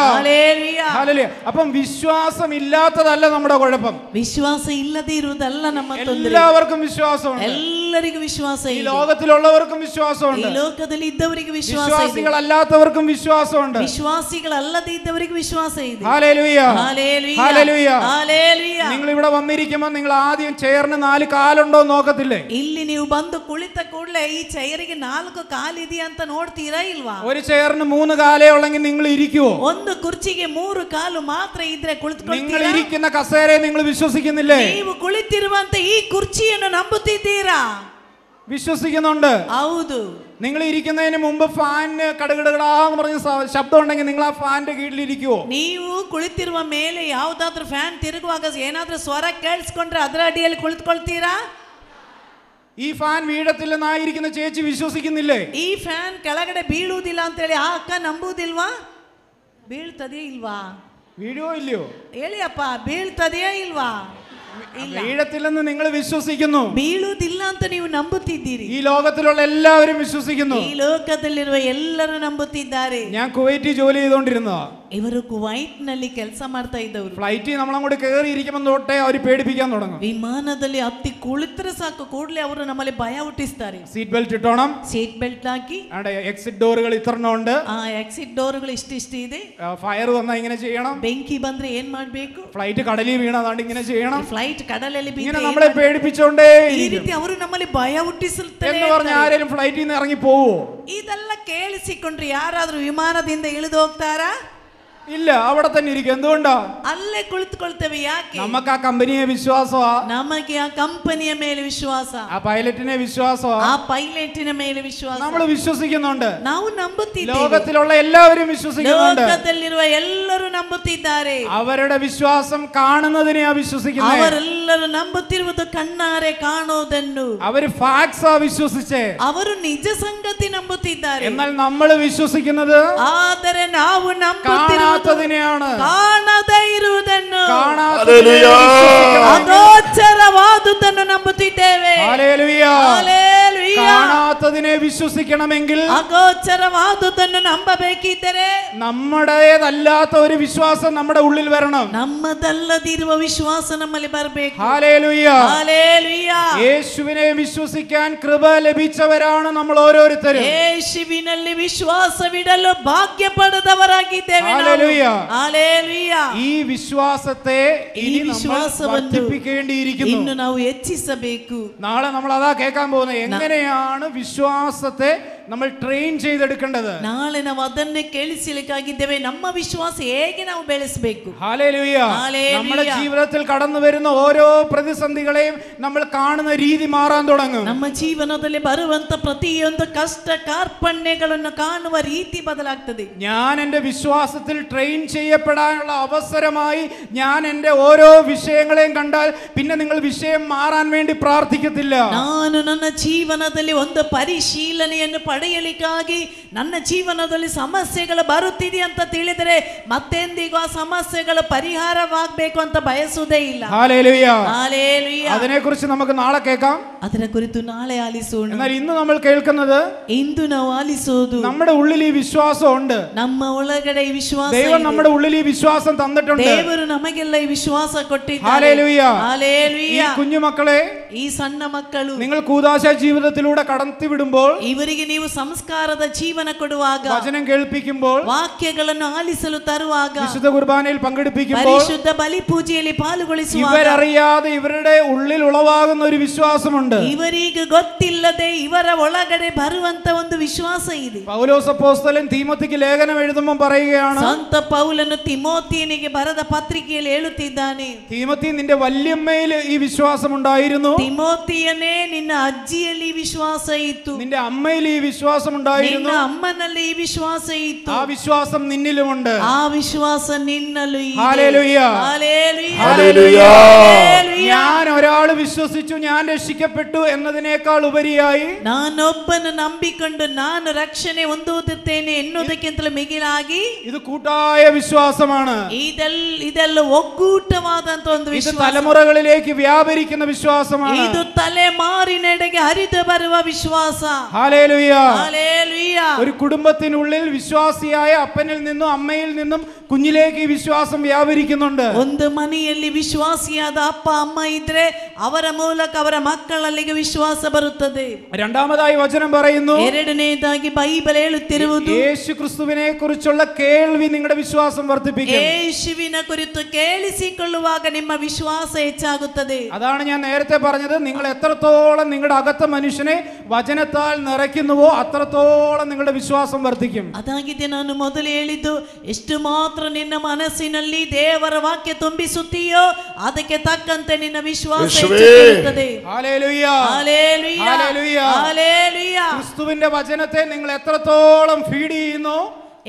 hallelujah. അപ്പം വിശ്വാസം ഇല്ലാത്തതല്ല നമ്മുടെ കുഴപ്പം. ವಿಶ್ವಾಸ ಇಲ್ಲದೆ ಇರುವುದಲ್ಲ ನಮ್ಮ ತೊಂದರೆ. എല്ലാവർക്കും വിശ്വാസമുണ്ട്. ಎಲ್ಲರಿಗೂ ವಿಶ್ವಾಸ ഈ ಇದೆ. ലോകത്തിലുള്ളവർക്കും വിശ്വാസമുണ്ട്. ಈ ಲೋಕದಲ್ಲಿ ಇದ್ದವರಿಗೆ ವಿಶ್ವಾಸ ಇದೆ. വിശ്വാസികളല്ലാത്തവർക്കും വിശ്വാസമുണ്ട്. ವಿಶ್ವಾಸಿಗಳಲ್ಲದೆ ಇದ್ದವರಿಗೆ ವಿಶ್ವಾಸ ಇದೆ. Hallelujah, hallelujah, hallelujah. ഹല്ലേലൂയ. നിങ്ങൾ ഇവിടെ വന്നിരിക്കുമ്പോൾ നിങ്ങൾ ആദ്യം ചെയറിന് 4 കാലുണ്ടോ നോക്കത്തില്ലേ? ಇಲ್ಲಿ ನೀವು ಬಂದು ಕುಳಿತ ಕೂಡಲೇ ಈ ಚೇರಿಗೆ 4 ಕಾಲಿದೆಯಾ ಅಂತ ನೋಡ್ತೀರಾ ಇಲ್ವಾ? ഒരു ചെയറിന് 3 കാലേ ഉള്ളെങ്കിൽ നിങ്ങൾ ഇരിക്കുവോ? ಒಂದು ಕುರ್ಚಿಗೆ 3 ಕಾಲು ಮಾತ್ರ ಇದ್ರೆ നിങ്ങൾ ಕುಳಿತುಕೊಳ್ತೀರಾ? ഇരിക്കുന്ന കസേരയെ നിങ്ങൾ വിശ്വസിക്കുന്നില്ലേ? ನೀವು ಕುಳಿತಿರುವಂತ ಈ ಕುರ್ಚಿಯನ್ನು ನಂಬುತ್ತಿದ್ದೀರಾ? വിശ്വസിക്കുന്നുണ്ട്. ಹೌದು. നിങ്ങൾ ഇരിക്കുന്നതിന് മുമ്പ് ഫാനിന് കടകടകടാന്ന് പറഞ്ഞ ശബ്ദം ഉണ്ടെങ്കിൽ നിങ്ങൾ ആ ഫാനിന്റെ കീഴിൽ ഇരിക്കുവോ? ನೀವು ಕುಳಿತಿರುವ ಮೇಲೆ ಯಾವುದಾದ್ರೂ ಫ್ಯಾನ್ ತಿರುಗುವಾಗ ಏನಾದ್ರೂ ಸ್ವರ ಕೇಳಿಸ್ಕೊಂಡ್ರೆ ಅದರ ಅಡಿಯಲ್ಲಿ ಕುಳಿತುಕೊಳ್ತೀರಾ? ഈ ഫാൻ വീഴത്തില്ലെന്നായിരിക്കുന്ന ചേച്ചി വിശ്വസിക്കുന്നില്ലേ? ಈ ಫ್ಯಾನ್ ಕೆಳಗಡೆ ಬೀಳುವುದಿಲ್ಲ ಅಂತ ಹೇಳಿ ಆ ಅಕ್ಕ ನಂಬುವುದಿಲ್ವಾ? ಬೀಳ್ತದೆಯೇ ಇಲ್ವಾ? വീഴുവോ ഇല്ലയോ? ಹೇಳಿ ಅಪ್ಪ, ಬೀಳ್ತದೆಯೇ ಇಲ್ವಾ? വീഴത്തില്ലെന്ന് നിങ്ങൾ വിശ്വസിക്കുന്നു. ಬೀಳುವುದಿಲ್ಲ ಅಂತ ನೀವು ನಂಬುತ್ತಿದ್ದೀರಿ. ഈ ലോകത്തിലുള്ള എല്ലാവരും വിശ്വസിക്കുന്നു. ಈ ಲೋಕದಲ್ಲಿರುವ ಎಲ್ಲರೂ ನಂಬುತ್ತಿದ್ದಾರೆ. ഞാൻ കുവൈറ്റിൽ ജോലി ചെയ്തുകൊണ്ടിരുന്നതാ. ಇವರು ಕುವೈಟ್ ನಲ್ಲಿ ಕೆಲಸ ಮಾಡ್ತಾ ಇದ್ದವರು. ഫ്ലൈറ്റിൽ നമ്മൾ അങ്ങോട്ട് കയറി ഇരിക്കുമ്പോൾ തൊട്ടേ അവർ പേടിപ്പിക്കാൻ തുടങ്ങും. ವಿಮಾನದಲ್ಲಿ ಹತ್ತಿ ಕುಳಿತರೆ ಸಾಕು ಕೂಡಲೇ ಅವರು ನಮ್ಮಲ್ಲಿ ಭಯ ಹುಟ್ಟಿಸ್ತಾರೆ. സീറ്റ് ബെൽറ്റ് ഇട്ടോണം, ಸೀಟ್ ಬೆಲ್ಟ್ ಹಾಕಿ, എക്സിറ്റ് ഡോറുകൾ ഇത്രണ്ണം ഉണ്ട്, ಆ ಎಕ್ಸಿಟ್ ಡೋರ್ಗಳು ಇಷ್ಟಿಷ್ಟು ಇದೆ, ഫയർ വന്നാൽ ഇങ്ങനെ ചെയ്യണം, ಬೆಂಕಿ ಬಂದ್ರೆ ಏನ್ ಮಾಡ್ಬೇಕು, ഫ്ലൈറ്റ് കടലിൽ വീണതാണ്ട് ഇങ്ങനെ ചെയ്യണം, ಫ್ಲೈಟ್ ಕಡಲಲ್ಲಿ ഇങ്ങനെ നമ്മളെ പേടിപ്പിച്ചോണ്ടേ ಈ ರೀತಿ ಅವರು ನಮ್ಮಲ್ಲಿ ಭಯ ಹುಟ್ಟಿಸುತ್ತಾರೆ എന്ന് പറഞ്ഞ ആരെങ്കിലും ഫ്ലൈറ്റിൽ നിന്ന് ഇറങ്ങി പോവോ? ಇದೆಲ್ಲ ಕೇಳಿಸಿಕೊಂಡ್ರೆ ಯಾರಾದ್ರೂ ವಿಮಾನದಿಂದ ಇಳಿದು ಹೋಗ್ತಾರಾ? ഇല്ല, അവിടെ തന്നെ ഇരിക്കും. എന്തുകൊണ്ടാ? ಅಲ್ಲೇ ಕುಳಿತುಕೊಳ್ತೇವೆ. ಯಾಕೆ? നമുക്ക് ആ കമ്പനിയെ വിശ്വാസമാ, ನಮಗೆ ಆ ಕಂಪನಿಯ ಮೇಲೆ ವಿಶ್ವಾಸ, ആ പൈലറ്റിനെ വിശ്വാസമാ, ಆ ಪೈಲಟಿನ ಮೇಲೆ ವಿಶ್ವಾಸ. നമ്മൾ വിശ്വസിക്കുന്നുണ്ട്, ನಾವು ನಂಬುತ್ತಿದ್ದೇವೆ. ലോകത്തിലുള്ള എല്ലാവരും വിശ്വസിക്കുന്നുണ്ട്, ಲೋಕದಲ್ಲಿರುವ ಎಲ್ಲರೂ ನಂಬುತ್ತಿದ್ದಾರೆ. അവരുടെ വിശ്വാസം കാണുന്നതിനെയാ വിശ്വസിക്കുന്നത്. ಅವರೆಲ್ಲರೂ ನಂಬುತ್ತಿರುವುದು ಕಣ್ಣಾರೆ ಕಾಣುವುದನ್ನು. അവര് ഫാക്സാ വിശ്വസിച്ചേ, ಅವರು ನಿಜ ಸಂಗತಿ ನಂಬುತ್ತಿದ್ದಾರೆ. എന്നാൽ നമ്മൾ വിശ്വസിക്കുന്നത് ಆದರೆ ನಾವು ನಂಬುತ್ತಿರುವುದು ಕಾಣದೇ ಇರುವುದನ್ನು, ಅಗೋಚರವಾದುದನ್ನು ನಂಬುತ್ತಿದ್ದೇವೆ. കാണാത്തതിനെ വിശ്വസിക്കണമെങ്കിൽ, ಅಗೋಚರವಾದುದನ್ನು ನಂಬಬೇಕಿದ್ದರೆ നമ്മുടേതല്ലാത്ത ഒരു വിശ്വാസം നമ്മുടെ ഉള്ളിൽ വരണം. ನಮ್ಮದಲ್ಲದಿರುವ ವಿಶ್ವಾಸ ನಮ್ಮಲ್ಲಿ ಬರಬೇಕು. ഹല്ലേലൂയ. ഹല്ലേലൂയ. യേശുവിനെ വിശ്വസിക്കാൻ കൃപ ലഭിച്ചവരാണ് നമ്മൾ ഓരോരുത്തരും. യേശുവിನಲ್ಲಿ ವಿಶ್ವಾಸವಿಡಲು ಭಾಗ್ಯ ಪಡೆದವರಾಗಿದ್ದೇವೆ ನಾವು. ഹല്ലേലൂയ. ഈ വിശ്വാസത്തെ ഇനി നമ്മൾ വർദ്ധിപ്പിക്കേണ്ടിയിരിക്കുന്നു. ಇನ್ನು ನಾವು ಹೆಚ್ಚಿಸಬೇಕು. നാളെ നമ്മൾ അതാ കേൾക്കാൻ പോകുന്നത്, എങ്ങനെയാണ് വിശ്വാസത്തെ നമ്മൾ ട്രെയിൻ ചെയ്തെടുക്കേണ്ടത്. ನಾಳೆ ನಾವು ಅದನ್ನೇ ಕೇಳಿಸಲಿಕ್ಕಾಗಿದ್ದೇವೆ. ನಮ್ಮ ವಿಶ್ವಾಸ ಹೇಗೆ ನಾವು ಬೆಳೆಸಬೇಕು. ഹല്ലേലൂയ. നമ്മുടെ ജീവിതത്തിൽ കടന്നു വരുന്ന ഓരോ പ്രതിസന്ധികളെയും നമ്മൾ കാണുന്ന രീതി മാറാൻ തുടങ്ങും. ನಮ್ಮ ಜೀವನದಲ್ಲಿ ಬರುವಂತ ಪ್ರತಿಯೊಂದು ಕಷ್ಟ ಕಾರ್ಪಣ್ಯಗಳನ್ನು ಕಾಣುವ ರೀತಿ ಬದಲಾಗ್ತದೆ. ഞാൻ എൻ്റെ വിശ്വാസത്തിൽ ട്രെയിൻ ചെയ്യപ്പെടാനുള്ള അവസരമായി ഞാൻ എൻ്റെ ഓരോ വിഷയങ്ങളെയും കണ്ടാൽ പിന്നെ നിങ്ങൾ വിഷയം മാറാൻ വേണ്ടി പ്രാർത്ഥിക്കത്തില്ല. ನಾನು ನನ್ನ ಜೀವನದಲ್ಲಿ ಒಂದು ಪರಿಶೀಲನೆಯನ್ನು ಪಡೆಯಲಿಕ್ಕಾಗಿ ನನ್ನ ಜೀವನದಲ್ಲಿ ಸಮಸ್ಯೆಗಳು ಬರುತ್ತಿದೆ ಅಂತ ತಿಳಿದರೆ ಮತ್ತೆಂದಿಗೂ ಆ ಸಮಸ್ಯೆಗಳು ಪರಿಹಾರವಾಗಬೇಕು ಅಂತ ಬಯಸುವುದೇ ಇಲ್ಲ. ഹല്ലേലൂയ. ഹല്ലേലൂയ. അതിനെക്കുറിച്ച് നമുക്ക് നാളെ കേൾക്കാം. ಅದರ ಕುರಿತು ನಾಳೆ ಆಲಿಸೋಣ. എന്നാൽ ഇന്ന് നമ്മൾ കേൾക്കുന്നത്, ಇಂದು ನಾವು ಆಲಿಸೋದು, നമ്മുടെ ഉള്ളിൽ ഈ വിശ്വാസം ഉണ്ട്. ನಮ್ಮ ಒಳಗಡೆ ಈ ವಿಶ್ವಾಸ ಇದೆ. ദൈവം നമ്മുടെ ഉള്ളിൽ ഈ വിശ്വാസം തന്നിട്ടുണ്ട്. ದೇವರು ನಮಗೆಲ್ಲ ಈ ವಿಶ್ವಾಸ ಕೊಟ್ಟಿದ್ದಾರೆ. ഹല്ലേലൂയ. ഹല്ലേലൂയ. ഈ കുഞ്ഞുമക്കളെ, ಈ ಸಣ್ಣ ಮಕ್ಕಳು, നിങ്ങൾ കൂദാശ ജീവിതത്തിലൂടെ കടത്തിവിടുമ്പോൾ, ಇವರಿಗೆ ನೀವು ಸಂಸ್ಕಾರದ ಜೀವನ ಕೊಡುವಾಗ, വചനം കേൾപ്പിക്കുമ്പോൾ, ವಾಕ್ಯಗಳನ್ನು ಆಲಿಸಲು ತರುವಾಗ, വിശുദ്ധ കുർബാനയിൽ പങ്കെടുപ്പിക്കുമ്പോൾ, ಪರಿಶುದ್ಧ ಬಲಿ ಪೂಜೆಯಲ್ಲಿ ಪಾಲ್ಗೊಳಿಸುವಾಗ, ഇവരറിയാതെ ഇവരുടെ ഉള്ളിൽ ഉളവാകുന്ന ഒരു വിശ്വാസമുണ്ട്. ಇವರಿಗೆ ಗೊತ್ತಿಲ್ಲದೆ ಇವರ ಒಳಗಡೆ ಬರುವಂತ ಒಂದು ವಿಶ್ವಾಸ ಇದೆ. പൗലോസ് അപ്പോസ്തലൻ തീമോത്തിക്ക് ലേഖനം എഴുതുമ്പോൾ പറയുകയാണ്, ಸಂತ ಪೌಲನು ತಿಮೋತಿಯನಿಗೆ ಬರೆದ ಪತ್ರಿಕೆಯಲ್ಲಿ ಹೇಳುತ್ತಿದ್ದಾನೆ, തീമോത്തി, നിന്റെ വല്യമ്മയിൽ ഈ വിശ്വാസം ഉണ്ടായിരുന്നു, ತಿಮೋತಿಯನೇ ನಿನ್ನ ಅಜ್ಜಿಯಲ್ಲಿ ವಿಶ್ವಾಸ ಇತ್ತು, നിന്റെ അമ്മയിൽ ഈ വിശ്വാസം ഉണ്ടായിരുന്നു, ನಿನ್ನ ಅಮ್ಮನಲ್ಲಿ ಈ ವಿಶ್ವಾಸ ಇತ್ತು, ആ വിശ്വാസം നിന്നിലുമുണ്ട്. ಆ ವಿಶ್ವಾಸ ನಿನ್ನಲ್ಲೂ ಇದೆ. ഹല്ലേലൂയ. ഹല്ലേലൂയ. ഹല്ലേലൂയ. ഞാൻ ഒരാൾ വിശ്വസിച്ചു, ഞാൻ രക്ഷിക്കപ്പെട്ടു എന്നതിനേക്കാൾ ഉപരിയായി ನಾನೊಬ್ಬನು ನಂಬಿಕೊಂಡು ನಾನು ರಕ್ಷಣೆ ಹೊಂದುತ್ತೇನೆ ಎನ್ನುವುದಕ್ಕಿಂತಲೂ ಮಿಗಿಲಾಗಿ ഇത് കൂട്ടായ വിശ്വാസമാണ്. ಇದೆಲ್ಲ ಒಕ್ಕೂಟವಾದಂತ ಒಂದು ഇത് ವಿಶ್ವಾಸ. തലമുറകളിലേക്ക് വ്യാപരിക്കുന്ന വിശ്വാസമാണ്. ಇದು ತಲೆಮಾರಿನೆಡೆಗೆ ಹರಿದು ಬರುವ ವಿಶ್ವಾಸ. ഹല്ലേലൂയ. ഹല്ലേലൂയ. ഒരു കുടുംബത്തിനുള്ളിൽ വിശ്വാസിയായ അപ്പനിൽ നിന്നും അമ്മയിൽ നിന്നും കുഞ്ഞിലേക്ക് ഈ വിശ്വാസം വ്യാപരിക്കുന്നുണ്ട്. ಒಂದು ಮನೆಯಲ್ಲಿ ವಿಶ್ವಾಸಿಯಾದ ಅಪ್ಪ ಅಮ್ಮ ಇದ್ರೆ ಅವರ ಮೂಲಕ ಅವರ ಮಕ್ಕಳಲ್ಲಿಗೆ ವಿಶ್ವಾಸ ಬರುತ್ತದೆ. രണ്ടാമതായി വചനം പറയുന്നു, ಎರಡನೇದಾಗಿ ಬೈಬಲ್ ಹೇಳುತ್ತಿರುವುದು, യേശു ക്രിസ്തുവിനെ കുറിച്ചുള്ള കേൾവി നിങ്ങളുടെ വിശ്വാസം വർദ്ധിപ്പിക്കും. ಯೇಸುವಿನ ಕುರಿತು ಕೇಳಿಸಿಕೊಳ್ಳುವಾಗ ನಿಮ್ಮ ವಿಶ್ವಾಸ ಹೆಚ್ಚಾಗುತ್ತದೆ. അതാണ് ഞാൻ നേരത്തെ പറഞ്ഞത്, നിങ്ങൾ എത്രത്തോളം നിങ്ങളുടെ അകത്ത മനുഷ്യനെ വചനത്താൽ നിറയ്ക്കുന്നുവോ അത്രത്തോളം നിങ്ങളുടെ വിശ്വാസം വർദ്ധിക്കും. ಅದಾಗಿದೆ ನಾನು ಮೊದಲು ಹೇಳಿದ್ದು, ಎಷ್ಟು ಮಾತ್ರ ನಿನ್ನ ಮನಸ್ಸಿನಲ್ಲಿ ದೇವರ ವಾಕ್ಯ ತುಂಬಿಸುತ್ತೀಯೋ ಅದಕ್ಕೆ ತಕ್ಕಂತೆ ನಿನ್ನ ವಿಶ್ವಾಸ ಹೆಚ್ಚುತ್ತದೆ. ഹല്ലേലൂയ. ഹല്ലേലൂയ. ഹല്ലേലൂയ. ഹല്ലേലൂയ. ക്രിസ്തുവിന്റെ വചനത്തെ നിങ്ങൾ എത്രത്തോളം ഫീഡ് ചെയ്യുന്നു,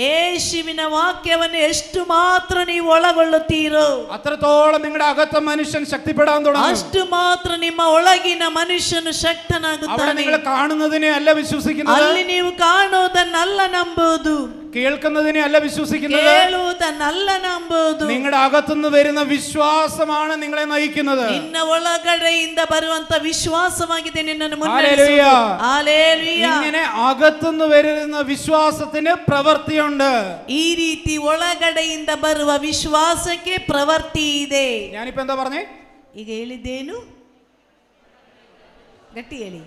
ಯೇಸುವಿನ ವಾಕ್ಯವನ್ನು ಎಷ್ಟು ಮಾತ್ರ ನೀವು ಒಳಗೊಳ್ಳುತ್ತೀರೋ അത്രത്തോളം നിങ്ങളുടെ അകത്ത മനുഷ്യൻ ശക്തിപ്പെടാൻ തുടങ്ങും. ಅಷ್ಟು ಮಾತ್ರ ನಿಮ್ಮ ಒಳಗಿನ ಮನುಷ್ಯನು അവിടെ ಶಕ್ತನಾಗುತ್ತಾನೆ. നിങ്ങൾ കാണുന്നതിനെ അല്ല വിശ്വസിക്കുന്നത്, ಅಲ್ಲಿ ನೀವು ಕಾಣುವುದನ್ನಲ್ಲ ನಂಬುವುದು, കേൾക്കുന്നതിനെ അല്ല വിശ്വസിക്കുന്നത്, ಕೇಳುವುದನ್ನಲ್ಲ ನಂಬುವುದು. നിങ്ങളുടെ അകത്തുനിന്ന് വരുന്ന വിശ്വാസമാണ് നിങ്ങളെ നയിക്കുന്നത്. ನಿನ್ನ ಒಳಗಡೆಯಿಂದ ಬರುವಂತ ವಿಶ್ವಾಸವಾಗಿದೆ ನಿನ್ನನ್ನು ഹല്ലേലൂയ. ಮುನ್ನಡೆಸುವುದು. ಹಲ್ಲೆಲೂಯ. ഇങ്ങനെ അകത്തുനിന്ന് വരുന്ന വിശ്വാസത്തിന് പ്രവൃത്തിയുണ്ട്. ಈ ರೀತಿ ಒಳಗಡೆಯಿಂದ ಬರುವ ವಿಶ್ವಾಸಕ್ಕೆ ಪ್ರವೃತ್ತಿ ಇದೆ. ഞാനിപ്പോ എന്താ പറഞ്ഞേ? ಈಗ ಹೇಳಿದ್ದೇನು? ಗಟ್ಟಿ ಹೇಳಿ.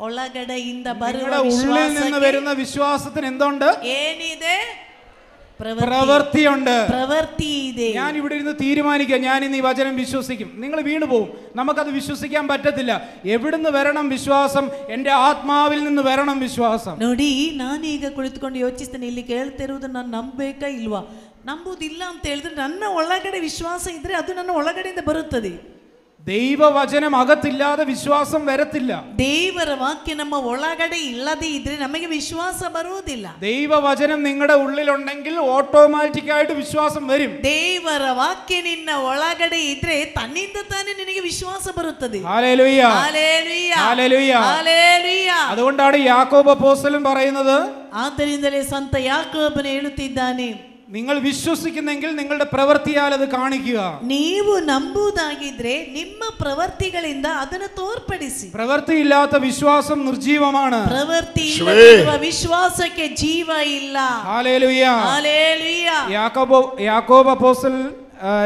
ಒಳಗಡೆಯಿಂದ ಬರುವ ഉള്ളിൽ നിന്ന് ವಿಶ್ವಾಸಕ್ಕೆ വരുന്ന വിശ്വാസത്തിന് എന്തുണ്ട്? ಏನಿದೆ? പ്രവൃത്തിയുണ്ട്. പ്രവൃത്തി ಇದೆ. ഞാൻ ഇവിടെ ഇരുന്ന് തീരുമാനിക്കുക, ഞാൻ ഇന്ന് ഈ വചനം വിശ്വസിക്കും. നിങ്ങൾ വീണു പോകും, നമുക്കത് വിശ്വസിക്കാൻ പറ്റത്തില്ല. എവിടുന്ന് വരണം വിശ്വാസം? എൻ്റെ ആത്മാവിൽ നിന്ന് വരണം വിശ്വാസം. ನೋಡಿ, ನಾನೀಗ ಕುಳಿತುಕೊಂಡು ಯೋಚಿಸ್ತೇನೆ, ಇಲ್ಲಿ ಕೇಳ್ತಿರುವುದು ನಾನು ನಂಬಬೇಕಾ ಇಲ್ವಾ? ನಂಬುವುದಿಲ್ಲ ಅಂತ ಹೇಳಿದ್ರೆ ನನ್ನ ಒಳಗಡೆ ವಿಶ್ವಾಸ ಇದ್ರೆ ಅದು ನನ್ನ ಒಳಗಡೆಯಿಂದ ಬರುತ್ತದೆ. ദൈവവചനം അകത്തില്ലാതെ വിശ്വാസം വരത്തില്ല. ದೇವರ ವಾಕ್ಯ ನಮ್ಮ ಒಳಗಡೆ ಇಲ್ಲದೆ ಇದ್ರೆ ನಮಗೆ ವಿಶ್ವಾಸ ಬರುವುದಿಲ್ಲ. ദൈവവചനം നിങ്ങളുടെ ഉള്ളിലുണ്ടെങ്കിൽ ഓട്ടോമാറ്റിക് ആയിട്ട് വിശ്വാസം വരും. ದೇವರ ವಾಕ್ಯ ನಿನ್ನ ಒಳಗಡೆ ಇದ್ರೆ ತನ್ನಿಂದ ತಾನೇ ನಿನಗೆ ವಿಶ್ವಾಸ ಬರುತ್ತದೆ. ഹല്ലേലൂയ. ಹಲ್ಲೆಲೂಯ. ഹല്ലേലൂയ. ಹಲ್ಲೆಲೂಯ. അതുകൊണ്ടാണ് യാക്കോബ് അപ്പോസ്തലൻ പറയുന്നത്, ಆದ್ದರಿಂದಲೇ ಸಂತ ಯಾಕೋಬನು ಹೇಳುತ್ತಿದ್ದಾನೆ, നിങ്ങൾ വിശ്വസിക്കുന്നെങ്കിൽ നിങ്ങളുടെ പ്രവൃത്തിയാൽ അത് കാണിക്കുക. ನೀವು ನಂಬುವುದಾಗಿದ್ರೆ ನಿಮ್ಮ ಪ್ರವೃತ್ತಿಗಳಿಂದ ಅದನ್ನು ತೋರ್ಪಡಿಸಿ. പ്രവൃത്തിയില്ലാത്ത വിശ്വാസം നിർജീവമാണ്. ಪ್ರವೃತ್ತಿ ಇಲ್ಲದಿರುವ ವಿಶ್ವಾಸಕ್ಕೆ ಜೀವ ಇಲ್ಲ. ഹല്ലേലൂയ. ഹല്ലേലൂയ. യാക്കോബ് അപ്പോസ്തലൻ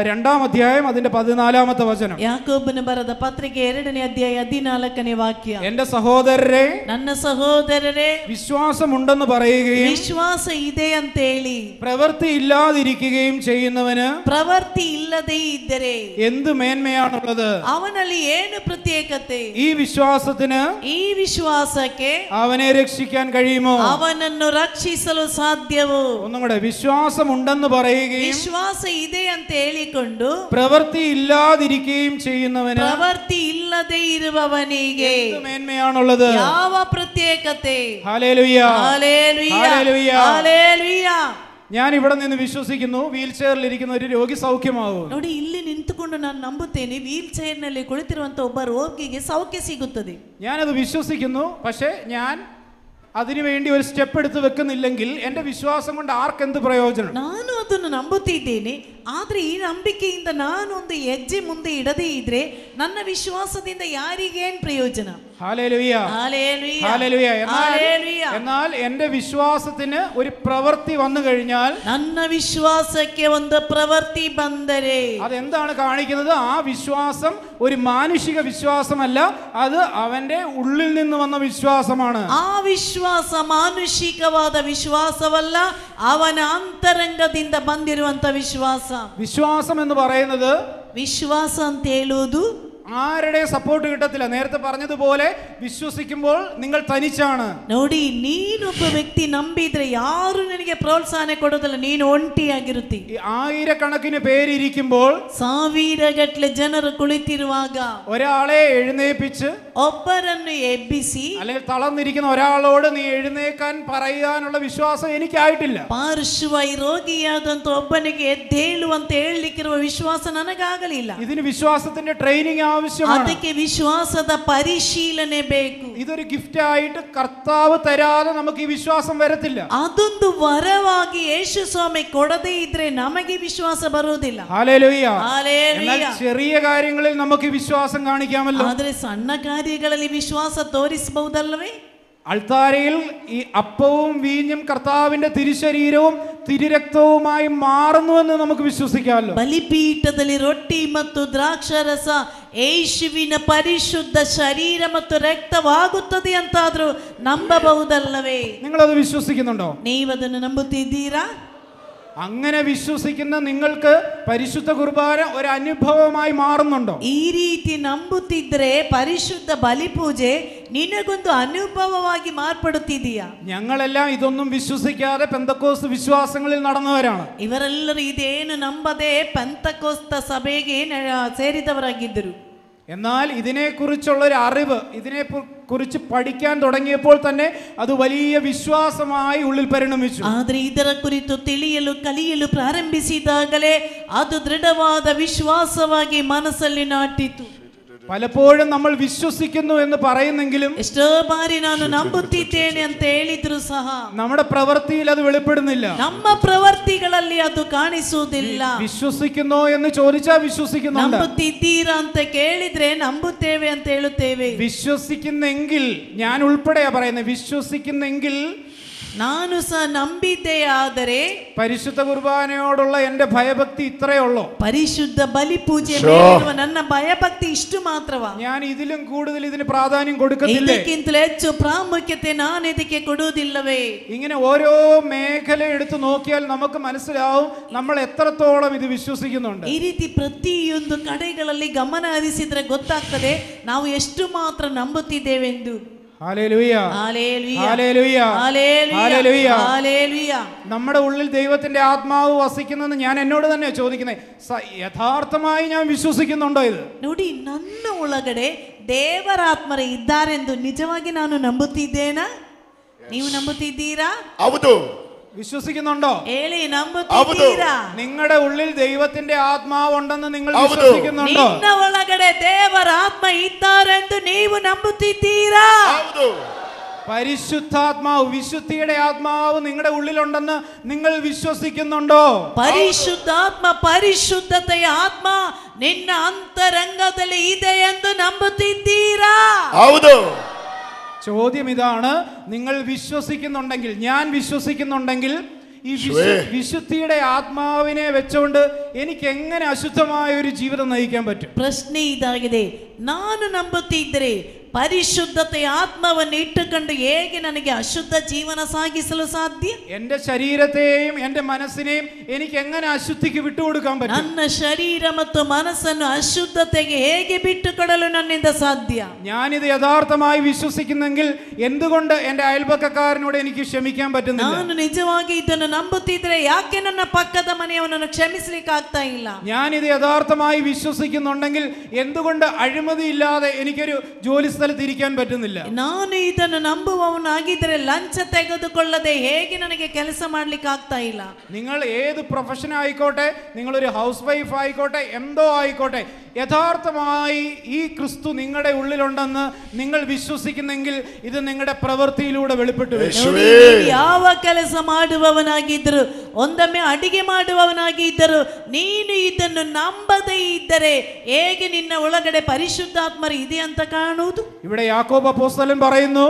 2-ാം അധ്യായം അതിന്റെ 14-ാമത്തെ വചനം. ಯಾಕೋಬನ ಬರೆದ ಪತ್ರಿಕೆ 2ನೇ ಅಧ್ಯಾಯ 14ನೇ ವಾಕ್ಯ. എന്റെ സഹോദരരെ, ನನ್ನ ಸಹೋದರರೇ, വിശ്വാസമുണ്ടെന്ന് പറയുകയും ವಿಶ್ವಾಸ ಇದೆ ಅಂತ ಹೇಳಿ പ്രവൃത്തി ഇല്ലാതിരിക്കുകയും ചെയ്യുന്നവന് ಪ್ರವೃತ್ತಿ ಇಲ್ಲದೆ ಇದ್ದರೆ എന്ത് മേന്മയാണുള്ളത്? ಅವನಲ್ಲಿ ಏನು ಪ್ರತ್ಯೇಕತೆ? ഈ വിശ്വാസത്തിന് ಈ ವಿಶ್ವಾಸಕ್ಕೆ അവനെ രക്ഷിക്കാൻ കഴിയുമോ? ಅವನನ್ನು ರಕ್ಷಿಸಲು ಸಾಧ್ಯವೋ? ഒന്നും കൂടെ, വിശ്വാസമുണ്ടെന്ന് പറയുകയും ವಿಶ್ವಾಸ ಇದೆ ಅಂತ ಹೇಳಿಕೊಂಡು പ്രവൃത്തി ഇല്ലാതിരിക്കുകയും ചെയ്യുന്നവന് ಪ್ರವೃತ್ತಿ ಇಲ್ಲದೆ ಇರುವವನಿಗೆ എന്ത് മേന്മയാണുള്ളത്? ಯಾವ ಪ್ರತ್ಯೇಕತೆ? ഹല്ലേലൂയ. ഹല്ലേലൂയ. ഹല്ലേലൂയ. ഹല്ലേലൂയ. ഞാൻ ഇവിടെ നിന്ന് വിശ്വസിക്കുന്നു, വീൽ ചെയറിൽ ഇരിക്കുന്ന ഒരു രോഗി സൗഖ്യമാകും. ನೋಡಿ, ಇಲ್ಲಿ ನಿಂತುಕೊಂಡು ನಾನು ನಂಬುತ್ತೇನೆ, ವೀಲ್ ಚೇರ್ ನಲ್ಲಿ ಕುಳಿತಿರುವಂತ ಒಬ್ಬ ರೋಗಿಗೆ ಸೌಖ್ಯ ಸಿಗುತ್ತದೆ. ഞാനത് വിശ്വസിക്കുന്നു. പക്ഷെ ഞാൻ അതിനുവേണ്ടി ഒരു സ്റ്റെപ്പ് എടുത്ത് വെക്കുന്നില്ലെങ്കിൽ എൻ്റെ വിശ്വാസം കൊണ്ട് ആർക്കെന്ത് പ്രയോജനം? ನಾನು ಅದನ್ನು ನಂಬುತ್ತಿದ್ದೇನೆ, ಆದ್ರೆ ಈ ನಂಬಿಕೆಯಿಂದ ನಾನು ಒಂದು ಹೆಜ್ಜೆ ಮುಂದೆ ಇಡದೇ ಇದ್ರೆ ನನ್ನ ವಿಶ್ವಾಸದಿಂದ ಯಾರಿಗೇನ್ ಪ್ರಯೋಜನ? ഹല്ലേലൂയ. ഹല്ലേലൂയ. ഹല്ലേലൂയ. ഹല്ലേലൂയ. എന്നാൽ എൻ്റെ വിശ്വാസത്തിന് ഒരു പ്രവൃത്തി വന്നു കഴിഞ്ഞാൽ, ನನ್ನ ವಿಶ್ವಾಸಕ್ಕೆ ಒಂದು ಪ್ರವೃತ್ತಿ ಬಂದರೆ അതെന്താണ് കാണിക്കുന്നത്? ആ വിശ്വാസം ഒരു മാനുഷിക വിശ്വാസമല്ല, അത് അവന്റെ ഉള്ളിൽ നിന്ന് വന്ന വിശ്വാസമാണ്. ಆ ವಿಶ್ವಾಸ ಮಾನುಷಿಕವಾದ ವಿಶ್ವಾಸವಲ್ಲ, ಅವನ ಅಂತರಂಗದಿಂದ ಬಂದಿರುವಂತ ವಿಶ್ವಾಸ. വിശ്വാസം എന്ന് പറയുന്നത് ವಿಶ್ವಾಸ ಅಂತ ಹೇಳುವುದು ആരുടെ സപ്പോർട്ട് കിട്ടത്തില്ല. നേരത്തെ പറഞ്ഞതുപോലെ വിശ്വസിക്കുമ്പോൾ നിങ്ങൾ തനിച്ചാണ്. ನೋಡಿ, ನೀನೊಬ್ಬ ವ್ಯಕ್ತಿ ನಂಬಿದ್ರೆ ಯಾರು ನಿನಗೆ ಪ್ರೋತ್ಸಾಹ ಕೊಡೋದಿಲ್ಲ, ನೀನು ಒಂಟಿಯಾಗಿರುತ್ತಿ. ആയിരക്കണക്കിന് പേരിയ്ക്കുമ്പോൾ, ಸಾವಿರಗಟ್ಟಲೆ ಜನರು ಕುಳಿತಿರುವಾಗ ഒരാളെ എഴുന്നേൽപ്പിച്ച് ಒಬ್ಬರನ್ನು ಎಬ್ಬಿಸಿ അല്ലെങ്കിൽ തളർന്നിരിക്കുന്ന ഒരാളോട് നീ എഴുന്നേക്കാൻ പറയാനുള്ള വിശ്വാസം എനിക്കായിട്ടില്ല. ಪಾರ್ಶ್ವವಾಯು ರೋಗಿಯಾದಂತ ಒಬ್ಬನಿಗೆ ಎದ್ದೇಳು ಅಂತ ಹೇಳಲಿಕ್ಕಿರುವ ವಿಶ್ವಾಸ ನನಗಾಗಲಿಲ್ಲ. ഇതിന് വിശ്വാസത്തിന്റെ ട്രെയിനിങ് ആവശ്യമാണ്. ಅದಕ್ಕೆ ವಿಶ್ವಾಸದ ಪರಿಶೀಲನೆ ಬೇಕು. ഇതൊരു ഗിഫ്റ്റ് ആയിട്ട് കർത്താവ് തരാതെ നമുക്ക് ഈ വിശ്വാസം വരത്തില്ല. ಅದೊಂದು ವರವಾಗಿ ಯೇಸು ಸ್ವಾಮಿ ಕೊಡದೇ ಇದ್ರೆ ನಮಗೆ ವಿಶ್ವಾಸ ಬರುವುದಿಲ್ಲ. ഹല്ലേലൂയ. ഹല്ലേലൂയ. എന്നാൽ ചെറിയ കാര്യങ്ങളിൽ നമുക്ക് വിശ്വാസം കാണിക്കാമല്ലോ. ಆದರೆ ಸಣ್ಣ ಕಾರ್ಯಗಳಲ್ಲಿ ವಿಶ್ವಾಸ ತೋರಿಸಬಹುದಲ್ಲವೇ? അൾത്താരയിൽ ഈ അപ്പവും വീഞ്ഞും കർത്താവിന്റെ തിരുശരീരവും തിരുരക്തവുമായി മാറുന്നുവെന്ന് നമുക്ക് വിശ്വസിക്കാമല്ലോ. ಬಲಿಪೀಠದಲ್ಲಿ ರೊಟ್ಟಿ ಮತ್ತು ದ್ರಾಕ್ಷಾರಸ ಯೇಸುವಿನ ಪರಿಶುದ್ಧ ಶರೀರ ಮತ್ತು ರಕ್ತವಾಗುತ್ತದೆ ಅಂತಾದ್ರೂ ನಂಬಬಹುದಲ್ಲವೇ? നിങ്ങളത് വിശ്വസിക്കുന്നുണ്ടോ? ನೀವದನ್ನು ನಂಬುತ್ತಿದ್ದೀರಾ? അങ്ങനെ വിശ്വസിക്കുന്ന നിങ്ങൾക്ക് പരിശുദ്ധ കുർബാന ഒരു അനുഭവമായി മാറുന്നുണ്ടോ? ಈ ರೀತಿ ನಂಬುತ್ತಿದ್ರೆ ಪರಿಶುದ್ಧ ಬಲಿಪೂಜೆ ನಿನಗೊಂದು ಅನುಭವವಾಗಿ ಮಾರ್ಪಡುತ್ತಿದೆಯಾ? ഞങ്ങളെല്ലാം ഇതൊന്നും വിശ്വസിക്കാതെ പെന്തക്കോസ്ത് വിശ്വാസങ്ങളിൽ നടന്നവരാണ്. ಇವರೆಲ್ಲರೂ ಇದೇನು ನಂಬದೆ ಪೆಂತಕೋಸ್ತ ಸಭೆಗೆ ಸೇರಿದವರಾಗಿದ್ದರು. എന്നാൽ ഇതിനെക്കുറിച്ചുള്ള ഒരു അറിവ്, ഇതിനെക്കുറിച്ച് പഠിക്കാൻ തുടങ്ങിയപ്പോൾ തന്നെ അത് വലിയ വിശ്വാസമായി ഉള്ളിൽ പരിണമിച്ചു. ಆದರೆ ಇದರ ಕುರಿತು ತಿಳಿಯಲು ಕಲಿಯಲು ಪ್ರಾರಂಭಿಸಿದಾಗಲೇ ಅದು ದೃಢವಾದ ವಿಶ್ವಾಸವಾಗಿ ಮನಸ್ಸಲ್ಲಿ ನಾಟಿತು. പലപ്പോഴും നമ്മൾ വിശ്വസിക്കുന്നു എന്ന് പറയുന്നെങ്കിലും ಎಷ್ಟೋ ಬಾರಿ ನಾನು ನಂಬುತ್ತಿದ್ದೇನೆ ಅಂತ ಹೇಳಿದ್ರು ಸಹ നമ്മുടെ പ്രവൃത്തിയിൽ അത് വെളിപ്പെടുന്നില്ല. ನಮ್ಮ ಪ್ರವೃತ್ತಿಗಳಲ್ಲಿ ಅದು ಕಾಣಿಸುವುದಿಲ್ಲ. വിശ്വസിക്കുന്നോ എന്ന് ചോദിച്ചാൽ വിശ്വസിക്കുന്നുണ്ട്. ನಂಬುತ್ತಿದ್ದೀರಾ ಅಂತ ಕೇಳಿದ್ರೆ ನಂಬುತ್ತೇವೆ ಅಂತ ಹೇಳುತ್ತೇವೆ. വിശ്വസിക്കുന്നെങ്കിൽ, ഞാൻ ഉൾപ്പെടെയാ പറയുന്നത്, വിശ്വസിക്കുന്നെങ്കിൽ ನಾನು ಸಹ ನಂಬಿದ್ದೆ. ಆದರೆ പരിശുദ്ധ കുർബാനയോടുള്ള എന്റെ ഭയഭക്തി ഇത്രയേ ഉള്ളൂ. ಪರಿಶುದ್ಧ ಬಲಿ ಪೂಜೆ ಮೇಲಿರುವ ನನ್ನ ಭಯಭಕ್ತಿ ಇಷ್ಟು ಮಾತ್ರವಾ? ഞാൻ ഇതിലും കൂടുതൽ ഇതിന് പ്രാധാന്യം കൊടുക്കത്തില്ല. ಇದಕ್ಕಿಂತಲೂ ಹೆಚ್ಚು ಪ್ರಾಮುಖ್ಯತೆ ನಾನು ಇದಕ್ಕೆ ಕೊಡುವುದಿಲ್ಲವೇ? ഇങ്ങനെ ഓരോ മേഖല എടുത്തു നോക്കിയാൽ നമുക്ക് മനസ്സിലാവും നമ്മൾ എത്രത്തോളം ഇത് വിശ്വസിക്കുന്നുണ്ട്. ಈ ರೀತಿ ಪ್ರತಿಯೊಂದು ಕಡೆಗಳಲ್ಲಿ ಗಮನ ಹರಿಸಿದ್ರೆ ಗೊತ್ತಾಗ್ತದೆ ನಾವು ಎಷ್ಟು ಮಾತ್ರ ನಂಬುತ್ತಿದ್ದೇವೆಂದು. Hallelujah, hallelujah, hallelujah, hallelujah, hallelujah. നമ്മുടെ ഉള്ളിൽ ദൈവത്തിന്റെ ആത്മാവ് വസിക്കുന്നെന്ന് ഞാൻ എന്നോട് തന്നെ ചോദിക്കുന്നത്, യഥാർത്ഥമായി ഞാൻ വിശ്വസിക്കുന്നുണ്ടോ ഇത്? ನೋಡಿ, ನನ್ನ ಒಳಗಡೆ ದೇವರ ಆತ್ಮರ ಇದ್ದಾರೆಂದು ನಿಜವಾಗಿ ನಾನು ನಂಬುತ್ತಿದ್ದೇನಾ? ನೀವು ನಂಬುತ್ತಿದ್ದೀರಾ? ಹೌದು. വിശ്വസിക്കുന്നുണ്ടോ? ಹೇಳಿ, ನಂಬುತ್ತಿದ್ದೀರಾ? നിങ്ങളുടെ ഉള്ളിൽ ദൈവത്തിന്റെ ആത്മാവുണ്ടെന്ന് നിങ്ങൾ വിശ്വസിക്കുന്നുണ്ടോ? ನಿನ್ನ ಒಳಗಡೆ ದೇವರ ಆತ್ಮ ಇದ್ದಾರೆಂದು ನೀವು ನಂಬುತ್ತಿದ್ದೀರಾ? പരിശുദ്ധാത്മാവ്, വിശുദ്ധിയുടെ ആത്മാവ് നിങ്ങളുടെ ഉള്ളിലുണ്ടെന്ന് നിങ്ങൾ വിശ്വസിക്കുന്നുണ്ടോ? ಪರಿಶುದ್ಧಾತ್ಮ, ಪರಿಶುದ್ಧತೆಯ ಆತ್ಮ ನಿನ್ನ ಅಂತರಂಗದಲ್ಲಿ ಇದೆ ಎಂದು ನಂಬುತ್ತಿದ್ದೀರಾ? ಹೌದು. ചോദ്യം ഇതാണ്, നിങ്ങൾ വിശ്വസിക്കുന്നുണ്ടെങ്കിൽ, ഞാൻ വിശ്വസിക്കുന്നുണ്ടെങ്കിൽ ഈ വിശുദ്ധിയുടെ ആത്മാവിനെ വെച്ചുകൊണ്ട് എനിക്ക് എങ്ങനെ അശുദ്ധമായ ഒരു ജീവിതം നയിക്കാൻ പറ്റും? ಪ್ರಶ್ನೆ ಇದಾಗಿದೆ. ನಾನು ನಂಬುತ್ತಿದ್ದರೆ ಪರಿಶುದ್ಧತೆಯ ಆತ್ಮವನ್ನು ಇಟ್ಟುಕೊಂಡು ಹೇಗೆ ನನಗೆ ಅಶುದ್ಧ ಜೀವನ ಸಾಗಿಸಲು ಸಾಧ್ಯ? എന്റെ ശരീരത്തെയും എന്റെ മനസ്സിനെയും എനിക്ക് എങ്ങനെ അശുദ്ധിക്ക് വിട്ടുകൊടുക്കാൻ പറ്റും? ನನ್ನ ಶರೀರ ಮತ್ತು ಮನಸ್ಸನ್ನು ಅಶುದ್ಧತೆಗೆ ಹೇಗೆ ಬಿಟ್ಟುಕೊಡಲು ನನ್ನಿಂದ ಸಾಧ್ಯ? ഞാനിത് യഥാർത്ഥമായി വിശ്വസിക്കുന്നെങ്കിൽ എന്തുകൊണ്ട് എന്റെ അയൽപക്കക്കാരനോട് എനിക്ക് ക്ഷമിക്കാൻ പറ്റുന്നില്ല? ನಾನು ನಿಜವಾಗಿ ಇದನ್ನು ನಂಬುತ್ತಿದ್ರೆ ಯಾಕೆ ನನ್ನ ಪಕ್ಕದ ಮನೆಯವನನ್ನು ಕ್ಷಮಿಸಲಿಕ್ಕೆ ಆಗ್ತಾ ಇಲ್ಲ? ഞാനിത് യഥാർത്ഥമായി വിശ്വസിക്കുന്നുണ്ടെങ്കിൽ എന്തുകൊണ്ട് അഴിമതിയില്ലാതെ എനിക്കൊരു ജോലി സ്ഥലത്ത് ഇരിക്കാൻ പറ്റുന്നില്ല? ನಾನು ಇದನ್ನು ನಂಬುವವನಾಗಿದ್ದರೆ ಲಂಚ ತೆಗೆದುಕೊಳ್ಳದೆ ಹೇಗೆ ನನಗೆ ಕೆಲಸ ಮಾಡ್ಲಿಕ್ಕೆ ಆಗ್ತಾ ಇಲ್ಲ? നിങ്ങൾ ഏത് പ്രൊഫഷൻ ആയിക്കോട്ടെ, നിങ്ങളൊരു ഹൗസ് വൈഫ് ആയിക്കോട്ടെ, എന്തോ ആയിക്കോട്ടെ, യഥാർത്ഥമായി ഈ ക്രിസ്തു നിങ്ങളുടെ ഉള്ളിലുണ്ടെന്ന് നിങ്ങൾ വിശ്വസിക്കുന്നെങ്കിൽ ഇത് നിങ്ങളുടെ പ്രവൃത്തിയിലൂടെ വെളിപ്പെട്ടു വരും. ಯಾವ ಕೆಲಸ ಮಾಡುವವನಾಗಿದ್ದರು, ಒಂದೊಮ್ಮೆ ಅಡಿಗೆ ಮಾಡುವವನಾಗಿದ್ದರು, ನೀನು ಇದನ್ನು ನಂಬದೇ ಇದ್ದರೆ ಹೇಗೆ ನಿನ್ನ ಒಳಗಡೆ ಪರಿಶುದ್ಧಾತ್ಮರು ಇದೆ ಅಂತ ಕಾಣುವುದು? ഇവിടെ യാക്കോബ് അപ്പോസ്തലൻ പറയുന്നു,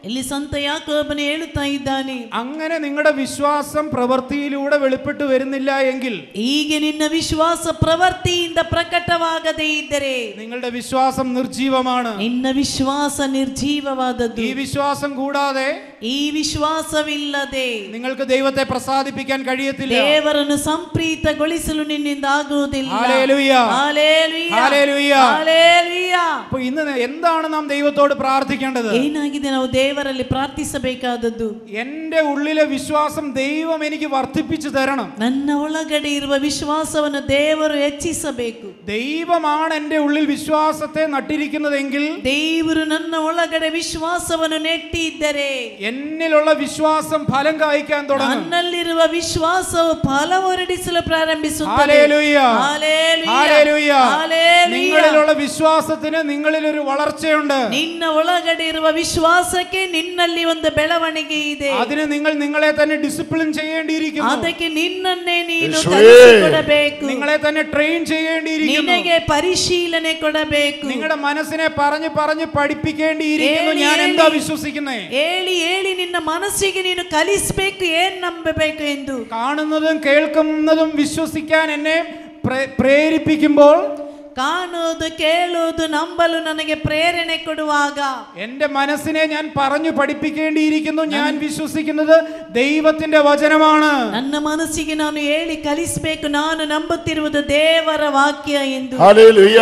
ಇಲ್ಲಿ ಸಂತ ಯಾಕೋಬನು ಹೇಳುತ್ತಾ ಇದ್ದಾನೆ, അങ്ങനെ നിങ്ങളുടെ വിശ്വാസം പ്രവൃത്തിയിലൂടെ വെളിപ്പെട്ടു വരുന്നില്ല എങ്കിൽ, ಹೀಗೆ ನಿನ್ನ ವಿಶ್ವಾಸ ಪ್ರವೃತ್ತಿಯಿಂದ ಪ್ರಕಟವಾಗದೇ ಇದ್ದರೆ നിങ്ങളുടെ വിശ്വാസം നിർജീവമാണ്. ನಿನ್ನ ವಿಶ್ವಾಸ ನಿರ್ಜೀವವಾದದ್ದು. ഈ വിശ്വാസം കൂടാതെ, ಈ ವಿಶ್ವಾಸವಿಲ್ಲದೆ നിങ്ങൾക്ക് ദൈവത്തെ പ്രസാദിപ്പിക്കാൻ കഴിയത്തില്ല. ದೇವರನ್ನು ಸಂಪ್ರೀತಗೊಳಿಸಲು ನಿನ್ನಿಂದ ಆಗುವುದಿಲ್ಲ. Hallelujah, hallelujah, hallelujah. ഹല്ലേലൂയ. അപ്പോൾ ഇന്ന് എന്താണ് നാം ദൈവത്തോട് പ്രാർത്ഥിക്കേണ്ടത്? ಏನಾಗಿದೆ ನಾವು ದೇವರಲ್ಲಿ ಪ್ರಾರ್ಥಿಸಬೇಕಾದದ್ದು? എന്റെ ഉള്ളിലെ വിശ്വാസം ദൈവം എനിക്ക് വർദ്ധിപ്പിച്ചു തരണം. ನನ್ನ ಒಳಗಡೆ ಇರುವ ವಿಶ್ವಾಸವನ್ನು ದೇವರು ಹೆಚ್ಚಿಸಬೇಕು. ദൈവമാണ് എന്റെ ഉള്ളിൽ വിശ്വാസത്തെ നട്ടിരിക്കുന്നതെങ്കിൽ, ದೇವರು ನನ್ನ ಒಳಗಡೆ ವಿಶ್ವಾಸವನ್ನು ನೆಟ್ಟಿದ್ದರೆ എന്നിലുള്ള വിശ്വാസം ഫലം കായ്ക്കാൻ തുടങ്ങും. ನನ್ನಲ್ಲಿರುವ ವಿಶ್ವಾಸವು ಫಲ ಹೊರಡಿಸಲು ಪ್ರಾರಂಭಿಸುತ್ತದೆ. Hallelujah, hallelujah, hallelujah. ഹല്ലേലൂയ. നിങ്ങളിലുള്ള വിശ്വാസത്തിന് നിങ്ങളിൽ ഒരു വളർച്ചയുണ്ട്. ನಿನ್ನ ಒಳಗಡೆ ಇರುವ ವಿಶ್ವಾಸಕ್ಕೆ ನಿನ್ನಲ್ಲಿ ಒಂದು ಬೆಳವಣಿಗೆ ಇದೆ. അതിന് നിങ്ങൾ നിങ്ങളെ തന്നെ ഡിസിപ്ലിൻ ചെയ്യേണ്ടിയിരിക്കുന്നു. ಅದಕ್ಕೆ ನಿನ್ನನ್ನೇ ನೀನು ಕಲಿಸಿಕೊಡಬೇಕು. നിങ്ങളെ തന്നെ ട്രെയിൻ ചെയ്യേണ്ടിയിരിക്കുന്നു. ನಿನಗೆ ಪರಿಶೀಲನೆ ಕೊಡಬೇಕು. നിങ്ങളുടെ മനസ്സിനെ പറഞ്ഞു പറഞ്ഞു പഠിപ്പിക്കേണ്ടിയിരിക്കുന്നു. ഞാൻ എന്താ വിശ്വസിക്കുന്നേ? ಹೇಳಿ ಹೇಳಿ ನಿನ್ನ ಮನಸ್ಸಿಗೆ ನೀನು ಕಲಿಸಬೇಕು ಏನ್ ನಂಬಬೇಕು ಎಂದು. കാണുന്നതും കേൾക്കുന്നതും വിശ്വസിക്കാൻ എന്നെ പ്രേരിപ്പിക്കുമ്പോൾ, ಕಾಣುವುದು, ಕೇಳುವುದು, ನಂಬಲು ನನಗೆ ಪ್ರೇರಣೆ ಕೊಡುವಾಗ എന്റെ മനസ്സിനെ ഞാൻ പറഞ്ഞു പഠിപ്പിക്കേണ്ടിയിരിക്കുന്നു. ഞാൻ വിശ്വസിക്കുന്നത് ദൈവത്തിന്റെ വചനമാണ്. ನನ್ನ ಮನಸ್ಸಿಗೆ ನಾನು ಹೇಳಿ ಕಲಿಸಬೇಕು, ನಾನು ನಂಬುತ್ತಿರುವುದು ದೇವರ ವಾಕ್ಯ ಎಂದು. Hallelujah,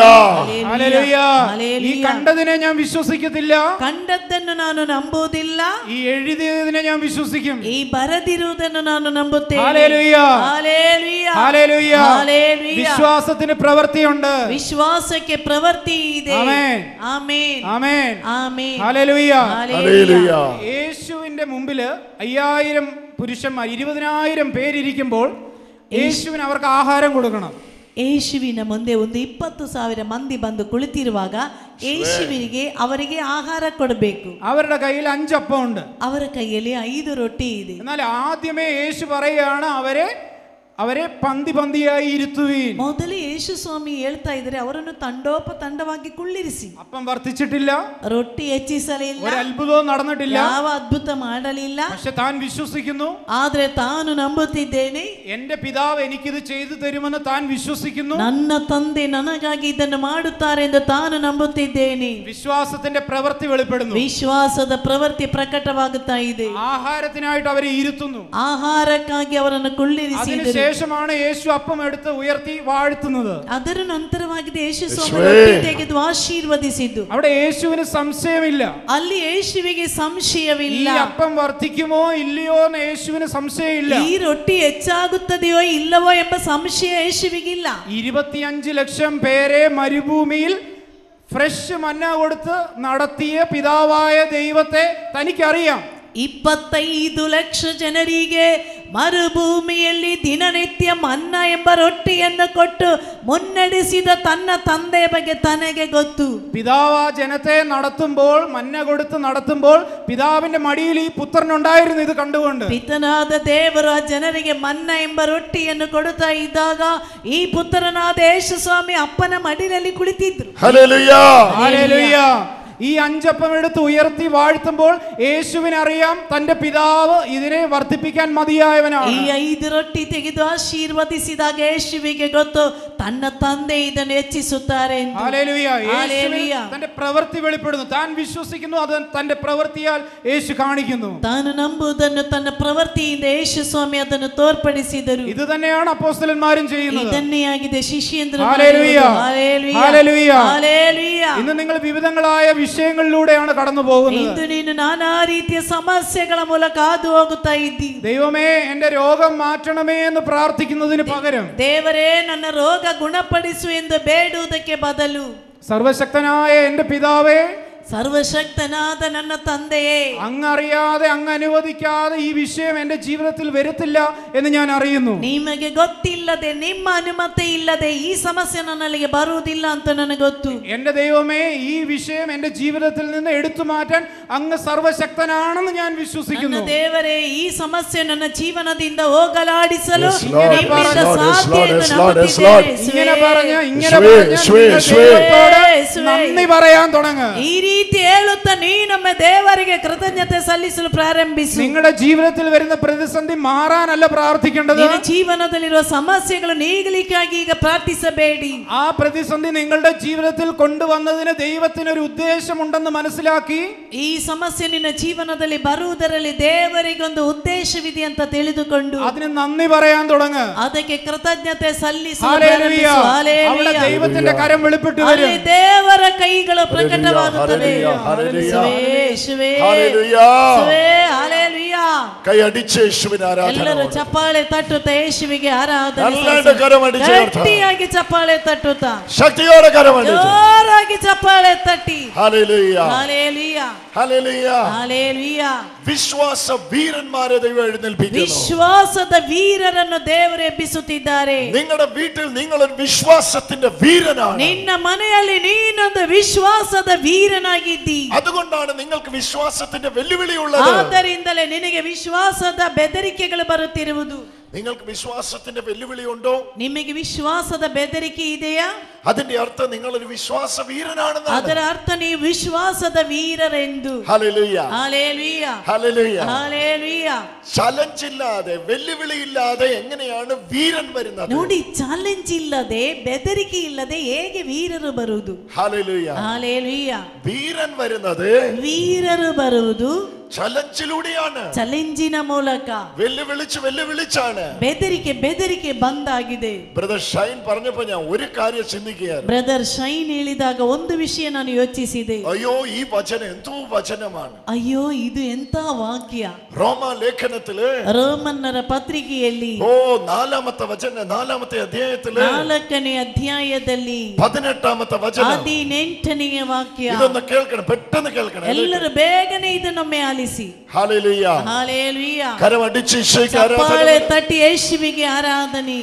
hallelujah. ഈ ഹല്ലേലൂയ. കണ്ടതിനെ ഞാൻ വിശ്വസിക്കത്തില്ല. ಕಂಡದ್ದನ್ನು ನಾನು ನಂಬುವುದಿಲ್ಲ. ഈ എഴുതിയതിനെ ഞാൻ വിശ്വസിക്കും. ಈ ಬರೆದಿರುವುದನ್ನು ನಾನು ನಂಬುತ್ತೇನೆ. Hallelujah, hallelujah, hallelujah. ഹല്ലേലൂയ. വിശ്വാസത്തിന് പ്രവൃത്തിയുണ്ട്. ವಿಶ್ವಾಸಕ್ಕೆ ಪ್ರವೃತ್ತಿ ಇದೆ. ആമേൻ, ಆಮೆನ್, ആമേൻ, ಆಮೆನ್. ഹല്ലേലൂയ. ഹല്ലേലൂയ. യേശുവിന്റെ മുമ്പില് 5000 പുരുഷന്മാർ, 20,000 പേരിരിക്കുമ്പോൾ യേശുവിന് അവർക്ക് ആഹാരം കൊടുക്കണം. ಯೇಸುವಿನ ಮುಂದೆ ಒಂದು 20,000 ಮಂದಿ ಬಂದು ಕುಳಿತಿರುವಾಗ ಯೇಸುವಿಗೆ ಅವರಿಗೆ ಆಹಾರ ಕೊಡಬೇಕು. അവരുടെ കയ്യിൽ 5 അപ്പം ഉണ്ട്. ಅವರ ಕೈಯಲ್ಲಿ 5 ರೊಟ್ಟಿ ಇದೆ. എന്നാൽ ആദ്യമേ യേശു പറയുകയാണ് അവരെ പന്തി പന്തിയായി ഇരുത്തുവീൻ. ಮೊದಲು ಯೇಸು ಸ್ವಾಮಿ ಹೇಳ್ತಾ ಇದ್ದಾರೆ ಅವರನ್ನು ತಂಡೋಪತಂಡವಾಗಿ ಕುಳ್ಳಿರಿಸಿ. അപ്പം വർദ്ധിച്ചിട്ടില്ല, ರೊಟ್ಟಿ ಹೆಚ್ಚಿಸಲಿಲ್ಲ, ഒരു അത്ഭുതവും നടന്നിട്ടില്ല. ಯಾವ ಅದ್ಭುತ ಮಾಡಲಿಲ್ಲ. പക്ഷെ താൻ വിശ്വസിക്കുന്നു, ಆದ್ರೆ ತಾನು ನಂಬುತ್ತಿದ್ದೇನೆ, എന്റെ പിതാവ് എനിക്കിത് ചെയ്തു തരുമെന്ന് താൻ വിശ്വസിക്കുന്നു. ನನ್ನ ತಂದೆ ನನಗಾಗಿ ಇದನ್ನು ಮಾಡುತ್ತಾರೆ ಎಂದು ತಾನು ನಂಬುತ್ತಿದ್ದೇನೆ. വിശ്വാസത്തിന്റെ പ്രവൃത്തി വെളിപ്പെടുന്നു. ವಿಶ್ವಾಸದ ಪ್ರವೃತ್ತಿ ಪ್ರಕಟವಾಗುತ್ತಾ ಇದೆ. ആഹാരത്തിനായിട്ട് അവരെ ഇരുത്തുന്നു. ಆಹಾರಕ್ಕಾಗಿ ಅವರನ್ನು ಕುಳ್ಳಿರಿಸಿದರು. ശേഷമാണ് യേശു അപ്പം എടുത്ത് ഉയർത്തി വാഴ്ത്തുന്നത്. ಅದರ ನಂತರವಾಗಿದೆ ಯೇಸು ಸ್ವಾಮಿ ರೊಟ್ಟಿ ತೆಗೆದು ಆಶೀರ್ವದಿಸಿದ್ದು. അവിടെ യേശുവിന് സംശയമില്ല, ಅಲ್ಲಿ ಯೇಸುವಿಗೆ ಸಂಶಯವಿಲ್ಲ. ഈ അപ്പം വർദ്ധിക്കുമോ ഇല്ലയോ എന്ന് യേശുവിന് സംശയമില്ല. ಈ ರೊಟ್ಟಿ ಹೆಚ್ಚಾಗುತ್ತದೆಯೋ ಇಲ್ಲವೋ ಎಂಬ ಸಂಶಯ ಯೇಸುವಿಗಿಲ್ಲ. 25 ലക്ഷം പേരെ മരുഭൂമിയിൽ ഫ്രഷ് മന്ന കൊടുത്ത് നടത്തിയ പിതാവായ ദൈവത്തെ തനിക്കറിയാം. 25 ಲಕ್ಷ ಜನರಿಗೆ ಮರುಭೂಮಿಯಲ್ಲಿ ದಿನನಿತ್ಯ ಮನ್ನಾ ಎಂಬ ರೊಟ್ಟಿಯನ್ನು ಕೊಟ್ಟು ಮುನ್ನಡೆಸಿದ ತನ್ನ ತಂದೆಯ ಬಗ್ಗೆ ತನಗೆ ಗೊತ್ತು. പിതാവ് ജനത്തെ നടത്തുമ്പോൾ, മന്ന കൊടുത്ത് നടത്തുമ്പോൾ പിതാവിന്റെ മടിയിൽ ഈ പുത്രനുണ്ടായിരുന്നു. ഇത് കണ്ടുകൊണ്ട് ಪಿತನಾದ ದೇವರು ಆ ಜನರಿಗೆ ಮನ್ನಾ ಎಂಬ ರೊಟ್ಟಿಯನ್ನು ಕೊಡುತ್ತಾ ಇದ್ದಾಗ ಈ ಪುತ್ರನಾದ ಯೇಸು ಸ್ವಾಮಿ ಅಪ್ಪನ ಮಡಿಲಲ್ಲಿ ಕುಳಿತಿದ್ರು. Hallelujah, hallelujah. ഈ 5 അപ്പം എടുത്ത് ഉയർത്തി വാഴ്ത്തുമ്പോൾ യേശുവിനറിയാം തന്റെ പിതാവ് ഇതിനെ വർദ്ധിപ്പിക്കാൻ മതിയായവനാണ്. ಈ 5 ರೊಟ್ಟಿ ತೆಗೆದು ಆಶೀರ್ವದಿಸಿದಾಗ ಯೇಸುವಿಗೆ ಗೊತ್ತು ತನ್ನ ತಂದೆ ಇದನ್ನು ಹೆಚ್ಚಿಸುತ್ತಾರೆ ಎಂದು. ഹല്ലേലൂയ. ഹല്ലേലൂയ. തന്റെ പ്രവൃത്തി വെളിപ്പെടുന്നു. താൻ വിശ്വസിക്കുന്നു, അത് തന്റെ പ്രവൃത്തിയാൽ യേശു കാണിക്കുന്നു. ತಾನು ನಂಬುವುದನ್ನು ತನ್ನ ಪ್ರವೃತ್ತಿಯಿಂದ ಯೇಸು ಸ್ವಾಮಿ ಅದನ್ನು ತೋರ್ಪಡಿಸಿದರು. ഇത് തന്നെയാണ് അപ്പോസ്തലന്മാരും ചെയ്യുന്നത്. ಇದನ್ನೇ ಆಗಿದೆ ಶಿಷ್ಯಂದರು. ഹല്ലേലൂയ. ഹല്ലേലൂയ. ഹല്ലേലൂയ. ഹല്ലേലൂയ. ഇന്ന് നിങ്ങൾ വിവിധങ്ങളായ വിഷയങ്ങളിലൂടെയാണ് കടന്നു പോകുന്നത്. ಇಂದು ನೀನು ನಾನಾ ರೀತಿಯ ಸಮಸ್ಯೆಗಳ ಮೂಲಕ ಹಾದು ಹೋಗುತ್ತಾ ಇದ್ದಿ. ദൈവമേ എന്റെ രോഗം മാറ്റണമേ എന്ന് പ്രാർത്ഥിക്കുന്നതിന് പകരം ದೇವರೇ ನನ್ನ ರೋಗ ಗುಣಪಡಿಸು ಎಂದು ಬೇಡುವುದಕ್ಕೆ ಬದಲು സർവശക്തനായ എന്റെ പിതാവേ, സർവശക്തനാದ ನನ್ನ ತಂದೆಯೇ, അങ്ങറിയാതെ അങ്ങ് അനുവദിക്കാതെ ഈ വിഷയം എന്റെ ജീവിതത്തിൽ വരത്തില്ല എന്ന് ഞാൻ അറിയുന്നു. ನಿಮಗೆ ಗೊತ್ತಿಲ್ಲದೆ ನಿಮ್ಮ ಅನುಮತಿ ಇಲ್ಲದೆ ಈ ಸಮಸ್ಯೆ ನನ್ನಲ್ಲಿ ಬರುವುದಿಲ್ಲ ಅಂತ ನನಗೆ ಗೊತ್ತು. എന്റെ ദൈവമേ, ഈ വിഷയം എന്റെ ജീവിതത്തിൽ നിന്ന് എടുത്തു മാറ്റാൻ അങ്ങ് സർവശക്തനാണെന്ന് ഞാൻ വിശ്വസിക്കുന്നു. ನನ್ನ ದೇವರೇ, ಈ ಸಮಸ್ಯೆ ನನ್ನ ಜೀವನದಿಂದ ಹೋಗಲಾಡಿಸಲು Yes, Lord. ನಿಮ್ಮಿಂದ Yes, Lord. ಸಾಧ್ಯ ಎಂದು Yes, Lord. Yes, ನಂಬುತ್ತಿದ್ದೇನೆ. Lord. ഇങ്ങനെ പറഞ്ഞ യേശുവേ, ദൈവത്തോട് നന്ദി പറയാൻ തുടങ്ങുക. ಈ ರೀತಿ ಹೇಳುತ್ತಾ ನೀ ನಮ್ಮ ದೇವರಿಗೆ ಕೃತಜ್ಞತೆ ಸಲ್ಲಿಸಲು ಪ್ರಾರಂಭಿಸು. നിങ്ങളുടെ ജീവിതത്തിൽ വരുന്ന പ്രതിസന്ധി മാറാനല്ല പ്രാർത്ഥിക്കേണ്ടത്. ನಿನ್ನ ಜೀವನದಲ್ಲಿರುವ ಸಮಸ್ಯೆಗಳು ನೀಗಲಿಕ್ಕಾಗಿ ಈಗ ಪ್ರಾರ್ಥಿಸಬೇಡಿ. ആ പ്രതിസന്ധി നിങ്ങളുടെ ജീവിതത്തിൽ കൊണ്ടുവന്നതിന് ദൈവത്തിന് ഒരു ഉദ്ദേശമുണ്ടെന്ന് മനസ്സിലാക്കി ಈ ಸಮಸ್ಯೆ ನಿನ್ನ ಜೀವನದಲ್ಲಿ ಬರುವುದರಲ್ಲಿ ದೇವರಿಗೆ ಒಂದು ಉದ್ದೇಶವಿದೆ ಅಂತ ತಿಳಿದುಕೊಂಡು അതിന് നന്ദി പറയാൻ തുടങ്ങുക. ಅದಕ್ಕೆ ಕೃತಜ್ಞತೆ ಸಲ್ಲಿಸಲು ഹല്ലേലൂയ. ಪ್ರಾರಂಭಿಸು. അവിടെ ಹಲ್ಲೆಲೂಯ. ദൈവത്തിന്റെ കരം വെളിപ്പെട്ടു വരും. ಅಲ್ಲಿ ದೇವರ ಕೈಗಳು ಪ್ರಕಟವಾಗುತ್ತವೆ. ഹല്ലേലൂയ. ಯೇಸುವೇ, ഹല്ലേലൂയ. ಯೇಸುವೇ, ಹಲ್ಲೆಲೂಯ. കൈ അടിച്ച് യേശുവിന് ആരാധന. ಎಲ್ಲರೂ ಚಪ್ಪಾಳೆ ತಟ್ಟುತ್ತಾ ಯೇಸುವಿಗೆ ಆರಾಧನೆ നല്ലതായിട്ട് കരം അടിച്ച് ಗಟ್ಟಿಯಾಗಿ ಚಪ್ಪಾಳೆ ತಟ್ಟುತ್ತಾ ശക്തിയോടെ കരം അടിച്ച് ಜೋರಾಗಿ ಚಪ್ಪಾಳೆ ತಟ್ಟಿ ഹല്ലേലൂയ, ഹല്ലേലൂയ, ഹല്ലേലൂയ. ಹಲ್ಲೆಲೂಯ. വിശ്വാസ വീരന്മാരെ ദൈവം എഴുന്നേൽപ്പിക്കുന്നു. ವಿಶ್ವಾಸದ ವೀರರನ್ನು ದೇವರು ಎಬ್ಬಿಸುತ್ತಿದ್ದಾರೆ. നിങ്ങളുടെ വീട്ടിൽ നിങ്ങൾ ഒരു വിശ്വാസത്തിന്റെ വീരനാണ്. ನಿನ್ನ ಮನೆಯಲ್ಲಿ ನೀನೊಂದು ವಿಶ್ವಾಸದ ವೀರನಾಗಿದ್ದಿ. അതുകൊണ്ടാണ് നിങ്ങൾക്ക് വിശ്വാസത്തിന്റെ വെല്ലുവിളിയുള്ളത്. ಆದ್ದರಿಂದಲೇ ನಿನಗೆ ವಿಶ್ವಾಸದ ಬೆದರಿಕೆಗಳು ಬರುತ್ತಿರುವುದು. നിങ്ങൾക്ക് വിശ്വാസത്തിന്റെ വെല്ലുവിളിയുണ്ടോ? ನಿಮಗೆ ವಿಶ್ವಾಸದ ಬೆದರಿಕೆ ಇದೆಯಾ? അതിന്റെ അർത്ഥം നിങ്ങൾ ഒരു വിശ്വാസ വീരനാണെന്നാണ്. ಅದರ ಅರ್ಥ ನೀವು ವಿಶ್ವಾಸದ ವೀರರೆಂದು. Hallelujah, hallelujah, hallelujah. Hallelujah. Challenge ഇല്ലാതെ വെല്ലുവിളിയില്ലാതെ എങ്ങനെയാണ് വീരൻ വരുന്നത്? ನೋಡಿ, ಚಾಲೆಂಜ್ ಇಲ್ಲದೆ ಬೆದರಿಕೆ ಇಲ್ಲದೆ ಹೇಗೆ ವೀರರು ಬರುವುದು? ഹല്ലേലൂയ. ಹಲ್ಲೆಲೂಯ. വീരൻ വരുന്നത് ವೀರರು ಬರುವುದು ചലഞ്ചിലൂടെയാണ്. ಚಾಲೆಂಜಿನ ಮೂಲಕ. വെല്ലുവിളിച്ചാണ്. ಬೆದರಿಕೆ ಬಂದಾಗಿದೆ. ബ്രദർ ഷൈൻ പറഞ്ഞപ്പോ ഞാൻ ഒരു കാര്യം ചിന്തിക്കുകയായിരുന്നു. ಬ್ರದರ್ ಶೈನ್ ಹೇಳಿದಾಗ ಒಂದು ವಿಷಯ ನಾನು ಯೋಚಿಸಿದೆ. അയ്യോ, ഈ വചനം എന്തോ വചനമാണ്. ಅಯ್ಯೋ, ಇದು ಎಂತ ವಾಕ್ಯ. റോമാ ലേഖനത്തില് ರೋಮನ್ನರ ಪತ್ರಿಕೆಯಲ್ಲಿ 4-ാമത്തെ വചനം 4-ാമത്തെ അധ്യായത്തില് 4ನೇ ಅಧ್ಯಾಯದಲ್ಲಿ 18-ാമത്തെ വചനം 18ನೇ ವಾಕ್ಯ. ഇതൊന്ന് കേൾക്കണം, പെട്ടെന്ന് കേൾക്കണം. ಎಲ್ಲರೂ ಬೇಗನೆ ಇದನ್ನೊಮ್ಮೆ ಆಲಿಸಿ. ഹല്ലേലൂയ. ಹಲ್ಲೆಲೂಯ. കരം അടിച്ച് യേശുവിനെ ಚಪ್ಪಾಳೆ ആരാധന. ತಟ್ಟಿ ಯೇಸುವಿಗೆ ಆರಾಧನೆ.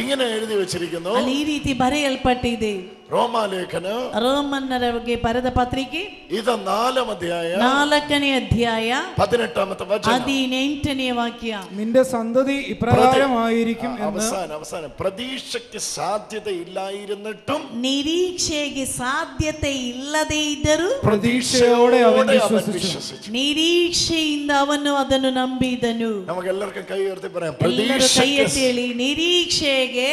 ഇങ്ങനെ എഴുതി വെച്ചിരിക്കുന്നു. ಅಲ್ಲಿ ಈ ರೀತಿ ಬರೆಯಲ್ಪಟ್ಟಿದೆ. ರೋಮಾಲೇಖನ ರೋಮನ್ನರಿಗೆ ಬರೆದ ಪತ್ರಿಕೆ ಇದು 4ನೇ ಅಧ್ಯಾಯ 4ನೇ ಅಧ್ಯಾಯ 18ನೇ ವಚನ 18ನೇ ವಾಕ್ಯ. നിന്റെ സന്തതി ഇപ്രകാരമായിരിക്കും എന്ന്. അവസാനം പ്രതീക്ഷയ്ക്ക് സാധ്യത ഇല്ലായിരുന്നിട്ടും ನಿರೀಕ್ಷೆಗೆ ಸಾಧ್ಯತೆ ಇಲ್ಲದೇ ಇದ್ದರೂ പ്രതീക്ഷയോടെ അവൻ വിശ്വസിച്ചു. ನಿರೀಕ್ಷೆಯಿಂದ ಅವನು ಅದನ್ನು ನಂಬಿದನು. നമുക്ക് എല്ലാവർക്കും കൈ ഉയർത്തി പറയാം. ಎಲ್ಲರೂ ಕೈ ಎತ್ತಿ ಹೇಳಿ, ನಿರೀಕ್ಷೆಗೆ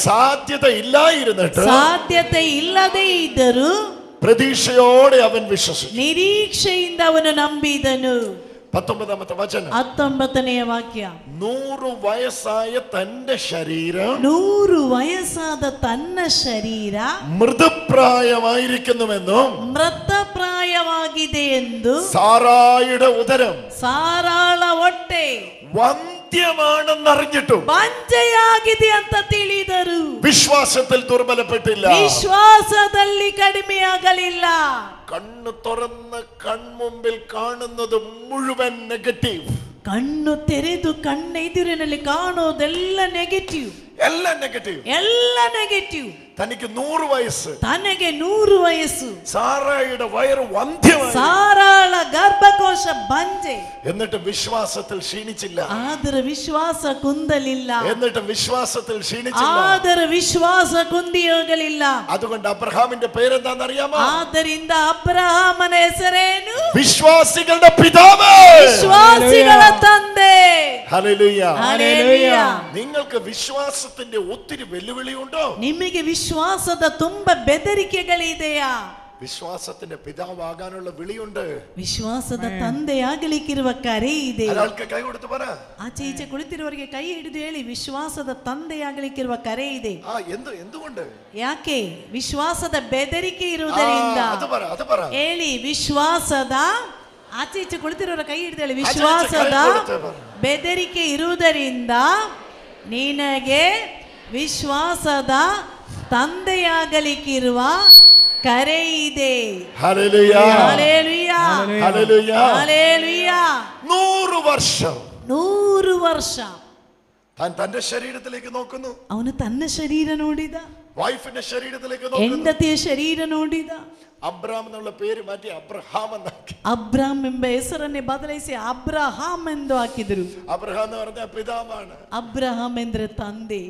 സാധ്യത ഇല്ലായിരുന്നിട്ട് ಸಾಧ್ಯತೆ ಇಲ್ಲದೇ ಇದ್ದರೂ പ്രതീക്ഷയോടെ അവൻ വിശ്വസിച്ചു. ನಿರೀಕ್ಷೆಯಿಂದ ಅವನು ನಂಬಿದನು. 19ನೇ ವಚನ 19ನೇ ವಾಕ್ಯ. 100 ವಯಸ್ಸಾയ തന്റെ ശരീരം 100 ವಯಸ್ಸಾದ ತನ್ನ ಶರೀರ മൃതപ്രായമായിരിക്കുന്നുവെന്നും ಮೃತಪ್ರಾಯವಾಗಿದೆ ಎಂದು സാറായുടെ ഉദരം ಸಾರಾಳ ಹೊಟ್ಟೆ വന്ധ്യമാണെന്നറിഞ്ഞിട്ടും ಬಂಜೆಯಾಗಿದೆ ಅಂತ ತಿಳಿದರು. വിശ്വാസത്തിൽ ദുർബലപ്പെട്ടില്ല. ವಿಶ್ವಾಸದಲ್ಲಿ ಕಡಿಮೆಯಾಗಲಿಲ್ಲ. കണ്ണു തുറന്ന് കൺമുമ്പിൽ കാണുന്നത് മുഴുവൻ നെഗറ്റീവ്. ಕಣ್ಣು ತೆರೆದು ಕಣ್ಣೆದುರಿನಲ್ಲಿ ಕಾಣೋದೆಲ್ಲ ನೆಗೆಟಿವ್. ಎಲ್ಲ നെഗറ്റീവ്. തനിക്ക് 100 വയസ്സ്, ತನಗೆ 100 ವಯಸ್ಸು, സാറായുടെ വയറ് വന്ധ്യമായി, ಸಾರಾಳ ಗರ್ಭಕೋಶ ಬಂಜೆ. എന്നിട്ട് വിശ്വാസത്തിൽ ക്ഷീണിച്ചില്ല. ಆದರೆ ವಿಶ್ವಾಸ ಕುಂದಲಿಲ್ಲ. ಆದರೆ ವಿಶ್ವಾಸ ಕುಂದಿ ಹೋಗಲಿಲ್ಲ. അതുകൊണ്ട് അബ്രഹാമിന്റെ പേരെന്താണെന്നറിയാമോ? ಆದ್ದರಿಂದ ಅಬ್ರಹಾಮನ ಹೆಸರೇನು? വിശ്വാസികളുടെ പിതാവ്, ವಿಶ್ವಾಸಿಗಳ ತಂದೆ. ഹല്ലേലൂയ. ഹല്ലേലൂയ. നിങ്ങൾക്ക് വിശ്വാസത്തിന്റെ ഒത്തിരി വെല്ലുവിളിയുണ്ടോ? ನಿಮಗೆ ವಿಶ್ವಾಸದ ತುಂಬಾ ಬೆದರಿಕೆಗಳಿದೆಯಾ? വിശ്വാസത്തിന്റെ പിതാവാകാനുള്ള വിളിയുണ്ട്. ವಿಶ್ವಾಸದ ತಂದೆಯಾಗಲಿಕ್ಕಿರುವ ಕರೆ ಇದೆ. ഒരാൾക്ക് കൈ കൊടുത്ത് പറ. ಆಚೆ ಈಚೆ ಕುಳಿತಿರುವವರಿಗೆ ಕೈ ಹಿಡಿದು ಹೇಳಿ, ವಿಶ್ವಾಸದ ತಂದೆಯಾಗಲಿಕ್ಕಿರುವ ಕರೆ ಇದೆ. എന്തുകൊണ്ട്? ಯಾಕೆ? ವಿಶ್ವಾಸದ ಬೆದರಿಕೆ ಇರುವುದರಿಂದ. ಹೇಳಿ, ವಿಶ್ವಾಸದ ಆಚೆ ಈಚೆ ಕುಳಿತಿರುವವರ ಕೈ ಹಿಡಿದು ಹೇಳಿ, ವಿಶ್ವಾಸದ ಬೆದರಿಕೆ ಇರುವುದರಿಂದ ನಿನಗೆ ವಿಶ್ವಾಸದ ತಂದೆಯಾಗಲಿಕ್ಕಿರುವ ಕರೆ ಇದೆ. ഹല്ലേലൂയ. ഹല്ലേലൂയ. ഹല്ലേലൂയ. ഹല്ലേലൂയ. 100 വർഷം 100 ವರ್ಷ താൻ തന്റെ ശരീരത്തിലേക്ക് നോക്കുന്നു. ಅವನು ತನ್ನ ಶರೀರ ನೋಡಿದ, വൈഫിന്റെ ശരീരത്തിലേക്ക് നോക്കുന്നു. ಹೆಂಡತಿಯ ಶರೀರ ನೋಡಿದ. അബ്രാം എന്നുള്ള പേര് മാറ്റി അബ്രഹാം എന്നാക്കി. ಅಬ್ರಾಮ್ ಎಂಬ ಹೆಸರನ್ನೇ ಬದಲಾಯಿಸಿ ಅಬ್ರಹಾಂ ಎಂದು ಹಾಕಿದರು. അബ്രഹാം എന്ന് പറഞ്ഞ പിതാവാണ്. ಅಬ್ರಹಾಂ ಎಂದ್ರೆ ತಂದೆ.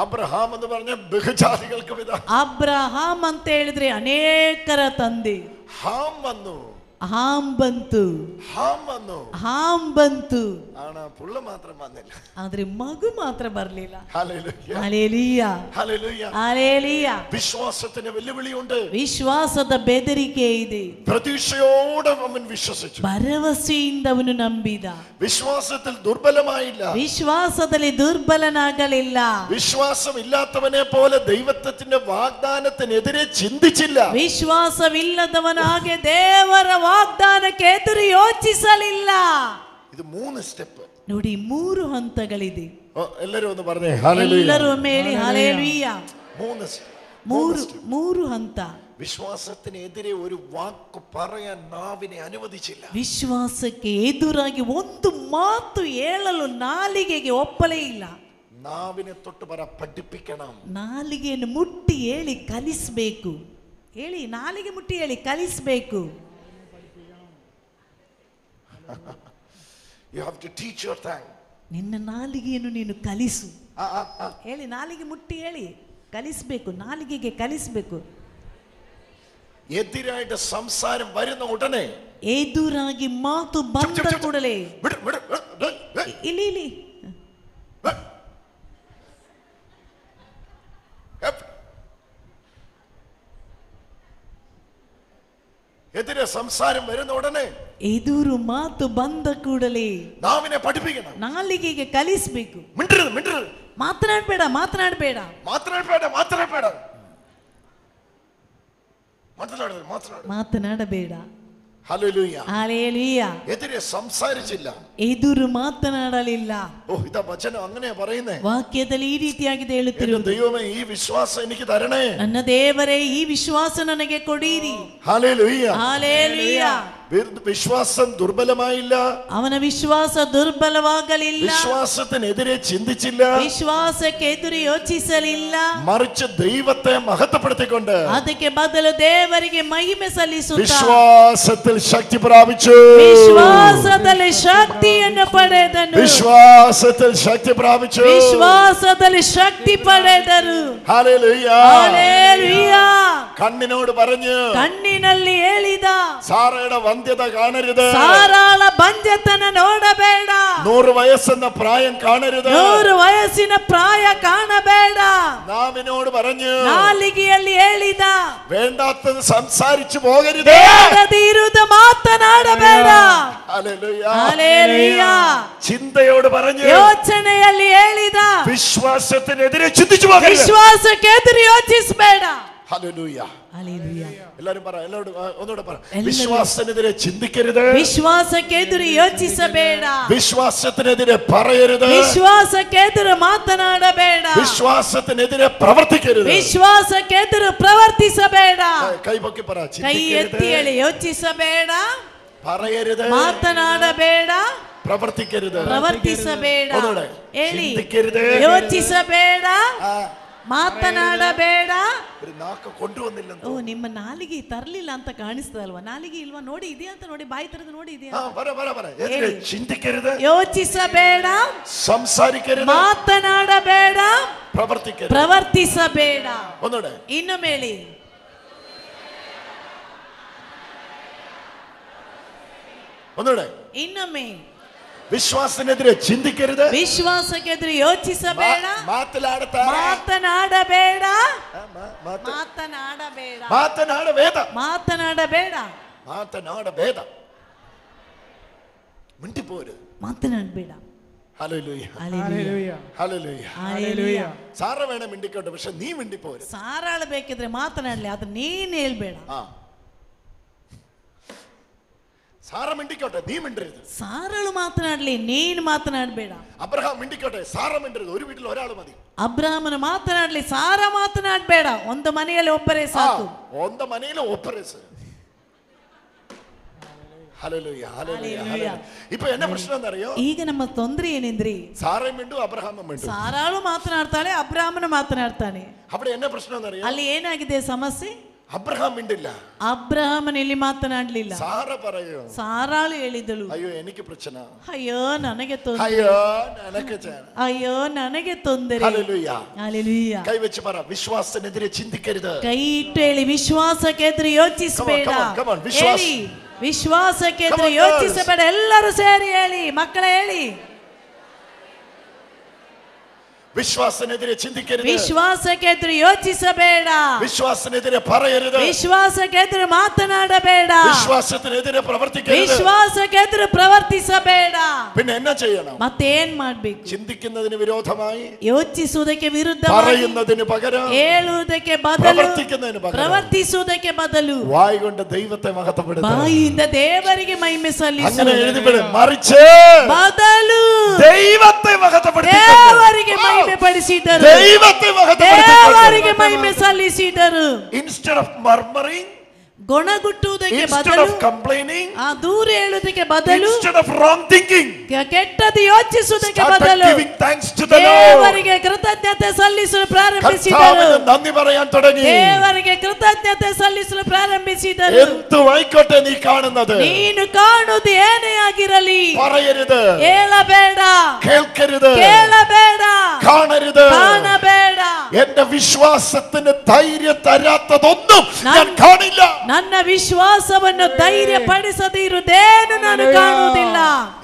അബ്രഹാം എന്ന് പറഞ്ഞ ബഹുജാതികൾക്ക് പിതാവ്. ಅಬ್ರಹಾಂ ಅಂತ ಹೇಳಿದ್ರೆ ಅನೇಕರ ತಂದೆ. ഹാം വന്നു, ಹಾಂ ಬಂತು, ಹಾಂ ಬಂತು. പുള്ള മാത്രം വന്നില്ല, ಆದ್ರೆ ಮಗು ಮಾತ್ರ ಬರಲಿಲ್ಲ. ഹല്ലേലൂയ. ಹಲ್ಲೆಲೂಯ. ഹല്ലേലൂയ. ಹಲ್ಲೆಲೂಯ. വിശ്വാസത്തിന് വെല്ലുവിളിയുണ്ട്. ವಿಶ್ವಾಸದ ಬೆದರಿಕೆ ಇದೆ. പ്രതീക്ഷയോടെ അവൻ വിശ്വസിച്ചു. ಭರವಸೆಯಿಂದ ಅವನು ನಂಬಿದ. വിശ്വാസത്തിൽ ദുർബലമായില്ല. ವಿಶ್ವಾಸದಲ್ಲಿ ದುರ್ಬಲನಾಗಲಿಲ್ಲ. വിശ്വാസം ഇല്ലാത്തവനെ പോലെ ദൈവത്തിന്റെ വാഗ്ദാനത്തിനെതിരെ ചിന്തിച്ചില്ല. ವಿಶ್ವಾಸವಿಲ್ಲದವನ ಹಾಗೆ ದೇವರ ವಾಗ್ದಾನಕ್ಕೆ ಎದುರು ಯೋಚಿಸಲಿಲ್ಲ. ഇത് 3 സ്റ്റെപ്പ്. ನೋಡಿ, 3 ಹಂತಗಳಿದೆ. ಎಲ್ಲರೂ ഒന്ന് പറഞ്ഞേ ഹല്ലേലൂയ. ಎಲ್ಲರೂ ಮೇಲಿ ಹಲ್ಲೆಲೂಯ. 3 ಹಂತ. വിശ്വാസത്തിനെതിരെ ഒരു വാക്ക് പറയാൻ നാവിനെ അനുവദിച്ചില്ല. ವಿಶ್ವಾಸಕ್ಕೆ ಎದುರಾಗಿ ಒಂದು ಮಾತು ಹೇಳಲು ನಾಲಿಗೆಗೆ ಒಪ್ಪಲೇ ಇಲ್ಲ. നാവിനെ തൊട്ട് പറ, പഠിപ്പിക്കണം. ನಾಲಿಗೆಯನ್ನು ಮುಟ್ಟಿ ಹೇಳಿ ಕಲಿಸಬೇಕು. ಹೇಳಿ, ನಾಲಿಗೆ ಮುಟ್ಟಿ ಹೇಳಿ ಕಲಿಸಬೇಕು. You have to teach your tongue. ನಿನ್ನ ನಾಲಿಗೆಯನ್ನು ನೀನು ಕಲಿಸು. ಹೇಳಿ, ನಾಲಿಗೆ ಮುಟ್ಟಿ ಹೇಳಿ ಕಲಿಸಬೇಕು. ನಾಲಿಗೆಗೆ ಕಲಿಸಬೇಕು. എതിരായിട്ട് സംസാരം വരുന്ന ഉടനെ, ಎದುರಾಗಿ ಮಾತು ಬಂದ ಕೂಡಲೇ ಇಲ್ಲಿ ಇಲ್ಲಿ എതിരെ സംസാരം വരുന്ന ഉടനെ, ಎದುರು ಮಾತು ಬಂದ ಕೂಡಲೇ നാവിനെ പഠിപ്പിക്കണം. ನಾಲಿಗೆಗೆ ಕಲಿಸಬೇಕು. മിണ്ടരുത്. ಮಾತನಾಡಬೇಡ. ಮಾತನಾಡಬೇಡ. ഹല്ലേലൂയ. ഹല്ലേലൂയ. എതിരെ സംസാരിച്ചില്ല. ಎದುರು ಮಾತನಾಡಲಿಲ್ಲ. ഇതാ വചനം അങ്ങനെയാ പറയുന്നേ. ವಾಕ್ಯದಲ್ಲಿ ಈ ರೀತಿಯಾಗಿದೆ ಹೇಳುತ್ತಿರುವುದು. ദൈവമേ, ഈ വിശ്വാസം എനിക്ക് തരണേ. ನನ್ನ ದೇವರೇ, ಈ ವಿಶ್ವಾಸ ನನಗೆ ಕೊಡಿರಿ. ഹല്ലേലൂയ. ಹಲ್ಲೆಲೂಯ. വിശ്വാസം ദുർബലമായില്ല. ಅವನ ವಿಶ್ವಾಸ ದುರ್ಬಲವಾಗಲಿಲ್ಲ. വിശ്വാസത്തിനെതിരെ ചിന്തിച്ചില്ല. ವಿಶ್ವಾಸಕ್ಕೆದುರು ಯೋಚಿಸಲಿಲ್ಲ. മറിച്ച് ദൈവത്തെ മഹത്വപ്പെടുത്തിക്കൊണ്ട് ಅದಕ್ಕೆ ಬದಲು ದೇವರಿಗೆ ಮಹಿಮೆ ಸಲ್ಲಿಸುತ್ತಾ വിശ്വാസത്തിൽ ശക്തി പ്രാപിച്ചു. ವಿಶ್ವಾಸದಲ್ಲಿ ಶಕ್ತಿಯನ್ನು ಪಡೆದನು. വിശ്വാസത്തിൽ ശക്തി പ്രാപിച്ചു. ವಿಶ್ವಾಸದಲ್ಲಿ ಶಕ್ತಿ ಪಡೆದರು. ഹല്ലേലൂയ. ഹല്ലേലൂയ. കണ്ണിനോട് പറഞ്ഞു, ಕಣ್ಣಿನಲ್ಲಿ ಹೇಳಿದ, സാറയുടെ വന്ധ്യത കാണരുത്. ಸಾರಾಳ ಬಂಜತನ ನೋಡಬೇಡ. 100 വയസ്സെന്ന പ്രായം കാണരുത്. 100 ವಯಸ್ಸಿನ ಪ್ರಾಯ ಕಾಣಬೇಡ. നാവിനോട് പറഞ്ഞു, ನಾಲಿಗೆಯಲ್ಲಿ ಹೇಳಿದ, വേണ്ടാത്തത് സംസാരിച്ചു പോകരുത്. ಬೇಡದಿರುವುದು ಮಾತನಾಡಬೇಡ. ഹല്ലേലൂയ. ഹല്ലേലൂയ. ചിന്തയോട് പറഞ്ഞു, ಯೋಚನೆಯಲ್ಲಿ ಹೇಳಿದ, വിശ്വാസത്തിനെതിരെ ചിന്തിച്ചു പോകരുത്. ವಿಶ್ವಾಸಕ್ಕೆ ಎದುರು ಯೋಚಿಸಬೇಡ. ഹല്ലേലൂയ. ഹല്ലേലൂയ. എല്ലാവരും പറ, എല്ലാവരും ഒന്നുകൂടെ പറ. വിശ്വാസത്തിനെതിരെ ചിന്തിക്കരുത്. ವಿಶ್ವಾಸಕ್ಕೆ ಎದುರು ಯೋಚಿಸಬೇಡ. വിശ്വാസത്തിനെതിരെ പറയരുത്. ವಿಶ್ವಾಸಕ್ಕೆ ಎದುರು ಮಾತನಾಡಬೇಡ. വിശ്വാസത്തിനെതിരെ പ്രവർത്തിക്കരുത്. ವಿಶ್ವಾಸಕ್ಕೆ ಎದುರು ಪ್ರವರ್ತಿಸಬೇಡ. കൈപൊക്കി പറ. ಕೈ ಎತ್ತಿ ಹೇಳಿ, ಯೋಚಿಸಬೇಡ, പറയരുത്, ಮಾತನಾಡಬೇಡ, പ്രവർത്തിക്കരുത്, ಪ್ರವರ್ತಿಸಬೇಡ. ಹೇಳಿ, ചിന്തിക്കരുത്, ಯೋಚಿಸಬೇಡ, ಮಾತನಾಡಬೇಡ. നാക്ക് കൊണ്ടുവന്നില്ല. ಓ, ನಿಮ್ಮ ನಾಲಿಗೆ ತರಲಿಲ್ಲ ಅಂತ ಕಾಣಿಸ್ತದಲ್ವಾ? ನಾಲಿಗೆ ಇಲ್ವಾ? ನೋಡಿ, ಇದೆಯಾ ಅಂತ ನೋಡಿ, ಬಾಯಿ ತೆರೆದು ನೋಡಿ, ಇದೆಯಾ? ചിന്തിക്കരുത്, ಯೋಚಿಸಬೇಡ, സംസാരിക്കരുത്, ಮಾತನಾಡಬೇಡ, പ്രവർത്തിക്കരുത്, ಪ್ರವರ್ತಿಸಬೇಡ. ഒന്നുകൂടെ ಇನ್ನೊಮ್ಮೆ ಹೇಳಿ, ഒന്നുകൂടെ ಇನ್ನೊಮ್ಮೆ. വിശ്വാസത്തിനെതിരെ ചിന്തിക്കരുത്. ವಿಶ್ವಾಸಕ್ಕೆ ಎದುರು ಯೋಚಿಸಬೇಡ. മാതനാടಬೇಡ. ಮಾತನಾಡಬೇಡ. മിണ്ടിപ്പോരുത്. ಮಾತನಾಡಬೇಡ. ഹല്ലേലൂയ. ഹല്ലേലൂയ. ഹല്ലേലൂയ. ಹಲ್ಲೆಲೂಯಾ. സാറ വേണം മിണ്ടിക്കോട്ടെ, പക്ഷെ നീ മിണ്ടിപ്പോരുത്. ಸಾರಾಳ ಬೇಕಿದ್ರೆ ಮಾತನಾಡಲಿ, ಅದು ನೀನ್ ಹೇಳ್ಬೇಡ. സാറ മിണ്ടിക്കോട്ടെ, നീ മിണ്ടരുത്. ಸಾರಳು ಮಾತನಾಡಲಿ, ನೀನು ಮಾತನಾಡಬೇಡ. അബ്രഹാം മിണ്ടിക്കോട്ടെ, സാറ മിണ്ടരുത്. ഒരു വീട്ടിൽ ഒരാൾ മതി. ಅಬ್ರಹಾಮನ ಮಾತನಾಡಲಿ, ಸಾರ ಮಾತನಾಡಬೇಡ. ಒಂದು ಮನೆಯಲ್ಲಿ ಒಬ್ಬರೇ ಸಾಕು. ಒಂದು ಮನೆಯಲ್ಲಿ ಒಬ್ಬರೇ ಸಾಕು. ഹല്ലേലൂയ. ഹല്ലേലൂയ. ഇപ്പോ എന്ന പ്രശ്നം എന്നറിയോ? ಈಗ ನಮ್ಮ ತೊಂದರೆ ಏನೆಂದ್ರಿ, സാറയും മിണ്ടു, അബ്രഹാമും മിണ്ടു. ಸಾರಾಳು ಮಾತನಾಡ್ತಾಳೆ, ಅಬ್ರಹಾಮನ ಮಾತನಾಡ್ತಾನೆ. അവിടെ എന്ന പ്രശ്നം എന്നറിയോ? ಅಲ್ಲಿ ಏನಾಗಿದೆ ಸಮಸ್ಯೆ? അബ്രഹാം മിണ്ടില്ല, ಅಬ್ರಹಾಮನ ಇಲ್ಲಿ ಮಾತನಾಡಲಿಲ್ಲ. സാറ പറയൂ, ಸಾರಾಳು ಹೇಳಿದಳು, ಅಯ್ಯೋ എനിക്ക് ಪ್ರಶ್ನ, ಅಯ್ಯೋ ನನಗೆ ತೊಂದರೆ, അയ്യോ ನನಗೆ ಅಯ್ಯೋ ನನಗೆ ತೊಂದರೆ. ഹല്ലേലൂയ. ಹಲ್ಲೆಲೂಯ. കൈ വെച്ച് പറ, വിശ്വാസത്തിനെതിരെ ചിന്തിക്കരുത്. ಕೈ ಇಟ್ಟು ಹೇಳಿ, ವಿಶ್ವಾಸಕ್ಕೆ ಎದುರು ಯೋಚಿಸಬೇಡ. Come on, ಹೇಳಿ, ವಿಶ್ವಾಸಕ್ಕೆ ಎದುರು ಯೋಚಿಸಬೇಡ. ಎಲ್ಲರೂ ಸೇರಿ ಹೇಳಿ, ಮಕ್ಕಳೇ ಹೇಳಿ. വിശ്വാസത്തിനെതിരെ ചിന്തിക്കരുത്. ವಿಶ್ವಾಸಕ್ಕೆ ಎದುರು ಯೋಚಿಸಬೇಡ. വിശ്വാസത്തിനെതിരെ പറയരുത്. ವಿಶ್ವಾಸಕ್ಕೆ ಎದುರು ಮಾತನಾಡಬೇಡ. വിശ്വാസത്തിനെതിരെ പ്രവർത്തിക്കരുത്. ವಿಶ್ವಾಸಕ್ಕೆ ಎದುರು ಪ್ರವರ್ತಿಸಬೇಡ. പിന്നെ എന്നാ ചെയ്യണം? ಮತ್ತೇನ್ ಮಾಡ್ಬೇಕು? ചിന്തിക്കുന്നതിന് വിരോധമായി, ಯೋಚಿಸುವುದಕ್ಕೆ ವಿರುದ್ಧವಾಗಿ, പറയുന്നതിന് പകരം, ಹೇಳುವುದಕ್ಕೆ ಬದಲು, പ്രവർത്തിക്കുന്നതിന് പകരം, ಪ್ರವರ್ತಿಸುವುದಕ್ಕೆ ಬದಲು വായ് കൊണ്ട് ദൈവത്തെ മഹത്വപ്പെടുത്തുക. ಬಾಯಿಯಿಂದ ದೇವರಿಗೆ ಮಹಿಮೆ ಸಲ್ಲಿಸು. അങ്ങനെ എഴുതിവിടും. മറിച്ച് ಬದಲು ദൈവത്തെ മഹത്വപ്പെടുത്തുക. ದೇವರಿಗೆ ಮಹಿಮೆ ಪಡಿಸಿದರು. ദൈവത്തെ മഹത്വപ്പെടുത്തുക. ದೇವರಿಗೆ ಮಹಿಮೆ ಸಲ್ಲಿಸಿದರು. Instead of murmuring, ಗೊಣಗುಟ್ಟುವುದಕ್ಕೆ instead ಬದಲು, of complaining, ಆ ದೂರ ಹೇಳುವುದಕ್ಕೆ ಬದಲು, instead of wrong thinking, ಕೆಟ್ಟದ್ದು ಯೋಚಿಸುವುದಕ್ಕೆ started ಬದಲು giving thanks to the Lord. ದೇವರಿಗೆ ಕೃತಜ್ಞತೆ ಸಲ್ಲಿಸಲು ಪ್ರಾರಂಭಿಸಿದರು. കർത്താവിന് നന്ദി പറയാൻ തുടങ്ങി. ದೇವರಿಗೆ ಕೃತಜ್ಞತೆ ಸಲ್ಲಿಸಲು ಪ್ರಾರಂಭಿಸಿದರು. എന്തുമായിക്കോട്ടെ നീ കാണുന്നത്, ನೀನು ಕಾಣುವುದು ಏನೇ ಆಗಿರಲಿ, പറയരുത്, ಹೇಳಬೇಡ, കേൾക്കരുത്, ಕೇಳಬೇಡ, കാണരുത്. ಕಾಣಬೇಡ. എന്റെ വിശ്വാസത്തിന് ധൈര്യം തരാത്തതൊന്നും ഞാൻ കാണില്ല. ನನ್ನ ವಿಶ್ವಾಸವನ್ನು ಧೈರ್ಯ ಪಡಿಸದಿರುವುದೇನು ನಾನು ಕಾಣುವುದಿಲ್ಲ.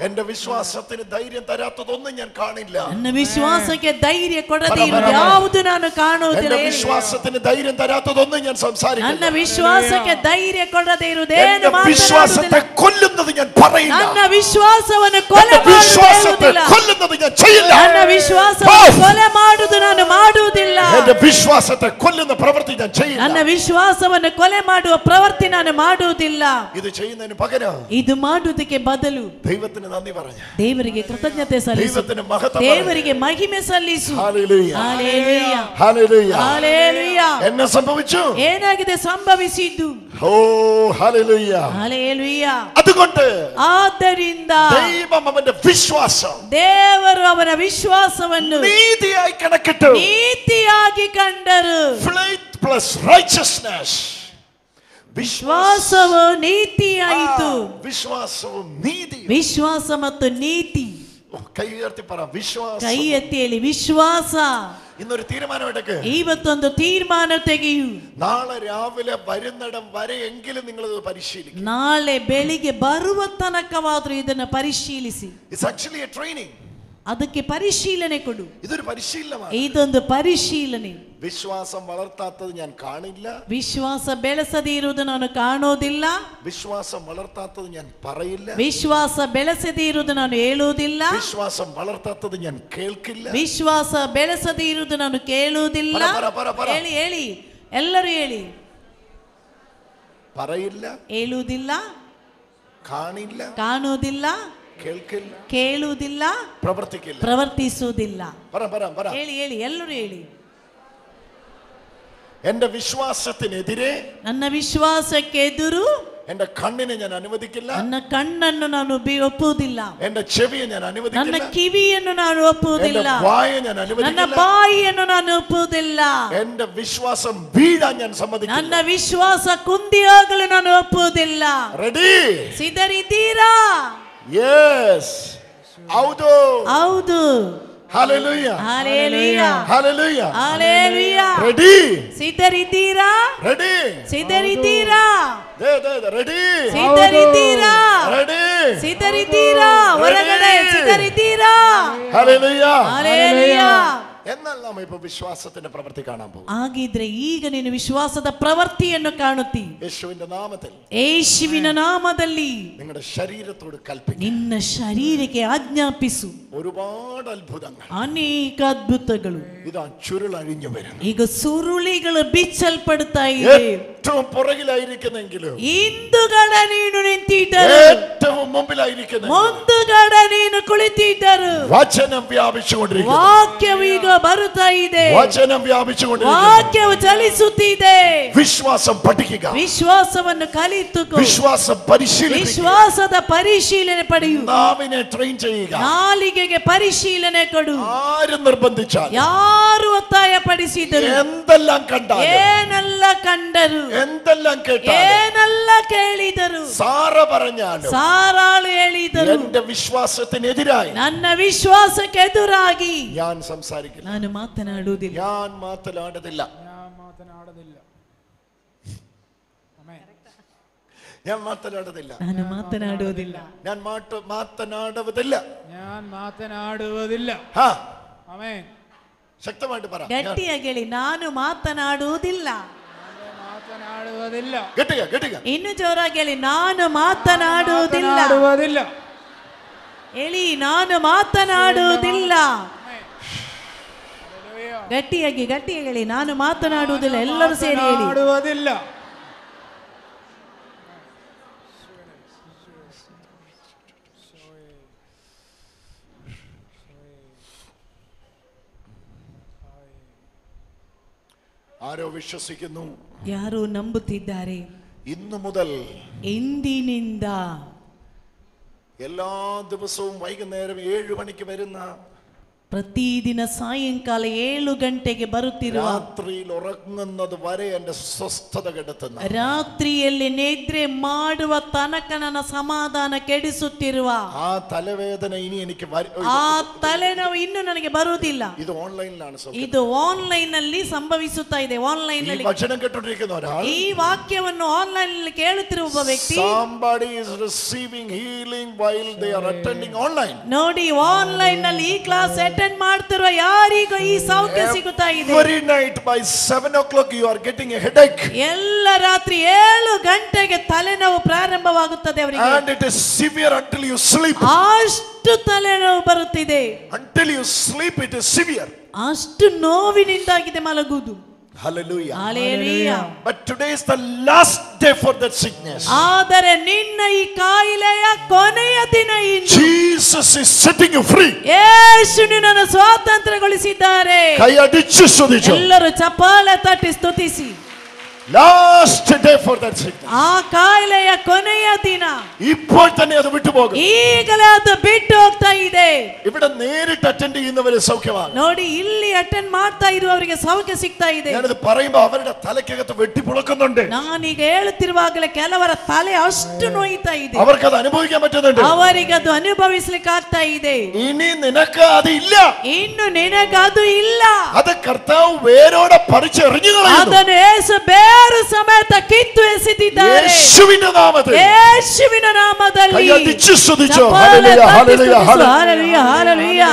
എന്റെ വിശ്വാസത്തിന് ധൈര്യം തരാത്തതൊന്നും ഞാൻ കാണില്ല. ನನ್ನ ವಿಶ್ವಾಸಕ್ಕೆ ಧೈರ್ಯ ಕೊಡದಿರುವುದು ಯಾವುದು ನಾನು ಕಾಣುವುದಿಲ್ಲ. എന്റെ വിശ്വാസത്തിന് ധൈര്യം തരാത്തതൊന്നും ഞാൻ സംസാരിക്കില്ല. ನನ್ನ ವಿಶ್ವಾಸಕ್ಕೆ ಧೈರ್ಯ ಕೊಡದೇ ಇರುವುದೇನು എന്റെ വിശ്വാസത്തെ കൊല്ലുന്നത് ഞാൻ പറയില്ല. ನನ್ನ ವಿಶ್ವಾಸವನ್ನು ಕೊಲೆ വിശ്വാസത്തെ കൊല്ലുന്നത് ഞാൻ ചെയ്യില്ല. ನನ್ನ ವಿಶ್ವಾಸವನ್ನು ಕೊಲೆ ಮಾಡುವುದು ನಾನು ಮಾಡುವುದಿಲ್ಲ. എന്റെ വിശ്വാസത്തെ കൊല്ലുന്ന പ്രവൃത്തി ഞാൻ ചെയ്യില്ല. ನನ್ನ ವಿಶ್ವಾಸವನ್ನು ಕೊಲೆ ಮಾಡುವ ಪ್ರವೃತ್ತಿ ನಾನು ಮಾಡುವುದಿಲ್ಲ. ഇത് ചെയ്യുന്നതിന് പകരം, ಇದು ಮಾಡುವುದಕ್ಕೆ ಬದಲು ദൈവത്തിന് നന്ദി പറഞ്ഞു, ದೇವರಿಗೆ ಕೃತಜ್ಞತೆ ಸಲ್ಲಿಸು, ദൈവത്തിന് മഹത്വം ದೇವರಿಗೆ ಮಹಿಮೆ ಸಲ್ಲಿಸು. ഹല്ലേലൂയ. ಹಲ್ಲೆಲೂಯಾ. ഹല്ലേലൂയ. ಹಲ್ಲೆಲೂಯಾ. എന്നെ സംഭവിച്ചു, ಏನಾಗಿದೆ? ಸಂಭವಿಸಿದ್ದು Oh, hallelujah. Hallelujah. അതുകൊണ്ട് ಆದ್ದರಿಂದ ദൈവം അവന്റെ വിശ്വാസം ದೇವರು ಅವನ ವಿಶ್ವಾಸವನ್ನು നീതിയായി കണക്കിട്ടു. ನೀತಿಯಾಗಿ ಕಂಡರು. Faith plus righteousness. ವಿಶ್ವಾಸವು ನೀತಿಯಾಯಿತು. വിശ്വാസവും നീതി. ವಿಶ್ವಾಸ ಮತ್ತು ನೀತಿ. കൈ ഉയർത്തി പറ വിശ്വാസം. ಕೈ ಎತ್ತಿ ಹೇಳಿ ವಿಶ್ವಾಸ. ഇന്നൊരു തീരുമാനം എടുക്ക്. ಇವತ್ತೊಂದು ತೀರ್ಮಾನ ತೆಗೆಯು. നാളെ രാവിലെ വരുന്നിടം വരെ എങ്കിലും നിങ്ങൾ ഇത് പരിശീലിക്കും. ನಾಳೆ ಬೆಳಿಗ್ಗೆ ಬರುವ ತನಕವಾದರೂ ಇದನ್ನು ಪರಿಶೀಲಿಸಿ. It's actually a training. ಅದಕ್ಕೆ ಪರಿಶೀಲನೆ ಕೊಡು. ഇതൊരു പരിശീലനമാണ്. ಇದೊಂದು ಪರಿಶೀಲನೆ. വിശ്വാസം വളർത്താത്തത് ഞാൻ കാണില്ല. ವಿಶ್ವಾಸ ಬೆಳೆಸದೇ ಇರುವುದು ನಾನು ಕಾಣೋದಿಲ್ಲ. വിശ്വാസം വളർത്താത്തത് ഞാൻ പറയില്ല. ವಿಶ್ವಾಸ ಬೆಳೆಸದೇ ಇರುವುದು ನಾನು ಹೇಳುವುದಿಲ್ಲ. വിശ്വാസം വളർത്താത്തത് ഞാൻ കേൾക്കില്ല. ವಿಶ್ವಾಸ ಬೆಳೆಸದೇ ಇರುವುದು ನಾನು ಕೇಳುವುದಿಲ್ಲ. ಹೇಳಿ ಹೇಳಿ ಎಲ್ಲರೂ ಹೇಳಿ. പറയില്ല, ಹೇಳುವುದಿಲ್ಲ, കാണില്ല, ಕಾಣುವುದಿಲ್ಲ, കേൾക്കില്ല, ಕೇಳುವುದಿಲ್ಲ, പ്രവർത്തിക്കില്ല, ಪ್ರವರ್ತಿಸುವುದಿಲ್ಲ. ಹೇಳಿ ಹೇಳಿ ಎಲ್ಲರೂ ಹೇಳಿ. എന്റെ വിശ്വാസത്തിനെതിരെ, ನನ್ನ ವಿಶ್ವಾಸಕ್ಕೆ ಎದುರು എന്റെ കണ്ണിനെ ഞാൻ അനുവദിക്കില്ല. ನನ್ನ ಕಣ್ಣನ್ನು ನಾನು ಒಪ್ಪುವುದಿಲ್ಲ. എന്റെ ചെവിയെ ഞാൻ ನನ್ನ അനുവദിക്കില്ല. ಕಿವಿಯನ್ನು ನಾನು ಒಪ್ಪುವುದಿಲ್ಲ. എന്റെ വായെ ഞാൻ ನನ್ನ അനുവദിക്കില്ല. ಬಾಯಿಯನ್ನು ನಾನು ಒಪ್ಪುವುದಿಲ್ಲ. എന്റെ വിശ്വാസം വീഴാൻ ഞാൻ സമ്മതിക്കില്ല. ನನ್ನ ವಿಶ್ವಾಸ ಕುಂದಿ ಹೋಗಲು ನಾನು ಒಪ್ಪುವುದಿಲ್ಲ. റെഡി? ಸಿದ್ಧರಿದ್ದೀರಾ? യെസ്. ಹೌದು. ಹೌದು. ഹല്ലേലൂയ. ಹಲ್ಲೆಲೂಯ. ഹല്ലേലൂയ. ಹಲ್ಲೆಲೂಯ. റെഡി? ಸಿದ್ಧರಿದ್ದೀರಾ? റെഡി? ಸಿದ್ಧರಿದ್ದೀರಾ? റെഡി? ಸಿದ್ಧರಿದ್ದೀರಾ? റെഡി? ಸಿದ್ಧರಿದ್ದೀರಾ? ಹೊರಗಡೆ ಸಿದ್ಧರಿದ್ದೀರಾ? ഹല്ലേലൂയ. ಹಲ್ಲೆಲೂಯ. എന്നാൽ നാം ഇപ്പോൾ വിശ്വാസത്തിന്റെ പ്രവൃത്തി കാണാൻ പോകും. ಹಾಗಿದ್ರೆ ಈಗ ನೀನು ವಿಶ್ವಾಸದ ಪ್ರವೃತ್ತಿಯನ್ನು ಕಾಣುತ್ತಿ. യേശുവിന്റെ നാമത്തിൽ, ಯೇಸುವಿನ ನಾಮದಲ್ಲಿ നിങ്ങളുടെ ശരീരത്തോട് കൽപ്പിക്കും. ನಿನ್ನ ಶರೀರಕ್ಕೆ ಆಜ್ಞಾಪಿಸು. ഒരുപാട് അത്ഭുതങ്ങൾ, ಅನೇಕ ಅದ್ಭುತಗಳು. ഇതാ ചുരുളഴിഞ്ഞു വരുന്നു. ಈಗ ಸುರುಳಿಗಳು ಬಿಚ್ಚಲ್ಪಡ್ತಾ ಇದೆ. ഏറ്റവും പുറകിലായിരിക്കുന്നെങ്കിലും, ಹಿಂದುಗಡೆ ನೀನು ನಿಂತಿದ್ದರು, ഏറ്റവും മുമ്പിലായിരിക്കുന്നെങ്കിലും, ಮುಂದುಗಡೆ ನೀನು ಕುಳಿತಿದ್ದರು, വചനം വ്യാപിച്ചുകൊണ്ടിരിക്കുന്നു. ವಾಕ್ಯವು ಈಗ ಬರುತ್ತಾ ಇದೆ. വചനം വ്യാപിച്ചുകൊണ്ടിരിക്കുന്നു. ವಾಕ್ಯವು ಚಲಿಸುತ್ತಿದೆ. വിശ്വാസം പഠിക്കുക. ವಿಶ್ವಾಸವನ್ನು ಕಲಿತುಕೋ. വിശ്വാസം പരിശീലിക്കുക. ವಿಶ್ವಾಸದ ಪರಿಶೀಲನೆ ಪಡೆಯು. നാവിനെ ട്രെയിൻ ചെയ്യുക. ನಾಲಿಗೆಗೆ ಪರಿಶೀಲನೆ ಕೊಡು. ആരും നിർബന്ധിച്ചാൽ, ಯಾರು ಒತ್ತಾಯ ಪಡಿಸಿದರು, എന്തെല്ലാം കണ്ടാലും, ಏನೆಲ್ಲ ಕಂಡರು, എന്തെല്ലാം കേട്ടാലും, ಏನೆಲ್ಲ ಕೇಳಿದರು, സാറ പറഞ്ഞാലും, ಸಾರಾಳು ಹೇಳಿದರು, എന്റെ വിശ്വാസത്തിനെതിരായി ನನ್ನ ವಿಶ್ವಾಸಕ್ಕೆ ಎದುರಾಗಿ ഞാൻ സംസാരിക്കില്ല. ನಾನು ಮಾತನಾಡುವುದಿಲ್ಲ. ഞാൻ മാതനാടുന്നില്ല. ഞാൻ മാതനാടുന്നില്ല. ನಾನು ಮಾತನಾಡುವುದಿಲ್ಲ. ഞാൻ മാതനാടുവതില്ല. ഞാൻ മാതനാടുവതില്ല. ഹാ, ആമേൻ. ശക്തമായിട്ട് പറ. ಗಟ್ಟಿಯಾಗಿ ಹೇಳಿ, ನಾನು ಮಾತನಾಡುವುದಿಲ್ಲ. മാതനാടുവതില്ല. ഗട്ടിക. ಇನ್ನು ಜೋರಾಗಿ ಹೇಳಿ, ನಾನು ಮಾತನಾಡುವುದಿಲ್ಲ. മാതനാടുവതില്ല. ಹೇಳಿ, ನಾನು ಮಾತನಾಡುವುದಿಲ್ಲ. ಗಟ್ಟಿಯಾಗಿ ಹೇಳಿ, ನಾನು ಮಾತನಾಡುವುದಿಲ್ಲ. ಎಲ್ಲರೂ ಸೇರಿ ಹೇಳಿ. മാതനാടുവതില്ല. ആരോ വിശ്വസിക്കുന്നു? ಯಾರು ನಂಬುತ್ತಿದ್ದಾರೆ? ഇന്നു മുതൽ ಇಂದಿನಿಂದ എല്ലാ ദിവസവും വൈകുന്നേരം 7 മണിക്ക് വരുന്ന, ಪ್ರತಿದಿನ ಸಾಯಂಕಾಲ 7 ಗಂಟೆಗೆ ಬರುತ್ತಿರುವ, രാത്രിയിൽ ഉറങ്ങുന്നത് വരെ എന്റെ സ്വസ്ഥത കെടുത്തുന്ന, ರಾತ್ರಿಯಲ್ಲಿ ನಿದ್ರೆ ಮಾಡುವ ತನಕ ನನ್ನ ಸಮಾಧಾನ ಕೆಡಿಸುತ್ತಿರುವ ആ തലവേദന ഇനി എനിക്ക് ಆ ತಲೆನೋವು ಇನ್ನು ನನಗೆ ಬರುವುದಿಲ್ಲ. ഇത് ഓൺലൈനിലാണ്. ಇದು ಆನ್ಲೈನ್ ನಲ್ಲಿ ಸಂಭವಿಸುತ್ತಾ ಇದೆ. ಆನ್ಲೈನ್ ഈ ನಲ್ಲಿ വചനം കേട്ടുകൊണ്ടിരിക്കുന്ന ഒരാൾ, ಈ ವಾಕ್ಯವನ್ನು ಆನ್ಲೈನ್ ನಲ್ಲಿ ಕೇಳುತ್ತಿರುವ ಒಬ್ಬ ವ್ಯಕ್ತಿ, somebody is receiving healing while they are attending online. ನೋಡಿ, ಆನ್ಲೈನ್ ನಲ್ಲಿ ಈ ಕ್ಲಾಸ್ ಅಟೆಂಡ್ ಮಾಡ್ತಿರುವ ಯಾರಿಗೂ ಈ ಸೌಖ್ಯ ಸಿಗುತ್ತಾ ಇದೆ. Every night by 7 o'clock you are getting a headache. ಎಲ್ಲ ರಾತ್ರಿ 7 ಗಂಟೆಗೆ ತಲೆನೋವು ಪ್ರಾರಂಭವಾಗುತ್ತದೆ ಅವರಿಗೆ. And it is severe until you sleep. ಅಷ್ಟು ತಲೆನೋವು ಬರುತ್ತಿದೆ. Until you sleep it is severe. ಅಷ್ಟು ನೋವಿನಿಂದಾಗಿದೆ ಮಲಗುವುದು. Hallelujah. Hallelujah. But today is the last day for that sickness. ಆದರೆ ನಿನ್ನ ಈ ಕಾಯಿಲೆಯ ಕೊನೆಯ ದಿನ ಇಂದು. Jesus is setting you free. ಯೇಸು ನಿನ್ನನ್ನು ಸ್ವಾತಂತ್ರ್ಯಗೊಳಿಸಿದ್ದಾರೆ. ಕೈ ಅಡಿಚು ಸ್ತುತಿಸು. ಎಲ್ಲರೂ ಚಪ್ಪಾಳೆ ತಟ್ಟಿ ಸ್ತುತಿಸಿ. Last day for that sickness. ಆ ಕಾಯಿಲೆಯ ಕೊನೆಯ ದಿನ ഇപ്പോൾ തന്നെ അത് വിട്ടുപോകും. ಈಗಲೇ ಅದು ಬಿಟ್ಟು ಹೋಗ್ತಾ ಇದೆ. ഇവിടെ നേരിട്ട് അറ്റൻഡ് ചെയ്യുന്നവരെ സൗഖ്യമാണ്. ನೋಡಿ, ಇಲ್ಲಿ ಅಟೆಂಡ್ ಮಾಡ್ತಾ ಇರುವವರಿಗೆ ಸೌಖ್ಯ ಸಿಗ್ತಾ ಇದೆ. ഞാനത് പറയുമ്പോൾ അവരുടെ തലയ്ക്കകത്ത് വെട്ടിപ്പുളക്കുന്നുണ്ട്. ನಾನೀಗ ಹೇಳುತ್ತಿರುವಾಗಲೇ ಕೆಲವರ ತಲೆ ಅಷ್ಟು ನೋಯ್ತಾ ಇದೆ. അവർക്കത് അനുഭവിക്കാൻ പറ്റുന്നുണ്ട്. ಅವರಿಗೆ ಅದು ಅನುಭವಿಸಲಿಕ್ಕೆ ಆಗ್ತಾ ಇದೆ. ഇനി നിനക്ക് അത് ഇല്ല. ಇನ್ನು ನಿನಗೆ ಅದು ಇಲ್ಲ. അത് കർത്താവ് വേരോടെ പറിച്ചെറിഞ്ഞു കളയുന്നു. ಅದನ್ನು ಯೇಸು ಬೇರು ಸಮೇತ ಕಿತ್ತು ಎಸೆದಿದ್ದಾರೆ. യേശുവിന്റെ നാമത്തിൽ. ಯೇಸುವಿನ ನಾಮದಲ್ಲಿ കൈയടിച്ചു സ്തുതിച്ചോ. ഹല്ലേലൂയ ഹല്ലേലൂയ ಹಲ್ಲೆಲೂಯಾ ಹಲ್ಲೆಲೂಯಾ.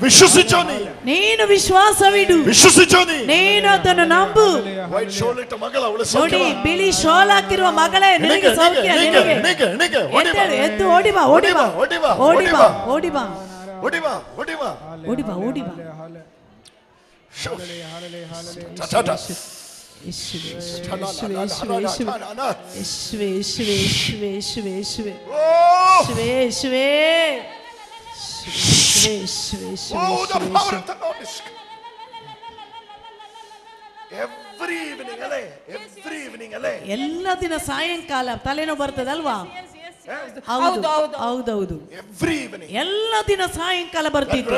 വിശ്വസിച്ചോ നീ? ನೀನು ವಿಶ್ವಾಸವಿಡು. വിശ്വസിച്ചോ നീ? ನೀನು ಅದನ್ನು ನಂಬು. വൈറ്റ് ഷോൾ ഇട്ട മകൾ അവളെ ನೋಡಿ, സൗഖ്യമാണ്. ಬಿಳಿ ಶಾಲ್ ಹಾಕಿರುವ ಮಗಳೇ, ನಿನಗೆ ಸೌಖ್ಯ. ನಿನಗೆ ಎದ್ದು ಓಡಿ ಬಾ, ಓಡಿ ಬಾ, ಓಡಿ ಬಾ, ಓಡಿ ಬಾ, ಓಡಿ ಬಾ, ಓಡಿ ಬಾ, ಓಡಿ ಬಾ, ಓಡಿ ಬಾ. ಎಲ್ಲ ದಿನ ಸಾಯಂಕಾಲ ತಲೆನೋವು ಬರ್ತದಲ್ವಾ? ಹೌದೌದು, ಎಲ್ಲ ದಿನ ಸಾಯಂಕಾಲ ಬರ್ತಿತ್ತು.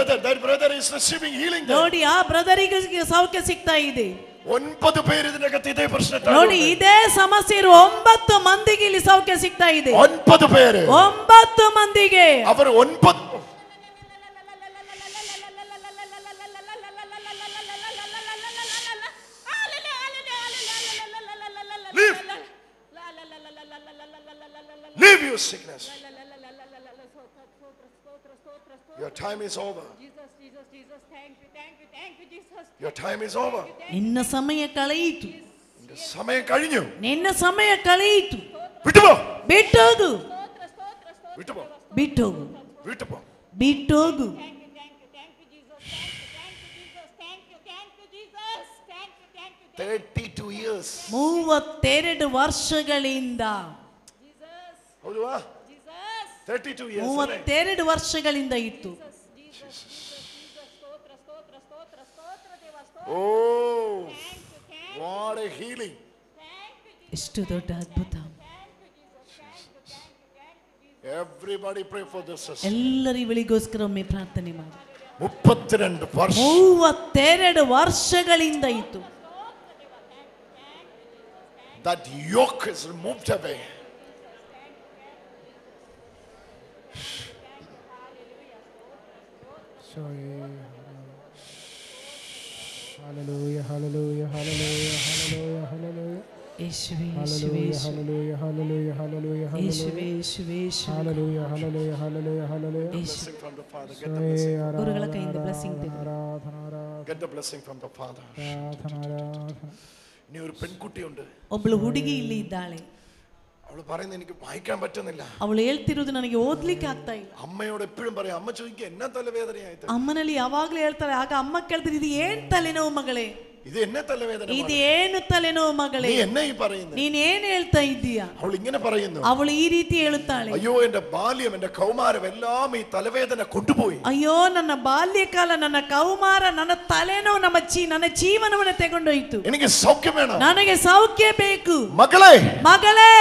ನೋಡಿ, ಆ ಬ್ರದರಿಗೆ ಸೌಖ್ಯ ಸಿಗ್ತಾ ಇದೆ. 9 പേര് ഇതിനകത്ത് ഇതേ പ്രശ്നം. ನೋಡಿ, ಇದೇ ಸಮಸ್ಯೆ ಇರುವ 9 ಮಂದಿಗೆ ಇಲ್ಲಿ ಸೌಖ್ಯ ಸಿಗ್ತಾ ಇದೆ. 9 പേര്, 9 ಮಂದಿಗೆ. അവർ 9 Leave your sickness. Your time is over. Your time is over. ನಿನ್ನ ಸಮಯ ಕಳೆಯಿತು. നിന്റെ സമയം കഴിഞ്ഞു. ನಿನ್ನ ಸಮಯ ಕಳೆಯಿತು. വിട്ടുപോ. ಬಿಟ್ಟೋಗು. വിട്ടുപോ. ಬಿಟ್ಟೋಗು. വിട്ടുപോ. ಬಿಟ್ಟೋಗು. 32 years. 32 ವರ್ಷಗಳಿಂದ. ಹೌದಾ? 32 years. 32 ವರ್ಷಗಳಿಂದ ಇತ್ತು. Oh, what a healing. ಎಷ್ಟು ದೊಡ್ಡ ಅದ್ಭುತ. Everybody pray for this sister. ಎಲ್ಲರೂ ಇವಳಿಗೋಸ್ಕರ ಒಮ್ಮೆ ಪ್ರಾರ್ಥನೆ ಮಾಡಿ. 32 ವರ್ಷ. 32 ವರ್ಷಗಳಿಂದ ಇತ್ತು. That yoke is removed away. Hallelujah, hallelujah, hallelujah, hallelujah, hallelujah. ಯೇಸುವೇ, Hallelujah, hallelujah, hallelujah, hallelujah, ಯೇಸುವೇ, hallelujah. ಯೇಸುವೇ, ಯೇಸುವೇ. Hallelujah, hallelujah, hallelujah, hallelujah. Blessing from the Father. Get the blessing. ಗುರುಗಳ ಕೈಯಿಂದ ಬ್ಲೆಸ್ಸಿಂಗ್ ತೆಗೆದು. Get the blessing from the Father. ഇനി ഒരു പെൺകുട്ടിയുണ്ട്. ಒಬ್ಬಳು ಹುಡುಗಿ ಇಲ್ಲಿ ಇದ್ದಾಳೆ. അവള് പറയുന്നത് എനിക്ക് വായിക്കാൻ പറ്റുന്നില്ല. ಅವಳು ಹೇಳ್ತಿರೋದು ನನಗೆ ಓದ್ಲಿಕ್ಕೆ ಆಗ್ತಾ ಇಲ್ಲ. അമ്മയോട് എപ്പോഴും പറയും, അമ്മ ചോദിക്കുക എന്നാ തലവേദനയായിട്ട്. ಅಮ್ಮನಲ್ಲಿ ಯಾವಾಗ್ಲೂ ಹೇಳ್ತಾಳೆ. ಆಗ ಅಮ್ಮ ಕೇಳ್ತಾರೆ, ಇದು ಏನ್ ತಲೆನೋವು ಮಗಳೇ? ഇത് എന്നെ തലവേദന. ಇದು ಏನು ತಲೆನೋವು ಮಗಳೇ? നീ എന്നെ ഈ പറയുന്നത്. ನೀನ್ ಏನ್ ಹೇಳ್ತಾ ಇದ್ದೀಯಾ? അവൾ ഇങ്ങനെ പറയുന്നു. ಅವಳು ಈ ರೀತಿ ಹೇಳುತ್ತಾಳೆ. അയ്യോ എന്റെ ബാല്യം എന്റെ കൗമാരം എല്ലാം ഈ തലവേദന കൊണ്ടുപോയി. ಅಯ್ಯೋ, ನನ್ನ ಬಾಲ್ಯಕಾಲ, ನನ್ನ ಕೌಮಾರ, ನನ್ನ ತಲೆನೋವು, ನನ್ನ ಜೀವನವನ್ನು ತೆಗೊಂಡೋಯ್ತು. എനിക്ക് സൗഖ്യം വേണം. ನನಗೆ ಸೌಖ್ಯ ಬೇಕು. മകളെ, ಮಗಳೇ,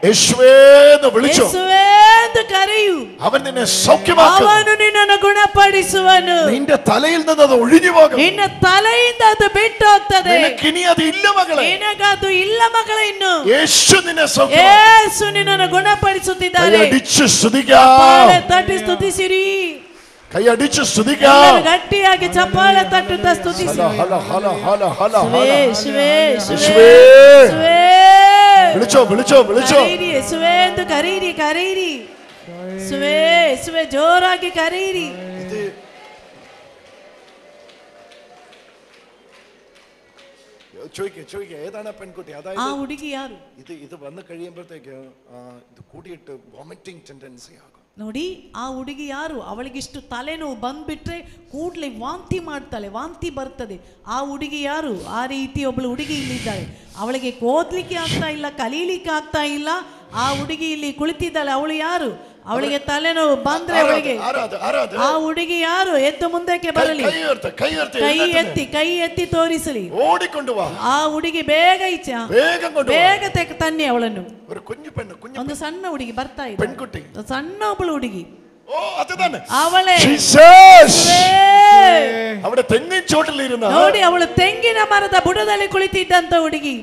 യേശുവേ എന്ന് വിളിച്ചോ. ಯೇಸುವೇ ಎಂದು ಕರೆಯು. അവൻ നിന്നെ സൗഖ്യമാക്കും. ಅವನು ನಿನ್ನನ್ನು ಗುಣಪಡಿಸುವನು. നിന്റെ തലയിൽ നിന്ന് അത് ഒഴിഞ്ഞു പോകും. ನಿನ್ನ ತಲೆಯಿಂದ ಅದು ಬಿಟ್ಟು ಹೋಗ್ತದೆ. നിനക്കിനി അത് ഇല്ല മകളെ. ನಿನಗದು ಇಲ್ಲ ಮಗಳೇ. ಇನ್ನು യേശു നിന്നെ സൗഖ്യമാക്കും. ಯೇಸು ನಿನ್ನನ್ನು ಗುಣಪಡಿಸುತ್ತಿದ್ದಾರೆ. കൈയടിച്ച് സ്തുതിക്കാം. ತಟ್ಟಿ ಸ್ತುತಿಸಿರಿ. കൈയടിച്ച് സ്തുതിക്കാം. ಗಟ್ಟಿಯಾಗಿ ಚಪ್ಪಾಳೆ ತಟ್ಟುತ್ತಾ ಸ್ತುತಿಸಿ. ഹല ഹല ഹല ഹല ഹല. ಯೇಸುವೇ, യേശുവേ. ಯೇಸುವೇ. വിളിച്ചോ വിളിച്ചോ വിളിച്ചോ. ಕರೀರಿ, ಯೇಸುವೇ ಎಂದು ಕರೀರಿ, ಕರೀರಿ. ಯೇಸುವೇ, ಯೇಸುವೇ, ಜೋರಾಗಿ ಕರೀರಿ. ചോദിക്കുക ഏതാണ് പെൺകുട്ടി? ಆ അതായത് ಹುಡುಗಿ ಯಾರು? ഇത് വന്നു കഴിയുമ്പോഴത്തേക്ക് ഇത് കൂടിയിട്ട് വോമിറ്റിംഗ് ടെൻഡൻസി ആകും. ನೋಡಿ, ಆ ಹುಡುಗಿ ಯಾರು? ಅವಳಿಗಿಷ್ಟು ತಲೆನೋವು ಬಂದ್ಬಿಟ್ರೆ ಕೂಡಲೇ ವಾಂತಿ ಮಾಡ್ತಾಳೆ, ವಾಂತಿ ಬರ್ತದೆ. ಆ ಹುಡುಗಿ ಯಾರು? ಆ ರೀತಿ ಒಬ್ಬಳು ಹುಡುಗಿ ಇಲ್ಲಿದ್ದಾಳೆ. ಅವಳಿಗೆ ಓದ್ಲಿಕ್ಕೆ ಆಗ್ತಾ ಇಲ್ಲ, ಕಲೀಲಿಕ್ಕೆ ಆಗ್ತಾ ಇಲ್ಲ. ಆ ಹುಡುಗಿ ಇಲ್ಲಿ ಕುಳಿತಿದ್ದಾಳೆ. ಅವಳು ಯಾರು? ಅವಳಿಗೆ ತಲೆನೋವು ಬಂದ್ರೆ ಅವಳಿಗೆ ಆ ಹುಡುಗಿ ಯಾರು ಎದ್ದು ಮುಂದಕ್ಕೆ ಬರಲಿ, ಕೈ ಎತ್ತಿ ತೋರಿಸಲಿ. ಓಡಿಕೊಂಡು ಬಾ. ಆ ಹುಡುಗಿ ಬೇಗ ಬೇಗ ತನ್ನಿ ಅವಳನ್ನು. ಒಂದು ಸಣ್ಣ ಹುಡುಗಿ ಬರ್ತಾ ಇದೆ, ಸಣ್ಣ ಒಬ್ಬಳು ಹುಡುಗಿ, ಅವಳೇ അവിടെ തെങ്ങിൻ ചോട്ടിലിരുന്ന ನೋಡಿ, ಅವಳು ತೆಂಗಿನ ಮರದ ಬುಡದಲ್ಲಿ ಕುಳಿತಿದ್ದಂತ ಹುಡುಗಿ.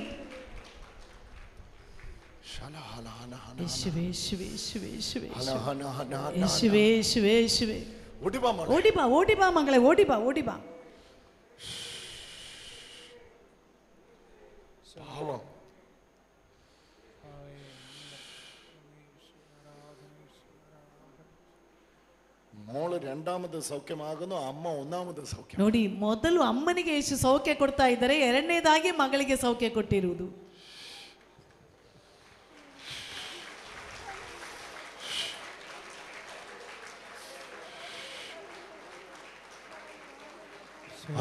ಓಡಿ ಬಾ ಮಗಳೇ, ಓಡಿ ಬಾ. മോള് രണ്ടാമത് സൗഖ്യമാകുന്നു, അമ്മ ഒന്നാമത് സൗഖ്യം. ನೋಡಿ, ಮೊದಲು ಅಮ್ಮನಿಗೆ ಯೇಸು ಸೌಖ್ಯ ಕೊಡ್ತಾ ಇದ್ದಾರೆ, ಎರಡನೇದಾಗಿ ಮಗಳಿಗೆ ಸೌಖ್ಯ ಕೊಟ್ಟಿರುವುದು.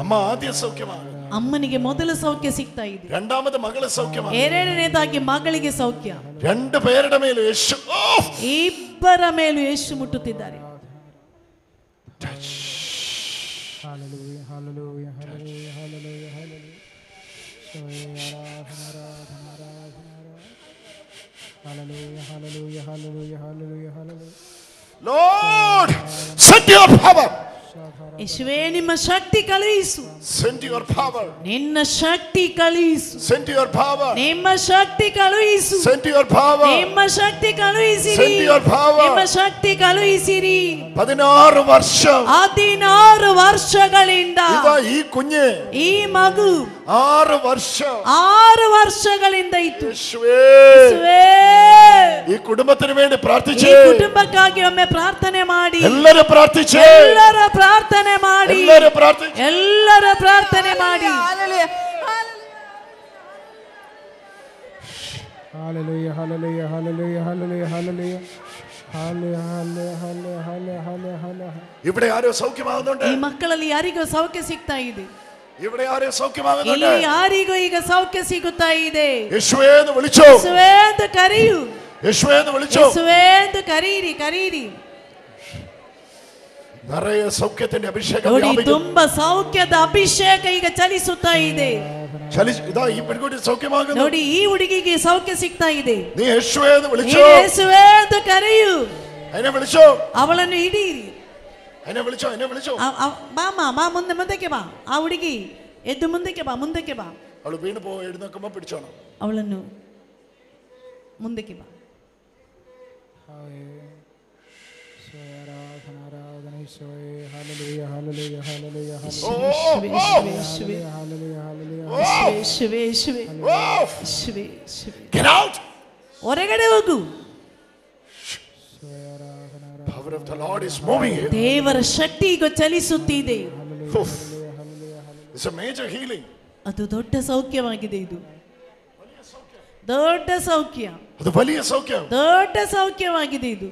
ಅಮ್ಮ ಆದ್ಯ ಸೌಖ್ಯಮಾಗುന്നു, ಅಮ್ಮನಿಗೆ ಮೊದಲು ಸೌಖ್ಯ ಸಿಗ್ತಾ ಇದೆ, രണ്ടാമത് മകള് സൗഖ്യമാകുന്നു, ಎರಡನೇದಾಗಿ ಮಗಳಿಗೆ ಸೌಖ್ಯ. രണ്ട് പേരുടെ മേലും യേശു, ಇಬ್ಬರ ಮೇಲೂ ಯೇಸು ಮುಟ್ಟುತ್ತಿದ್ದಾರೆ. Hallelujah, hallelujah, hallelujah, hallelujah, hallelujah. Hallelujah, hallelujah, hallelujah, hallelujah, hallelujah. Lord, send your power. ಯೇಸುವೇ, ನಿಮ್ಮ ಶಕ್ತಿ ಕಳುಹಿಸು. Send your power. ನಿನ್ನ ಶಕ್ತಿ ಕಳುಹಿಸು. Send your power. ನಿಮ್ಮ ಶಕ್ತಿ ಕಳುಹಿಸು. Send your power. ನಿಮ್ಮ ಶಕ್ತಿ ಕಳುಹಿಸಿರಿ. Send your power. ನಿಮ್ಮ ಶಕ್ತಿ ಕಳುಹಿಸಿರಿ. 16 ವರ್ಷം 16 ವರ್ಷಗಳಿಂದ ഇതാ ഈ കുഞ്ഞ്, ಈ ಮಗು 6 ವರ್ಷം 6 ವರ್ಷಗಳಿಂದ ಇತ್ತು. യേശുവേ, ഈ കുടുംബത്തിന് വേണ്ടി പ്രാർത്ഥിച്ചേ, ಈ ಕುಟುಂಬಕ್ಕಾಗಿ ಒಮ್ಮೆ ಪ್ರಾರ್ಥನೆ ಮಾಡಿ. എല്ലാവരും പ്രാർത്ഥിച്ചേ, ಎಲ್ಲರ ಪ್ರಾರ್ಥನೆ ಮಾಡಿ, എല്ലാവരും പ്രാർത്ഥിച്ചേ, ಎಲ್ಲರ ಪ್ರಾರ್ಥನೆ ಮಾಡಿ. Hallelujah, hallelujah, hallelujah, hallelujah, hallelujah. Hallelujah, hallelujah, hallelujah, hallelujah. ഇവിടെ ആരോ സൗഖ്യമാകുന്നുണ്ട്, ಈ ಮಕ್ಕಳಲ್ಲಿ ಯಾರಿಗೋ ಸೌಖ್ಯ ಸಿಗ್ತಾ ಇದೆ, ഇവിടെ ആരോ സൗഖ്യമാകുന്നുണ്ട്. ಇಲ್ಲಿ ಯಾರಿಗೋ ಈಗ ಸೌಖ್ಯ ಸಿಗುತ್ತಾ ಇದೆ. യേശുവേ എന്ന് വിളിച്ചോ, ಯೇಸುವೇ ಎಂದು ಕರೆಯು, യേശുവേ എന്ന് വിളിച്ചോ, ಯೇಸುವೇ ಎಂದು ಕರೀರಿ. നിറയെ സൗഖ്യത്തിന്റെ അഭിഷേകം ನೋಡಿ, വ്യാപിക്കുന്നു. ತುಂಬಾ ಸೌಖ್ಯದ ಅಭಿಷೇಕ ಈಗ ಚಲಿಸುತ್ತಾ ಇದೆ. ഇതാ ഈ പെൺകുട്ടി സൗഖ്യമാകുന്നു. ನೋಡಿ, ಈ ಹುಡುಗಿಗೆ ಸೌಖ್ಯ ಸಿಗ್ತಾ ಇದೆ. നീ യേശുവേ എന്ന് വിളിച്ചോ, ಯೇಸುವೇ ಎಂದು ಕರೆಯು, അതിനെ വിളിച്ചോ, ಅವಳನ್ನು ಹಿಡೀರಿ. അതിനെ വിളിച്ചോ. ಬಾ ಮುಂದಕ್ಕೆ ಬಾ. ಆ ಹುಡುಗಿ ಎದ್ದು ಮುಂದಕ್ಕೆ ಬಾ. അവള് വീണ് പോ, എഴുന്നേക്കുമ്പോ പിടിച്ചോണം. ಅವಳನ್ನು ಮುಂದಕ್ಕೆ ಬಾ. Hallelujah, hallelujah, hallelujah, Get out. ಹೊರಗಡೆ ಹೋಗು. Power of the Lord is moving here. ದೇವರ ಶಕ್ತಿ ಈಗ ಚಲಿಸುತ್ತಿದೆ. It's a major healing. ಅದು ದೊಡ್ಡ ಸೌಖ್ಯವಾಗಿದೆ. ಇದು ದೊಡ್ಡ ಸೌಖ್ಯ, ಅದು വലിയ സൗഖ്യം, ದೊಡ್ಡ ಸೌಖ್ಯವಾಗಿದೆ. ಇದು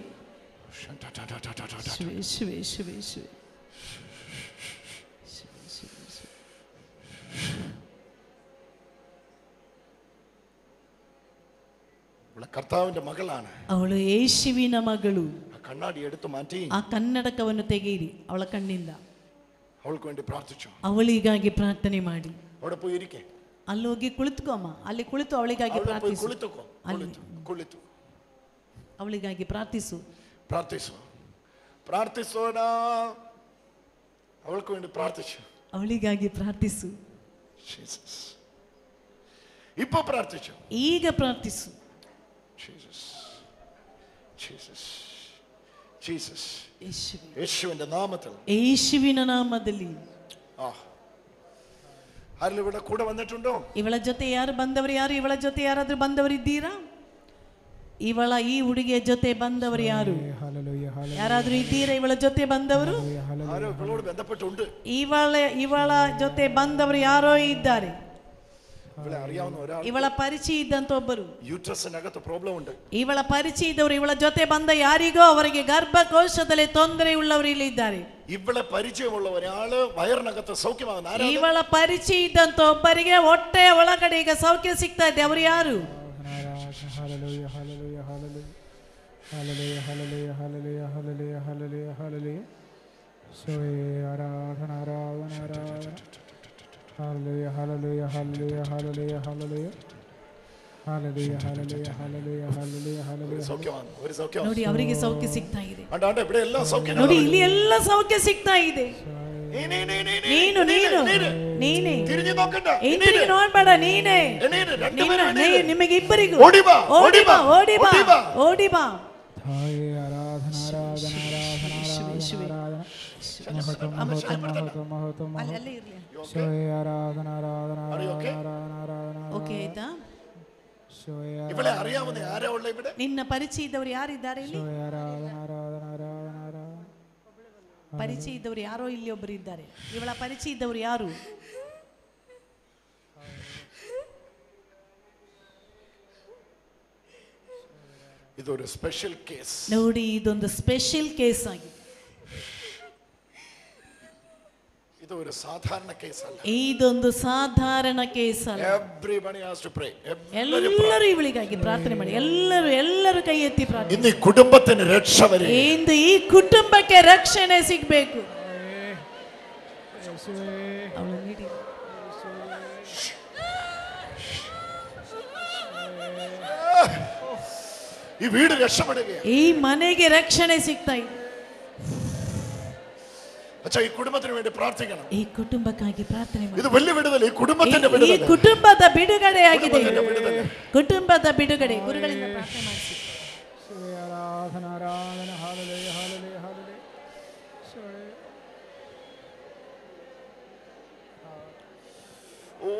കർത്താവിന്റെ മകളാണ്. ಅವಳು ಯೇಸುವಿನ ಮಗಳು. കണ്ണാടി എടുത്തു മാറ്റി ಆ ಕನ್ನಡಕವನ್ನು ತೆಗೆಯಿರಿ ಅವಳ ಕಣ್ಣಿಂದ. അവൾക്ക് വേണ്ടി പ്രാർത്ഥിച്ചു. ಅವಳಿಗಾಗಿ ಪ್ರಾರ್ಥನೆ ಮಾಡಿ. അവിടെ പോയി ഇരിക്കെ, ಅಲ್ಲಿ ಹೋಗಿ ಕುಳಿತುಕೋ ಅಮ್ಮ, ಅಲ್ಲಿ ಕುಳಿತು ಅವಳಿಗಾಗಿ ಪ್ರಾರ್ಥಿಸು. ಅವಳಿಗಾಗಿ ಪ್ರಾರ್ಥಿಸು. പ്രാർത്ഥിച്ചോടാ, അവൾക്ക് വേണ്ടി പ്രാർത്ഥിച്ചു. ಅವಳಿಗಾಗಿ ಪ್ರಾರ್ಥಿಸು. ഇപ്പോ പ്രാർത്ഥിച്ചു. ಈಗ ಪ್ರಾರ್ಥಿಸು. യേശുവിന്റെ നാമത്തിൽ, യേശുവിನ ನಾಮದಲ್ಲಿ. ആരെങ്കിലും ഇവിടെ കൂടെ വന്നിട്ടുണ്ടോ? ಇವಳ ಜೊತೆ ಯಾರು ಬಂದವರು? ಯಾರು ಇವಳ ಜೊತೆ ಯಾರಾದ್ರೂ ಬಂದವರಿದ್ದೀರಾ? ಇವಳ ಈ ಹುಡುಗಿಯ ಜೊತೆ ಬಂದವರು ಯಾರು? ಯಾರಾದ್ರೂ ಇದ್ದೀರಾ ಇವಳ ಜೊತೆ ಬಂದವರು? ಇವಳ ಜೊತೆ ಬಂದವರು ಯಾರೋ ಇದ್ದಾರೆ. ಇವಳ ಪರಿಚಯ ಇದ್ದಂತ ಒಬ್ಬರು, ಇವಳ ಪರಿಚಯ ಇದ್ದವರು, ಇವಳ ಜೊತೆ ಬಂದ ಯಾರಿಗೋ ಅವರಿಗೆ ಗರ್ಭಕೋಶದಲ್ಲಿ ತೊಂದರೆ ಉಳ್ಳವರು ಇಲ್ಲಿ ಇದ್ದಾರೆ. ಇವಳ ಪರಿಚಯമുള്ള ഒരാള് വയറിനകത്ത് സൗഖ്യമാകുന്നു. ಇವಳ ಪರಿಚಯ ಇದ್ದಂತ ಒಬ್ಬರಿಗೆ ಹೊಟ್ಟೆಯ ಒಳಗಡೆ ಈಗ ಸೌಖ್ಯ ಸಿಗ್ತಾ ಇದೆ. ಅವರು ಯಾರು? ഹല്ലേലൂയ ഹല്ലേലൂയ ഹല്ലേലൂയ ഹല്ലേലൂയ ഹല്ലേലൂയ ഹല്ലേലൂയ. ഈശോയെ ആരാധന ആരാധന ആരാധന. ഹല്ലേലൂയ hallelujah hallelujah hallelujah hallelujah. Hallelujah hallelujah hallelujah hallelujah ഹല്ലേലൂയ. ಸೌಖ್ಯವಾನ್ ഒരു സൗഖ്യം ನೋಡಿ ಅವರಿಗೆ ಸೌಖ್ಯ ಸಿಗ್ತಾ ಇದೆ. ಅಂಡ ഇവിടെ ಎಲ್ಲ ಸೌಖ್ಯ ನೋಡಿ ಇಲ್ಲಿ ಎಲ್ಲ ಸೌಖ್ಯ ಸಿಗ್ತಾ ಇದೆ. ನೀನು ನೀನು ನೀನೇ ತಿರುಗಿ ನೋಕಂಡ ಹಿಂದಿರುಗಿ ನೋಡ್ಬೇಡ ನೀನೇ. ನಿಮಗೆ ಇಬ್ಬರಿಗೂ ಓಡಿ ಬಾ ಓಡಿ ಬಾ ಓಡಿ ಬಾ ಓಡಿ ಬಾ. ಹಾಯೇ ಆರಾಧನ ಆರಾಧನ ಆರಾಧನ ಆರಾಧನ. ಮಹತ್ವ ಮಹತ್ವ ಮಹತ್ವ ಮಹತ್ವ ಮಹತ್ವ. ಅಲ್ಲೇ ಇರ್ಲಿ. ಈಶೋಯೇ ಆರಾಧನ ಆರಾಧನ ಆರಾಧನ ಆರಾಧನ ಆರಾಧನ. ಓಕೆ ಆಯ್ತಾ? ಇವಳೆ അറിയാവുന്ന ആരാ ഉള്ള ഇവിടെ? ನಿನ್ನ ಪರಿಚಯ ಇದ್ದವರು ಯಾರಿದ್ದಾರೆ ಇಲ್ಲಿ? ಈಶೋಯೇ ಆರಾಧನ ಆರಾಧನ ಆರಾಧನ ಆರಾಧನ. ಪರಿಚಯ ಇದ್ದವರು ಯಾರೋ ಇಲ್ಲಿ ಒಬ್ಬರು ಇದ್ದಾರೆ. ಇವಳ ಪರಿಚಯ ಇದ್ದವರು ಯಾರು? ಇದೊಂದು ಸ್ಪೆಷಲ್ ಕೇಸ್. ನೋಡಿ ಇದೊಂದು ಸ್ಪೆಷಲ್ ಕೇಸ್ ಆಗಿದೆ. ಇದು ಒಂದು ಸಾಧಾರಣ ಕೇಸ್ ಅಲ್ಲ. ಇದೊಂದು ಸಾಧಾರಣ ಕೇಸ್ ಅಲ್ಲ. Everybody has to pray. ಎಲ್ಲರೂ ಇವಳಿಗಾಗಿ ಪ್ರಾರ್ಥನೆ ಮಾಡಿ. ಎಲ್ಲರೂ ಕೈ ಎತ್ತಿ ಪ್ರಾರ್ಥನೆ. ಇಂದು ಈ ಕುಟುಂಬത്തിന് രക്ഷ വരെ. ಇಂದು ಈ ಕುಟುಂಬಕ್ಕೆ ರಕ್ಷಣೆ ಸಿಗಬೇಕು. ಈ വീട് രക്ഷപ്പെടുകയാണ്. ಈ ಮನೆಗೆ ರಕ್ಷಣೆ ಸಿಗ್ತಾ ಇದೆ. അച്ഛാ ഈ കുടുംബത്തിന് വേണ്ടി പ്രാർത്ഥിക്കണം. ಈ ಕುಟುಂಬಕ್ಕಾಗಿ ಪ್ರಾರ್ಥನೆ ಮಾಡಿ. ಇದು വലിയ വിടുതല. ಈ കുടുംബത്തിന്റെ വിടുതല. ಈ ಕುಟುಂಬದ ಬಿಡುಗಡೆ ಆಗಿದೆ. ಕುಟುಂಬದ ಬಿಡುಗಡೆ. ಗುರುಗಳಿಂದ ಪ್ರಾರ್ಥನೆ ಮಾಡಿಸಿ. ആരാധന ആരാധന. ഹല്ലേലൂയ ഹല്ലേലൂയ ഹല്ലേലൂയ. ഓ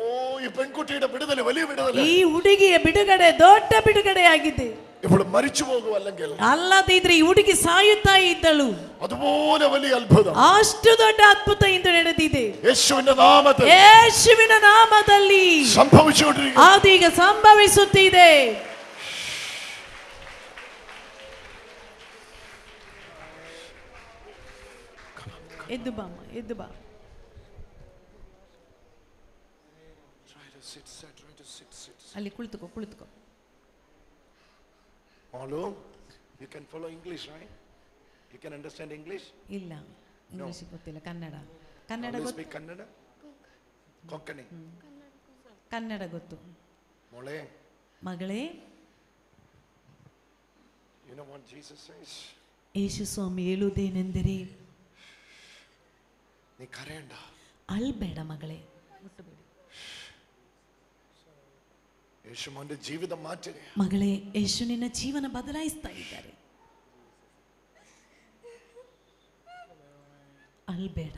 ഈ പെൺകുട്ടിയുടെ വിടുതല വലിയ വിടുതല. ಈ ಹುಡುಗಿಯ ಬಿಡುಗಡೆ ದೊಡ್ಡ ಬಿಡುಗಡೆ ಆಗಿದೆ. ഇപ്പോൾ മരിച്ചു പോകുമല്ലെങ്കിൽ ಅಲ್ಲದಿದ್ರೆ ಈ ಹುಡುಗಿ ಸಾಯುತ್ತಾ ಇದ್ದಳು. അതുപോലെ വലിയ അത്ഭുതം. ಅಷ್ಟು ದೊಡ್ಡ ಅದ್ಭುತ ಇಂದು ನಡೆದಿದೆ. യേശുവിന്റെ നാമത്തിൽ ಯೇಸುವಿನ ನಾಮದಲ್ಲಿ സംഭവിച്ചുകൊണ്ടിരിക്കുന്നു. ಅದೀಗ ಸಂಭವಿಸುತ್ತಿದೆ. ಎದ್ದು ಬಾ ಅಮ್ಮ, ಎದ್ದು ಬಾ. ಅಲ್ಲಿ ಕುಳಿತುಕೋ ಕುಳಿತುಕೋ. Hello, you can follow English, right? You can understand English? ಇಲ್ಲ, ಇಂಗ್ಲಿಷ್ ಗೊತ್ತಿಲ್ಲ. Kannada Only speak Kannada? Konkani? Kannada ಗೊತ್ತು. Mole, ಮಗಳೇ, you know what Jesus says? ಯೇಸು ಸ್ವಾಮಿ ಹೇಳುವುದೇನೆಂದರೆ, ನೀ ಕರೆಯಂಡ. ಅಳ್ಬೇಡ ಮಗಳೇ. യേശു മോന്റെ ജീവിതം മാറ്റുക. ಮಗಳೇ, ಯೇಸು ನಿನ್ನ ಜೀವನ ಬದಲಾಯಿಸ್ತಾ ಇದ್ದಾರೆ. ಅಳ್ಬೇಡ.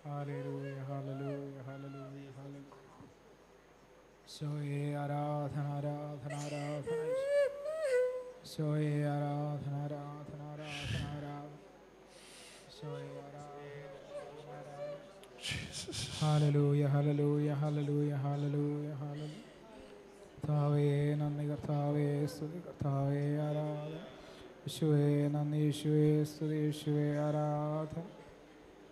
Hallelujah, hallelujah, hallelujah, hallelujah. Soye आराधना आराधना आराधना. Soye आराधना आराधना आराधना आराधना. Soye आराधना. Hallelujah, hallelujah, hallelujah, hallelujah, hallelujah. കർത്താവേ നന്ദി, കർത്താവേ സ്തുതി, കർത്താവേ ആരാധന. യേശുവേ നന്ദി, യേശുവേ സ്തുതി, യേശുവേ ആരാധന.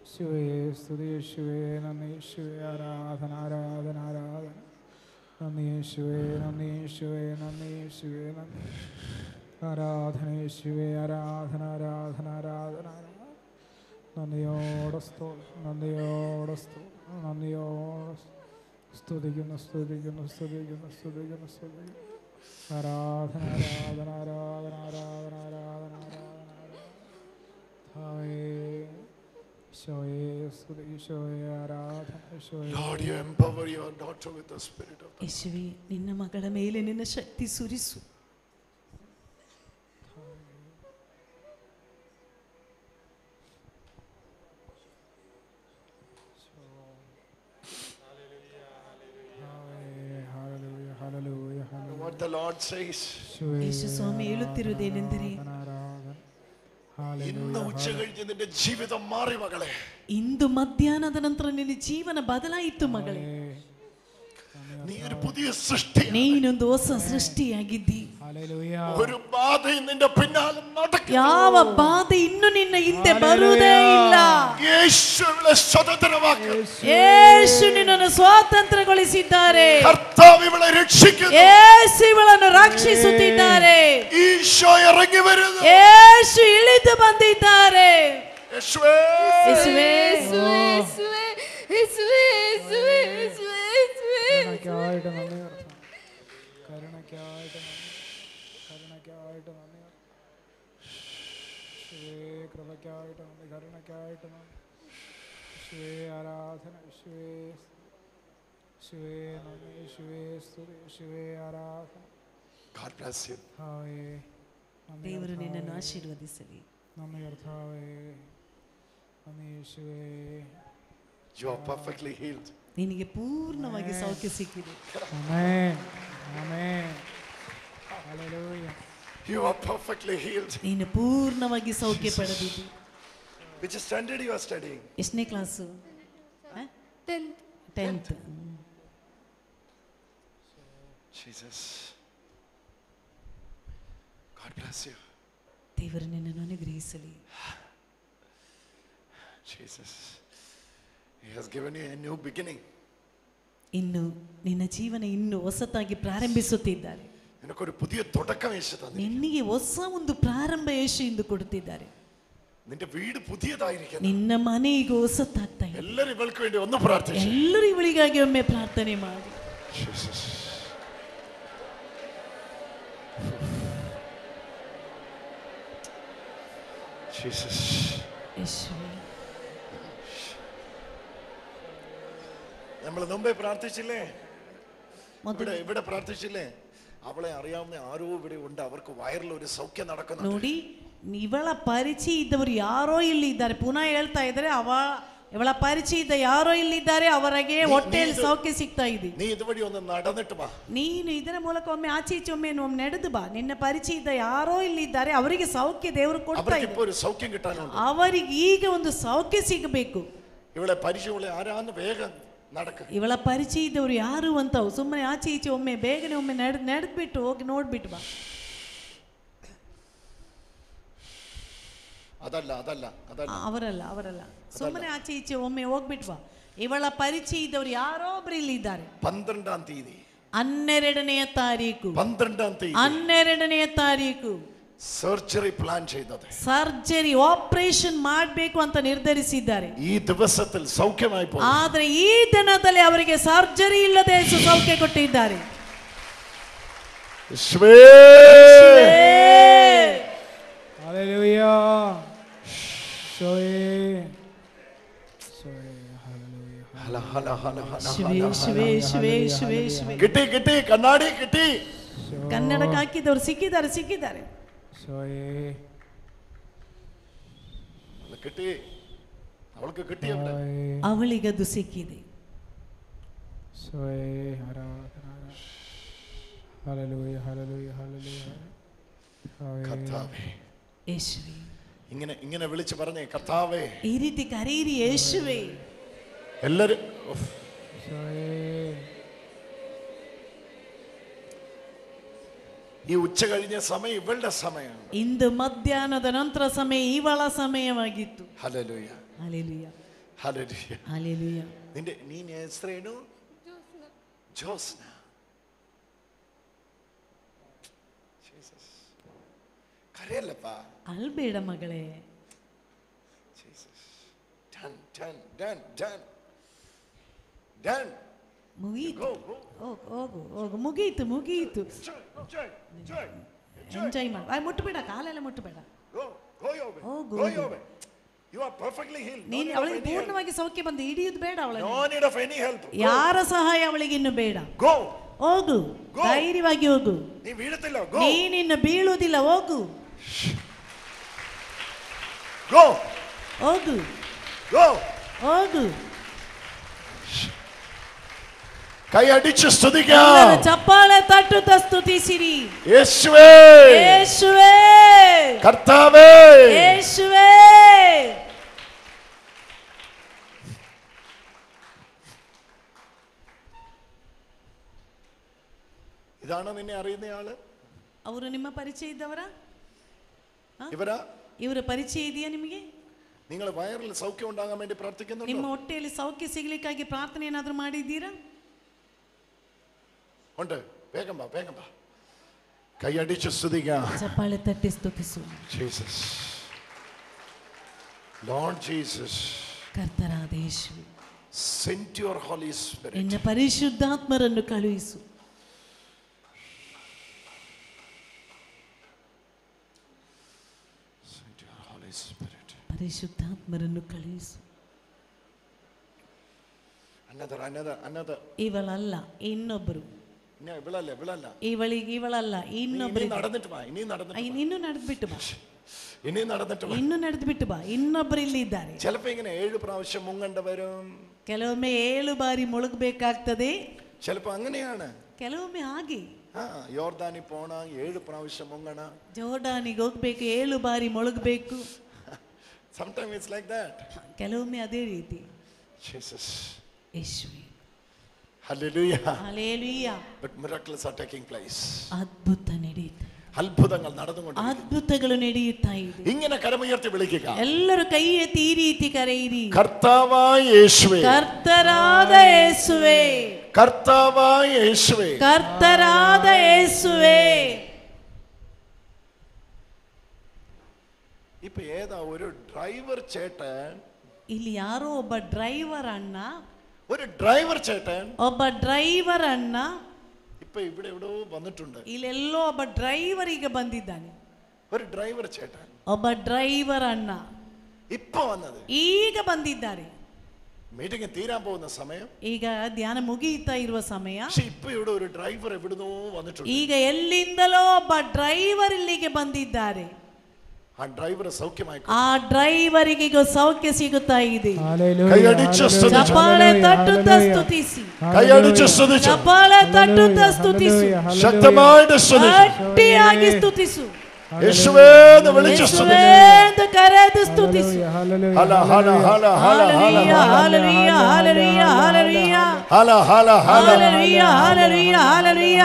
യേശുവേ സ്തുതി, യേശുവേ നന്ദി, യേശുവേ ആരാധന ആരാധന ആരാധന. നന്ദി യേശുവേ, നന്ദി യേശുവേ, നന്ദി യേശുവേ, നന്ദി ആരാധന. യേശുവേ ആരാധന ആരാധന ആരാധന ആരാധന. നന്ദിയോടെ സ്തോത്രം, നന്ദിയോടെ സ്തോത്രം, നന്ദിയോടെ സ്തുതിക്കുന്നു സ്തുതിക്കുന്നു സ്തുതിക്കുന്നു സ്തുതിക്കുന്നു സ്തുതിക്കുന്നു. ആരാധന ആരാധന ആരാധന ആരാധന ആരാധന ആരാധന ആരാധന. ഈശോയെ സ്തുതി, ഈശോയെ ആരാധന. Lord, you empower your daughter with the spirit of the ಯೇಸುವೇ, ನಿನ್ನ ಮಗಳ ಮೇಲೆ ನಿನ್ನ ಶಕ್ತಿ ಸುರಿಸು. what the Lord says. ಯೇಸು ಸ್ವಾಮಿ ಹೇಳುತ್ತಿರುವುದೇನೆಂದರೆ, ഇന്ന് ഉച്ച കഴിഞ്ഞ് നിന്റെ ജീവിതം മാറി മകളെ. ಇಂದು ಮಧ್ಯಾಹ್ನದ ನಂತರ ನಿನ್ನ ಜೀವನ ಬದಲಾಯಿತು ಮಗಳೇ. നീ ഒരു പുതിയ സൃഷ്ടി. ನೀನೊಂದು ಹೊಸ ಸೃಷ್ಟಿಯಾಗಿದ್ದಿ. ഒരു ബാധയും നിന്റെ പിന്നാലെ നടക്കില്ല. ಯಾವ ಬಾಧೆ ಇನ್ನು ನಿನ್ನ ಹಿಂದೆ ಬರುವುದೇ ಇಲ್ಲ. യേശുവിനെ സ്വതന്ത്രമാക്കും. ಯೇಸು ನಿನ್ನನ್ನು ಸ್ವಾತಂತ್ರ್ಯಗೊಳಿಸಿದ್ದಾರೆ. കർത്താവ് ഇവളെ രക്ഷിക്കുന്നു. ಯೇಸು ಇವಳನ್ನು ರಕ್ಷಿಸುತ್ತಿದ್ದಾರೆ. ഈശോ ഇറങ്ങി വരുന്നു. ಯೇಸು ಇಳಿದು ಬಂದಿದ್ದಾರೆ. യേശുവേ, ಯೇಸುವೇ, യേശുവേ, യേശുവേ, യേശുവേ, യേശുവേ, യേശുവേ. കരുണയ്ക്കായിട്ട് നന്ദി കർത്താവേ. കരുണയ്ക്കായിട്ട് നന്ദി. കരുണയ്ക്കായിട്ട് നന്ദി. യേശുവേ, കൃപയ്ക്കായിട്ട് നന്ദി. കരുണയ്ക്കായിട്ട് നന്ദി. യേശുവേ, ആരാധന. യേശുവേ, യേശുവേ നന്ദി. യേശുവേ സ്തുതി. യേശുവേ ആരാധന. God bless you. കർത്താവേ, നന്ദി ದೇವರು ನಿನ್ನನ್ನು കർത്താവേ. ಆಶೀರ್ವದಿಸಲಿ. നന്ദി കർത്താവേ. നന്ദി യേശുവേ. You are perfectly healed. ನಿನಗೆ ಪೂರ್ಣವಾಗಿ ಸೌಖ್ಯ ಸಿಕ್ಕಿದೆ. ആമേൻ. ആമേൻ. ഹല്ലേലൂയ. You are perfectly healed. ನೀನು ಪೂರ್ಣವಾಗಿ ಸೌಖ್ಯ ಪಡೆದಿದ್ದಿ. Which standard you are studying? ಎಷ್ಟನೇ class? 10th. Jesus. God bless you. ದೇವರು ನಿನ್ನನ್ನು ಅನುಗ್ರಹಿಸಲಿ. Jesus. He has given you a new beginning. ಇನ್ನು ನಿನ್ನ ಜೀವನ ಇನ್ನು ಹೊಸತಾಗಿ ಪ್ರಾರಂಭಿಸುತ್ತಿದ್ದಾರೆ. നിനക്കൊരു പുതിയ തുടക്കം യേശു തന്നു. ನಿನಗೆ ಹೊಸ ಒಂದು ಪ್ರಾರಂಭ ಯೇಸು ಇಂದು ಕೊಡುತ್ತಿದ್ದಾರೆ. നിന്റെ വീട് പുതിയതായിരിക്കണം. ನಿನ್ನ ಮನೆ ಈಗ ಹೊಸತಾಗ್ತಾ ಇದೆ. എല്ലാവരും ഇവൾക്ക് വേണ്ടി ഒന്ന് പ്രാർത്ഥിച്ചു. ಎಲ್ಲರೂ ಇವಳಿಗಾಗಿ ಒಮ್ಮೆ ಪ್ರಾರ್ಥನೆ ಮಾಡಿ. Jesus. Jesus. ಯೇಸುವೇ, നമ്മൾ മുമ്പേ പ്രാർത്ഥിച്ചില്ലേ? ಮೊದಲು ഇവിടെ പ്രാർത്ഥിച്ചില്ലേ? അവളെ അറിയാവുന്ന ആരോ ഇവിടെ ഉണ്ട്, അവർക്ക് വയറിൽ ഒരു സൗഖ്യം നടക്കുന്നു. ನೋಡಿ, ಇವಳ ಪರಿಚಯ ಇದ್ದವರು ಯಾರೋ ಇಲ್ಲಿ ಇದ್ದಾರೆ. ಪುನಃ ಹೇಳ್ತಾ ಇದ್ದಾರೆ, ಇವಳ ಪರಿಚಯ ಇದ್ದ ಯಾರೋ ಇಲ್ಲಿದ್ದಾರೆ, ಅವರಿಗೆ ಹೊಟ್ಟೆಯಲ್ಲಿ ಸೌಖ್ಯ ಸಿಗ್ತಾ ಇದೆ. നീ ഇതുവഴി ഒന്ന് നടന്നിട്ട് വാ. ನೀನು ಇದರ ಮೂಲಕ ಒಮ್ಮೆ ಆಚೆ ಈಚೆ ಒಮ್ಮೆ ನಡೆದು ಬಾ. ನಿನ್ನ ಪರಿಚಯ ಇದ್ದ ಯಾರೋ ಇಲ್ಲಿದ್ದಾರೆ, ಅವರಿಗೆ ಸೌಖ್ಯ ದೇವರು ಕೊಡ್ತಾ അവർക്ക് ಇದೆ. ഇപ്പോൾ ഒരു സൗഖ്യം കിട്ടാനുണ്ട്. ಅವರಿಗೆ ಈಗ ಒಂದು ಸೌಖ್ಯ ಸಿಗಬೇಕು. ಇವಳೆ പരിചയമുള്ള ആരാന്ന് വേഗം നടക്ക്. ಇವಳ ಪರಿಚಯ ಇದ್ದವರು ಯಾರು ಅಂತ ಸುಮ್ಮನೆ ಆಚೆ ಈಚೆ ಒಮ್ಮೆ ಬೇಗನೆ ಒಮ್ಮೆ ನಡೆದ್ಬಿಟ್ಟು ಹೋಗಿ ನೋಡ್ಬಿಟ್ಟು ಬಾ. അതല്ല അതല്ല അതല്ല ಅವರಲ್ಲ ಸುಮ್ಮನೆ ಆಚೆ ಈಚೆ ಒಮ್ಮೆ ಹೋಗ್ಬಿಟ್ಟು ಬಾ. ಇವಳ ಪರಿಚಯ ಇದ್ದವರು ಯಾರೋ ಒಬ್ರು ಇಲ್ಲಿ ಇದ್ದಾರೆ. 12ാം തീയതി 12ನೇ ತಾರೀಕು 12ാം തീയതി 12ನೇ ತಾರೀಕು സർജറി പ്ലാൻ ചെയ്തത്. ಸರ್ಜರಿ ಆಪರೇಷನ್ ಮಾಡಬೇಕು ಅಂತ ನಿರ್ಧರಿಸಿದ್ದಾರೆ. ഈ ദിവസത്തിൽ സൗഖ്യമായി പോകും. ಆದ್ರೆ ಈ ದಿನದಲ್ಲಿ ಅವರಿಗೆ ಸರ್ಜರಿ ಇಲ್ಲದೆ ಸೌಖ್ಯ ಕೊಟ್ಟಿದ್ದಾರೆ. ഹല്ലേലൂയ. യേശുവേ. കിട്ടി കിട്ടി കണ്ണാടി കിട്ടി. ಕನ್ನಡಕ್ಕೆ ಹಾಕಿದವರು ಸಿಕ್ಕಿದ್ದಾರೆ. കിട്ടി, അവൾക്ക് കിട്ടി. ಅವಳಿಗದು ಸಿಕ್ಕಿದೆ. കർത്താവേ, ಯೇಸುವೇ, ഇങ്ങനെ വിളിച്ചു പറഞ്ഞേ, കർത്താവേ. ಈ ರೀತಿ ಕರೀರಿ, ಯೇಸುವೇ. എല്ലാരും ഈ ഉച്ച കഴിഞ്ഞ സമയം ഇവളുടെ സമയമാണ്. ಇಂದು ಮಧ್ಯಾಹ್ನದ ನಂತರ ಸಮಯ ಇವಳ ಸಮಯವಾಗಿತ್ತು. ഹല്ലേലൂയ, ಹಲ್ಲೆಲೂಯಾ, ഹല്ലേലൂയ. ಹಲ್ಲೆಲೂಯಾ. നീ നേസ്രേനു ജോസ്ന. കരയല്ലപ്പാ, ಅಲ್ಬೇಡ ಮಗಳೇ. ಮುಗೀತು, ಹೋಗು, ಮುಗೀತು. ಎಂಜಾಯ್ ಮಾಡು. ಮುಟ್ಟಬೇಡ, ಕಾಲೆಲ್ಲ ಮುಟ್ಟಬೇಡ. ಹೋಗು. ನೀನು ಅವಳಿಗೆ ಪೂರ್ಣವಾಗಿ ಸೌಖ್ಯ ಬಂದು ಹಿಡಿಯುವುದು ಬೇಡ. ಅವಳಿಗೆ ಯಾರ ಸಹಾಯ ಅವಳಿಗೆ ಇನ್ನು ಬೇಡ. ಹೋಗು, ಧೈರ್ಯವಾಗಿ ಹೋಗು. ನೀನಿನ್ನು ಬೀಳುವುದಿಲ್ಲ. ಹೋಗು, ಹೋಗು. കൈ അടിച്ച് സ്തുതിക്കാം. ചപ്പാളെ തട്ടുത്ത സ്തുതിസിരി. യേശുവേ, യേശുവേ, കർത്താവേ, യേശുവേ. ഇതാണ് നിന്നെ അറിയുന്നയാള്. ಅವರು ನಿಮ್ಮ ಪರಿಚಯ ಇದ್ದವರ? ಇವರ ಪರಿಚಯ ಇದೆಯಾ ನಿಮಗೆ? നിങ്ങൾ വയറിൽ സൗഖ്യം ഉണ്ടാകാൻ വേണ്ടി പ്രാർത്ഥിക്കുന്നുണ്ടോ? ನಿಮ್ಮ ಹೊಟ್ಟೆಯಲ್ಲಿ ಸೌಖ್ಯ ಸಿಗಲಿಕ್ಕಾಗಿ ಪ್ರಾರ್ಥನೆ ಏನಾದರೂ ಮಾಡಿದ್ದೀರಾ? ഉണ്ട്. വേഗം വാ, വേഗം വാ. കൈയടിച്ച് സ്തുതിക്കാം. ಚಪ್ಪಾಳೆ ತಟ್ಟಿ ಸ್ತುತಿಸು. ജീസസ്, ലോർഡ് ജീസസ്, ಕರ್ತನಾದ ಯೇಸುವೆ, send your holy spirit. ನಿನ್ನ ಪರಿಶುದ್ಧಾತ್ಮರನ್ನು ಕಳುಹಿಸು. Send your holy spirit. ಪರಿಶುದ್ಧಾತ್ಮರನ್ನು ಕಳುಹಿಸು. another. ಇವಳಲ್ಲ, ಇನ್ನೊಬ್ಬರು. ಇವಳಲ್ಲ. ಇವಳಲ್ಲ, ಇನ್ನೊಬ್ಬರು. ಇನ್ನು ನಡೆದ್ಬಿಟ್ಟು ಬಾ. ಇನ್ನು ನಡೆದ್ಬಿಟ್ಟು ಬಾ. ಇನ್ನೊಬ್ಬರು ಇಲ್ಲಿ ಇದ್ದಾರೆ. ചിലപ്പോൾ ഇങ്ങനെ 7 പ്രാവശ്യം മുങ്ങണ്ട വരും. ಕೆಲವೊಮ್ಮೆ 7 ಬಾರಿ ಮುಳುಗಬೇಕಾಗ್ತದೆ. ചിലപ്പോൾ അങ്ങനെയാണ്. ಕೆಲವೊಮ್ಮೆ ಹಾಗೆ. യോർദാനി പോണ 7 പ്രാവശ്യം മുങ്ങണ. ಜೋರ್ಡಾನಿಗೆ ಹೋಗ್ಬೇಕು, 7 ಬಾರಿ ಮುಳುಗಬೇಕು. Sometimes it's like that. ಕೆಲವೊಮ್ಮೆ ಅದೇ ರೀತಿ. Jesus. ಯೇಸುವೆ. Hallelujah. Hallelujah. But miracles are taking place. ಅದ್ಭುತ ನಡೆಯುತ್ತೆ. അത്ഭുതങ്ങൾ നടന്നുകൊണ്ടിരിക്കുന്നു. അത്ഭുതಗಳು ನಡೆಯುತ್ತಾ ಇದೆ. ഇങ്ങനെ കരമുയർത്തി വിളിക്കുക. ಎಲ್ಲರೂ ಕೈ ಎತ್ತಿ ಈ ರೀತಿ ಕರೆಯಿರಿ. കർത്താവായ യേശുവേ. ಕರ್ತರಾದ ಯೇಸುವೆ. കർത്താവായ യേശുവേ. ಕರ್ತರಾದ ಯೇಸುವೆ. ഇപ്പോ ഏതാ ഒരു ഡ്രൈവർ ചേട്ടൻ, ಇಲ್ಲಿ ಯಾರೋ ಒಬ್ಬ ಡ್ರೈವರ್ ಅಣ್ಣ, ഒരു ഡ്രൈവർ ചേട്ടൻ, ಒಬ್ಬ ಡ್ರೈವರ್ ಅಣ್ಣ ഇപ്പോ ഇവിടെ എവിടെയോ വന്നിട്ടുണ്ട്. ಇಲ್ಲೆಲ್ಲೋ ಒಬ್ಬ ಡ್ರೈವರ್ ಈಗ ಬಂದಿದ್ದಾನೆ. ഒരു ഡ്രൈവർ ചേട്ടൻ, ಒಬ್ಬ ಡ್ರೈವರ್ ಅಣ್ಣ ഇപ്പോ വന്നത്, ಈಗ ಬಂದಿದ್ದಾರೆ. മീറ്റിംഗ് തീരാൻ പോകുന്ന സമയം, ಈಗ ಧ್ಯಾನ ಮುಗಿಯುತ್ತಾ ಇರುವ ಸಮಯ. പക്ഷേ ഇപ്പോ ഇവിടെ ഒരു ഡ്രൈവർ എവിടുന്നോ വന്നിട്ടുണ്ട്. ಈಗ ಎಲ್ಲಿಂದಲೋ ಒಬ್ಬ ಡ್ರೈವರ್ ಇಲ್ಲಿಗೆ ಬಂದಿದ್ದಾರೆ. ആ ഡ്രൈവർ സൗഖ്യമായി. ಆ ಡ್ರೈವರಿಗೆ ಈಗ ಸೌಖ್ಯ ಸಿಗುತ್ತಾ ಇದೆ. കൈയടിച്ച് സ്തുതിച്ചു. ಚಪ್ಪಾಳೆ ತಟ್ಟುತ್ತಾ ಸ್ತುತಿಸಿ. കൈയടിച്ച് സ്തുതിച്ചു. ಚಪ್ಪಾಳೆ ತಟ್ಟುತ್ತಾ ಸ್ತುತಿಸು. ശക്തമായിട്ട് സ്തുതിച്ചു. ಗಟ್ಟಿಯಾಗಿ ಸ್ತುತಿಸು. യേശുവേ എന്ന് വിളിച്ചു സ്തുതിച്ചു. ಯೇಸುವೇ ಎಂದು ಕರೆದು ಸ್ತುತಿಸು. ഹല ഹല ഹല ഹല ഹല്ലേലൂയ ഹല്ലേലൂയ ഹല്ലേലൂയ ഹല്ലേലൂയ ഹല ഹല ഹല ഹല്ലേലൂയ ഹല്ലേലൂയ ഹല്ലേലൂയ.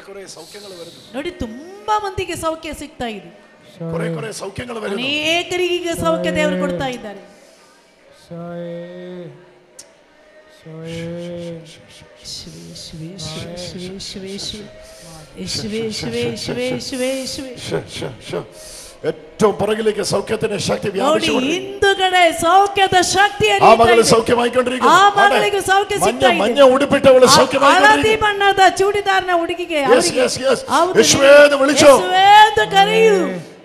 കുറെ സൗഖ്യങ്ങൾ വരുന്നു. ನೋಡಿ, ತುಂಬಾ ಮಂದಿಗೆ ಸೌಖ್ಯ ಸಿಗ್ತಾ ಇದೆ. കുറെ സൗഖ്യങ്ങൾ വരുന്നു. ಅನೇಕರಿಗೆ ಸೌಖ್ಯ ದೇವರು ಕೊಡ್ತಾ ಇದ್ದಾರೆ. ഏറ്റവും പുറകിലേക്ക് സൗഖ്യത്തിന്റെ ശക്തി വ്യാപിച്ചുകൊണ്ടിരിക്കുന്നു. ಹಿಂದುಗಡೆ ಸೌಖ್ಯದ ಶಕ್ತಿ ആ മകള് സൗഖ്യമായിക്കൊണ്ടിരിക്കുന്നു. ಆ ಮಗಳಿಗೆ ಸೌಖ್ಯ ಸಿಗ್ತಾ ಇದೆ. മഞ്ഞ ഉടുപ്പിട്ടവള് സൗഖ്യമായിക്കൊണ്ടിരിക്കുന്നു. ಹಳದಿ ಬಣ್ಣದ ಚೂಡಿದಾರನ ಹುಡುಗಿಗೆ യേശുവേ എന്ന് വിളിച്ചോ. ಯೇಸುವೇ ಎಂದು ಕರೆಯು.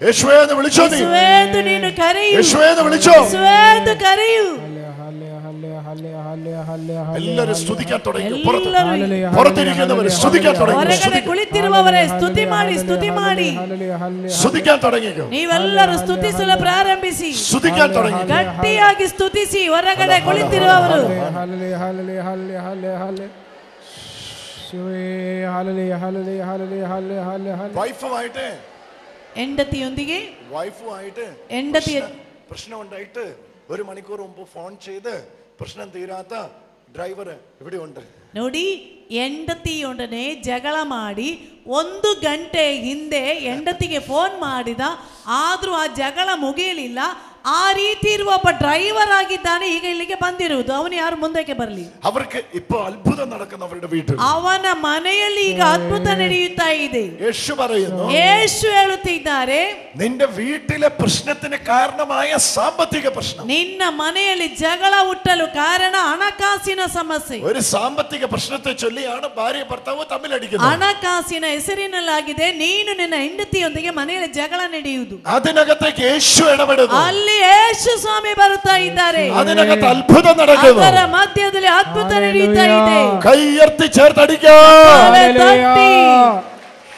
യേശുവേ എന്ന് വിളിച്ചോ. നീ ಯೇಸುವೇ ಎಂದು ನೀನು ಕರೆಯು. യേശുവേ എന്ന് വിളിച്ചോ. ಯೇಸುವೇ ಎಂದು ಕರೆಯು. എല്ലാവരും സ്തുതിക്കാൻ തുടങ്ങി. പുറത്തിരിക്കുന്നവർ സ്തുതിക്കാൻ തുടങ്ങി. ಹೊರಗಡೆ ಕುಳಿತಿರುವವರೇ ಸ್ತುತಿ ಮಾಡಿ, ಸ್ತುತಿ ಮಾಡಿ. സ്തുതിക്കാൻ തുടങ്ങി. ನೀವೆಲ್ಲರೂ ಸ್ತುತಿಸಲು ಪ್ರಾರಂಭಿಸಿ. സ്തുതിക്കാൻ തുടങ്ങി. ಗಟ್ಟಿಯಾಗಿ ಸ್ತುತಿಸಿ. ಹೊರಗಡೆ ಕುಳಿತಿರುವವರು വൈഫുമായിട്ട് ಹೆಂಡತಿಯೊಂದಿಗೆ ಹೆಂಡತಿಯ പ്രശ്നം ഉണ്ടായിട്ട് 1 മണിക്കൂർ മുമ്പ് ഫോൺ ചെയ്ത് പ്രശ്നം തീരാത്ത ഡ്രൈവർ ഇവിടെ ഉണ്ട്. ನೋಡಿ, ಹೆಂಡತಿಯೊಡನೆ ಜಗಳ ಮಾಡಿ 1 ಗಂಟೆ ಹಿಂದೆ ಹೆಂಡತಿಗೆ ಫೋನ್ ಮಾಡಿದ, ಆದ್ರೂ ಆ ಜಗಳ ಮುಗಿಯಲಿಲ್ಲ. ಆ ರೀತಿ ಇರುವ ಒಬ್ಬ ಡ್ರೈವರ್ ಆಗಿದ್ದಾನೆ. ಈಗ ಇಲ್ಲಿಗೆ ಬಂದಿರುವುದು. ಅವನು ಯಾರು ಮುಂದಕ್ಕೆ ಬರಲಿ. അവർക്ക് ഇപ്പോൾ അത്ഭുതം നടക്കുന്നു അവരുടെ വീട്ടിൽ. ಅವನ ಮನೆಯಲ್ಲಿ ಈಗ ಅದ್ಭುತ ನಡೆಯುತ್ತಾ ಇದೆ. യേശു പറയുന്നു, യേശು ಹೇಳುತ್ತಿದ್ದಾರೆ, നിന്റെ വീട്ടിലെ പ്രശ്നത്തിന് കാരണമായ സാമ്പത്തിക പ്രശ്നം, ನಿನ್ನ ಮನೆಯಲ್ಲಿ ಜಗಳ ಹುಟ್ಟಲು ಕಾರಣ ಹಣಕಾಸಿನ ಸಮಸ್ಯೆ. ഒരു സാമ്പത്തിക പ്രശ്നത്തെ ചൊല്ലിയാണ് ഭാര്യ ഭർത്താവ് തമ്മിലടിക്കുന്നത്. ಹಣಕಾಸಿನ ಹೆಸರಿನಲ್ಲಾಗಿದೆ ನೀನು ನಿನ್ನ ಹೆಂಡತಿಯೊಂದಿಗೆ ಮನೆಯಲ್ಲಿ ಜಗಳ ನಡೆಯುವುದು. അതിനകത്തേക്ക് യേശു ഇടപെടുന്നു. ಅಲ್ಲಿ ಯೇಸು ಸ್ವಾಮಿ ಬರುತ್ತಾ ಇದ್ದಾರೆ. അതിനകത്ത് അത്ഭുതം നടക്കുന്നു. ಅದರ ಮಧ್ಯದಲ್ಲಿ ಅದ್ಭುತ ನಡೆಯುತ್ತಾ ಇದೆ. കൈയർത്തി ചേർത്തടിക്കാം.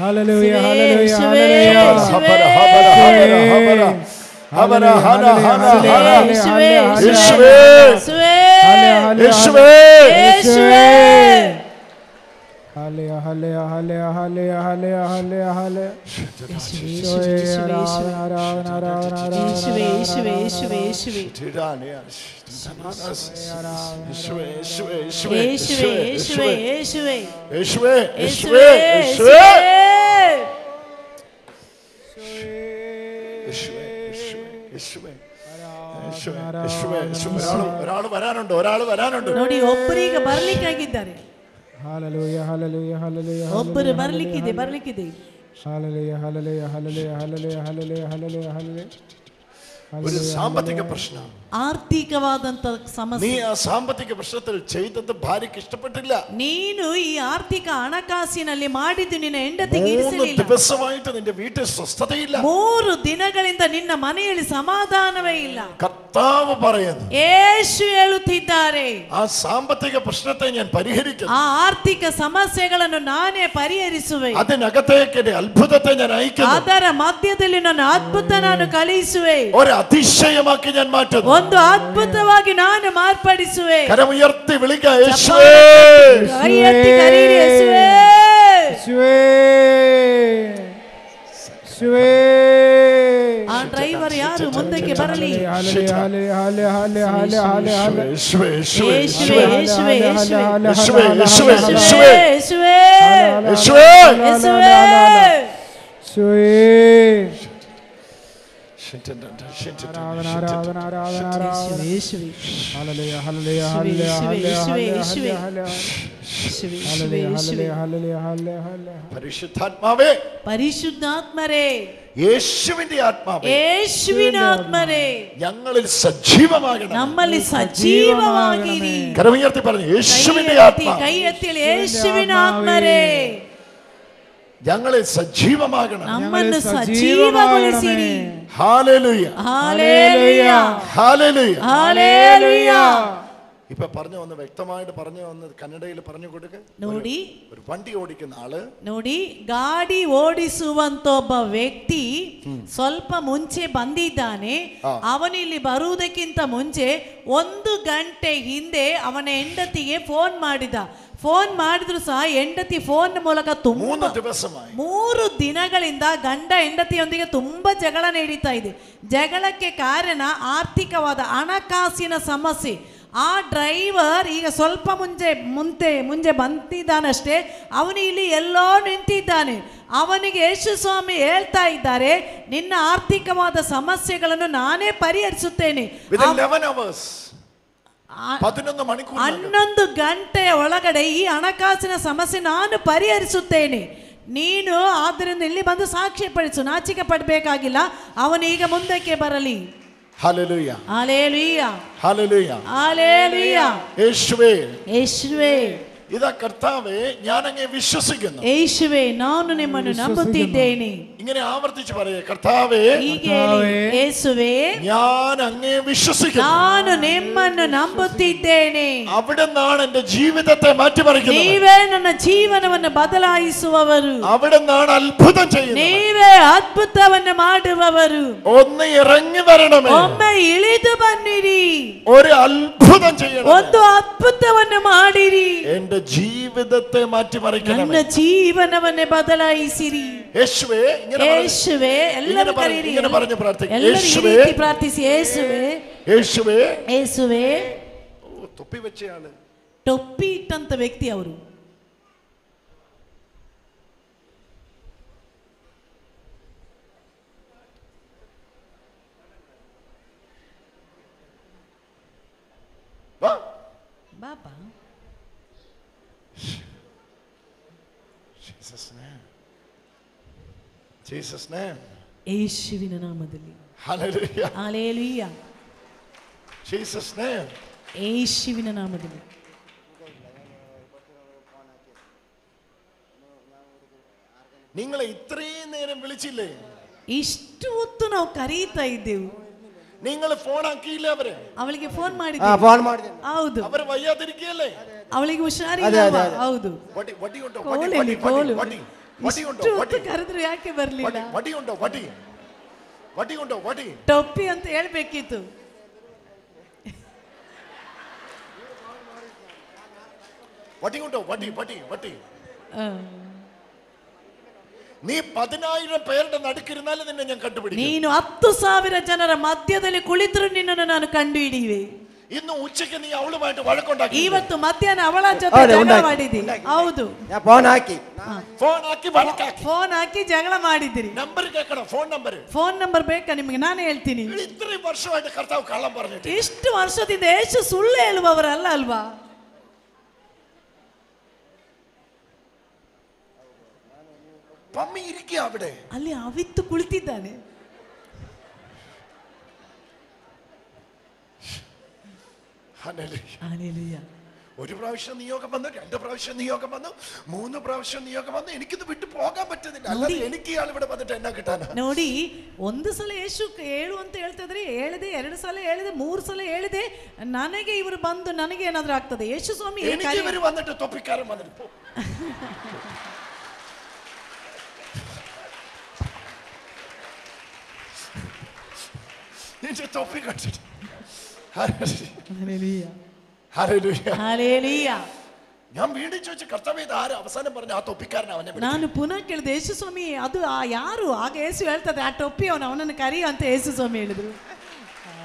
ഹല്ലേലൂയ ഹല്ലേലൂയ ഹല്ലേലൂയ ഒരാൾ വരാനുണ്ട് ನೋಡಿ ಒಬ್ಬರಿಗೆ ಬರ್ಲಿಕ್ಕಾಗಿದ್ದಾರೆ. Hallelujah, hallelujah, hallelujah. ಒಬ್ಬರು ಬರ್ಲಿಕ್ಕಿದೆ. Hallelujah, hallelujah, hallelujah, hallelujah, hallelujah, hallelujah, hallelujah. ഒരു സാമ്പത്തിക പ്രശ്നം, ಆರ್ಥಿಕವಾದಂತ നീ ಸಮಸ್ಯೆ. ആ സാമ്പത്തിക പ്രശ്നത്തിൽ ചെയ്തത് ഭാര്യയ്ക്ക് ഇഷ്ടപ്പെട്ടില്ല. ನೀನು ಈ ಆರ್ಥಿಕ ಹಣಕಾಸಿನಲ್ಲಿ ಮಾಡಿದ್ದು ನಿನ್ನ ಹೆಂಡತಿಗೆ 3 ಇರಿಸಲಿಲ್ಲ. ദിവസമായിട്ട് ನಿന്റെ വീട്ടിൽ സ്വസ്ഥതയില്ല. 3 ದಿನಗಳಿಂದ ನಿನ್ನ ಮನೆಯಲ್ಲಿ ಸಮಾಧಾನವೇ ಇಲ್ಲ. കർത്താവ് പറയുന്നു, ಯೇಸು ಹೇಳುತ್ತಿದ್ದಾರೆ, ആ സാമ്പത്തിക പ്രശ്നത്തെ ഞാൻ പരിഹരിക്കുന്നു. ಆ ಆರ್ಥಿಕ ಸಮಸ್ಯೆಗಳನ್ನು ನಾನೇ ಪರಿಹರಿಸುವೆ. അതിനകത്തേക്ക് എന്റെ അത്ഭുതത്തെ ഞാൻ അയക്കുന്നു. ಅದರ ಮಧ್ಯದಲ್ಲಿ ನನ್ನ ಅದ್ಭುತ ನಾನು ಕಳುಹಿಸುವೆ. ഒരു അതിശയമാക്കി ഞാൻ മാറ്റുന്നു. ಒಂದು ಅದ್ಭುತವಾಗಿ ನಾನು ಮಾರ್ಪಡಿಸುವೆ. കരമുയർത്തി വിളിക്കുക, യേശുവേ. ಕೈ ಎತ್ತಿ ಕರೀರಿ, ಯೇಸುವೇ. ಆ ಡ್ರೈವರ್ ಯಾರು ಮುಂದಕ್ಕೆ ಬರಲಿ. പരിശുദ്ധാത്മാവേ, പരിശുദ്ധാത്മരേ, യേശുവിന്റെ ആത്മാവേ, യേശുവിನ ആത്മരേ, ഞങ്ങളിൽ സജീവമാകണം. ನಮ್ಮಲ್ಲಿ ಸಜೀವವಾಗಿರಿ. കരമുയർത്തി പറഞ്ഞു, യേശുവിന്റെ ആത്മാവ്, ಕೈ ಎತ್ತಿ യേശുവിನ ಆತ್ಮರೇ, ഞങ്ങളെ സജീവമാകണം. ನಮ್ಮನ್ನು ಸಜೀವಗೊಳಿಸಿರಿ. ഹല്ലേലൂയ, ഹല്ലേലൂയ, ഹല്ലേലൂയ, ഹല്ലേലൂയ. ഇപ്പൊ പറഞ്ഞു വന്ന് വ്യക്തമായിട്ട് പറഞ്ഞു വന്ന് കന്നഡയിൽ പറഞ്ഞു കൊടുക്ക. ನೋಡಿ, ഒരു വണ്ടി ഓടിക്കുന്ന ആള്, ನೋಡಿ, ಗಾಡಿ ಓಡಿಸುವಂತ ಒಬ್ಬ ವ್ಯಕ್ತಿ ಸ್ವಲ್ಪ ಮುಂಚೆ ಬಂದಿದ್ದಾನೆ. ಅವನಿಲ್ಲಿ ಬರುವುದಕ್ಕಿಂತ ಮುಂಚೆ 1 ಗಂಟೆ ಹಿಂದೆ ಅವನ ಹೆಂಡತಿಗೆ ಫೋನ್ ಮಾಡಿದ. ಫೋನ್ ಮಾಡಿದ್ರು ಸಹ ಹೆಂಡತಿ ಫೋನ್ ಮೂಲಕ 3 ದಿನಗಳಿಂದ ಗಂಡ ಹೆಂಡತಿಯೊಂದಿಗೆ ತುಂಬಾ ಜಗಳ ನಡೀತಾ ಇದೆ. ಜಗಳಕ್ಕೆ ಕಾರಣ ಆರ್ಥಿಕವಾದ ಹಣಕಾಸಿನ ಸಮಸ್ಯೆ. ಆ ಡ್ರೈವರ್ ಈಗ ಸ್ವಲ್ಪ ಮುಂಚೆ ಬಂದಿದ್ದಾನಷ್ಟೇ. ಅವನು ಇಲ್ಲಿ ಎಲ್ಲೋ ನಿಂತಿದ್ದಾನೆ. ಅವನಿಗೆ ಯೇಸು ಸ್ವಾಮಿ ಹೇಳ್ತಾ ಇದ್ದಾರೆ, ನಿನ್ನ ಆರ್ಥಿಕವಾದ ಸಮಸ್ಯೆಗಳನ್ನು ನಾನೇ ಪರಿಹರಿಸುತ್ತೇನೆ. 11 ಗಂಟೆಯ ಒಳಗಡೆ ಈ ಹಣಕಾಸಿನ ಸಮಸ್ಯೆ ನಾನು ಪರಿಹರಿಸುತ್ತೇನೆ. ನೀನು ಆದ್ದರಿಂದ ಇಲ್ಲಿ ಬಂದು ಸಾಕ್ಷಿ ಪಡಿಸು, ನಾಚಿಕೆ ಪಡಬೇಕಾಗಿಲ್ಲ. ಅವನು ಈಗ ಮುಂದಕ್ಕೆ ಬರಲಿ. Hallelujah, hallelujah, hallelujah, hallelujah. യേശുവേ, യേശുവേ, ഇതാ കർത്താവേ, ഞാൻ അങ്ങേ വിശ്വസിക്കുന്നു. യേശുവേ, ನಾನು ನಿಮ್ಮನ್ನು ನಂಬುತ್ತಿದ್ದೇನೆ. ഇങ്ങനെ ആവർത്തിച്ച് പറയേ, കർത്താവേ, ಹೀಗೆ ಹೇಳಿ, ಯೇಸುವೇ, ഞാൻ അങ്ങേ വിശ്വസിക്കുന്നു. ನಾನು ನಿಮ್ಮನ್ನು ನಂಬುತ್ತಿದ್ದೇನೆ. അവിടുന്നാണ് എന്റെ ജീവിതത്തെ മാറ്റിമറിക്കുന്നത്. ನೀವೇ ನನ್ನ ಜೀವನವನ್ನು ಬದಲಾಯಿಸುವವರು. അവിടുന്നാണ് അത്ഭുതം ചെയ്യുന്നത്. ನೀವೇ ಅದ್ಭುತವನ್ನು ಮಾಡುವವರು. ഒന്ന് ഇറങ്ങി വരണമേ. ಒಮ್ಮೆ ಇಳಿದು ಬನ್ನಿರಿ. ഒരു അത്ഭുതം ചെയ്യണം. ಒಂದು ಅದ್ಭುತವನ್ನು ಮಾಡಿರಿ. എന്റെ ജീവിതത്തെ മാറ്റിമറിക്കണം. ನನ್ನ ಜೀವನವನ್ನೇ ಬದಲಾಯಿಸಿರಿ. യേശുവേ, യേശുവേ, ಎಲ್ಲರೂ ಕರೀರಿ. ഇങ്ങനെ പറഞ്ഞു പ്രാർത്ഥിക്കുക. ಎಲ್ಲರೂ ಈ ರೀತಿ ಪ್ರಾರ್ಥಿಸಿ. ಯೇಸುವೇ, യേശുവേ, ಯೇಸುವೇ. തൊപ്പി വെച്ചയാള്, ಟೊಪ್ಪಿ ಇಟ್ಟಂತ ವ್ಯಕ್ತಿ ಅವರು. ಬಾಬಾ, ಯೇಸುವಿನ ನಾಮದಲ್ಲಿ. ഹല്ലേലൂയ, ഹല്ലേലൂയ. Jesus name. ಯೇಸುವಿನ ನಾಮದಲ್ಲಿ. നിങ്ങളെ ഇത്രയും നേരം വിളിച്ചില്ലേ? ಇಷ್ಟು ಹೊತ್ತು ನಾವು ಕರೀತಾ ಇದ್ದೆವು. നിങ്ങൾ ഫോൺ ആക്കിയില്ല അവരെ? ಅವಳಿಗೆ ಫೋನ್ ಫೋನ್ ಮಾಡಿದೆ. ಹೌದು. അവർ വയ്യാതിരിക്കുകയല്ലേ? ಅವಳಿಗೆ ಹುಷಾರಿಲ್ಲ. ಹೌದು. വടിയുണ്ടോ? ಕೋಲಲ್ಲಿ ಕೋಲು. വടിയുണ്ടോ? ಇಷ್ಟು ಹೊತ್ತು ಕರೆದ್ರು ಯಾಕೆ ಬರ್ಲಿಲ್ಲ? വടിയുണ്ടോ? വടിയുണ്ടോ? വടി. ಟೊಪ್ಪಿ ಅಂತ ಹೇಳ್ಬೇಕಿತ್ತು. വടിയുണ്ടോ? വടി. നീ 10,000 പേരുടെ നടുക്കിരുന്നാലും നിന്നെ ഞാൻ കണ്ടുപിടിക്കും. ನೀನು 10,000 ಜನರ ಮಧ್ಯದಲ್ಲಿ ಕುಳಿತರೂ ನಿನ್ನನ್ನು ನಾನು ಕಂಡುಹಿಡಿಯುವೆ. ഇന്ന് ഉച്ചയ്ക്ക് നീ അവളുമായിട്ട് വഴക്കുണ്ടാക്കി. ಇವತ್ತು ಮಧ್ಯಾಹ್ನ ಅವಳ ಜೊತೆ ಜಗಳ ಮಾಡಿದಿ. ಹೌದು, ಫೋನ್ ಹಾಕಿ വഴക്കാക്കി. ಫೋನ್ ಹಾಕಿ ಜಗಳ ಮಾಡಿದಿರಿ. നമ്പർ കേൾക്കണം, ഫോൺ ನಂಬರ್ ಬೇಕಾ ನಿಮಗೆ? ನಾನು ಹೇಳ್ತೀನಿ. ഇത്രയും വർഷമായിട്ട് കർത്താവ് കള്ളം പറഞ്ഞിട്ട് ಇಷ್ಟು ವರ್ಷದಿಂದ ಯೇಸು ಸುಳ್ಳು ಹೇಳುವವರಲ್ಲ ಅಲ್ವಾ? പമ്മി ഇരിക്കുക അവിടെ. ಅಲ್ಲಿ ಅವಿತ್ತು ಕುಳಿತಿದ್ದಾನೆ. ഹല്ലേലൂയ. ഒരു പ്രാവശ്യം നിയോഗം വന്നു, 2 പ്രാവശ്യം നിയോഗം വന്നു, 3 പ്രാവശ്യം നിയോഗം വന്നു. എനിക്കിത് വിട്ടു പോകാൻ പറ്റുന്നില്ല. അല്ലാതെ എനിക്ക് ഇയാൾ ഇവിടെ വന്നിട്ട് എന്നാ കിട്ടാനാ? ನೋಡಿ, ಒಂದು ಸಲ ಯೇಸು ಹೇಳು ಅಂತ ಹೇಳ್ತಿದ್ರೆ ಹೇಳಿದೆ, 2 ಸಲ ಹೇಳಿದೆ, 3 ಸಲ ಹೇಳಿದೆ, ನನಗೆ ಇವರು ಬಂದು ನನಗೆ ಏನಾದ್ರೂ ಆಗ್ತದೆ. ಯೇಸು ಸ್ವಾಮಿ എനിക്ക് ഇവര് വന്നിട്ട് തൊപ്പിക്കാരൻ വന്നിട്ട് പോ. തൊപ്പി കണ്ടിട്ട് ഞാൻ വീണ്ടും ചോദിച്ചു, കർത്താവേ ഇത് ആര്? അവസാനം പറഞ്ഞ ആ തൊപ്പിക്കാരൻ അവനെ. ನಾನು ಪುನಃ ಕೇಳಿದೆ, ಯೇಸು ಸ್ವಾಮಿ ಅದು ಯಾರು? ಆಗ ಯೇಸು ಹೇಳ್ತದೆ, ಆ ಟೊಪ್ಪಿ ಅವನನ್ನು ಕರಿ ಅಂತ ಯೇಸು ಸ್ವಾಮಿ ಹೇಳಿದ್ರು.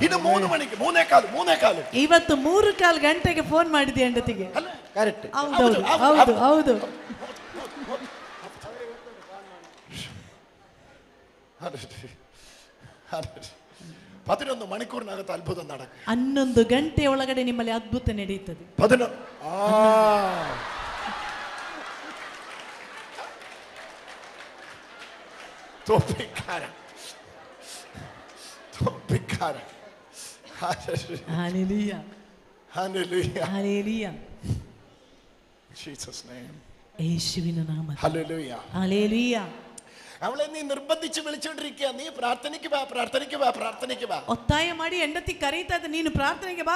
ಇದು 3 ಮಣಿಗೆ 3:15 ಇವತ್ತು 3:15 ಗಂಟೆಗೆ ಫೋನ್ ಮಾಡಿದೆ ಹೆಂಡತಿಗೆ. ಕರೆಕ್ಟ್. ಹೌದು ಹೌದು ಹೌದು. 11 മണിക്കൂറിനകത്ത് അത്ഭുതം നടക്കും. 11 ಗಂಟೆ ಒಳಗಡೆ ನಿಮ್ಮಲ್ಲಿ ಅದ್ಭುತ ನಡೆಯುತ್ತದೆ. 11 തൊപ്പിക്കാരൻ. ഹല്ലേലൂയ ഹല്ലേലൂയ ഹല്ലേലൂയ. Jesus name. യേശുവിന്റെ നാമത്തിൽ ഹല്ലേലൂയ ഹല്ലേലൂയ. അവളെ നീ നിർബന്ധിച്ച് വിളിച്ചോണ്ടിരിക്കുക, നീ പ്രാർത്ഥനയ്ക്ക് വാ. ಒತ್ತಾಯ ಮಾಡಿ ಹೆಂಡತಿ ಕರೀತಾ ಇದ್ದ, ನೀನು ಪ್ರಾರ್ಥನೆಗೆ ಬಾ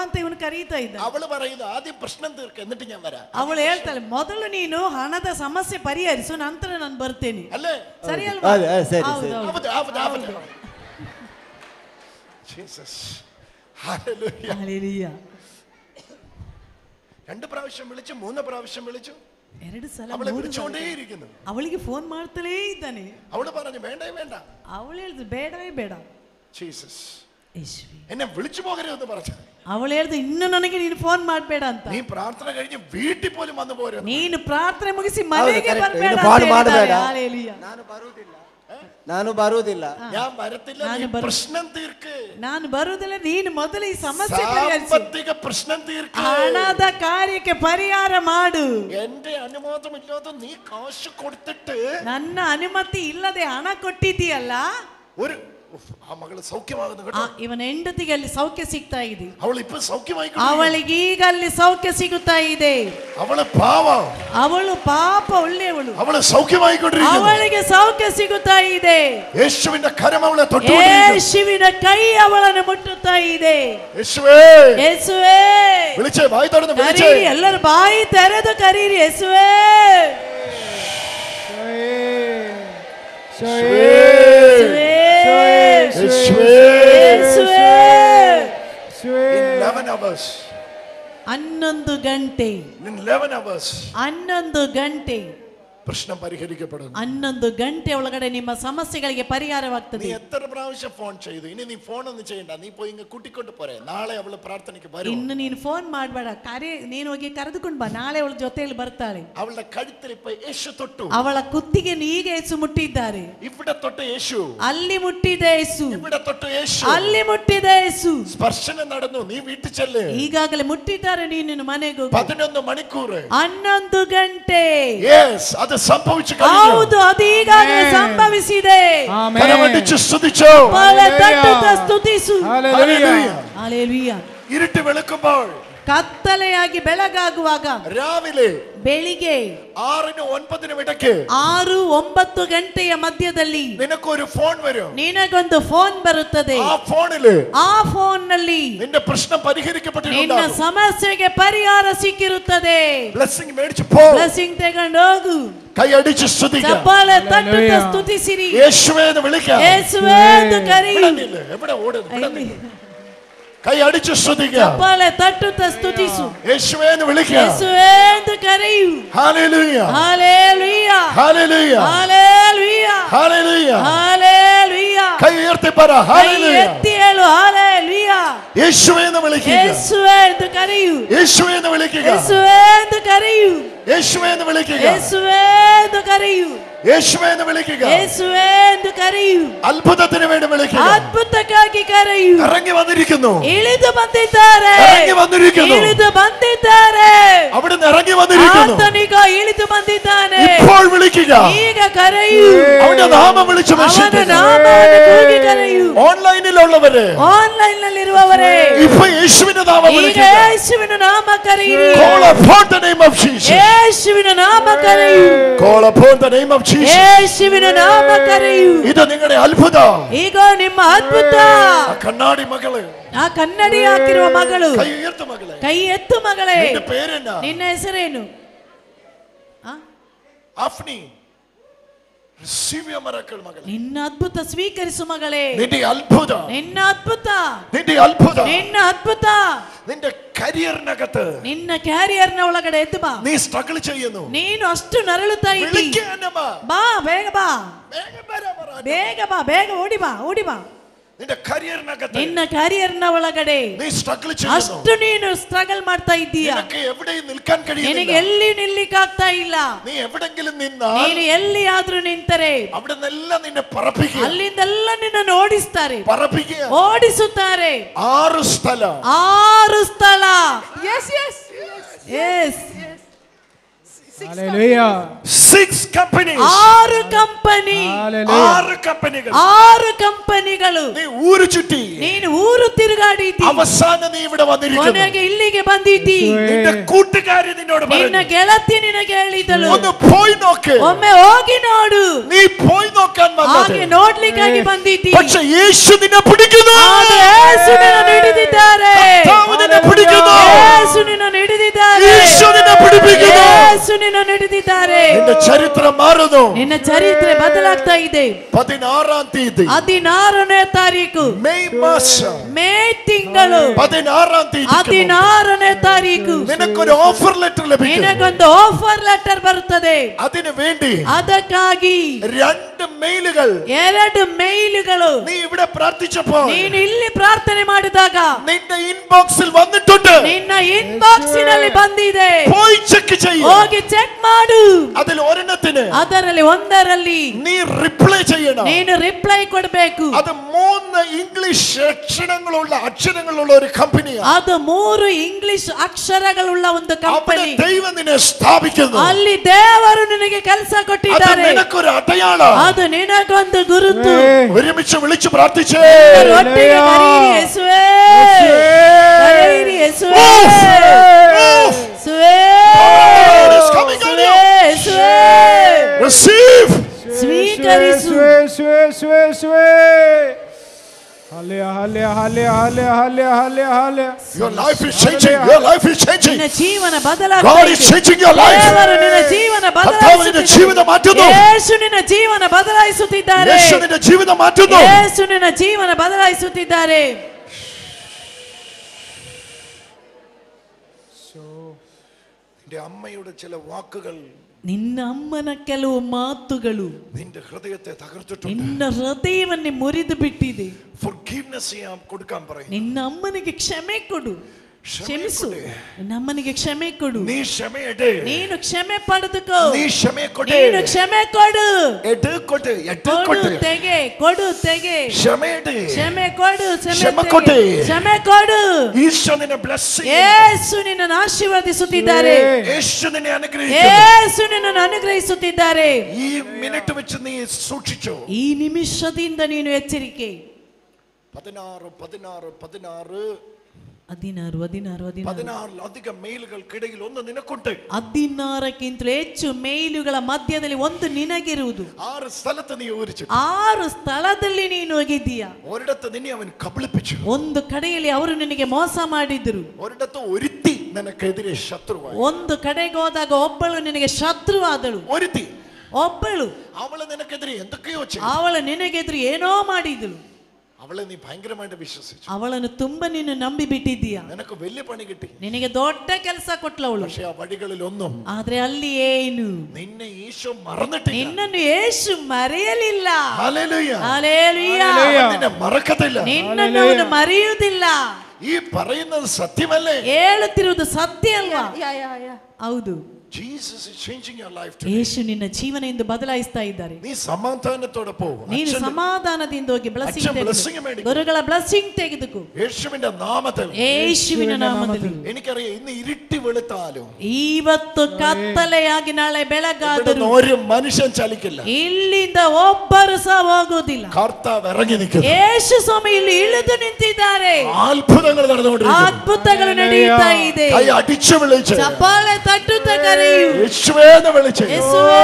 ಅಂತ ಇವನು ಕರೀತಾ ಇದ್ದ. അവള് പറയുന്നു, ആദ്യം പ്രശ്നം തീർക്ക് എന്നിട്ട് ഞാൻ വരാം. ಅವಳು ಹೇಳ್ತಾಳೆ, ಮೊದಲು ನೀನು ಹಣದ ಸಮಸ್ಯೆ ಪರಿಹರಿಸು, ನಂತರ ನಾನು ಬರ್ತೇನೆ. അല്ലേ? ಸರಿ ಅಲ್ವಾ? ಹೌದು. ജീസസ്. Hallelujah hallelujah. 2 പ്രാവശ്യം വിളിച്ചു, 3 പ്രാവശ്യം വിളിച്ചു. 2 ಸಲ അവളെ വിളിച്ചോണ്ടേയിരിക്കുന്നു. ಅವಳಿಗೆ ಫೋನ್ ಮಾಡ್ತಲೇ ಇದ್ದಾನೆ. അവള് പറഞ്ഞു, വേണ്ട. ಅವಳು ಹೇಳಿದ್ರು, ಬೇಡವೇ ಬೇಡ. ജീസസ്. ಯೇಸುವೇ, എന്നെ വിളിച്ചു പോകരുതെന്ന് പറഞ്ഞു. ಅವಳು ಹೇಳಿದ್ರು, ಇನ್ನು ನನಗೆ ನೀನು ಫೋನ್ ಮಾಡಬೇಡ ಅಂತ. നീ പ്രാർത്ഥന കഴിഞ്ഞ് വീട്ടിൽ പോലും വന്നു പോരുന്നു. ನೀನು ಪ್ರಾರ್ಥನೆ ಮುಗಿಸಿ ಮನೆಗೆ ಬರಬೇಡ ಅಂತ ಹೇಳಿದ್ದಾರೆ. ಹല്ಲೇಲೂಯ. ನಾನು ಬರುವುದಿಲ್ಲ. ഞാൻ വരത്തില്ല, നീ പ്രശ്നം തീർക്ക്. ನಾನು ಬರುವುದಿಲ್ಲ, ನೀನು ಮೊದಲು ಈ ಸಮಸ್ಯೆ ಪರಿಹರಿಸು. സാമ്പത്തിക പ്രശ്നം തീർക്ക്. ಹಣದ ಕಾರ್ಯಕ್ಕೆ ಪರಿಹಾರ ಮಾಡು. എന്റെ അനുമോദമില്ലാതെ നീ കാശ് കൊടുത്തിട്ട്, ನನ್ನ ಅನುಮತಿ ಇಲ್ಲದೆ ಹಣ ಕೊಟ್ಟಿದ್ದೀಯಲ್ಲ. ഒരു ആ മകള് സൗഖ്യമാകുന്നു കേട്ടോ. ಇವನ ಹೆಂಡತಿಗೆ ಅಲ್ಲಿ ಸೌಖ್ಯ ಸಿಗ್ತಾ ಇದೆ. അവൾ ഇപ്പൊ സൗഖ്യമായി. ಅವಳಿಗೆ ಈಗ ಅಲ್ಲಿ ಸೌಖ್ಯ ಸಿಗುತ್ತಾ ಇದೆ. അവള് പാവം, ಅವಳು ಪಾಪ ಒಳ್ಳೆಯವಳು, അവള് സൗഖ്യമായിക്കൊണ്ടിരിക്കുന്നു. ಅವಳಿಗೆ ಸೌಖ್ಯ ಸಿಗುತ್ತಾ ಇದೆ. യേശുവിന്റെ കരം അവളെ തൊട്ടുകൊണ്ടിരിക്കുന്നു. ಯೇಸುವಿನ ಕೈ ಅವಳನ್ನು ಮುಟ್ಟುತ್ತಾ ಇದೆ. യേശുവേ, ಯೇಸುವೇ, വിളിച്ചേ, വായി തുറന്ന് വിളിച്ചേ. ಕರೀರಿ, ಎಲ್ಲರೂ ಬಾಯಿ ತೆರೆದು ಕರೀರಿ, ಯೇಸುವೇ. ಹನ್ನೊಂದು ಗಂಟೆ പ്രശ്നം പരിഹരിക്കപ്പെടുന്നു. 11 ಗಂಟೆ ಒಳಗಡೆ ನಿಮ್ಮ ಸಮಸ್ಯೆಗಳಿಗೆ ಪರಿಹಾರವಾಗ್ತದೆ. നീ എത്ര പ്രാവശ്യം ഫോൺ ചെയ്തു? ഇനി നീ ഫോൺ ഒന്നും ചെയ്യണ്ട, നീ പോയി ഇങ്ങ് കൂട്ടിക്കൊണ്ട് പോരെ. നാളെ അവള് പ്രാർത്ഥനയ്ക്ക് വരും. ಇನ್ನು ನೀನು ಫೋನ್ ಮಾಡಬೇಡ, ನೀನು ಹೋಗಿ ಕರೆದುಕೊಂಡು ಬಾ, ನಾಳೆ ಅವಳ ಜೊತೆಯಲ್ಲಿ ಬರ್ತಾಳೆ. അവളുടെ കഴുത്തിൽ ഇപ്പൊ യേശു തൊട്ടു. ಅವಳ ಕುತ್ತಿಗೆ ಈಗ ಯೇಸು ಮುಟ್ಟಿದ್ದಾರೆ. ഇവിടെ തൊട്ട് യേശു, ಅಲ್ಲಿ ಮುಟ್ಟಿದ ಯೇಸು, ഇവിടെ തൊട്ട് യേശു, ಅಲ್ಲಿ ಮುಟ್ಟಿದ ಯೇಸು. സ്പർശനം നടന്നു. നീ വീട്ടിൽ ചെല്ല്. ಈಗಾಗಲೇ ಮುಟ್ಟಿದ್ದಾರೆ, ನೀನು ಮನೆಗೆ ಹೋಗು. 11 മണിക്കൂർ 11 ಗಂಟೆ. യെസ്, അത് സംഭവിച്ചു കഴിഞ്ഞു. ಹೌದು, ಅದು ಈಗಾಗಲೇ ಸಂಭವಿಸಿದೆ. കരമടിച്ചു സ്തുതിച്ചു. ಸ್ತುತಿಸು. ഹല്ലേലൂയ. ಹಲ್ಲೆಲೂಯಾ. ഇരുട്ട് വെളുക്കുമ്പോൾ, ಕತ್ತಲೆಯಾಗಿ ಬೆಳಗಾಗುವಾಗ, രാവിലെ ಬೆಳಿಗ್ಗೆ 6-9 ഇടയ്ക്ക്, 6-9 ಗಂಟೆಯ ಮಧ್ಯದಲ್ಲಿ നിനക്കൊരു ഫോൺ വരും. ನಿನಗೊಂದು ಫೋನ್ ಬರುತ್ತದೆ. ಆ ಫೋನ್ ನಲ್ಲಿ നിന്റെ പ്രശ്നം പരിഹരിക്കപ്പെട്ടിട്ടുണ്ടാകും. ನಿನ್ನ ಸಮಸ್ಯೆಗೆ ಪರಿಹಾರ ಸಿಕ್ಕಿರುತ್ತದೆ. ബ്ലെസ്സിംഗ് മേടിച്ചു പോ. ಬ್ಲೆಸ್ಸಿಂಗ್ ತಗೊಂಡು ಹೋಗು. കൈ അടിച്ച് സ്തുതിക്കുക. ಚಪ್ಪಾಳೆ ತಟ್ಟುತ್ತಾ ಸ್ತುತಿಸಿರಿ. യേശുവേ എന്ന് വിളിക്കുക. ಯೇಸುವೇ ಎಂದು ಕರಿ. എവിടെ ഓടുന്നു? കൈ അടിച്ച് സ്തുതിക്കുക. ಚಪ್ಪಾಳೆ ತಟ್ಟುತ್ತಾ ಸ್ತುತಿಸು. യേശുവേ എന്ന് വിളിക്കുക. ಯೇಸುವೇ ಎಂದು കരയൂ. ഹല്ലേലൂയ ഹല്ലേലൂയ ഹല്ലേലൂയ ഹല്ലേലൂയ ഹല്ലേലൂയ ഹല്ലേലൂയ. കൈ ഉയർത്തി പറ ഹല്ലേലൂയ. എത്തി ಹೇಳು ഹല്ലേലൂയ. യേശുവേ എന്ന് വിളിക്കുക. യേശുവേ എന്ന് കരയൂ. യേശുവേ എന്ന് വിളിക്കുക. യേശുവേ എന്ന് കരയൂ. യേശുവേ എന്ന് വിളിക്കുക. യേശുവേ എന്ന് കരയൂ. യേശുവേ എന്ന് വിളിക്കുക. യേശുവേ എന്ന് കരയൂ. അത്ഭുതത്തിന് വേണ്ടി വിളിക്കുക. ಅದ್ಭುತಕ್ಕಾಗಿ ಕರೆಯು. ഇറങ്ങി വന്നിരിക്കുന്നു. ಇಳಿದು ಬಂದಿದ್ದಾರೆ. ഇറങ്ങി വന്നിരിക്കുന്നു. ಇಳಿದು ಬಂದಿದ್ದಾರೆ. അവിടുന്ന് ഇറങ്ങി വന്നിരിക്കുന്നു. ಆತನಿಗ ಇಳಿದು ಬಂದಿದ್ದಾನೆ. ഇപ്പോൾ വിളിക്കുക. ಈಗ ಕರೆಯು. അവന്റെ നാമം വിളിച്ചു ಅವನ ನಾಮವನ್ನು ಕೂಗಿ ಕರೆಯು. ഓൺലൈനിലുള്ളവര്, ಆನ್ಲೈನ್ ನಲ್ಲಿರುವವರೇ, ഇപ്പൊ യേശുവിന്റെ നാമം ಈಗ വിളിക്കുക. ಯೇಸುವಿನ ನಾಮ ಕರೆಯಿರಿ. Call upon the name of Jesus. ಯೇಸುವಿನ ನಾಮ ಕರೆಯು. Call upon the name of Jesus. ಯೇಸುವಿನ ನಾಮ ಕರೆಯು. ഇത് നിങ്ങളുടെ അത്ഭുതം. ಈಗ ನಿಮ್ಮ ಅದ್ಭುತ. ആ കണ്ണാടി മകള്, ಆ ಕನ್ನಡಿ ಹಾಕಿರುವ ಮಗಳು, കൈ ഉയർത്ത മകളെ, ಕೈ ಎತ್ತು ಮಗಳೇ, നിന്റെ പേരെന്നാ? ನಿನ್ನ ಹೆಸರೇನು? ആഫ്നി. Receive your miracle മകളെ. ನಿನ್ನ ಅದ್ಭುತ ಸ್ವೀಕರಿಸು ಮಗಳೇ. നിന്റെ അത്ഭുതം, ನಿನ್ನ ಅದ್ಭುತ, നിന്റെ അത്ഭുതം, ನಿನ್ನ ಅದ್ಭುತ. നിന്റെ കരിയറിനകത്ത് ನಿನ್ನ ಕ್ಯಾರಿಯರ್ನ ಒಳಗಡೆ ಎದ್ದು ಬಾ. നീ സ്ട്രഗിൾ ചെയ്യുന്നു. ನೀನು ಅಷ್ಟು ನರಳುತ್ತಾ ಇದ್ದೀ. വിളിക്കാനമ്മ. ಬಾ, ಬೇಗ ಬಾ, വേഗം വരാൻ പറ. ಬೇಗ ಬಾ, ಬೇಗ ಓಡಿ ಬಾ, ಓಡಿ ಬಾ. നിന്റെ കരിയറിനകത്ത് ನಿನ್ನ ಕ್ಯಾರಿಯರ್ನ ಒಳಗಡೆ നീ സ്ട്രഗിൾ ചെയ്യുന്നു. ಅಷ್ಟು ನೀನು ಸ್ಟ್ರಗಲ್ ಮಾಡ್ತಾ ಇದ್ದೀಯ. നിനക്ക് എവിടെയും നിൽക്കാൻ ನಿನಗೆ കഴിയുന്നില്ല. ಎಲ್ಲಿ ನಿಲ್ಲಿಕ್ಕಾಗ್ತಾ ಇಲ್ಲ. നീ എവിടെങ്കിലും നിന്നാൽ ನೀನು ಎಲ್ಲಿಯಾದ್ರೂ ನಿಂತರೆ അവിടെ നിന്നെല്ലാം നിന്നെ പറപ്പിക്കുക. ಅಲ್ಲಿಂದೆಲ್ಲ ನಿನ್ನನ್ನು ಓಡಿಸ್ತಾರೆ, പറപ്പിക്കുക. ಓಡಿಸುತ್ತಾರೆ. 6 സ്ഥലം, 6 ಸ್ಥಳ. Yes yes yes. Hallelujah. 6 companies. 6 company, 6 ಕಂಪನಿಗಳು. 6 ಕಂಪನಿಗಳು. നീ ഊരു ചുറ്റി ನೀನು ಊರು ತಿರುಗಾಡಿದ್ದಿ. അവസാനം നീ ഇവിടെ വന്നിരിക്കുന്നു. ಕೊನೆಗೆ ಇಲ್ಲಿಗೆ ಬಂದಿದ್ದಿ. നിന്റെ കൂട്ടുകാരി നിന്നോട് ನಿನ್ನ പറഞ്ഞു, ಗೆಳತಿ ನಿನಗೆ ಹೇಳಿದಳು, ഒന്ന് പോയി നോക്ക്. ಒಮ್ಮೆ ಹೋಗಿ ನೋಡು. നീ പോയി നോക്കാൻ വന്നത്, ಹಾಗೆ ನೋಡ್ಲಿಕ್ಕಾಗಿ ಬಂದಿದ್ದಿ. പക്ഷെ യേശു നിന്നെ പിടിക്കുന്നു. ಆದ್ರೆ ಯೇಸು ನಿನ್ನನ್ನು ಹಿಡಿದಿದ್ದಾರೆ. കർത്താവ് നിന്നെ പിടിക്കുന്നു. ಯೇಸು ನಿನ್ನನ್ನು ಹಿಡಿದಿದ್ದಾರೆ. യേശു നിന്നെ പിടിപ്പിക്കുന്നു. ಯೇಸು ನಿನ್ನನ್ನು ಹಿಡಿದಿದ್ದಾರೆ. നിന്റെ ചരിത്രം മാറുന്നു. ನಿನ್ನ ಚರಿತ್ರೆ ಬದಲಾಗ್ತಾ ಇದೆ. 16 തീയതി 16ನೇ ತಾರೀಕು മെയ് മാസം, ಮೇ ತಿಂಗಳು 16 തീയതി 16ನೇ ತಾರೀಕು നിനക്കൊരു ഓഫർ ലെറ്റർ ലഭിക്കും. ನಿನಗೊಂದು ಆಫರ್ ಲೆಟರ್ ಬರುತ್ತದೆ. അതിനു വേണ്ടി ಅದಕ್ಕಾಗಿ 2 മെയിലുകൾ 2 ಮೇಲ್ಗಳು നീ ഇവിടെ പ്രാർത്ഥിച്ചപ്പോൾ ನೀನು ಇಲ್ಲಿ ಪ್ರಾರ್ಥನೆ ಮಾಡಿದಾಗ നിന്റെ ഇൻബോക്സിൽ വന്നിട്ടുണ്ട്. ನಿನ್ನ ಇನ್ಬಾಕ್ಸಿನಲ್ಲಿ ಬಂದಿದೆ. പോയി ചെക്ക് ചെയ്യ്. ಹೋಗಿ ಚೆಕ್ ಮಾಡು. അതിൽ ഒരെണ്ണത്തിന് ಅದರಲ್ಲಿ ಒಂದರಲ್ಲಿ നീ റിപ്ലൈ ചെയ്യണം. ನೀನು ರಿಪ್ಲೈ ಕೊಡಬೇಕು. അത് 3 ഇംഗ്ലീഷ് അക്ഷരങ്ങളുള്ള ഒരു കമ്പനിയാണ്. ಅದು 3 ಇಂಗ್ಲಿಷ್ ಅಕ್ಷರಗಳುಳ್ಳ ಒಂದು അവിടെ ಕಂಪನಿ. ദൈവം നിന്നെ സ്ഥാപിക്കുന്നു. ಅಲ್ಲಿ ದೇವರು ನಿನಗೆ ಕೆಲಸ അത് ಕೊಟ್ಟಿದ್ದಾರೆ. നിനക്കൊരു അടയാളം. ಅದು ನಿನಗೊಂದು ಗುರುತು. ഒരുമിച്ച് വിളിച്ചു പ്രാർത്ഥിച്ചേ. ಒಟ್ಟಿಗೆ ಕರೆಯಿರಿ ಯೇಸುವೇ, ಕರೆಯಿರಿ ಯೇಸುವೇ, ಯೇಸುವೇ, ಯೇಸುವೇ. Receive. ಸ್ವೀಕರಿಸು. Your life is changing. Your life is changing. ನಿನ್ನ ಜೀವನ ಬದಲಾಗ್ತಾ God ಇದೆ. is changing your life. ದೇವರು ನಿನ್ನ ಜೀವನ കർത്താവ് നിന്റെ ജീവിതം മാറ്റുന്നു. ಯೇಸು ನಿನ್ನ ಜೀವನ ಬದಲಾಯಿಸುತ್ತಿದ್ದಾರೆ. യേശു നിന്റെ ജീവിതം മാറ്റുന്നു. ಯೇಸು ನಿನ್ನ ಜೀವನ ಬದಲಾಯಿಸುತ್ತಿದ್ದಾರೆ. നിന്റെ അമ്മയുടെ ചില വാക്കുകൾ, ನಿನ್ನ ಅಮ್ಮನ ಕೆಲವು ಮಾತುಗಳು നിന്റെ ഹൃദയത്തെ തകർത്തിട്ടുണ്ട്. ನಿನ್ನ ಹೃದಯವನ್ನೇ ಮುರಿದು ಬಿಟ್ಟಿದೆ. Forgiveness കൊടുക്കാൻ പറയും. ನಿನ್ನ ಅಮ್ಮನಿಗೆ ಕ್ಷಮೆ ಕೊಡು, ಕ್ಷಮಿಸು. ನಿನ್ನ ಅಮ್ಮನಿಗೆ ಕ್ಷಮೆ ಕೊಡು. നീ ക്ഷമയെട്. ನೀನು ಕ್ಷಮೆ ಪಡೆದುಕೋ. നീ ക്ഷമയെ കൊട്. ನೀನು ಕ್ಷಮೆ ಕೊಡು. എടുക്കൊട്ട് ಕೊಡು എടുക്കൊട്ട്. ತೆಗೆ, ಕೊಡು ತೆಗೆ. ക്ഷമയെട്. ಕ್ಷಮೆ ಕೊಡು, ಕ್ಷಮೆ ಕ್ಷಮೆ ಕೊಡು. ತೆಗೆ. ಕ್ಷಮೆ ಕೊಡು. ഈശോ നിന്നെ bless ചെയ്യും. ಯೇಸು ನಿನ್ನನ್ನು ಆಶೀರ್ವದಿಸುತ್ತಿದ್ದಾರೆ. യേശു നിന്നെ അനുഗ്രഹിക്കും. ಯೇಸು ನಿನ್ನನ್ನು ಅನುಗ್ರಹಿಸುತ್ತಿದ್ದಾರೆ. ഈ മിനിറ്റ് വെച്ച് നീ സൂക്ഷിച്ചു. ಈ ನಿಮಿಷದಿಂದ ನೀನು ಎಚ್ಚರಿಕೆ. 16 മെയിലുകൾക്കിടയിൽ ഒന്ന് നിനക്കുണ്ട്. 16ക്ಕಿಂತಲೂ ಹೆಚ್ಚು ಮೇಲುಗಳ ಮಧ್ಯದಲ್ಲಿ ಒಂದು ನಿನಗಿರುವುದು. 6 സ്ഥലത്ത് നീ ഊരിച്ചു. 6 ಸ್ಥಳದಲ್ಲಿ ನೀನು ಹೋಗಿದ್ದೀಯ. ഒരിടത്ത് നിന്നെ അവൻ കബളിപ്പിച്ചു. ಒಂದು ಕಡೆಯಲ್ಲಿ ಅವರು ನಿನಗೆ ಮೋಸ ಮಾಡಿದ್ರು. ഒരിടത്ത് ഒരുത്തി നിനക്കെതിരെ ശത്രുവായി. ಒಂದು ಕಡೆಗೆ ಹೋದಾಗ ಒಬ್ಬಳು ನಿನಗೆ ಶತ್ರುವಾದಳು. ഒരുത്തി ಒಬ್ಬಳು അവള് നിനക്കെതിരെ എന്തൊക്കെയോ ചെയ്തു. ಅವಳು ನಿನಗೆದುರು ಏನೋ ಮಾಡಿದಳು. അവളെ നീ ഭയങ്കരമായിട്ട് വിശ്വസിച്ചു. ಅವಳನ್ನು ತುಂಬಾ ನೀನು ನಂಬಿ ಬಿಟ್ಟಿದ್ದೀಯಾ. നിനക്ക് വലിയ പണി കിട്ടി. ನಿನಗೆ ದೊಡ್ಡ ಕೆಲಸ ಕೊಟ್ಲವಳು. പക്ഷേ ಆ വഴികളിലൊന്നും ಆದ್ರೆ ಅಲ್ಲಿ ಏನು നിന്നെ യേശു മറന്നിട്ടില്ല. ನಿನ್ನನ್ನು ಯೇಸು ಮರೆಯಲಿಲ್ಲ. ഹല്ലേലൂയ. ഹല്ലേലൂയ. നിന്നെ മറക്കത്തില്ല. ನಿನ್ನನ್ನು ಅವನು ಮರೆಯುವುದಿಲ್ಲ. ഈ പറയുന്നത് സത്യമല്ലേ? ಹೇಳುತ್ತಿರುವುದು ಸತ್ಯ ಅಲ್ವಾ? ಹೌದು. Jesus is changing your life today. ಯೇಸು ನಿನ್ನ ಜೀವನ ಎಂದು ಬದಲಾಯಿಸ್ತಾ ಇದ್ದಾರೆ. ನೀ ಸಮಾಧಾನത്തോടെ ಪೋ. ನೀನು ಸಮಾಧಾನದಿಂದ ಹೋಗಿ ಬ್ಲೆಸ್ಸಿಂಗ್ ಗುರುಗಳ ಬ್ಲೆಸ್ಸಿಂಗ್ ತೆಗೆದುಕೋ. യേശുവിന്റെ നാമത്തിൽ. ಯೇಸುವಿನ ನಾಮದಲ್ಲಿ. എനിക്കറിയാം ഇന്ന് ഇരുട്ടി വെളുത്താലും ಇವತ್ತು ಕತ್ತಲೆಯಾಗಿ ನಾಳೆ ಬೆಳಗಾದರೂ ഒരു മനുഷ്യൻ ചലിക്കില്ല. ಇಲ್ಲಿಂದ ಒಬ್ಬರು ಸಹ ಹೋಗುವುದಿಲ್ಲ. കർത്താവ് ഇറങ്ങി നിൽക്കുന്നു. ಯೇಸು ಸ್ವಾಮಿ ಇಲ್ಲಿ ಇಳಿದು ನಿಂತಿದ್ದಾರೆ. അത്ഭുതങ്ങൾ നടന്നുകൊണ്ടിരിക്കുന്നു. ಅದ್ಭುತಗಳು ನಡೆಯುತ್ತಾ ಇದೆ. കൈ അടിച്ചു വിളിച്ച് ಚಪ್ಪಾಳೆ ತಟ್ಟುತ್ತಾ ಕರೆಯು. യേശുവേ എന്ന് വിളിച്ച്. ಯೇಸುವೇ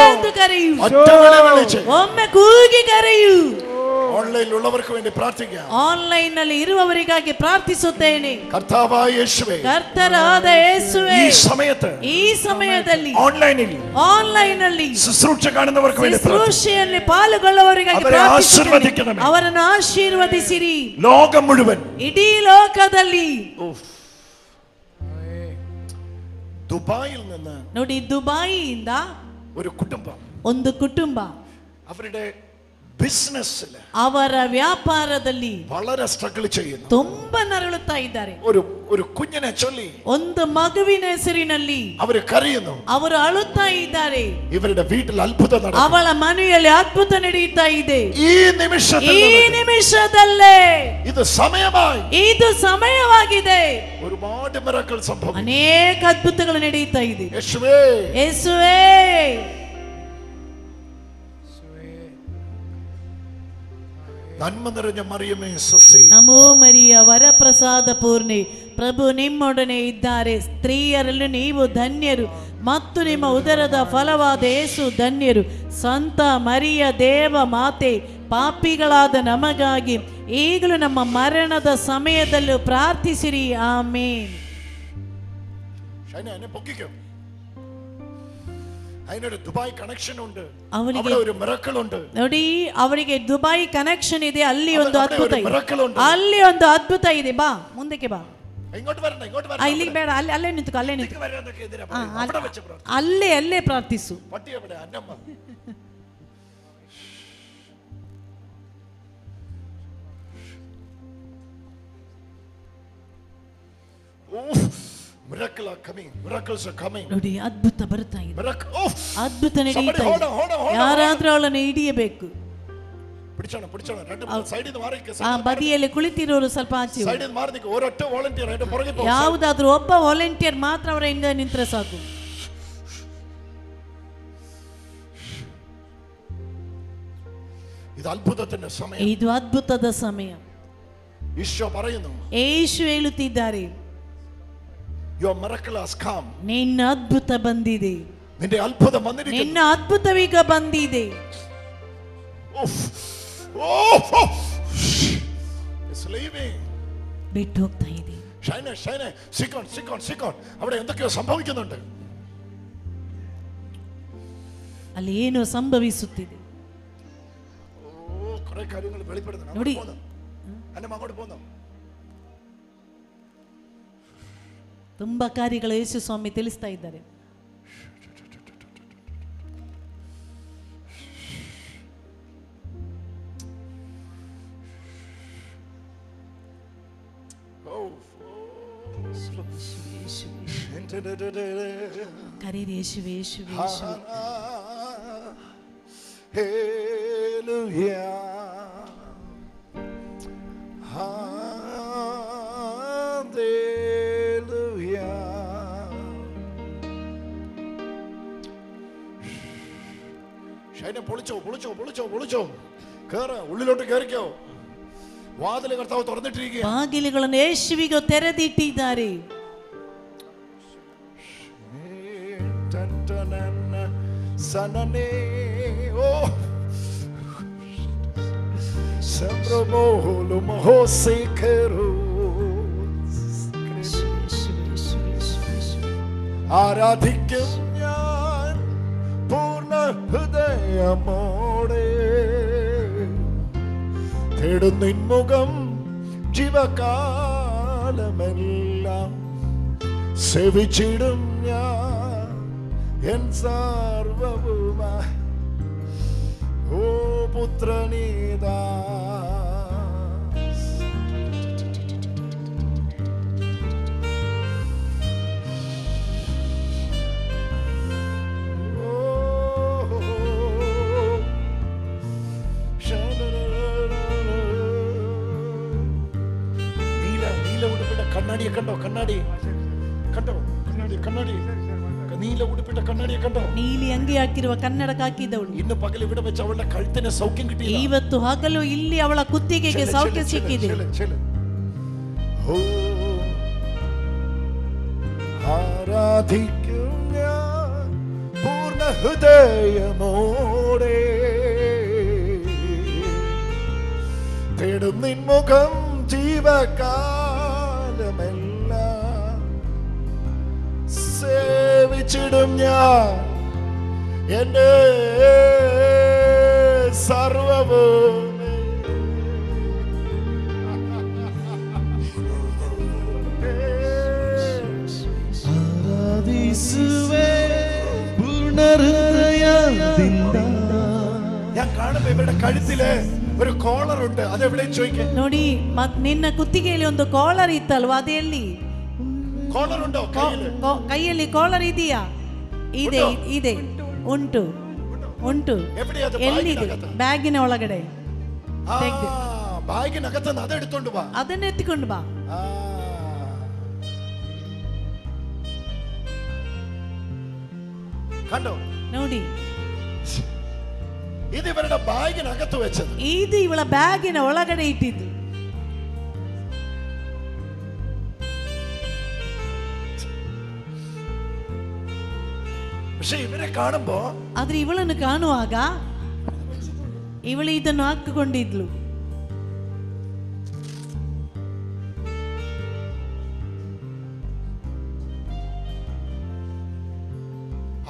ಎಂದು ಕರೆಯು. ഒറ്റവിളി വിളിച്ച്. ಒಮ್ಮೆ ಕೂಗಿ ಕರೆಯು. ഓൺലൈനിൽ ഉള്ളവർക്ക് വേണ്ടി പ്രാർത്ഥിക്കാം. ಆನ್ಲೈನ್ ನಲ್ಲಿ ಇರುವವರಿಗಾಗಿ ಪ್ರಾರ್ಥಿಸುತ್ತೇನೆ. കർത്താവായ യേശുവേ, ಕರ್ತನಾದ ಯೇಸುವೇ, ഈ സമയത്ത് ಈ ಸಮಯದಲ್ಲಿ ಆನ್ಲೈನ್ ನಲ್ಲಿ ശുശ്രൂഷ കാണുന്നവർക്ക് വേണ്ടി ಶುಶ್ರೂಷೆಯಲ್ಲಿ ಪಾಲ್ಗೊಳ್ಳುವವರಿಗಾಗಿ ಪ್ರಾರ್ಥಿಸುತ್ತೇನೆ. ಅವರನ್ನು ಆಶೀರ್ವದಿಸಿರಿ. ലോകം മുഴുവൻ, ಇಡೀ ಲೋಕದಲ್ಲಿ. ദുബായിൽ നിന്ന് ನೋಡಿ, ದುಬಾಯಿಯಿಂದ ഒരു കുടുംബം, ಒಂದು ಕುಟುಂಬ അവരുടെ ബിസിനസ്സിൽ, ಅವರ ವ್ಯಾಪಾರದಲ್ಲಿ വളരെ സ്ട്രഗിൾ ചെയ്യുന്നു. ತುಂಬಾ ನರಳುತ್ತಾ ಇದ್ದಾರೆ. ഒരു കുഞ്ഞിനെ ചൊല്ലി, ಒಂದು ಮಗುವಿನ ಹೆಸರಿನಲ್ಲಿ ಅವರು ಕರೆಯುന്നു. ಅವರು ಅಳುತ್ತಾ ಇದ್ದಾರೆ. ಇವരുടെ വീട്ടിൽ അത്ഭുതം നടക്കുന്നു. ಅವಳ ಮನೆಯಲ್ಲಿ ಅದ್ಭುತ ನಡೆಯುತ್ತಾ ಇದೆ. ಈ ನಿಮಿಷದಲ್ಲೇ ಇದು ಸಮಯമായി, ಇದು ಸಮಯವಾಗಿದೆ. ഒരുപാട് മിറക്കിൾ സംഭവിക്കും. ಅನೇಕ ಅದ್ಭುತಗಳು ನಡೆಯುತ್ತಾ ಇದೆ. ಯೇಸುವೇ, ಯೇಸುವೇ, നന്മ നിറഞ്ഞ മറിയമേ സ്വസ്തി. ನಮೋ ಮರಿಯ ವರಪ್ರಸಾದ ಪೂರ್ಣಿ, ಪ್ರಭು ನಿಮ್ಮೊಡನೆ ಇದ್ದಾರೆ. ಸ್ತ್ರೀಯರಲ್ಲಿ ನೀವು ಧನ್ಯರು ಮತ್ತು ನಿಮ್ಮ ಉದರದ ಫಲವಾದ ಯೇಸು ಧನ್ಯರು. ಸಂತ ಮರಿಯ ದೇವ ಮಾತೆ, ಪಾಪಿಗಳಾದ ನಮಗಾಗಿ ಈಗಲೂ ನಮ್ಮ ಮರಣದ ಸಮಯದಲ್ಲೂ ಪ್ರಾರ್ಥಿಸಿರಿ. ಆಮೇನ್. അതിനൊരു ദുബായ് കണക്ഷൻ ഉണ്ട്. ಅವಳಿಗೆ അവിടെ ഒരു മിറക്കിൾ ഉണ്ട്. ನೋಡಿ, ಅವರಿಗೆ ದುಬಾಯಿ ಕನೆಕ್ಷನ್ ಇದೆ. ಅಲ್ಲಿ ಒಂದು ಅದ್ಭುತ ಇದೆ. ಅಲ್ಲಿ ಒಂದು ಅದ್ಭುತ ಇದೆ. ಬಾ, ಮುಂದಕ್ಕೆ ಬಾ. ഇങ്ങോട്ട് വരണം, ഇങ്ങോട്ട് വരണം. ಇಲ್ಲಿಗೆ ಬೇಡ, ಅಲ್ಲೇ ನಿಂತು, ಅಲ್ಲೇ ನಿಂತು. ಅಲ್ಲೇ ಪ್ರಾರ್ಥಿಸು. പട്ടി എവിടെ? അന്നമ്മ. ನೋಡಿ, ಅದ್ಭುತ ಬರ್ತಾ ಇದೆ. ಅದ್ಭುತ ನಡೆಯುತ್ತಾ ಇದೆ. ಯಾರಾದ್ರೂ ಅವಳನ್ನು ಹಿಡಿಯಬೇಕು. ಆ ಬದಿಯಲ್ಲಿ ಕುಳಿತಿರೋರು ಸ್ವಲ್ಪ ಆಚೆ. ಯಾವುದಾದ್ರೂ ಒಬ್ಬ ವಾಲಂಟಿಯರ್ ಮಾತ್ರ ಅವರ ಹಿಂದೆ ನಿಂತರೆ ಸಾಕು. ಇದು ಅದ್ಭುತದ ಸಮಯ. ಯೇಸು ಹೇಳುತ್ತಿದ್ದಾರೆ, ನಿನ್ನ ಅದ್ಭುತ ಬಂದಿದೆ. ನಿನ್ನ ಅದ್ಭುತವೀಗ ಬಂದಿದೆ. ಬಿಟ್ಟು ಹೋಗ್ತಾ ಇದೆ. അവിടെ എന്തൊക്കെയോ സംഭവിക്കുന്നുണ്ട്. ಅಲ್ಲಿ ಏನೋ ಸಂಭವಿಸುತ್ತಿದೆ. ನೋಡಿ, ತುಂಬಾ ಕಾರ್ಯಗಳು ಯೇಸು ಸ್ವಾಮಿ ತಿಳಿಸ್ತಾ ಇದ್ದಾರೆ. ಕರೀರಿ, ಯೇಸುವೇ, ಯೇಸುವೇ, ಯೇಸುವೇ. Hallelujah. Hallelujah. ഷൈനെ പൊളിച്ചോ. കേറ, ഉള്ളിലോട്ട് കേറിക്കോ. വാതിൽ കർത്താവ് തുറന്നിട്ടിരിക്കുക. ಬಾಗಿಲುಗಳನ್ನು ಯೇಸುವಿಗೆ ತೆರೆದಿಟ್ಟಿದ್ದಾರೆ. Sanane, oh, Sembramolo Mahose Kerus. ആരാധിക്കും ഞാൻ പൂർണ്ണ ഹൃദയമോടെ, തേടും നിൻമുഖം ജീവകാലമെല്ലാം സേവിച്ചിടും ഞാൻ എൻ സർവവുമായി ഓ പുത്രനീതാ. കണ്ണാടിയെ കണ്ടോ? കണ്ണാടി കണ്ടോ? കണ്ണാടി കണ്ണാടി നീല ഉടുപ്പിട്ട കണ്ണാടിയെ കണ്ടോ? ನೀಲಿ ಅಂಗಿ ಹಾಕಿರುವ ಕನ್ನಡಕ ಹಾಕಿದವಳು. ಇನ್ನು ಪಗಲು ഇവിടെ വെച്ച് അവളുടെ കഴുത്തിന് സൗഖ്യം കിട്ടിയില്ല. ಇವತ್ತು ಹಗಲು ಇಲ್ಲಿ ಅವಳ ಕುತ್ತಿಗೆಗೆ ಸೌಖ್ಯ ಸಿಕ್ಕಿದೆ. ആരാധിക്കും ഞാൻ പൂർണ്ണ ഹൃദയമോടെ തേടും നിൻ മുഖം ജീവകാലമെല്ലാം സേവിച്ചിടും ഞാൻ എൻ്റെ സർവവും. ഞാൻ കാണുമ്പോ ഇവരുടെ കഴുത്തില് ഒരു കോളർ ഉണ്ട്. അതെവിടെ ചോദിക്കാം? ನೋಡಿ ನಿನ್ನ ಕುತ್ತಿಗೆಯಲ್ಲಿ ಒಂದು ಕಾಲರ್ ಇತ್ತಲ್ವಾ, ಅದು ಎಲ್ಲಿ? കോളർ ഉണ്ടോ ಕೈಯಲ್ಲಿ ಕಾಲರ್ ಇದೆಯಾ? ಇದೆ ಇದೆ, ಉಂಟು ಉಂಟು. ಎಲ್ಲಿದೆ? ಬ್ಯಾಗಿನ ಒಳಗಡೆ. ബാഗിനകത്ത് അതെടുത്തോണ്ട് വാ. ಅದನ್ನ ಎತ್ತಿಕೊಂಡು ಬಾ. കണ്ടോ? ನೋಡಿ, ഇത് ഇവരുടെ ബാഗിനകത്ത് വെച്ചത്. ഇത് ಇವಳ ಬ್ಯಾಗಿನ ಒಳಗಡೆ ಇಟ್ಟಿದ್ದು. പക്ഷെ ഇവരെ കാണുമ്പോ, ಆದ್ರೆ ಇವಳನ್ನು ಕಾಣುವಾಗ ಇವಳು ಇದನ್ನು ಹಾಕಿಕೊಂಡಿದ್ಲು.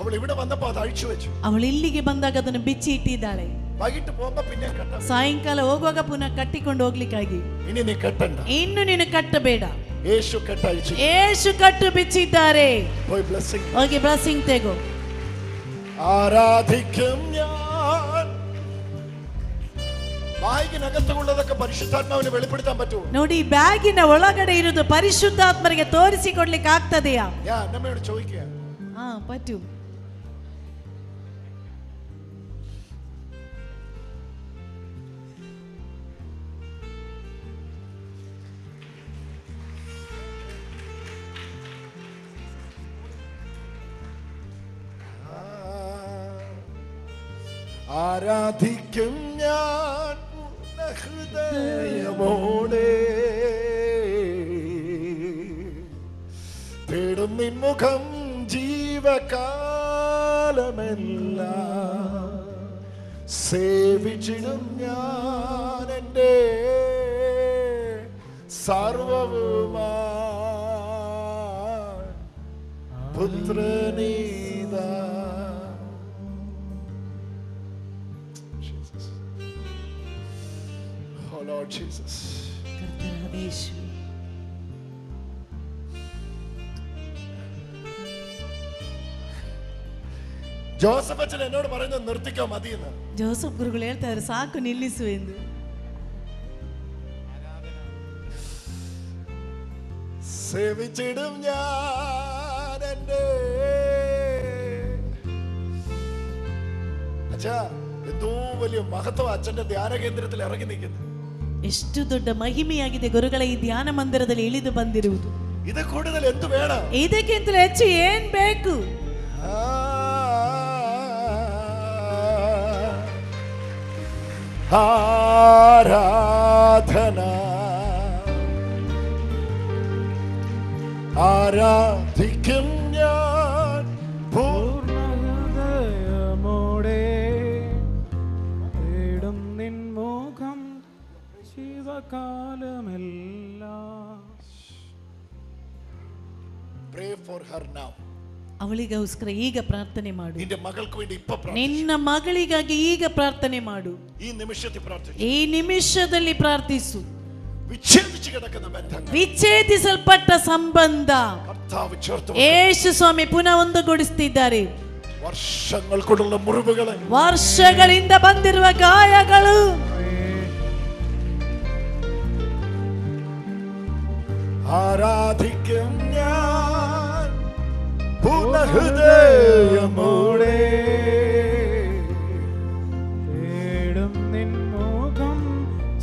അവൾ ഇവിടെ വന്നപ്പോ അത് അഴിച്ചു വെച്ചു. ಅವಳು ಇಲ್ಲಿಗೆ ಬಂದಾಗ ಅದನ್ನು ಬಿಚ್ಚಿ ಇಟ್ಟಿದ್ದಾಳೆ. വൈകിട്ട് പോകുമ്പോ പിന്നെ കെട്ട. ಸಾಯಂಕಾಲ ಹೋಗುವಾಗ ಪುನಃ ಕಟ್ಟಿಕೊಂಡು ಹೋಗ್ಲಿಕ್ಕಾಗಿ. ഇനി നീ കെട്ടണ്ട. ಇನ್ನು ನೀನು ಕಟ್ಟಬೇಡ. യേശു കെട്ടഴിച്ചു. യേശು ಕಟ್ಟು ಬಿಚ್ಚಿದ್ದಾರೆ. പോയി ബ്ലെസ്സിംഗ്. ಹೋಗಿ ಬ್ಲೆಸ್ಸಿಂಗ್ ತೆಗೋ. ആരാധിക്കും ഞാൻ. ബാഗിനകത്തുള്ളതൊക്കെ പരിശുദ്ധാത്മാവിനെ വെളിപ്പെടുത്താൻ പറ്റുമോ? ನೋಡಿ, ಬ್ಯಾಗಿನ ಒಳಗಡೆ ಇರುವುದು ಪರಿಶುದ್ಧಾತ್ಮರಿಗೆ ತೋರಿಸಿಕೊಡ್ಲಿಕ್ಕೆ ಆಗ್ತದೆಯಾ? ഞാൻ നമ്മയോട് ചോദിക്കുക. പറ്റൂ. ആരാധിക്കും ഞാൻ ഹൃദയമോടെ തേടും നിൻ മുഖം ജീവകാലമെല്ലാം സേവിച്ചിടും ഞാൻ എൻ്റെ സർവവുമായി പുത്രനീതാ. Oh Lord Jesus. ജോസഫ് അച്ഛൻ എന്നോട് പറയുന്നത് നിർത്തിക്കോ മതിയെന്ന്. ಜೋಸಫ್ ಗುರುಗಳು ಹೇಳ್ತಾರೆ ಸಾಕು ನಿಲ್ಲಿಸು ಎಂದು. സേവിച്ചിടും ഞാൻ എൻ്റെ. അച്ഛാ, എന്തോ വലിയ മഹത്വം അച്ഛന്റെ ധ്യാന കേന്ദ്രത്തിൽ ഇറങ്ങി നിൽക്കുന്നു. ಎಷ್ಟು ದೊಡ್ಡ ಮಹಿಮೆಯಾಗಿದೆ ಗುರುಗಳ ಈ ಧ್ಯಾನ ಮಂದಿರದಲ್ಲಿ ಇಳಿದು ಬಂದಿರುವುದು. ഇത് കൂടുതൽ എന്ത് വേണം? ಇದಕ್ಕಿಂತಲೂ ಹೆಚ್ಚು ಏನ್ ಬೇಕು? ആരാധന ആരാധിക്കും ഞാൻ പൂർണ്ണഹൃദയമോടെ തേടും നിൻ മുഖം ജീവകാലമെല്ലാം. Pray for her now. ಅವಳಿಗೋಸ್ಕರ ಈಗ ಪ್ರಾರ್ಥನೆ ಮಾಡು. നിന്റെ മകൾക്ക് വേണ്ടി ഇപ്പോ ನಿನ್ನ ಮಗಳಿಗಾಗಿ ಈಗ ಪ್ರಾರ್ಥನೆ ಮಾಡು. ഈ നിമിഷത്തിൽ പ്രാർത്ഥിക്കൂ. ಈ ನಿಮಿಷದಲ್ಲಿ ಪ್ರಾರ್ಥಿಸು. വിച്ഛേദിച്ചു കിടക്കുന്ന ബന്ധങ്ങൾ, ವಿಚ್ಛೇದಿಸಲ್ಪಟ್ಟ ಸಂಬಂಧ കർത്താവ് ചേർത്ത് ಯೇಸು ಸ್ವಾಮಿ ಪುನಃ ಒಂದುಗೂಡಿಸುತ್ತಿದ್ದಾರೆ. വർഷങ്ങൾ കൊണ്ടുള്ള മുറിവുകളെ, ವರ್ಷಗಳಿಂದ ಬಂದಿರುವ ಗಾಯಗಳು ആരാധിക്കും ഞാൻ പൂർണ്ണഹൃദയമോടെ. തേടും നിൻ മുഖം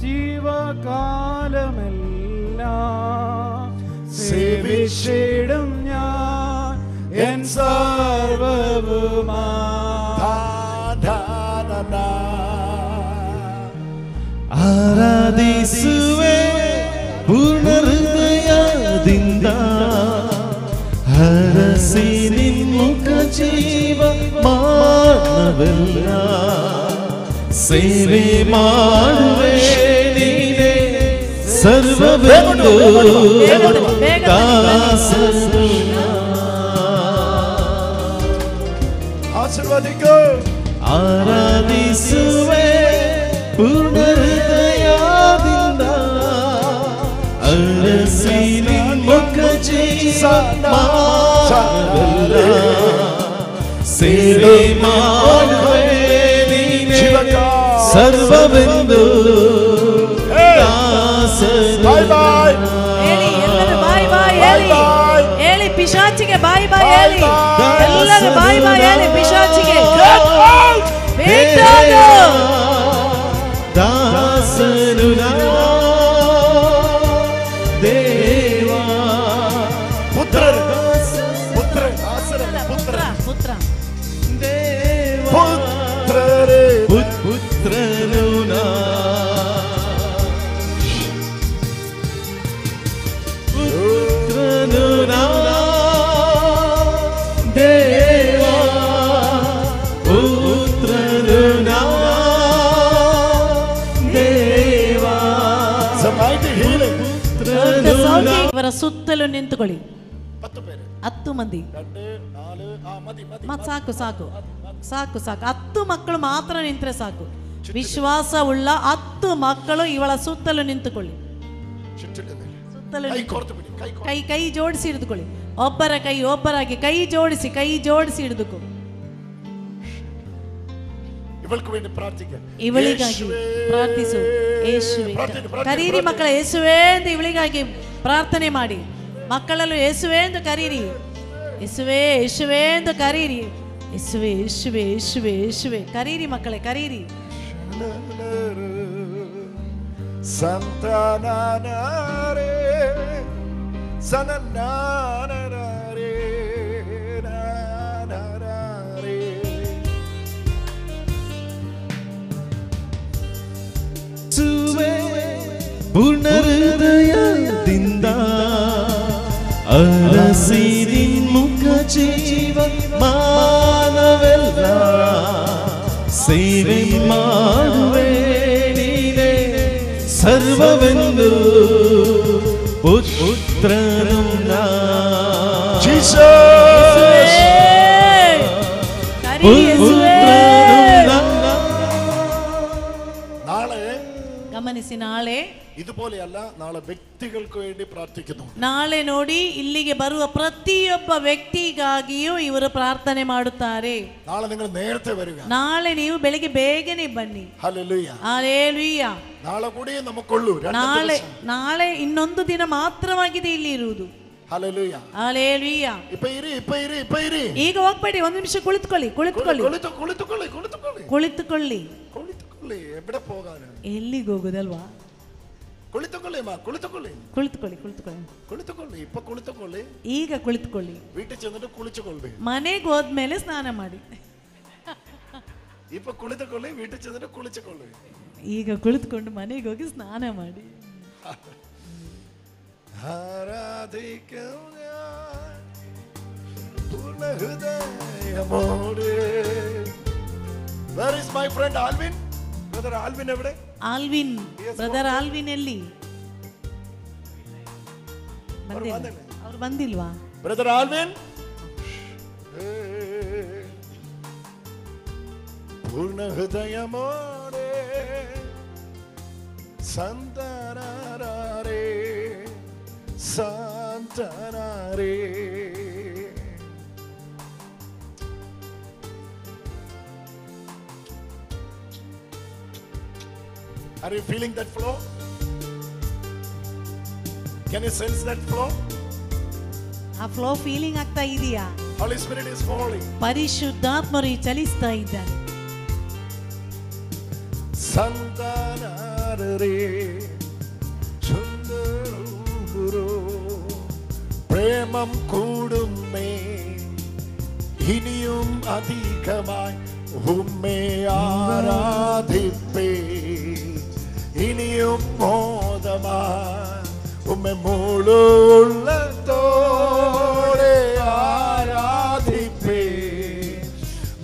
ജീവകാലമെല്ലാം, സേവിച്ചിടും ഞാൻ എൻ സർവ്വവുമാ. ಆರಾಧಿಸುವೆ ಪೂರ್ಣ ಹೃದಯದಿಂದ, ಹರಸಿ ನಿನ್ಮುಖ ಜೀವ ಮಾನವೆಲ್ಲ, ಸೇವೆ ಮಾಡುವೆ ನೀನೇ ಸರ್ವವೆಂದು ದಾಸನು. ആശീർവദിക്കൂ. ಆರಾಧಿಸುವೆ ಪೂರ್ಣ ಹೃದಯದಿಂದ, ಅರಸಿ ನಿನ್ಮುಖ ಜೀವ ಮಾನವೆಲ್ಲ, ಸೇವೆ ಮಾಡುವೆ ನೀನೇ ಸರ್ವವೆಂದು ದಾಸನು. ಹೇಳಿ ಎಲ್ಲರೂ ಬಾಯ್ ಬಾಯ್ ಹೇಳಿ. ಹೇಳಿ ಪಿಶಾಚಿಗೆ ಬಾಯ್ ಬಾಯ್ ಹೇಳಿ. ಎಲ್ಲರೂ ಬಾಯ್ ಬಾಯ್ ಹೇಳಿ ಪಿಶಾಚಿಗೆ. ಬೇಟಾಗು. ದಾಸನು ದೇವಾ. പുത്ര പുത്ര ಪುತ್ರ ಪುತ್ರ ದೇವಾ പുത്രരെ ಪುತ್ರನು ನಾ. ಪುತ್ರನು ನಾ ದೇವಾ. ಪುತ್ರನು ನಾ ದೇವಾ. mighty healing. ಪುತ್ರನು ನಾ. ಇವರ ಸುತ್ತಲೂ ನಿಂತುಕೊಳ್ಳಿ. 10 പേര്, 10 ಮಂದಿ. 2 4 മതി മതി. ಸಾಕು ಸಾಕು ಸಾಕು ಸಾಕು. 10 ಮಕ್ಕಳು ಮಾತ್ರ ನಿಂತರೆ ಸಾಕು. ವಿಶ್ವಾಸವುಳ್ಳ 10 ಮಕ್ಕಳು ಇವಳ ಸುತ್ತಲೂ ನಿಂತುಕೊಳ್ಳಿ. ಸುತ್ತಲೂ കൈ കോർത്ത് പിടി, കൈ കോർത്ത്. ಕೈ ಕೈ ಜೋಡಿಸಿ ಹಿಡಿದುಕೊಳ್ಳಿ. ಒಬ್ಬರ ಕೈ ಒಬ್ಬರಾಗಿ ಕೈ ಜೋಡಿಸಿ ಹಿಡಿದುಕೊ. ഇവൾക്ക് വേണ്ടി പ്രാർത്ഥിക്കാം. ಇವಳಿಗಾಗಿ ಪ್ರಾರ್ಥಿಸು. ಯೇಸುವೆ ಕರೀರಿ ಮಕ್ಕಳ, ಯೇಸುವೆ ಎಂದು ಇವಳಿಗಾಗಿ ಪ್ರಾರ್ಥನೆ ಮಾಡಿ. ಮಕ್ಕಳಲ್ಲೂ ಯೇಸುವೆ ಎಂದು ಕರೀರಿ. ಯೇಸುವೆ ಯೇಸುವೆ ಎಂದು ಕರೀರಿ. ಯೇಸುವೆ ಯೇಸುವೆ ಯೇಸುವೆ ಯೇಸುವೆ ಕರೀರಿ ಮಕ್ಕಳೇ, ಕರೀರಿ. ಸಂತಾನನಾರೆ ಸನನಾನನಾರೆ ನಾನನಾರೆ. ಪೂರ್ಣ ಹೃದಯದಿಂದ ಅರಸಿ ನಿನ್ಮುಖ ಜೀವ ಮಾನವೆಲ್ಲ, ಸೇವೆ ಮಾಡುವೆ ನೀನೇ ಸರ್ವವೆಂದು ಪುತ್ರನು ನಾ. നാളെ ಗಮನಿಸಿ, ನಾಳೆ ഇതുപോലെയല്ല, നാളെ വ്യക്തികൾക്ക് വേണ്ടി പ്രാർത്ഥിക്കുന്നു. ನಾಳೆ ನೋಡಿ, ಇಲ್ಲಿಗೆ ಬರುವ ಪ್ರತಿಯೊಬ್ಬ ವ್ಯಕ್ತಿಗಾಗಿಯೂ ಇವರು ಪ್ರಾರ್ಥನೆ ಮಾಡುತ್ತಾರೆ. നാളെ നിങ്ങൾ നേരത്തെ വരിക. ನಾಳೆ ನೀವು ಬೆಳಿಗ್ಗೆ ಬೇಗನೆ ಬನ್ನಿ. ഹല്ലേലൂയ. ಹಲ್ಲೆಲೂಯ. നാളെ കൂടി നമുക്കുള്ളൂ. ನಾಳೆ ಇನ್ನೊಂದು ದಿನ ಮಾತ್ರವಾಗಿದೆ ಇಲ್ಲಿ ಇರುವುದು. ഹല്ലേലൂയ. ಹಲ್ಲೆಲೂಯ. ഇപ്പ ഇരി. ಈಗ ಹೋಗ್ಬೇಡಿ, ಒಂದು ನಿಮಿಷ ಕುಳಿತುಕೊಳ್ಳಿ. എവിടെ പോകാനാ? ಎಲ್ಲಿಗೆ ಹೋಗುದಲ್ವಾ? ಕುಳಿತುಕೊಳ್ಳಿ ಮಾ, ಕುಳಿತುಕೊಳ್ಳಿ. ಇಪ್ಪ ಕುಳಿತುಕೊಳ್ಳಿ. ಈಗ ಕುಳಿತುಕೊಳ್ಳಿ. വീട്ടിൽ ചെന്നിട്ട് കുളിച്ചുകൊള്ളി. ಮನೆಗೆ ಹೋದ್ಮೇಲೆ ಸ್ನಾನ ಮಾಡಿ. ಇಪ್ಪ ಕುಳಿತುಕೊಳ್ಳಿ, വീട്ടിൽ ചെന്നിട്ട് കുളിച്ചുകൊള്ളി. ಈಗ ಕುಳಿತುಕೊಂಡು ಮನೆಗೆ ಹೋಗಿ ಸ್ನಾನ ಮಾಡಿ. ആരാധിക്കും ഞാൻ പൂർണ്ണ ഹൃദയമോടെ. Where is my friend Alvin? Brother Alvin എവിടെ? ಆಲ್ವಿನ್, ಬ್ರದರ್ ಆಲ್ವಿನ್ ಎಲ್ಲಿ? ಅವ್ರು ಬಂದಿಲ್ವಾ? Brother Alvin? പൂർണ്ണ ഹൃദയമോടെ സന്താനാരേ സന്താനാരേ. Are you feeling that flow? Can you sense that flow? ಆ ಫ್ಲೋ ಫೀಲಿಂಗ್ ಆಗ್ತಾ ಇದೆಯಾ? Holy Spirit is falling. ಪರಿಶುದ್ಧಾತ್ಮರು ಚಲಿಸ್ತಾ ಇದ್ದಾರೆ. സന്താനാരേ സുന്ദരോ പ്രേമം കൂടുമേ ഇനിയും അധികമായി ഉമ്മേ ആരാധിപ്പേ ഇനിയും മോദമായി ഉമ്മേ മുഴുവോടെ ആരാധിപ്പേ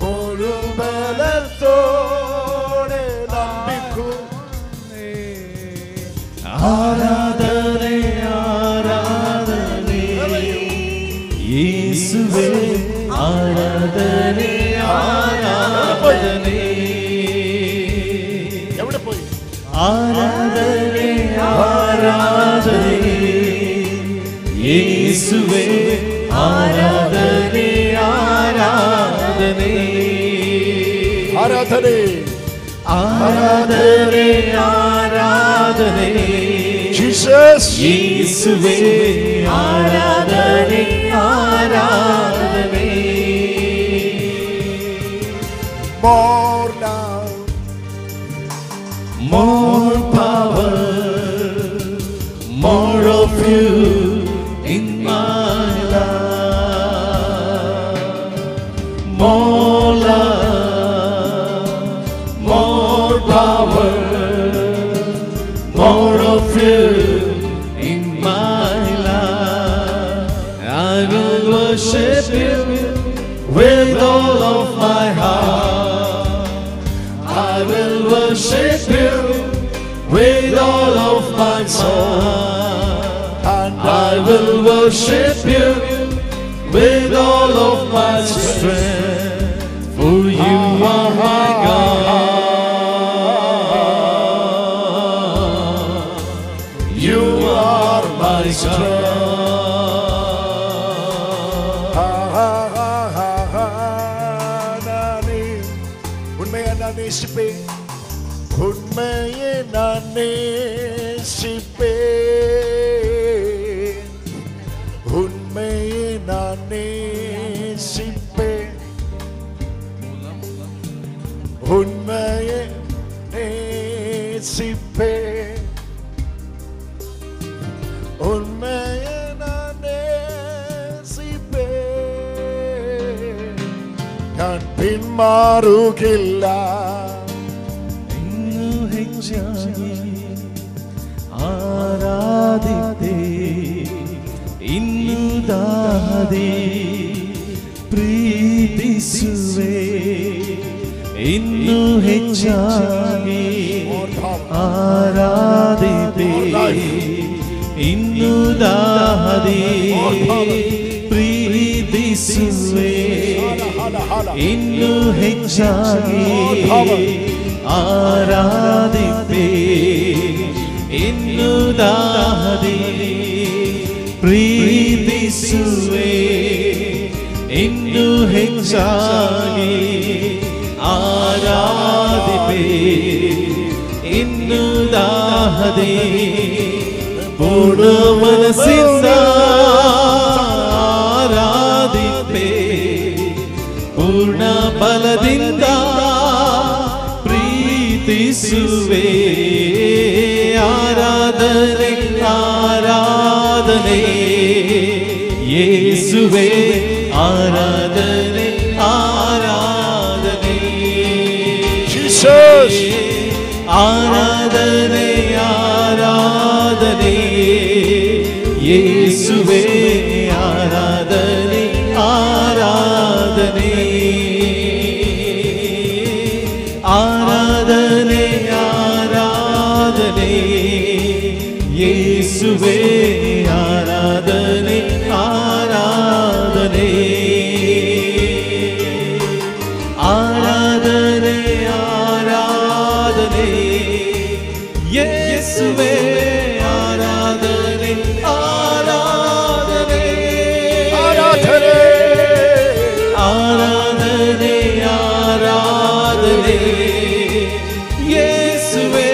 മുഴുവനത്തോടെ നമ്പിക്കും ആരാധനേ ആരാധനേ യേശുവേ ആരാധനേ ആരാധനേ. എവിടെ പോയി? ആരാധനേ ആരാധനേ യേശുവേ ആരാധനേ ആരാധനേ. ആരാധനേ ആരാധനേ ആരാധനേ ജീസസ് യേശുവേ ആരാധനേ ആരാധനേ. more love More power, more of you in my life. More love, more power, more of you in my life. I will worship you with all of my heart. I will worship you with all of my soul, and I will worship you with all of my strength, for you are my God. You are my strength. உண்மையை நான் நேசிப்பேன் உண்மையை நான் நேசிப்பேன் உண்மையை நேசிப்பேன் உண்மையை நான் நேசிப்பேன் நான் பின்மாறுகில்ல ಆರಾಧಿತೆ ಇನ್ನು ದಾದೆ ಪ್ರೀತಿಸುವೆ ಇನ್ನು ಹೆಚ್ಚಾಗಿ ಆರಾಧಿತೆ ಇನ್ನು ದಾದೆ ಪ್ರೀತಿಸುವೆ ಇನ್ನು ಹೆಚ್ಚಾಗಿ ಆರಾಧಿತೆ ಇನ್ನು ದಾದೆ ಪ್ರೀತಿಸುವೆ ಇನ್ನು ಹೆಚ್ಚಾಗಿ ಆರಾಧಿಪೆ ಇನ್ನು ದಾದೆ ಪೂರ್ಣ ಮನಸ್ಸಿಂದ ಆರಾಧಿಪೆ ಪೂರ್ಣ ಬಲದಿಂದ ಪ್ರೀತಿಸುವೆ ಆರಾಧನೆ ಆರಾಧನೆ ಯೇಸುವೆ ಆರಾಧನೆ ಆರಾಧನೆ ಜೀಸಸ್ ಆರಾಧನೆ ಆರಾಧನೆ ಯೇಸುವೆ ಆರಾಧನೆ ಆರಾಧನೆ ಆರಾಧನೆ ಆರಾಧನೆ ಯೇಸುವೆ ಆರಾಧನೆ ಆರಾಧನೆ ಆರಾಧನೆ ಯೇಸುವೇ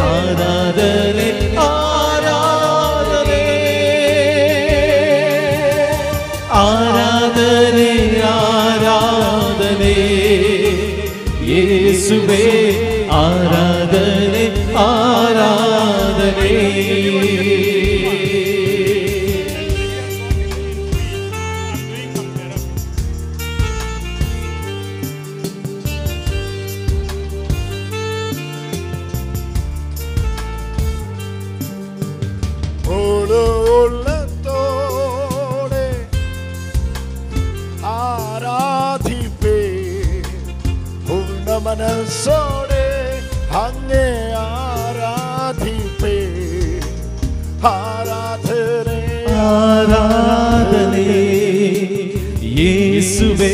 ಆರಾಧನೆ ಆರಾಧನೆ ಆರಾಧನೆ ಆರಾಧನೆ ಯೇಸುವೇ ಆರಾಧನೆ ಆರಾಧನೆ ഉള്ളത്തോടെ ആരാധിപ്പേ പൂർണ്ണ മനസ്സോടെ അങ്ങേ ആരാധിപ്പേ ആരാധന ആരാധനെ യേശുവേ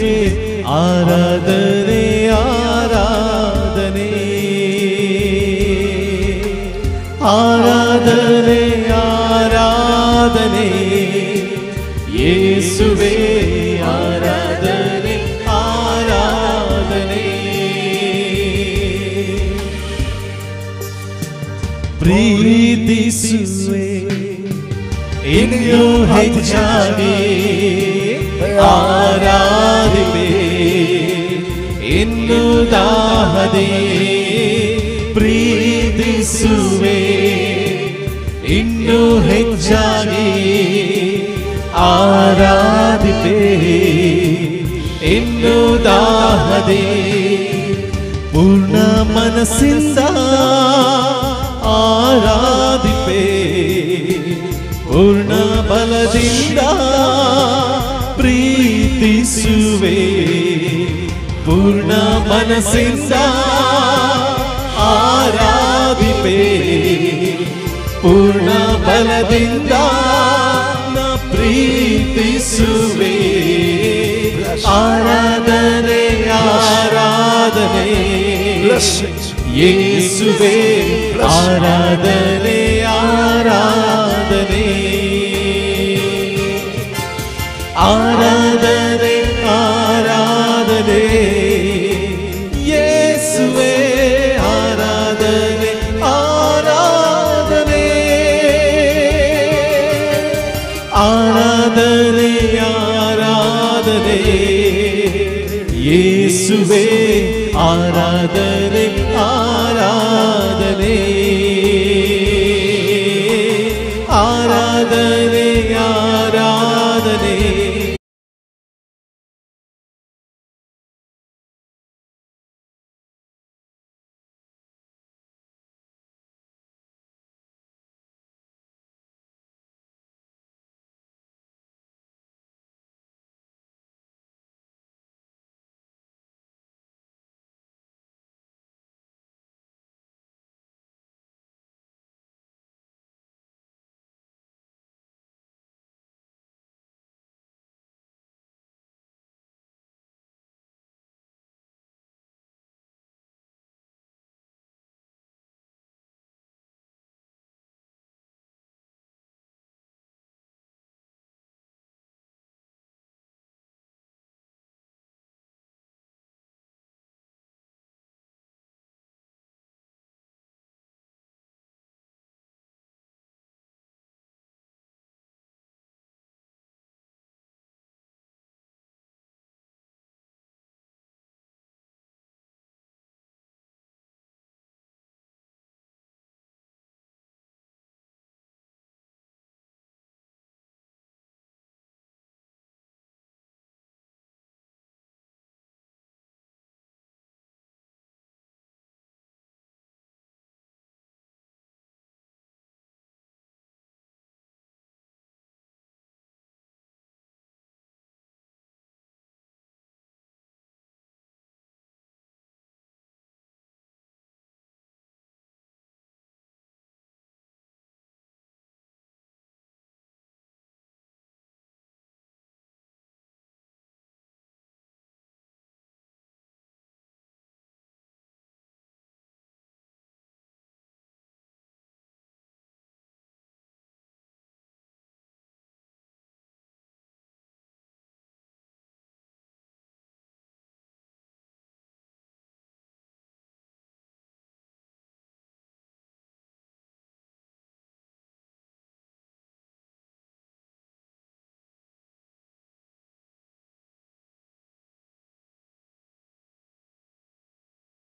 ആരാധനെ ആരാധനെ ആരാധനെ ആരാധനെ യേശുവേ ആരാധനെ ആരാധനെ ಪ್ರೀತಿಸುವೆ ಇನ್ನೂ ಹೆಚ್ಚಾಗಿ ಆರಾಧಿವೆ ಇನ್ನು ದಾಹದೆ ಪ್ರೀತಿಸುವೆ ಇನ್ನೂ ಹೆಚ್ಚಾಗಿ ಆರಾಧಿವೆ ಇನ್ನು ದಾಹದೆ ಪೂರ್ಣ ಮನಸ್ಸಿಂದ ಆರಾಧಿಪೆ ಪೂರ್ಣ ಬಲದಿಂದ ಪ್ರೀತಿಸುವೆ ಪೂರ್ಣ ಮನಸ್ಸಿಂದ ಆರಾಧಿಪೆ ಪೂರ್ಣ ಬಲದಿಂದ ನ ಪ್ರೀತಿಸುವೆ ಆರಾಧನೆ ಆರಾಧನೆ ಯೇಸುವೇ ಆರಾಧನೆ ಆರಾಧನೆ ಆರಾಧನೆ ಆರಾಧನೆ ಯೇಸುವೇ ಆರಾಧನೆ ಆರಾಧನೆ ಆರಾಧನೆ ಆರಾಧನೆ ಯೇಸುವೇ ಆರಾಧನೆ